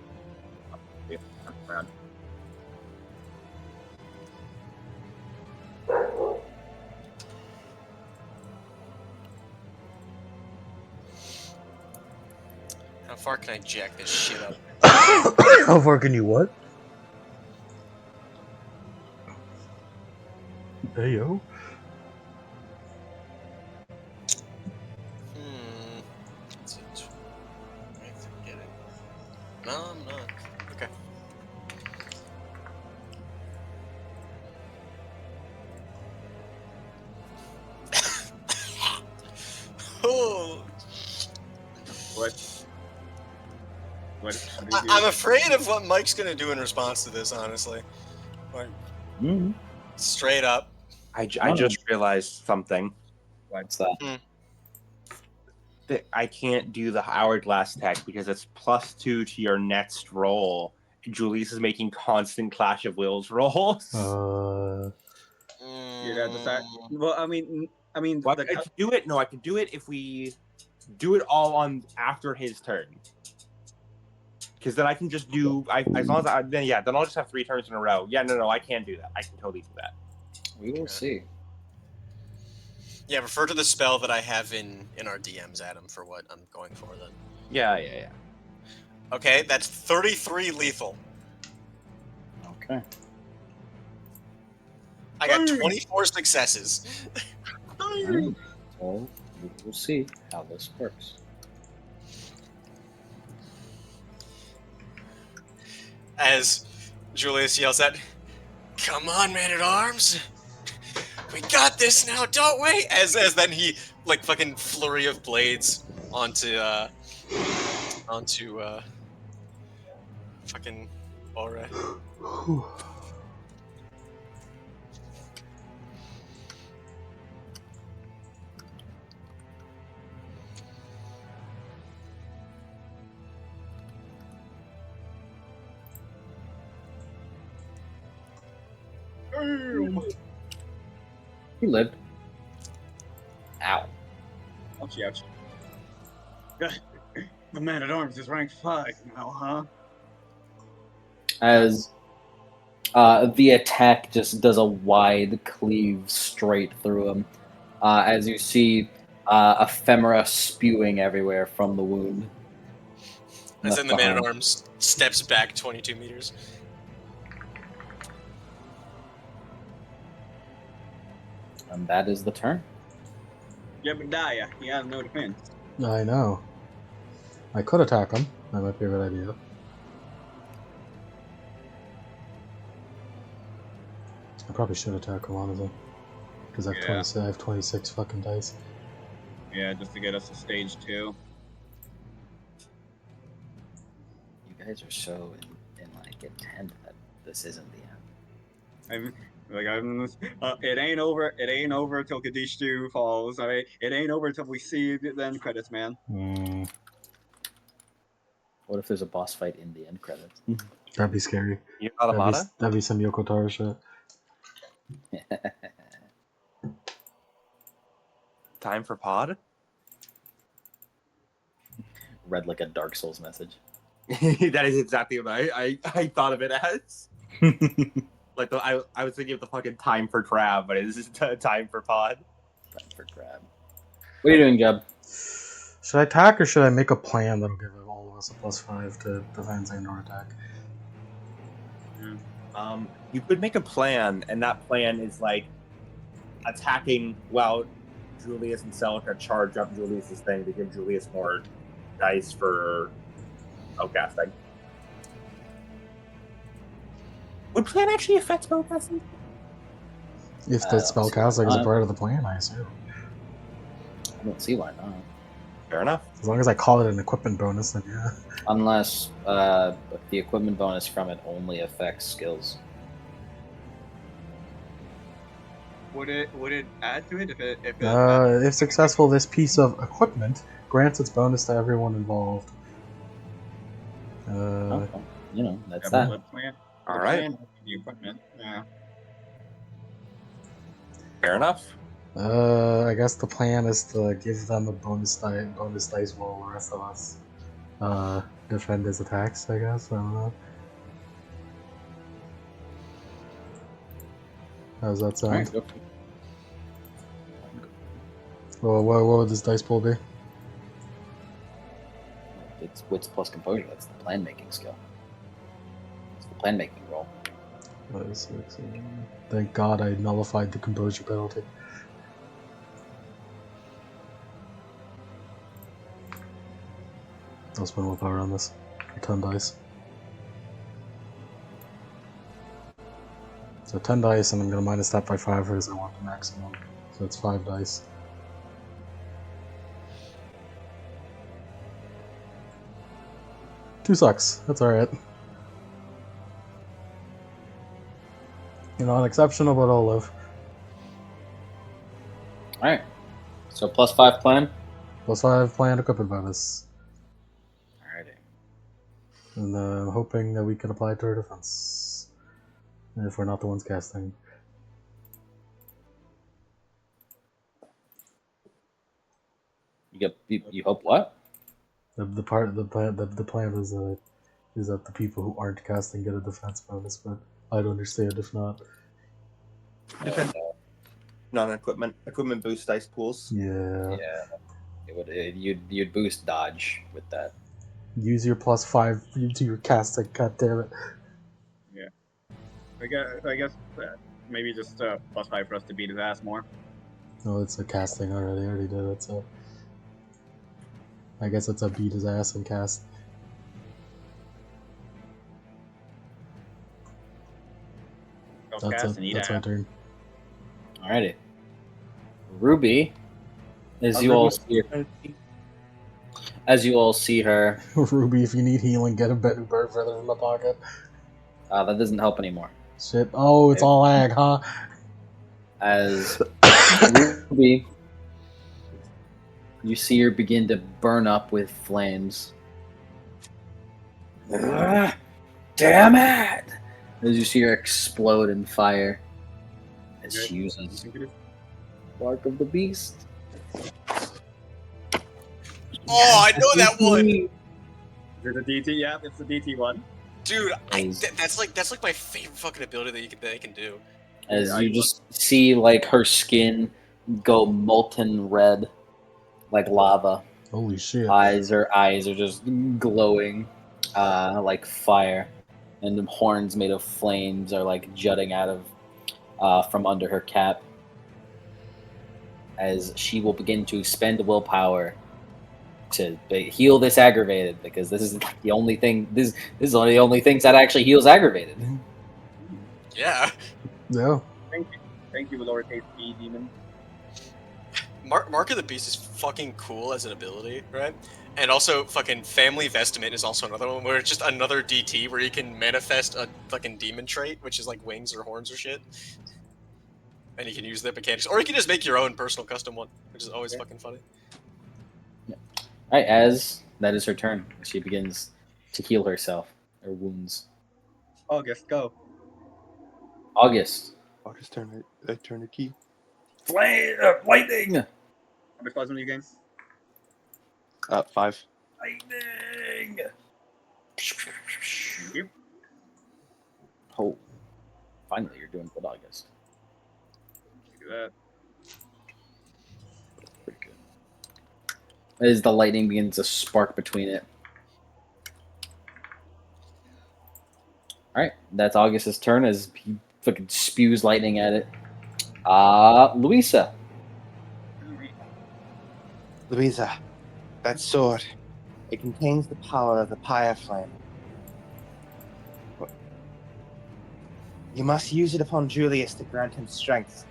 Yeah, round. How far can I jack this shit up? How far can you what? Hey yo. Let's see. I have to get it. No, I'm not. Okay. Oh, What? I'm afraid of what Mike's gonna do in response to this. Honestly, like Mm-hmm. straight up. I just realized something. What's that? That I can't do the hourglass tech because it's +2 to your next roll. Julius is making constant Clash of Wills rolls. You'd have to start. Well, I mean, Well, I could do it. No, I could do it if we do it all on after his turn. Because then I can just do. As long as then I'll just have 3 turns in a row. Yeah, no, I can do that. I can totally do that. We will see. Yeah, refer to the spell that I have in our DMs, Adam, for what I'm going for then. Yeah. Okay, that's 33 lethal. Okay. I got 24 successes. Alright. So we'll see how this works. As Julius yells out, "Come on, man-at-arms! We got this now, don't we?" As then he like fucking flurry of blades onto fucking ORR'EUH'E. He lived. Ow. Ouch. The man-at-arms is rank 5 now, huh? As the attack just does a wide cleave straight through him. As you see ephemera spewing everywhere from the wound. As then the Left behind. man-at-arms steps back 22 meters. And that is the turn. Jebediah, he has no defense. I know. I could attack him. That might be a good idea. I probably should attack him, honestly. Because I have 26 fucking dice. Yeah, just to get us to stage 2. You guys are so in like intent that this isn't the end. It ain't over. It ain't over till KADISHTUOR falls. All right, it ain't over till we see the end credits, man. What if there's a boss fight in the end credits? That'd be scary. You got Amada? That'd be some Yoko Taro shit. Time for pod? Read like a Dark Souls message. That is exactly what I thought of it as. Like I was thinking of the fucking time for crab, but it's just time for pod. Time for grab. What are you doing, Jeb? Should I attack or should I make a plan that'll give all of us a +5 to defense and or attack? You could make a plan, and that plan is like attacking while Julius and Celica charge up Julius's thing to give Julius more dice for spellcasting. Would plan actually affect spellcasting? If the spellcasting is a part of the plan, I assume. I don't see why not. Fair enough. As long as I call it an equipment bonus, then yeah. Unless the equipment bonus from it only affects skills. Would it add to it if it? If successful, this piece of equipment grants its bonus to everyone involved. Okay. You know, that's Yeah, that. but plan- All the right. plan has the equipment. Yeah. Fair enough. I guess the plan is to give them a bonus dice while the rest of us defend his attacks, I guess. I don't know. How does that sound? Alright, go for it. Well, what would this dice pool be? It's wits plus composure. That's the plan making skill. It's the plan making roll. 5, 6, 7. Thank God I nullified the composure penalty. I'll spend willpower on this. 10 dice. So 10 dice, and I'm going to minus that by 5 because I want the maximum. So it's 5 dice. Two sucks. That's alright. You're not exceptional, but I'll live. Alright. So +5 plan. +5 planned equipment bonus. Alrighty. And I'm hoping that we can apply it to our defense. If we're not the ones casting. You hope what? The plan is that the people who aren't casting get a defense bonus, but I'd understand if not. Non-equipment boost dice pools. Yeah. Yeah. You'd boost dodge with that. Use your +5 to your casting. God damn it. I guess maybe just +5 for us to beat his ass more. Oh, it's a casting already. I already did it, so. I guess it's a beat his ass and cast. Go cast and eat That's my ass. turn. Alrighty. Ruby, as you all see her, Ruby, if you need healing, get a bit of bird feathers in my pocket. that doesn't help anymore. Shit. Oh, it's all ag, huh? As Ruby, you see her begin to burn up with flames. Damn it! As you see her explode in fire, as she uses Mark of the Beast. Oh, I know that one, Is it a DT? Yeah, it's the DT one. dude. That's like my favorite fucking ability that they can do. As you just see like her skin go molten red, like lava. Holy shit. Her eyes are just glowing, like fire, and the horns made of flames are like jutting out of from under her cap. As she will begin to spend willpower to heal this aggravated, because this is the only thing. This is one of the only things that actually heals aggravated. Yeah. Yeah. Thank you, lowercase b demon. Mark of the Beast is fucking cool as an ability, right? And also, fucking Family Vestment is also another one where it's just another DT where you can manifest a fucking demon trait, which is like wings or horns or shit. And you can use their mechanics. Or you can just make your own personal custom one, which is always fucking funny. Alright, as that is her turn, she begins to heal herself, her wounds. August, go. August. August turn a key. Lightning! How much plasma do you gain? 5. Lightning! Thank you. Oh, finally, you're doing good, August. Do that. Pretty good. As the lightning begins to spark between it. Alright, that's August's turn as he fucking spews lightning at it. Louisa. Louisa, that sword, it contains the power of the Pyre Flame. You must use it upon Julius to grant him strength.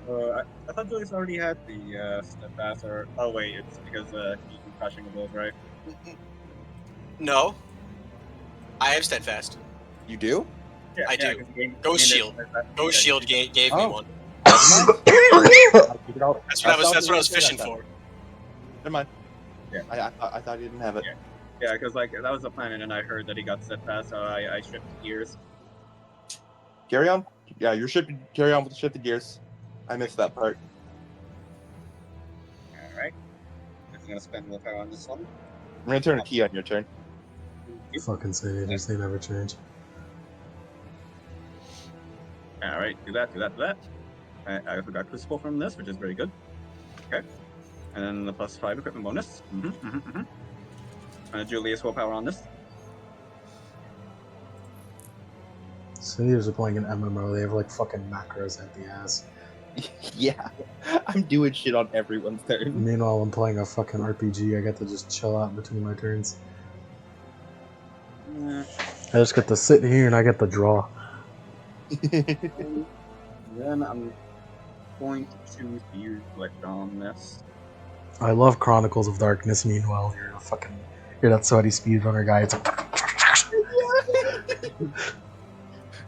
I thought Julius already had the steadfast, or oh wait, it's because he's been crushing the blows, right? No. I have Steadfast. You do? Yeah, I do. 'cause he gained Ghost it- Shield. Ghost Shield gave me Oh. one. Never mind. That's what I was fishing for. Never mind. Yeah. I thought you didn't have it. Yeah, because like that was the plan, and then I heard that he got steadfast, so I stripped gears. Carry on. Yeah, you're shipping. Carry on with the shifted gears. I missed that part. All right. I'm gonna spend willpower on this one. I'm gonna turn a key on your turn. Fucking Saviors, they never change. All right, do that. I also got Crucible from this, which is very good. Okay. And then the +5 equipment bonus. Julius willpower on this. Saviors are playing an MMO, they have like fucking macros at the ass. Yeah, I'm doing shit on everyone's turn. Meanwhile, I'm playing a fucking RPG, I get to just chill out between my turns. I just get to sit here and I get to draw. Then I'm going to choose to use Elect on this. I love Chronicles of Darkness, meanwhile, you're that sweaty speedrunner guy. It's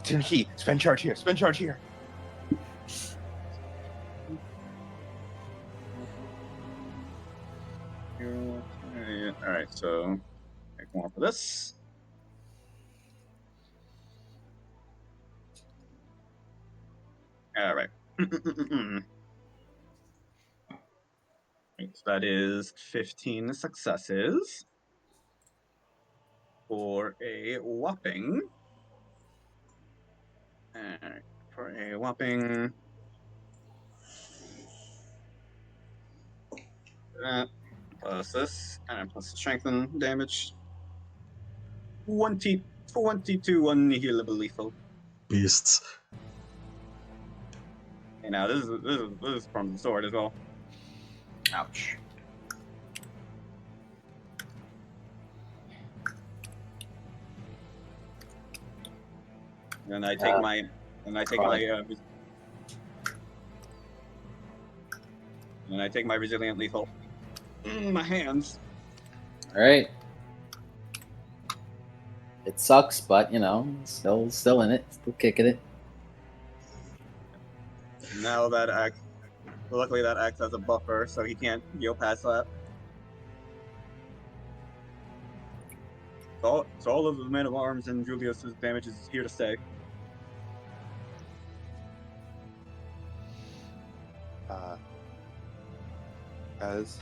Turn a key. Spend charge here. Spend charge here. Alright, so make more for this. Alright. So that is 15 successes for a whopping. Alright, for a whopping Plus this, and plus the strengthen damage. 22 unhealable lethal. Beasts. And now this is from the sword as well. Ouch. And I take my resilient lethal. My hands. All right. It sucks, but you know, still in it, still kicking it. Now that acts. Well, luckily that acts as a buffer, so he can't heal past that. So all of the men of arms and Julius's damage is here to stay. As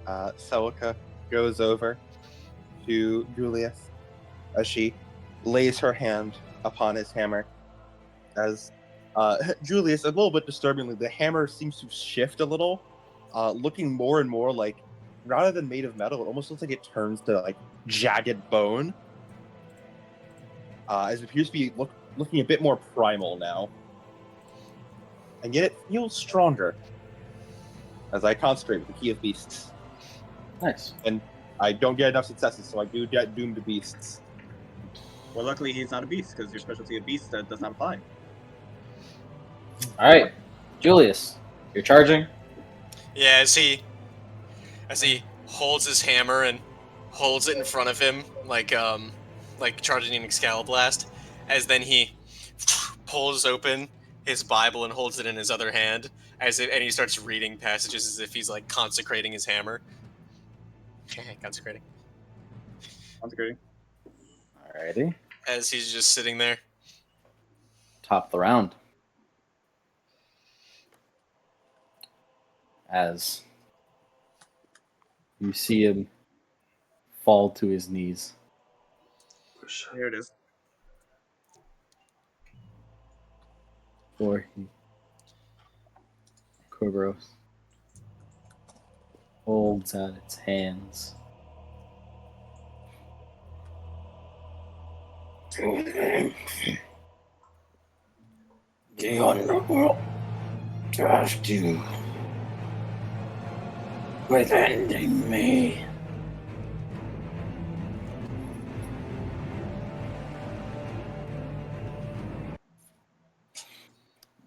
Celica goes over to Julius as she lays her hand upon his hammer. As Julius, a little bit disturbingly, the hammer seems to shift a little, looking more and more like, rather than made of metal, it almost looks like it turns to like jagged bone. As it appears to be looking a bit more primal now. And yet it feels stronger. As I concentrate with the Key of Beasts. Nice. And I don't get enough successes, so I do get Doom to Beasts. Well, luckily he's not a beast, because your specialty of beast does not apply. All right, Julius, you're charging. Yeah, as he holds his hammer and holds it in front of him, like charging an Excaliblast, as then he pulls open his Bible and holds it in his other hand, and he starts reading passages as if he's like consecrating his hammer. Consecrating. Alrighty. As he's just sitting there. Top of the round. As you see him fall to his knees. Here it is. For Kerberos holds out its hands. The underworld trust you with ending me.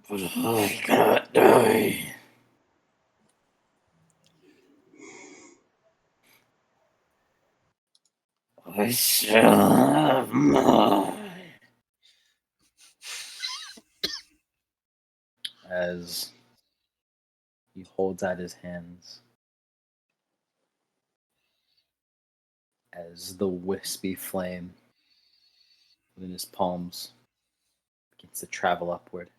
But I cannot die. I shall have mine. As he holds out his hands, as the wispy flame within his palms begins to travel upward.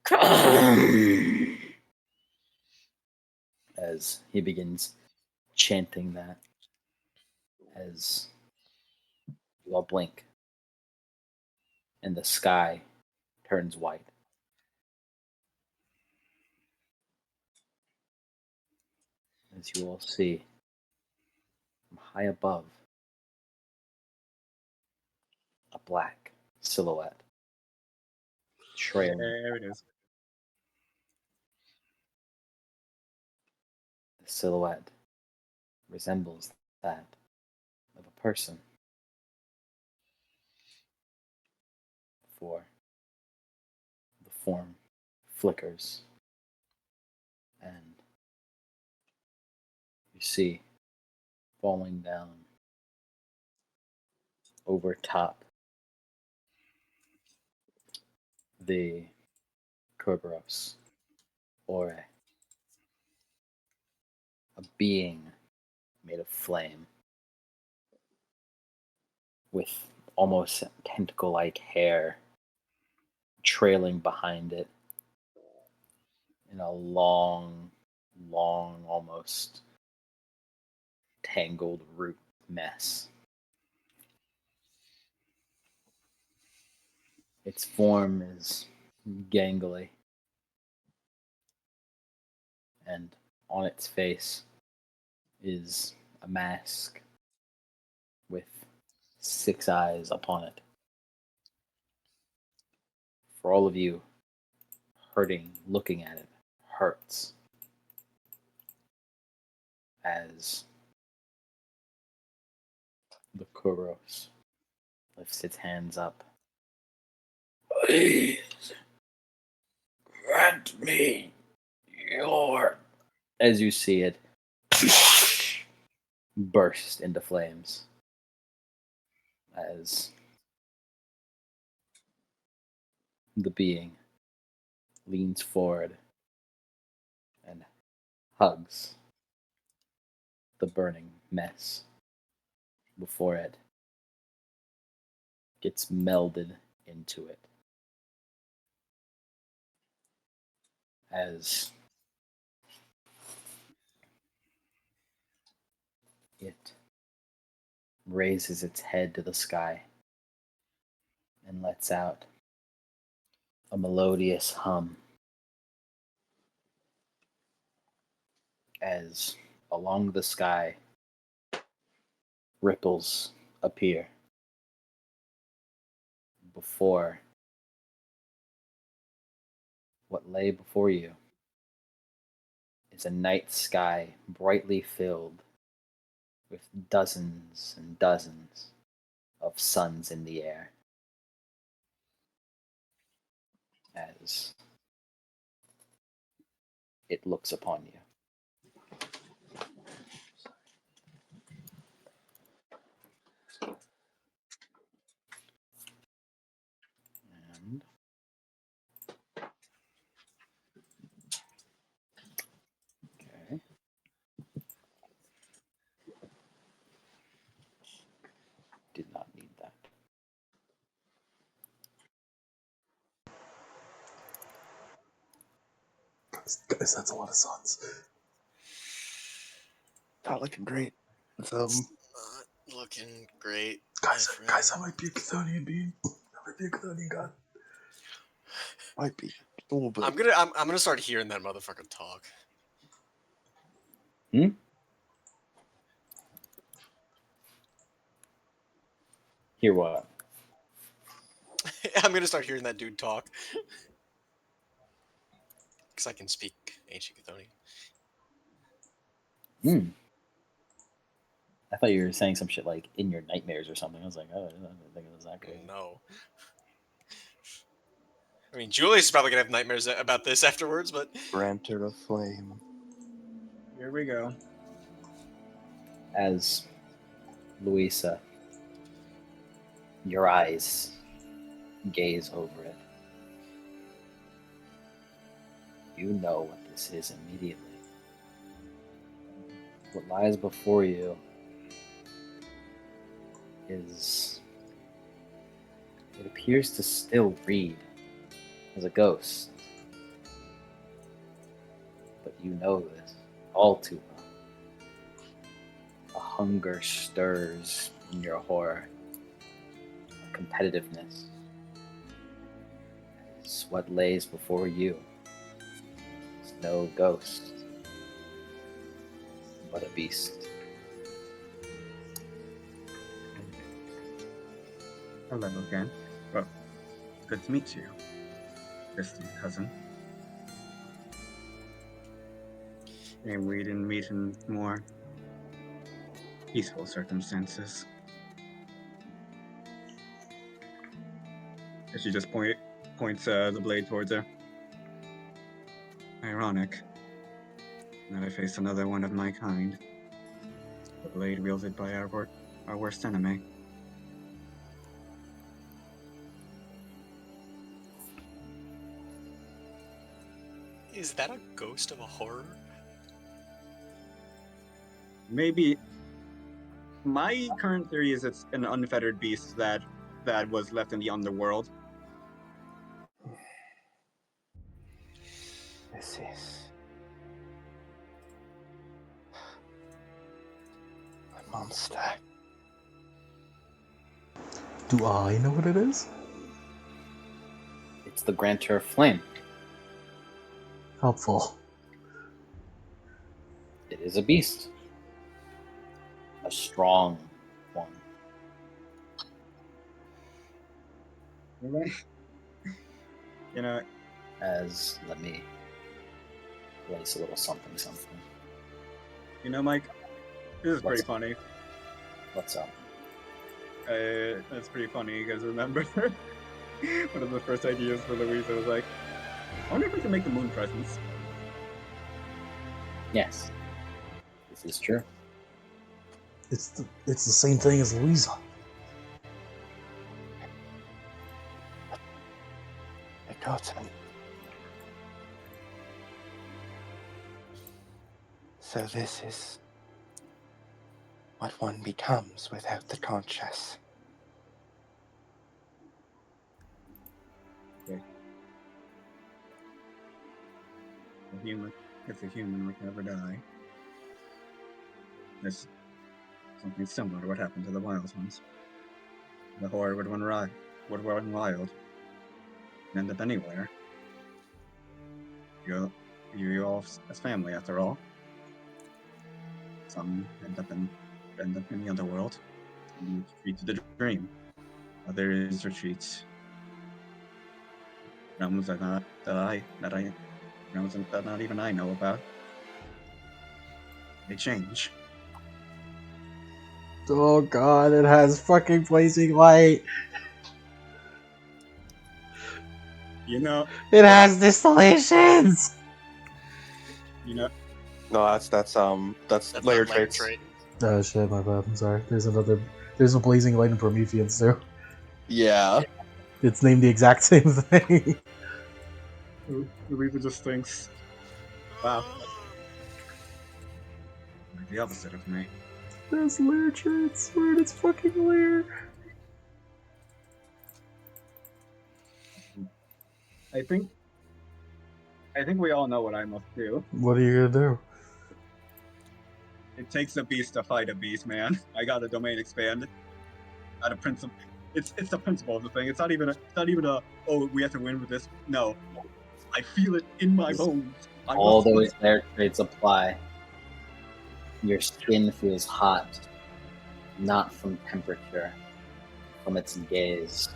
Come. As he begins chanting that, as you all blink and the sky turns white. As you all see from high above a black silhouette trailing. There it is. The silhouette resembles that of a person. For the form flickers, and you see falling down over top the Kerberos ORR'EUH'E, a being made of flame with almost tentacle-like hair trailing behind it in a long, almost tangled root mess. Its form is gangly and on its face is a mask with 6 eyes upon it. For all of you, hurting looking at it hurts as the Kuros lifts its hands up. Please grant me your. As you see it burst into flames as the being leans forward and hugs the burning mess before it gets melded into it. As it raises its head to the sky and lets out a melodious hum as along the sky ripples appear before what lay before you is a night sky brightly filled with dozens and dozens of suns in the air as it looks upon you. And okay. Did not need that. Guys, that's a lot of suns. Not looking great. Not looking great. Guys, my friend. guys, that might be a Chthonian being. That might be a Chthonian god. Might be a little bit. I'm gonna start hearing that motherfucker talk. Hear what? I'm gonna start hearing that dude talk. Because I can speak ancient Chthonian. I thought you were saying some shit like in your nightmares or something. I was like, oh, I didn't think it was that crazy. No. I mean, Julius is probably gonna have nightmares about this afterwards, but Granter of Flame. Here we go. As Louisa, your eyes gaze over it. You know what this is immediately. What lies before you is... it appears to still read as a ghost. But you know this all too well. A hunger stirs in your horror. A competitiveness is what lays before you. It's no ghost, but a beast. Hello again. Well, good to meet you, distant cousin. And we didn't meet in more peaceful circumstances. She just points the blade towards her. Ironic that I face another one of my kind. The blade wielded by our worst enemy. is that a ghost of a horror? Maybe. My current theory is it's an unfettered beast that was left in the underworld. This is a monster. Do I know what it is? It's the Grantor of Flame. Helpful. It is a beast. A strong one. You know, As let me place a little something something. Mike, this is pretty What's- funny. What's up? That's pretty funny because remember, one of the first ideas for Louisa was like, I wonder if we can make the moon presence. Yes. This is true. It's the same thing as Louisa. Forgotten. So this is what one becomes without the conscious. If a human would never die, there's something similar to what happened to the wild ones. The horror would run wild, and end up anywhere. You all as family, after all. Some end up in the underworld, and retreat to the dream. Others retreat realms that not even I know about. They change. Oh god, it has fucking blazing light. No, It has distillations. no, No, that's layer not layer traits. trait. Oh shit, my bad. I'm sorry. There's a blazing light in Prometheans too. Yeah. It's named the exact same thing. Louisa just thinks, wow, like the opposite of me. There's lair traits. Where in its fucking lair? I think we all know what I must do. What are you gonna do? It takes a beast to fight a beast, man. I got a domain expand. Out of principle, it's the principle of the thing. It's not even a oh, we have to win with this. No, I feel it in my bones. All those lair traits apply. Your skin feels hot, not from temperature, from its gaze.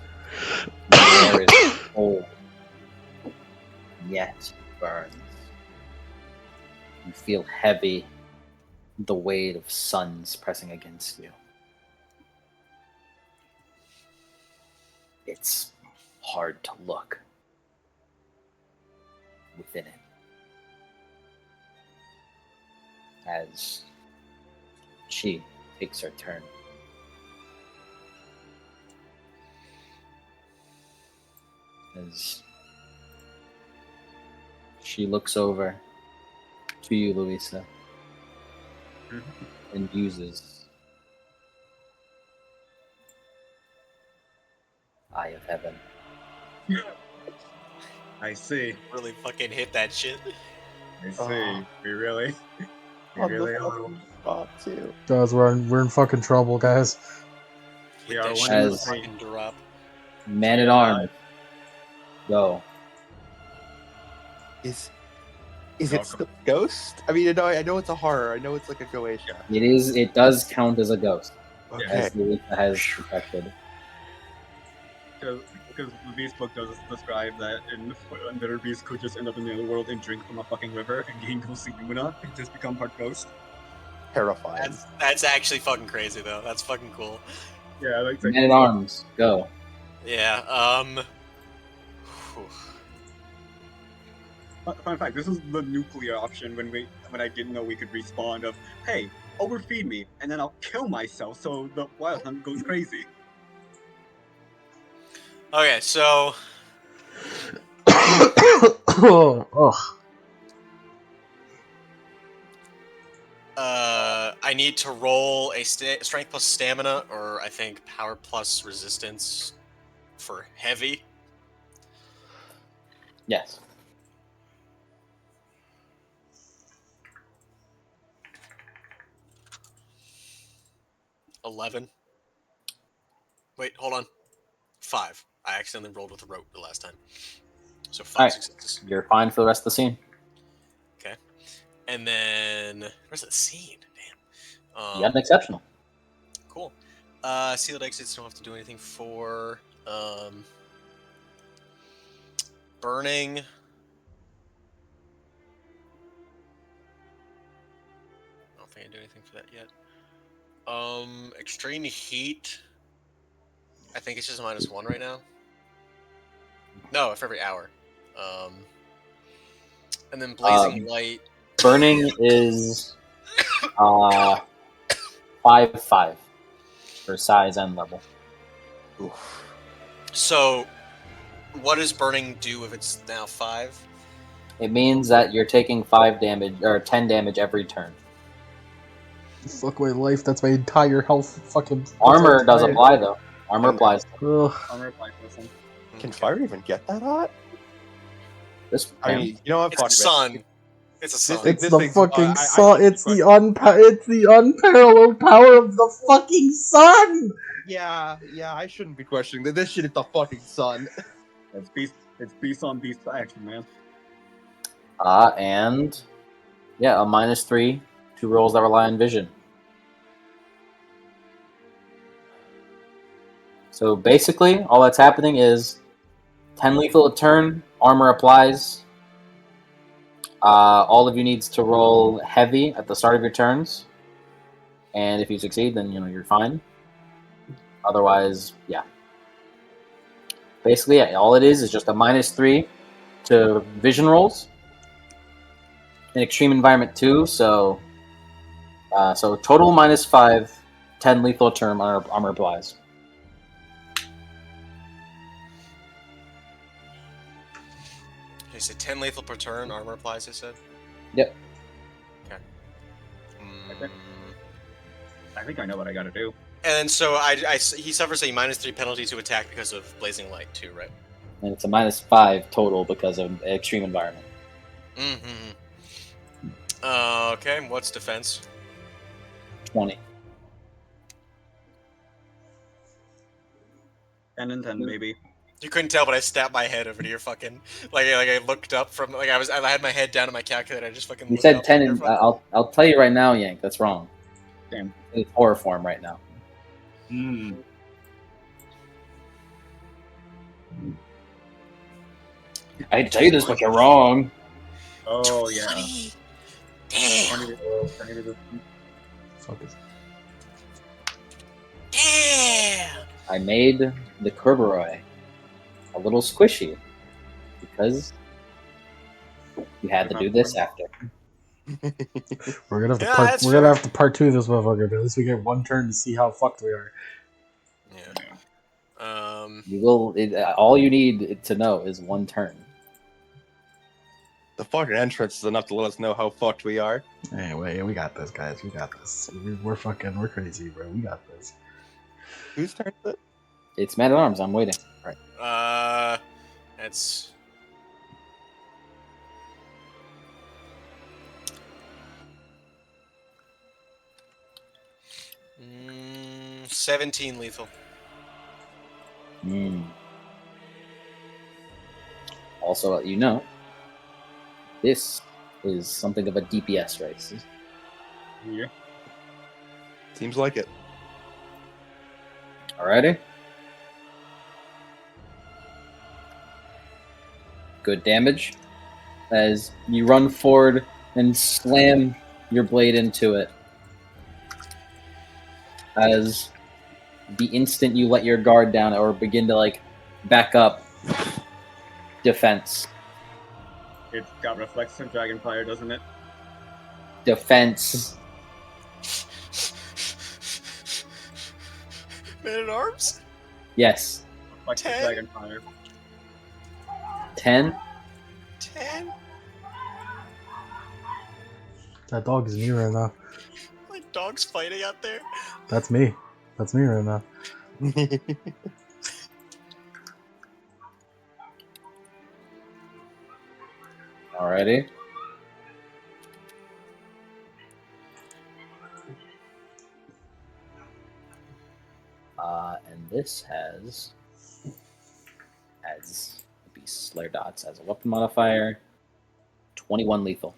The air is cold, yet burns. You feel heavy, the weight of suns pressing against you. It's hard to look within it. As she takes her turn. As she looks over to you, Louisa, and uses Eye of Heaven. I see. Really fucking hit that shit. I see. We really On are. the fucking spot too. Guys, we're in fucking trouble, guys. We Hit are that one shit in with the a same. fucking drop. Man at Arms. Go. Is Welcome. it still a ghost? I mean, I know it's a horror. I know it's like a Goetia. It does count as a ghost. Okay. As Louisa has detected. Because the Beast book does describe that Bitter Beast could just end up in the other world and drink from a fucking river and gain Ghost Lumina and just become part ghost. Terrifying. That's actually fucking crazy though. That's fucking cool. Yeah, like Man at Arms. Go. Yeah. Whew. Fun fact: this is the nuclear option when I didn't know we could respawn. Of hey, overfeed me, and then I'll kill myself so the wild hunt goes crazy. Okay, so Oh. I need to roll a strength plus stamina, or I think power plus resistance for heavy. Yes. $11. Wait, hold on. 5. I accidentally rolled with a rope the last time. So 5 Alright. successes. You're fine for the rest of the scene. And then where's that scene? Damn. The unexceptional. Cool. Sealed exits don't have to do anything for burning. I don't think I do anything for that yet. Extreme heat. I think it's just a -1 right now. No, for every hour. And then blazing light. Burning is 5/5 for size and level. Oof. So, what does burning do if it's now 5? It means that you're taking 5 damage or 10 damage every turn. Fuck my life. That's my entire health. Fucking Armor does apply though. Armor applies. Ugh. Armor applies to this one. Can fire even get that hot? This I mean, you know what? It's Fuck a it. sun. It's a sun. It's This the thing's- fucking I sun. think It's the unparalleled power of the fucking sun. Yeah, I shouldn't be questioning that. This shit is the fucking sun. It's beast on beast action, man. And yeah, a -3 to rolls that rely on vision. So basically, all that's happening is 10 lethal a turn, armor applies. All of you needs to roll heavy at the start of your turns, and if you succeed, then you're fine. Otherwise, yeah. Basically, yeah, all it is just a -3 to vision rolls. In extreme environment 2, so total -5, 10 lethal turn armor applies. Okay, so 10 lethal per turn, armor applies, I said? Yep. Okay. I think I know what I gotta do. And so he suffers a -3 penalty to attack because of blazing light too, right? And it's a -5 total because of extreme environment. Mm-hmm. Okay, what's defense? 20. 10 and 10, maybe. You couldn't tell, but I stabbed my head over to your fucking like I looked up from I had my head down to my calculator. I just fucking. You looked said up 10, from your and fucking- I'll tell you right now, Yank. That's wrong. Damn. It's horror form right now. I hate to tell you this, but you're wrong. Oh, yeah. 20. Damn. 20 resistance. Fuck is. Damn. I made the KERBEROI a little squishy because you had to do this after. We're gonna have to Yeah, part. that's We're gonna fair. have to part 2 this motherfucker. But at least we get one turn to see how fucked we are. Yeah. You will. All you need to know is one turn. The fucking entrance is enough to let us know how fucked we are. Anyway, we got this, guys. We got this. We're crazy, bro. We got this. Whose turn is it? It's Man at Arms. I'm waiting. Right. That's. Mm, 17 lethal. Also, you know, this is something of a DPS race. Yeah. Seems like it. Alrighty. Good damage as you run forward and slam your blade into it. As the instant you let your guard down or begin to like back up, defense. It's got reflex of Dragonfire, doesn't it? Defense. Man at Arms? Yes. Reflex of 10? Dragonfire. 10. 10? That dog is me right now. Like dogs fighting out there? That's me. That's me right now. Alrighty. And this has Beast Slayer Dots as a weapon modifier, 21 lethal.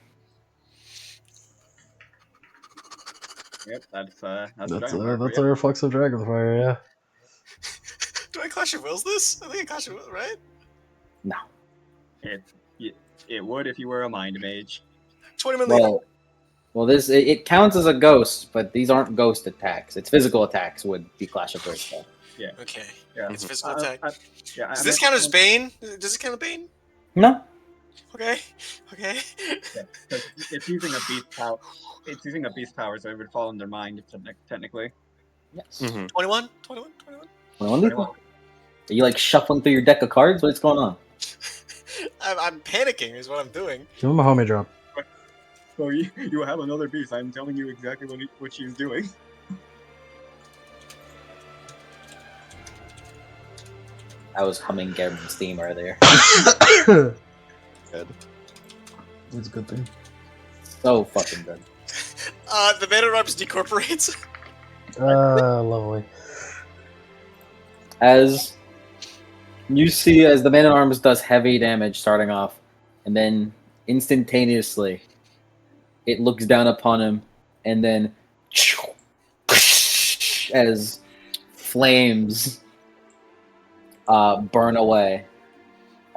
Yep, that's dragon That's fire for a you. reflexive dragonfire, yeah. Do I Clash of Wills this? I think I Clash of Wills, right? No. It would if you were a mind mage. 20 minutes. Well, this it counts as a ghost, but these aren't ghost attacks. It's physical attacks would be Clash of Earth. Though. Yeah. Okay. Yeah. It's physical attack. Yeah. Does this count as Bane? Does it count as Bane? No. Okay. Okay. Yeah, 'cause it's using a beast power. It's using a beast power, so it would fall under mind technically. Yes. 21? 21? 21? 21 lethal. Are you like shuffling through your deck of cards? What's going on? I'm panicking is what I'm doing. Give him a homie drop. So you have another beast. I'm telling you exactly what she's doing. I was humming Garen's theme earlier. Good. That's a good thing. So fucking good. The Man at Arms decorporates. Lovely. As you see, as the Man at Arms does heavy damage starting off, and then instantaneously, it looks down upon him, and then as flames burn away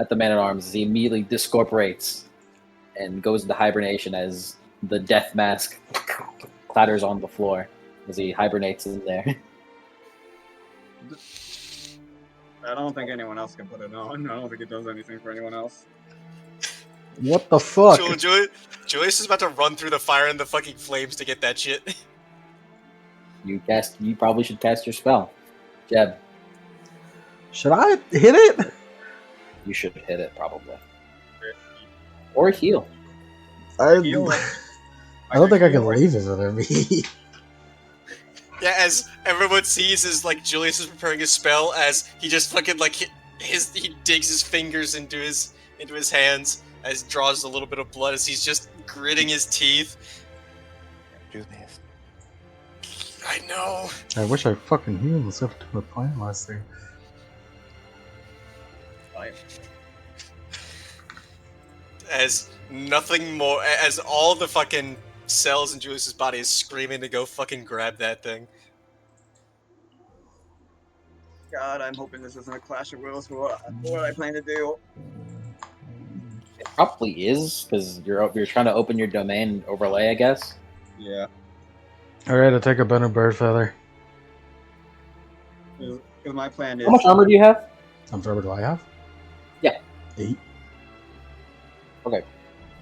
at the Man at Arms, as he immediately discorporates and goes into hibernation as the death mask clatters on the floor as he hibernates in there. I don't think anyone else can put it on. I don't think it does anything for anyone else. What the fuck? Julius is about to run through the fire and the fucking flames to get that shit. You probably should cast your spell. Jeb, Should I hit it? you should hit it probably. Or heal. I Heal, I don't think I can leave it under me. Yeah, as everyone sees is like Julius is preparing his spell as he just fucking like he digs his fingers into his hands as he draws a little bit of blood as he's just gritting his teeth. Do this. I know. I wish I fucking healed instead of doing the plan last thing. As nothing more, as all the fucking cells in Julius's body is screaming to go fucking grab that thing. God, I'm hoping this isn't a Clash of Wills for what I plan to do. It probably is, because you're trying to open your domain overlay, I guess. Yeah. Alright, I take a bent bird feather. Because my plan is. How much armor do you have? How much armor do I have? Yeah. 8. Okay.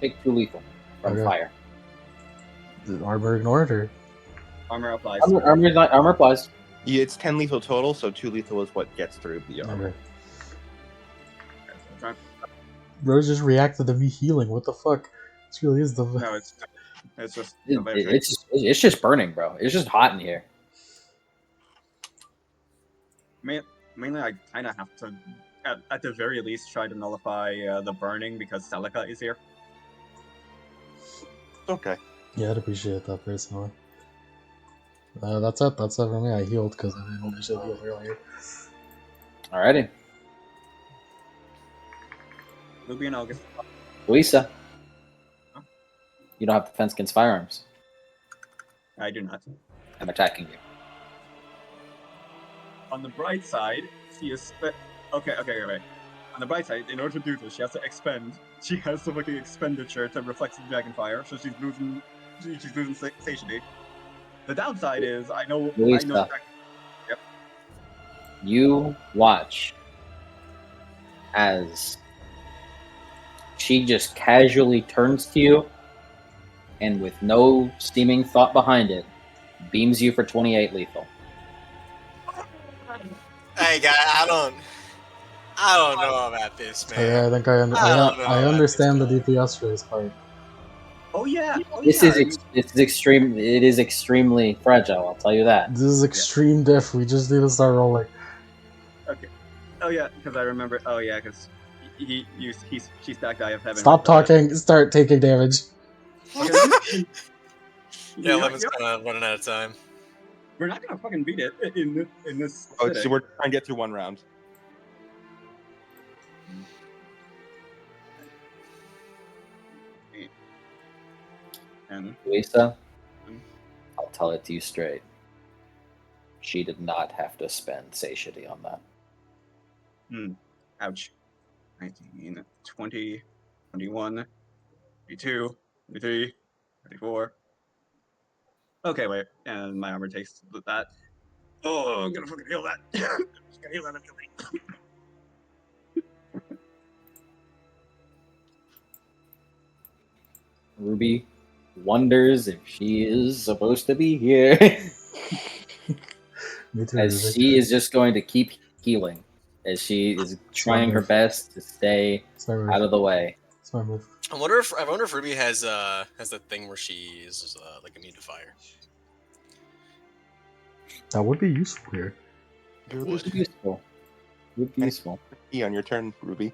Take 2 lethal from Okay. fire. Did armor ignored or? Armor applies. Armor applies. Yeah, it's 10 lethal total, so 2 lethal is what gets through the armor. Okay. Rose just reacted to me healing. What the fuck? This really is the. No, it's just. It's just burning, bro. It's just hot in here. Mainly, I kind of have to, at the very least, try to nullify the burning because Celica is here. Okay. Yeah, I'd appreciate that personally. That's it. That's it for me. I healed because I didn't initially heal earlier. Alrighty. Ruby and August. Luisa. You don't have defense against firearms. I do not. I'm attacking you. On the bright side, she is. Okay, right. On the bright side, in order to do this, she has to expend. She has the fucking expenditure to reflexive dragonfire, so she's losing satiety. The downside is, I know. Luisa. Yep. You watch as she just casually turns to you and with no steaming thought behind it, beams you for 28 lethal. Hey, guy, I don't know about this, man. Yeah, I think I understand the DPS for this part. Oh yeah. It is extremely fragile. I'll tell you that. This is extreme diff. We just need to start rolling. Okay. Oh yeah, because I remember. Oh yeah, because she's that guy of heaven. Stop talking. Start taking damage. Yeah, Lemon's kind of running out of time. We're not gonna fucking beat it in this. Oh, so we're trying to get through one round. And Luisa, I'll tell it to you straight. She did not have to spend satiety on that. Ouch. 19, 20, 21, 22, 23, 24. Okay, wait. And my armor takes that. Oh, I'm gonna fucking heal that. I'm just gonna heal that immediately. Ruby wonders if she is supposed to be here. Me too. As Ruby. she is just going to keep healing. As she is trying her move. best to stay Smart out move. of the way. Smart move. I wonder if Ruby has that thing where she is like immune to fire. That would be useful here. You're Would. Useful. Would be useful. key on your turn, Ruby.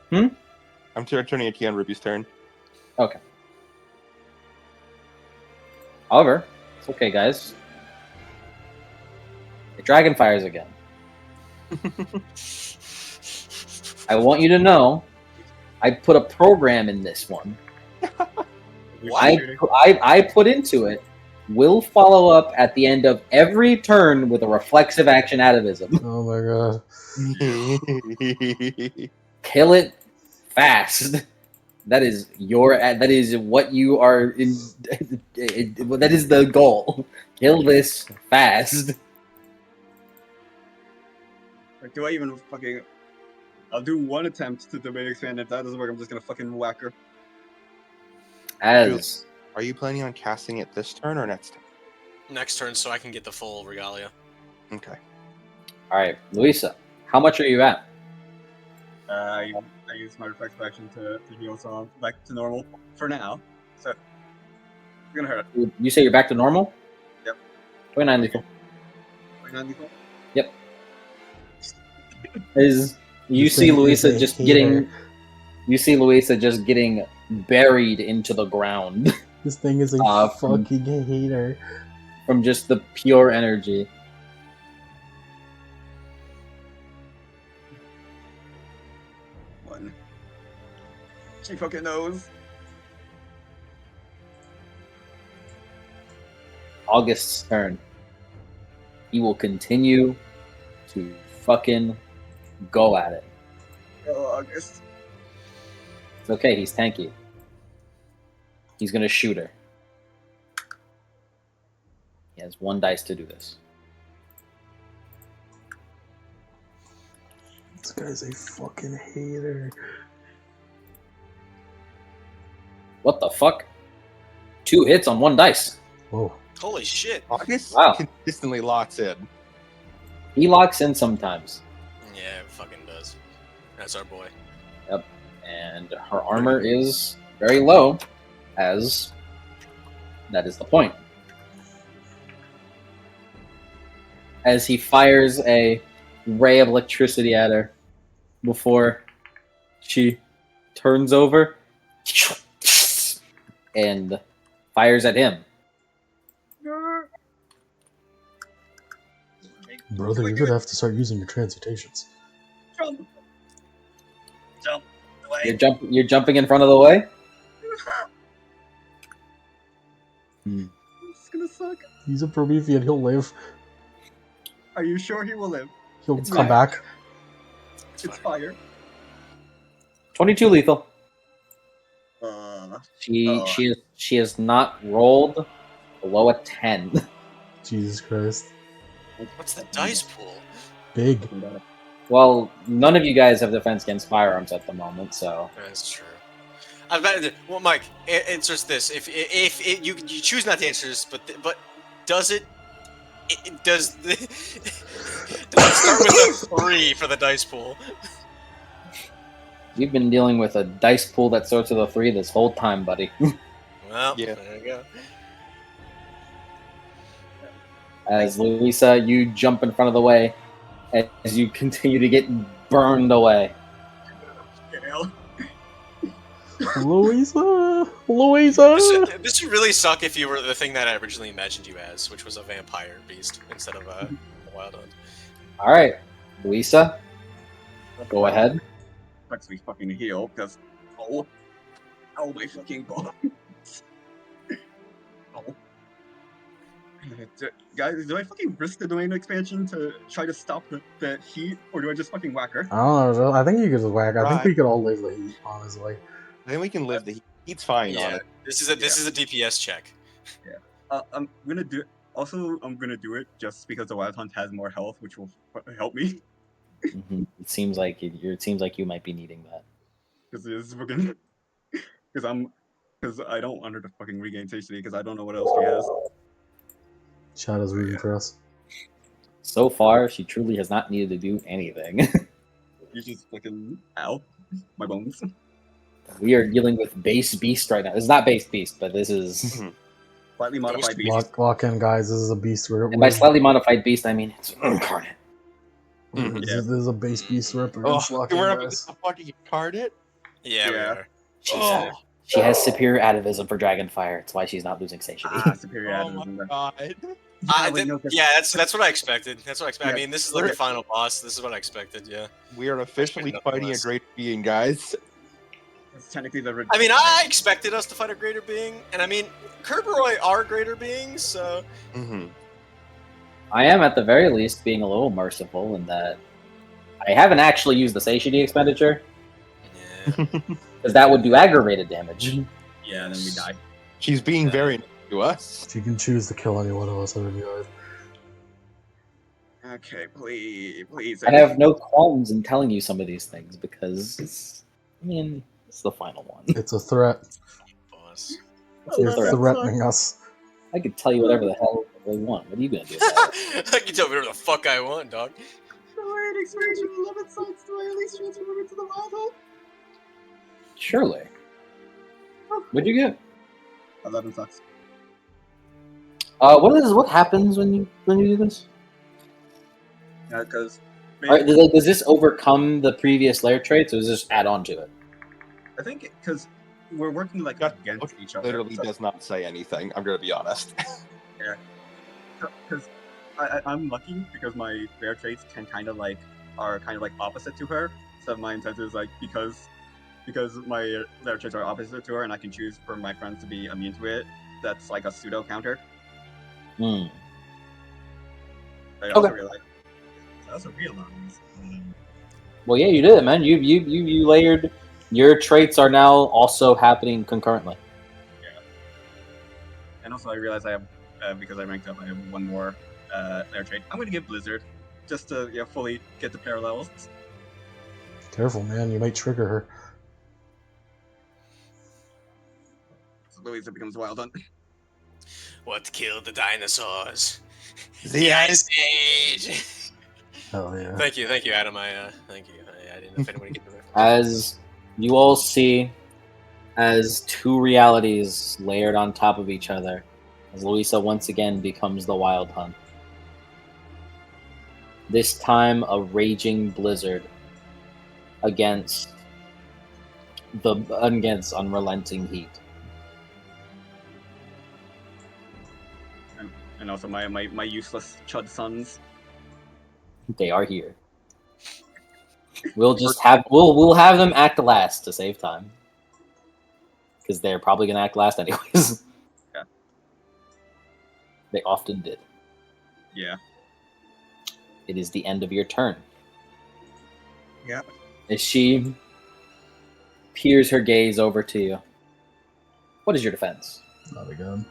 Hmm? I'm turning a key on Ruby's turn. Okay. However, it's okay, guys. The dragon fires again. I want you to know, I put a program in this one. I put into it. Will follow up at the end of every turn with a reflexive action atavism. Oh my god. Kill it fast. That is that is what you are in. That is the goal. Kill this fast. Like, do I even fucking... I'll do one attempt to domain expand. If that doesn't work, I'm just gonna fucking whack her. As Are you planning on casting it this turn or next turn? Next turn, so I can get the full regalia. Okay. all right, Luisa, how much are you at? I use my reflex action to heal, so I'm back to normal for now. So it's gonna hurt. You say you're back to normal? Yep. 29 lethal. 29 lethal? Yep. Is you This see thing is Luisa a just hater. getting? You see Luisa just getting buried into the ground This thing is a from- fucking hater. from just the pure energy. One. She fucking knows. August's turn. He will continue to fucking go at it. Oh, August. It's okay, he's tanky. He's gonna shoot her. He has 1 dice to do this. This guy's a fucking hater. What the fuck? 2 hits on 1 dice. Whoa. Holy shit! August Wow. consistently locks in. He locks in sometimes. Yeah, it fucking does. That's our boy. And her armor is very low, as that is the point. As he fires a ray of electricity at her before she turns over and fires at him. Brother, you're gonna have to start using your transmutations. Jump. Jump. Away. You're jumping in front of the way? It's gonna suck. He's a Promethean, he'll live. Are you sure he will live? He'll It's come fine. back. It's fire. 22 lethal. Oh. She has not rolled below a 10. Jesus Christ. What's the dice pool? Big. Well, none of you guys have defense against firearms at the moment, so That's true. I bet. Well, Mike, answer this. If you choose not to answer this, but does it? Does it start with a 3 for the dice pool? you've been dealing with a dice pool that starts with a 3 this whole time, buddy. Well, Yeah. there you go. As Luisa, you jump in front of the way as you continue to get burned away. Gale. Louisa! Louisa! This would really suck if you were the thing that I originally imagined you as, which was a vampire beast instead of a wild hunt. All right, Luisa, go ahead. Sucks we fucking heal, because oh my fucking bones. Oh. Guys, do I fucking risk the domain expansion to try to stop the heat, or do I just fucking whack her? I don't know. I think you could just whack. I think Right. we could all live the heat, honestly. Then we can live the heat. Heat's fine on Yeah, it. this is a DPS check. I'm gonna do it. Also, I'm gonna do it just because the Wild Hunt has more health, which will help me. Mhm. It seems like it seems like you might be needing that. Because it's fucking. Because I don't want her to fucking regain satiety because I don't know what else she has. Shadow's rooting for us. So far, she truly has not needed to do anything. You just fucking ow, my bones. We are dealing with base beast right now. It's not base beast, but this is. Slightly modified beast. Lock in, guys. This is a beast. And by slightly modified beast, I mean it's incarnate. This is a base beast rip. Oh, Lock in, we're up guys. against the fucking incarnate. Yeah, we Yeah. are. Oh, She has superior atavism for Dragonfire. It's why she's not losing satiety. Superior oh my atavism. god. Yeah, that's what I expected. That's what I expected. Yeah. I mean, this is like the final boss. This is what I expected. Yeah. We are officially Nothing fighting a less. great being, guys. It's technically the. I mean, I expected us to fight a greater being, and I mean, Kerberoi are greater beings, so Mm-hmm. I am at the very least being a little merciful in that I haven't actually used the satiety expenditure yeah. because that would do aggravated damage. Yeah, then we die. She's being very nice to us. She can choose to kill any one of us at any time. Okay, please. I have no qualms in telling you some of these things because it's the final one. It's a threat. Boss. You're Threat. threatening us. I could tell you whatever the hell I want. What are you gonna do about it? I can tell me whatever the fuck I want, dog. Domain expansion 11 sites. Do I at least transfer into the Wild Hunt? Surely. What'd you get? 11 sites. What happens when you do this? Yeah, because. Does this overcome the previous layer traits, or does this add on to it? I think because we're working like That against each other. Literally so- does not say anything. I'm gonna be honest. Because I'm lucky because my rare traits are kind of like opposite to her. So my intent is like because my rare traits are opposite to her, and I can choose for my friends to be immune to it. That's like a pseudo counter. Hmm. I also Okay. realized. Well, yeah, you did it, man. You layered. Your traits are now also happening concurrently. And also I realized I have because I ranked up, I have one more layer trait. I'm gonna give Blizzard just to fully get the parallels. Careful, man. You might trigger her. So Louisa becomes Wild Hunt. What killed the dinosaurs? The Ice Age. Hell yeah. Thank you, Adam. Thank you. I didn't know if anybody get the reference. As you all see, as two realities layered on top of each other, as Louisa once again becomes the Wild Hunt. This time, a raging blizzard against unrelenting heat. And also my useless Chud sons. They are here. We'll have them act last to save time, because they're probably gonna act last anyways. Yeah. They often did. Yeah. It is the end of your turn. Yeah. As she peers her gaze over to you. What is your defense? Not again.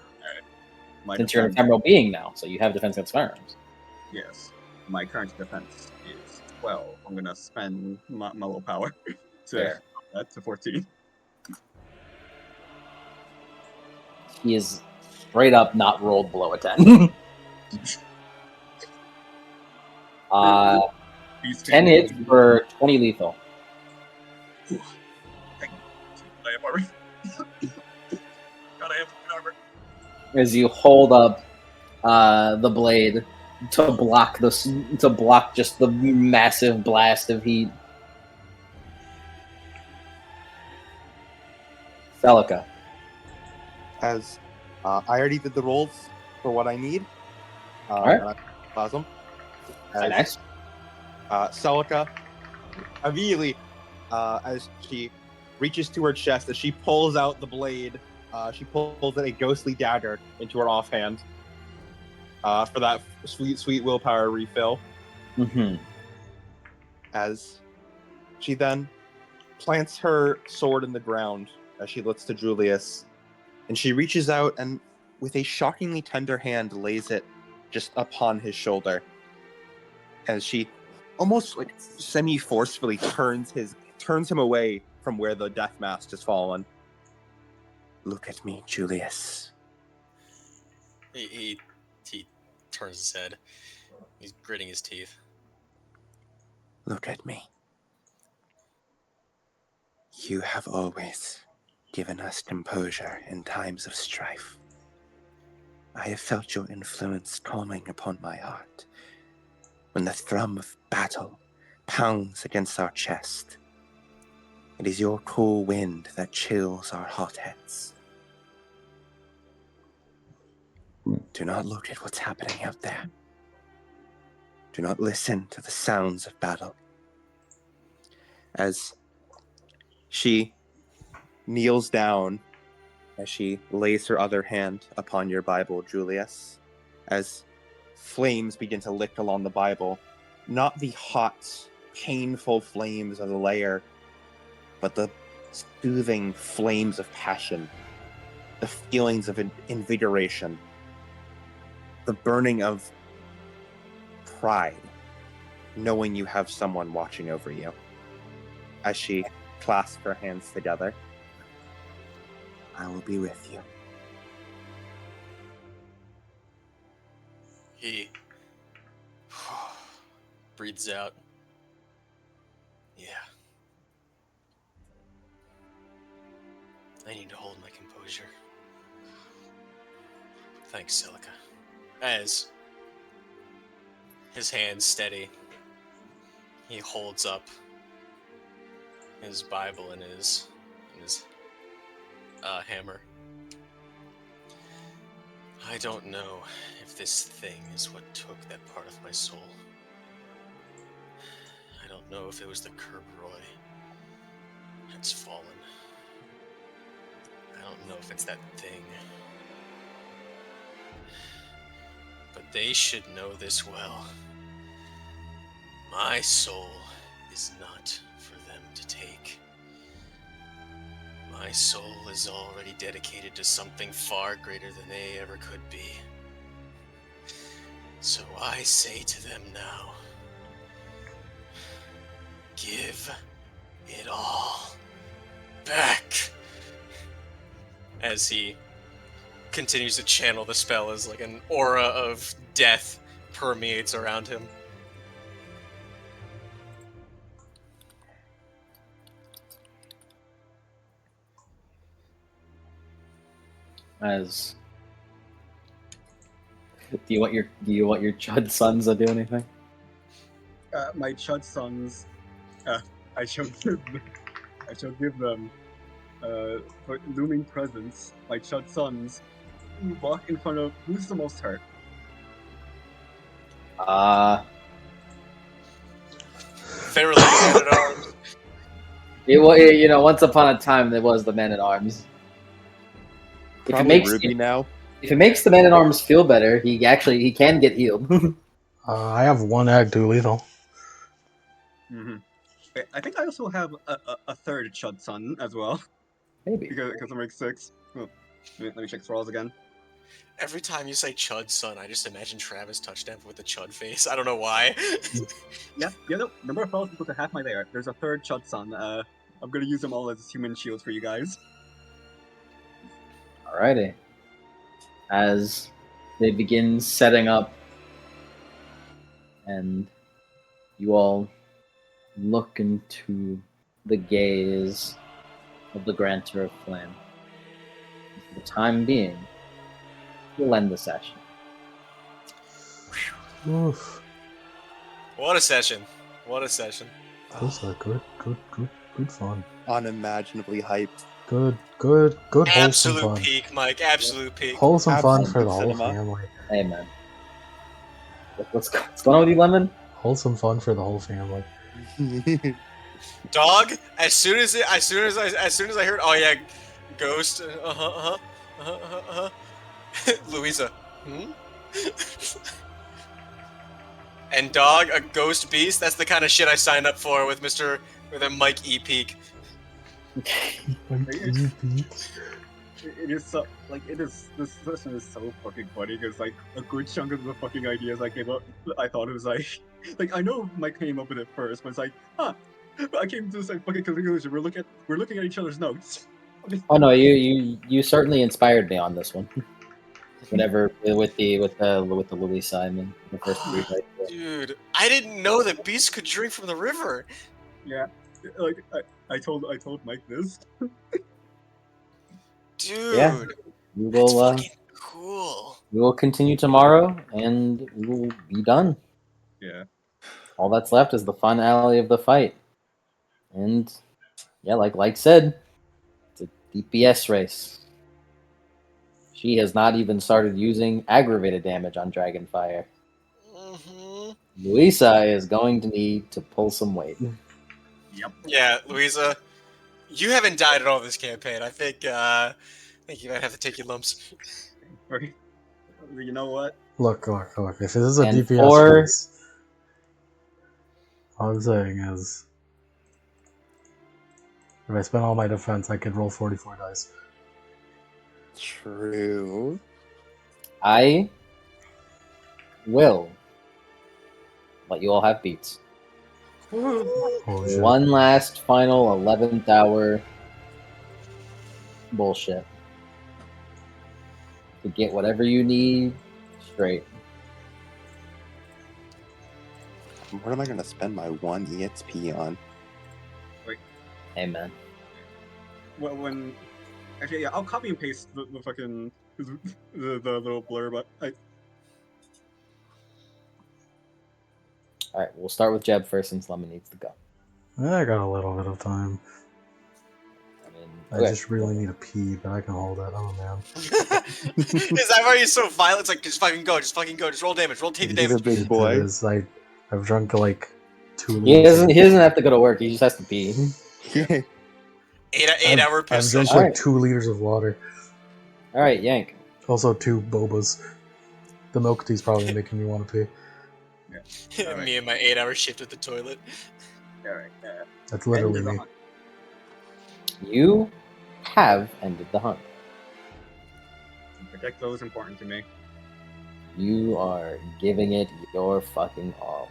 My Since you're an defense- ephemeral being now, so you have defense against firearms. Yes. My current defense is 12. I'm gonna spend my willpower Fair. to 14. He is straight up not rolled below a 10. 10 hits for 20 lethal. I have armor. God, I have armor. As you hold up the blade to block just the massive blast of heat. Celica. As I already did the rolls for what I need. Alright. and I- Plasm. Very nice. Celica immediately, as she reaches to her chest, as she pulls out the blade, she pulls out a ghostly dagger into her offhand. for that sweet willpower refill. Mm-hmm. As she then plants her sword in the ground as she looks to Julius, and she reaches out and, with a shockingly tender hand, lays it just upon his shoulder. As she almost like semi-forcefully turns him away from where the death mask has fallen. Look at me, Julius. He turns his head. He's gritting his teeth. Look at me. You have always given us composure in times of strife. I have felt your influence calming upon my heart. When the thrum of battle pounds against our chest, it is your cool wind that chills our hot heads. Do not look at what's happening out there. Do not listen to the sounds of battle. As she kneels down, as she lays her other hand upon your Bible, Julius, as flames begin to lick along the Bible, not the hot, painful flames of the layer, but the soothing flames of passion, the feelings of invigoration, the burning of pride, knowing you have someone watching over you. As she clasps her hands together, I will be with you. He breathes out. Yeah. I need to hold my composure. Thanks, Celica. As his hands steady, he holds up his Bible and his hammer. I don't know if this thing is what took that part of my soul. I don't know if it was the KERBEROI that's fallen. I don't know if it's that thing. But they should know this well. My soul is not for them to take. My soul is already dedicated to something far greater than they ever could be. So I say to them now, give it all back. As he continues to channel the spell as like an aura of death permeates around him. As do you want your Chud sons to do anything? My Chud sons, I shall give them for looming presence. My Chud sons walk in front of who's the most hurt. Fairly man at arms. Once upon a time there was the man at arms. probably Ruby now. If it makes the man at arms feel better, he can get healed. I have one ag too lethal. Mm-hmm. I think I also have a third Chud son as well. Maybe because I'm like 6. Oh, let me check thralls again. Every time you say Chud son, I just imagine Travis touchdown with the Chud face. I don't know why. Yeah, no. Number of thralls equal to half my layer. There's a third Chud son. I'm gonna use them all as human shields for you guys. Alrighty. As they begin setting up, and you all look into the gaze of the Grantor of Flame. For the time being, we'll end the session. Oof. What a session. What a session. That was good fun. Unimaginably hyped. Good wholesome Absolute fun. peak, Mike. Absolute peak. Wholesome fun Absolute for the whole cinema. family. Hey, man. What's going on with you, Lemon? Wholesome fun for the whole family. Dog. As soon as I heard, oh yeah, Ghost. Louisa. And dog, a ghost beast. That's the kind of shit I signed up for with a Mike E. Peak. It is so this session is so fucking funny because like a good chunk of the fucking ideas I came up, I thought it was like I know Mike came up with it first, but it's like, huh, I came to this like fucking conclusion. We're looking at each other's notes. Oh no, you certainly inspired me on this one. Whenever with the Louis Simon, the first three. Dude, I didn't know that beasts could drink from the river. Yeah, like I told Mike this. Dude, Yeah, we that's will. fucking cool. We will continue tomorrow, and we will be done. Yeah. All that's left is the finale of the fight, and yeah, like said, it's a DPS race. She has not even started using aggravated damage on Dragonfire. Louisa is going to need to pull some weight. Yep. Yeah, Louisa, you haven't died at all this campaign. I think you might have to take your lumps. You know what? Look. If this is a And DPS race, all I'm saying is, if I spend all my defense, I could roll 44 dice. True. I will let you all have beats. Oh, shit. One last final 11th hour bullshit to get whatever you need straight. What am I going to spend my 1 EXP on? Amen. Well, actually, yeah, I'll copy and paste the fucking the little blurb, but All right, we'll start with Jeb first since Lemon needs to go. I got a little bit of time. I just really need a pee, but I can hold that. Oh man. Is that why you're so violent? It's like just fucking go, just roll damage, take the damage. He's a big boy. I've drunk like 2 He liters. doesn't have to go to work. He just has to pee. 8-hour piss. I've drank All like right. 2 liters of water. All right, Yank. Also 2 bobas. The milk tea's probably making me want to pee. Right. Me and my 8-hour shift at the toilet. all right. That's literally End of the me. hunt. You have ended the hunt. Protect those important to me. You are giving it your fucking all.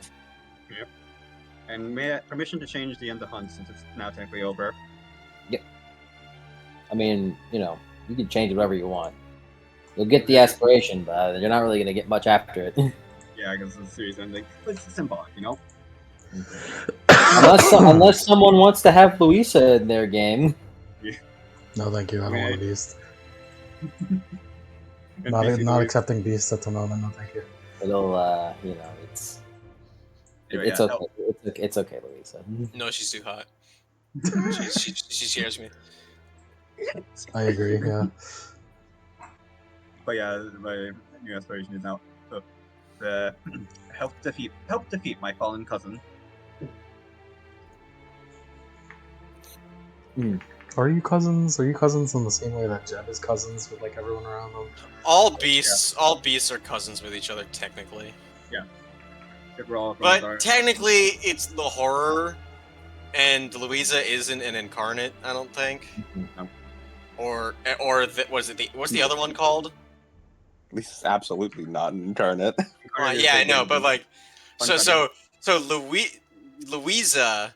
Yep. And may I permission to change the end of the hunt since it's now technically over. Yep. I mean, you can change it whatever you want. You'll get the aspiration, but you're not really going to get much after it. Yeah, I guess it's a series ending. But it's symbolic, unless someone wants to have Louisa in their game. No, thank you. I don't want a beast. And Not basically- accepting beasts at the moment. No, thank you. It'll, it's Anyway, it's yeah, okay. It's okay, Louisa. No, she's too hot. she scares me. I agree. Yeah. But yeah, my new aspiration is now the help defeat my fallen cousin. Are you cousins? Are you cousins in the same way that Jeb is cousins with like everyone around them? All beasts are cousins with each other technically. Yeah. If we're all But technically, it's the horror, and Louisa isn't an incarnate. I don't think. No. Or what's the other one called? This is absolutely not an incarnate. Yeah, I know, but like, so Louisa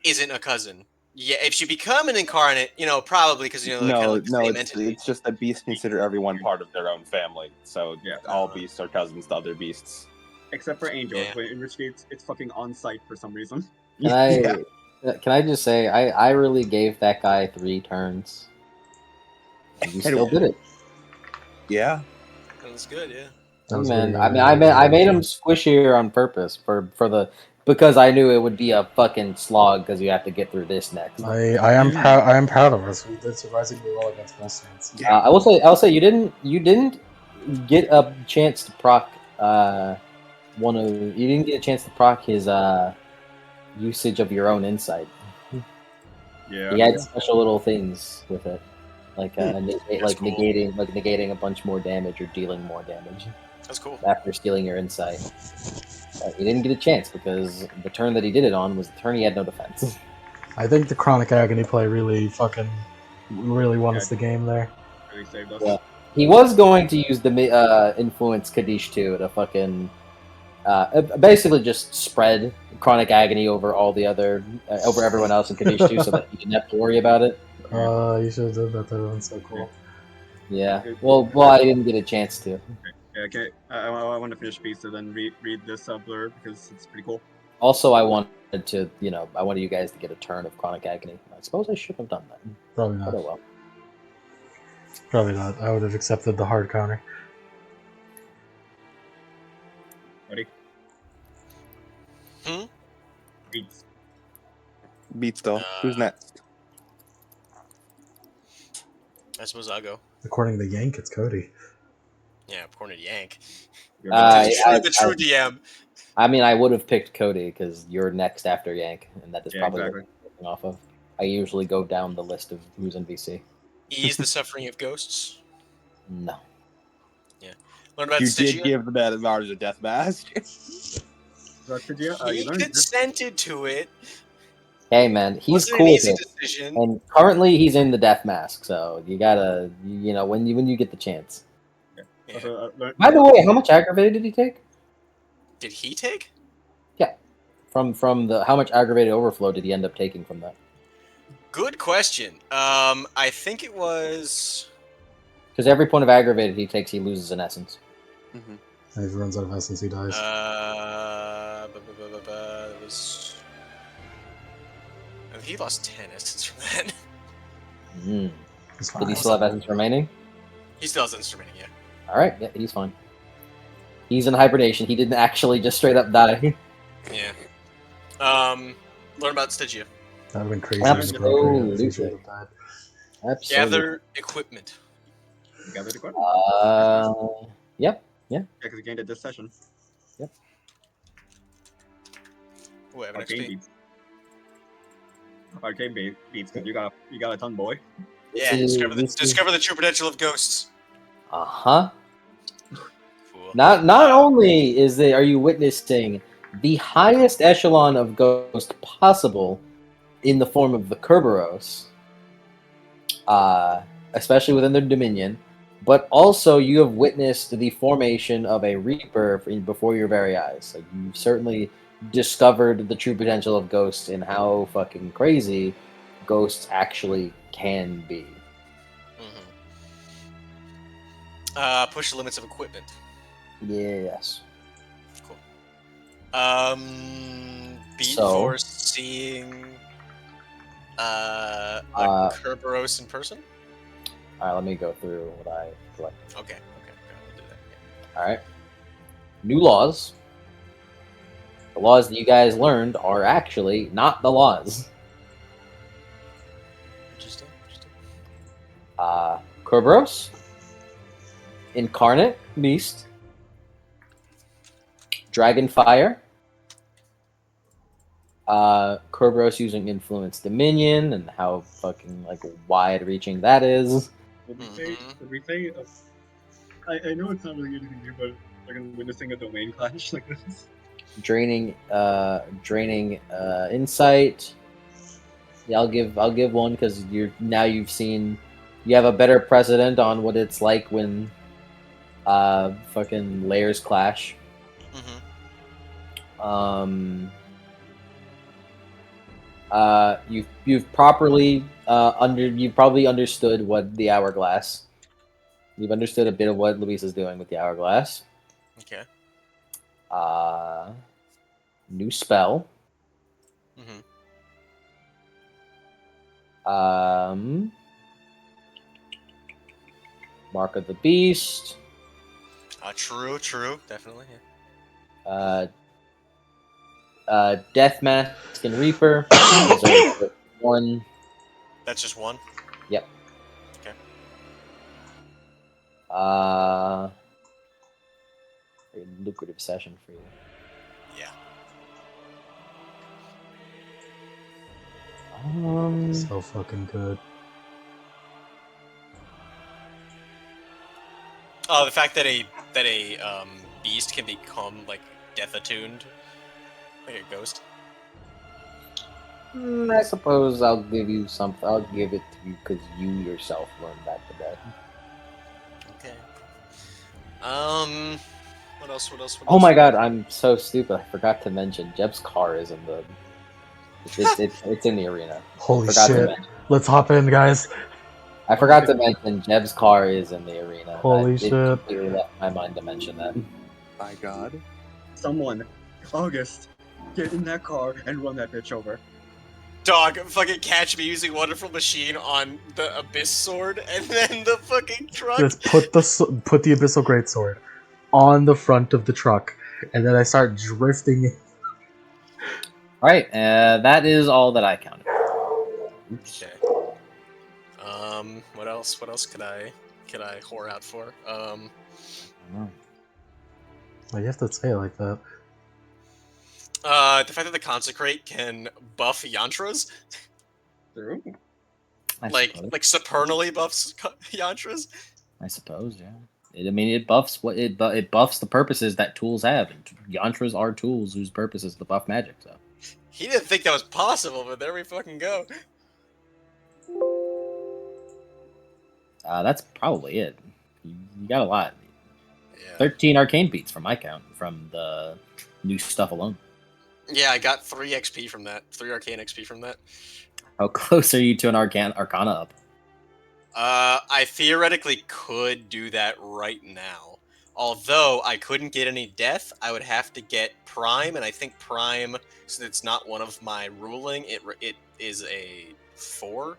isn't a cousin. Yeah, if she become an incarnate, probably because they're kind of like the same entity. It's just that beasts consider everyone part of their own family. So Yeah. all beasts are cousins to other beasts. Except for angels, Yeah. but in which case it's fucking on site for some reason. Can I just say I really gave that guy 3 turns. And you still did it. Yeah. That was good, yeah. That was Man, very good. I made him squishier on purpose because I knew it would be a fucking slog because you have to get through this next. I am proud of us. We did surprisingly well against West Saints. I will say you didn't get a chance to proc you didn't get a chance to proc his usage of your own insight. Yeah. He had special little things with it, like negating a bunch more damage or dealing more damage. That's cool. after stealing your insight. But he didn't get a chance because the turn that he did it on was the turn he had no defense. I think the Chronic Agony play really won us the game there. Really saved us. Yeah. He was going to use the influence KADISHTUOR to fucking basically just spread Chronic Agony over all the other over everyone else in KADISHTUOR so that he didn't have to worry about it. You should have done that. That would have been so cool. Yeah. Well, I didn't get a chance to. Yeah, okay. I want to finish Beast and then read this blurb because it's pretty cool. Also, I wanted to, I wanted you guys to get a turn of Chronic Agony. I suppose I should have done that. Probably not. But oh well. Probably not. I would have accepted the hard counter. Ready? Hmm? Beats. Beats though. Who's next? I suppose I'll go. According to Yank, it's Cody. Yeah, according to Yank. The true DM. I mean, I would have picked Cody because you're next after Yank, and that is probably exactly. what I'm looking off of. I usually go down the list of who's in VC. Ease the suffering of ghosts. No. Yeah. Learn about You Stygia. did give the bad Mars a death mask. He consented to it. Hey man, he's Wasn't cool an with easy it. decision. And currently he's in the Death Mask, so you gotta, when you get the chance. Yeah. Also, By the way, how much aggravated did he take? Did he take? Yeah. From the how much aggravated overflow did he end up taking from that? Good question. I think it was. Because every point of aggravated he takes, he loses an essence. Mm-hmm. And if he runs out of essence, he dies. It was. I mean, he lost 10 essence from that. Mm. It's fine. Did he still have essence remaining? He still has essence remaining, yeah. All right, yeah, he's fine. He's in hibernation. He didn't actually just straight up die. Yeah. Learn about Stygia. That would have been crazy. Absolutely. If he should have died. Absolutely. Gather equipment. Gather the equipment. Yep. Yeah, because you gained it this session. Yep. Ooh, I have an Arcane XP. beats. Arcane beats, because you got a ton, boy. Yeah, discover the true potential of ghosts. Uh-huh. Cool. Not only are you witnessing the highest echelon of ghost possible in the form of the Kerberos, especially within their dominion, but also you have witnessed the formation of a Reaper before your very eyes. Like, you certainly discovered the true potential of ghosts and how fucking crazy ghosts actually can be. Push the limits of equipment. Yes. Cool. Beat for seeing Kerberos in person? Alright, let me go through what I collected. Okay, I'll do that. Yeah. Alright. New laws. The laws that you guys learned are actually not the laws. Interesting. Kerberos. Incarnate Beast. Dragon Fire. Kerberos using Influence Dominion and how fucking wide reaching that is. Did we say I know it's not really anything new, but witnessing a domain clash like this. Draining insight. Yeah, I'll give one because you have a better precedent on what it's like when fucking layers clash. You've probably understood what the hourglass. You've understood a bit of what Luis is doing with the hourglass. Okay. New spell. Mark of the Beast. True, definitely. Yeah. Death Mask and Reaper. One. That's just one? Yep. Okay. Very lucrative session for you. Yeah. So fucking good. Oh, the fact that a that a beast can become like death attuned, like a ghost? I suppose I'll give you something. I'll give it to you because you yourself learned that today. Okay. What else? What else? What Oh else? my god, I'm so stupid. I forgot to mention Jeb's car is in the. It's in the arena. Holy Forgot to shit. mention. Let's hop in, guys. I forgot to mention Jeb's car is in the arena. Holy It shit. completely left my mind to mention that. My God. Someone, August, get in that car and run that bitch over. Dog, fucking catch me using Wonderful Machine on the Abyss Sword, and then the fucking truck. Let's put the Abyssal Greatsword on the front of the truck, and then I start drifting. Alright, that is all that I counted. Oops. Okay. What else? What else could I whore out for? Why you have to say it like that? The fact that the Consecrate can buff Yantras, True. like supernally buffs Yantras. I suppose, yeah. It buffs what it buffs the purposes that tools have, and yantras are tools whose purpose is to buff magic. So He didn't think that was possible, but there we fucking go. that's probably it. You got a lot. Yeah. 13 arcane beats from my count from the new stuff alone. Yeah, I got 3 XP from that. 3 arcane XP from that. How close are you to an arcana up? I theoretically could do that right now. Although I couldn't get any death, I would have to get prime, and I think prime, since it's not one of my ruling, it is a 4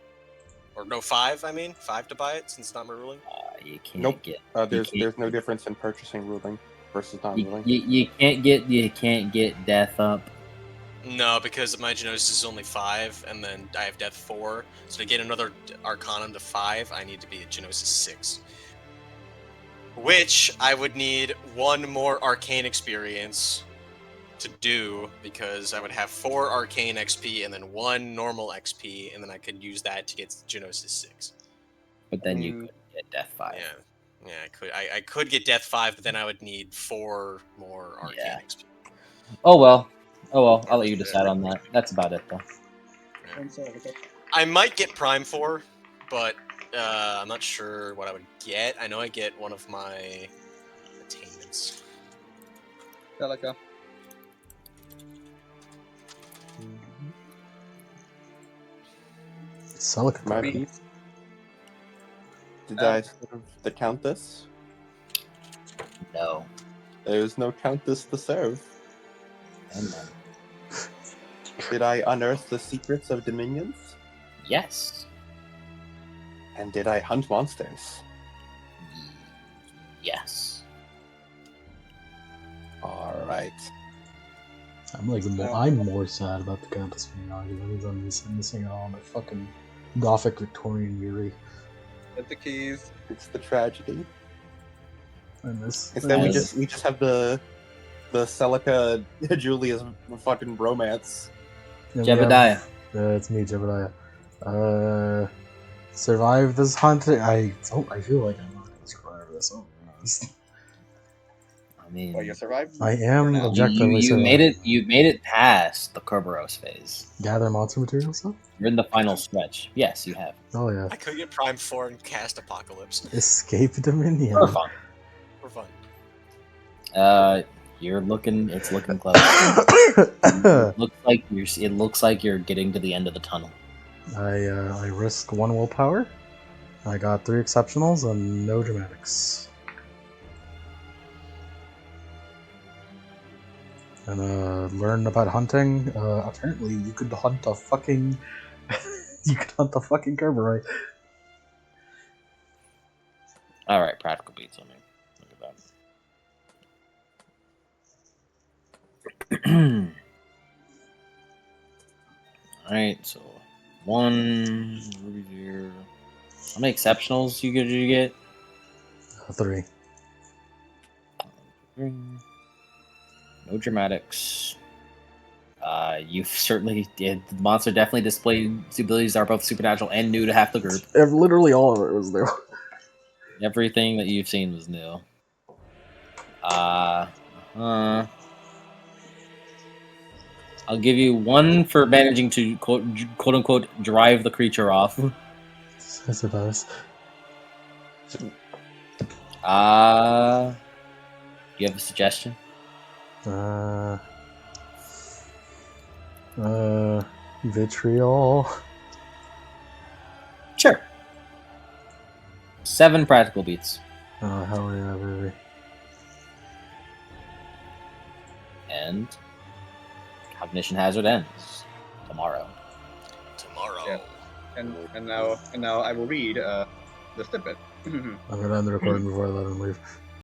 or no 5. I mean 5 to buy it since it's not my ruling. You can't Nope. get. There's no difference in purchasing ruling versus non-ruling. You can't get death up. No, because my Genosis is only 5, and then I have Death 4. So to get another Arcanum to 5, I need to be at Genosis 6. Which I would need 1 more Arcane experience to do, because I would have 4 Arcane XP and then 1 normal XP, and then I could use that to get Genosis 6. But then you could get death 5. Yeah, I could. I could get Death 5, but then I would need 4 more Arcane XP. Oh well. I'll let you decide on that. That's about it, though. I might get Prime 4, but I'm not sure what I would get. I know I get one of my attainments. Celica. Celica. My piece. Did I serve the Countess? No. There's no Countess to serve. Did I unearth the secrets of dominions? Yes. And did I hunt monsters? Yes. Alright. I'm more sad about the Countess being argued. I'm missing out on my fucking Gothic Victorian Yuri. Get the keys. It's the tragedy. Instead, we just have the Celica Julia's fucking bromance. Jebediah. It's me, Jebediah. Survive this hunt. I feel like I'm not gonna survive this. Oh, I mean, Well, you survived. I am now. objectively you surviving. made it. You made it past the Kerberos phase. Gather monster material stuff. You're in the final stretch. Yes, you have. Oh yeah. I could get Prime 4 and cast Apocalypse. Escape Dominion. For fun. For fun. It's looking close. It looks like you're getting to the end of the tunnel. I risk 1 willpower. I got 3 exceptionals and no dramatics. And learn about hunting. Apparently you could hunt a fucking Kerberoi. Alright, practical beats on me. Look at that. Alright, so 1 ruby here. How many exceptionals did you get? 3. No dramatics. You certainly did. The monster definitely displayed abilities that are both supernatural and new to half the group. Literally all of it was new. Everything that you've seen was new. I'll give you 1 for managing to quote unquote drive the creature off. Yes, it does. Do you have a suggestion? Vitriol. Sure. 7 practical beats. Oh, hell yeah, baby. And cognition hazard ends tomorrow. Tomorrow. Yeah. And now I will read the snippet. I'm gonna end the recording before I let him leave.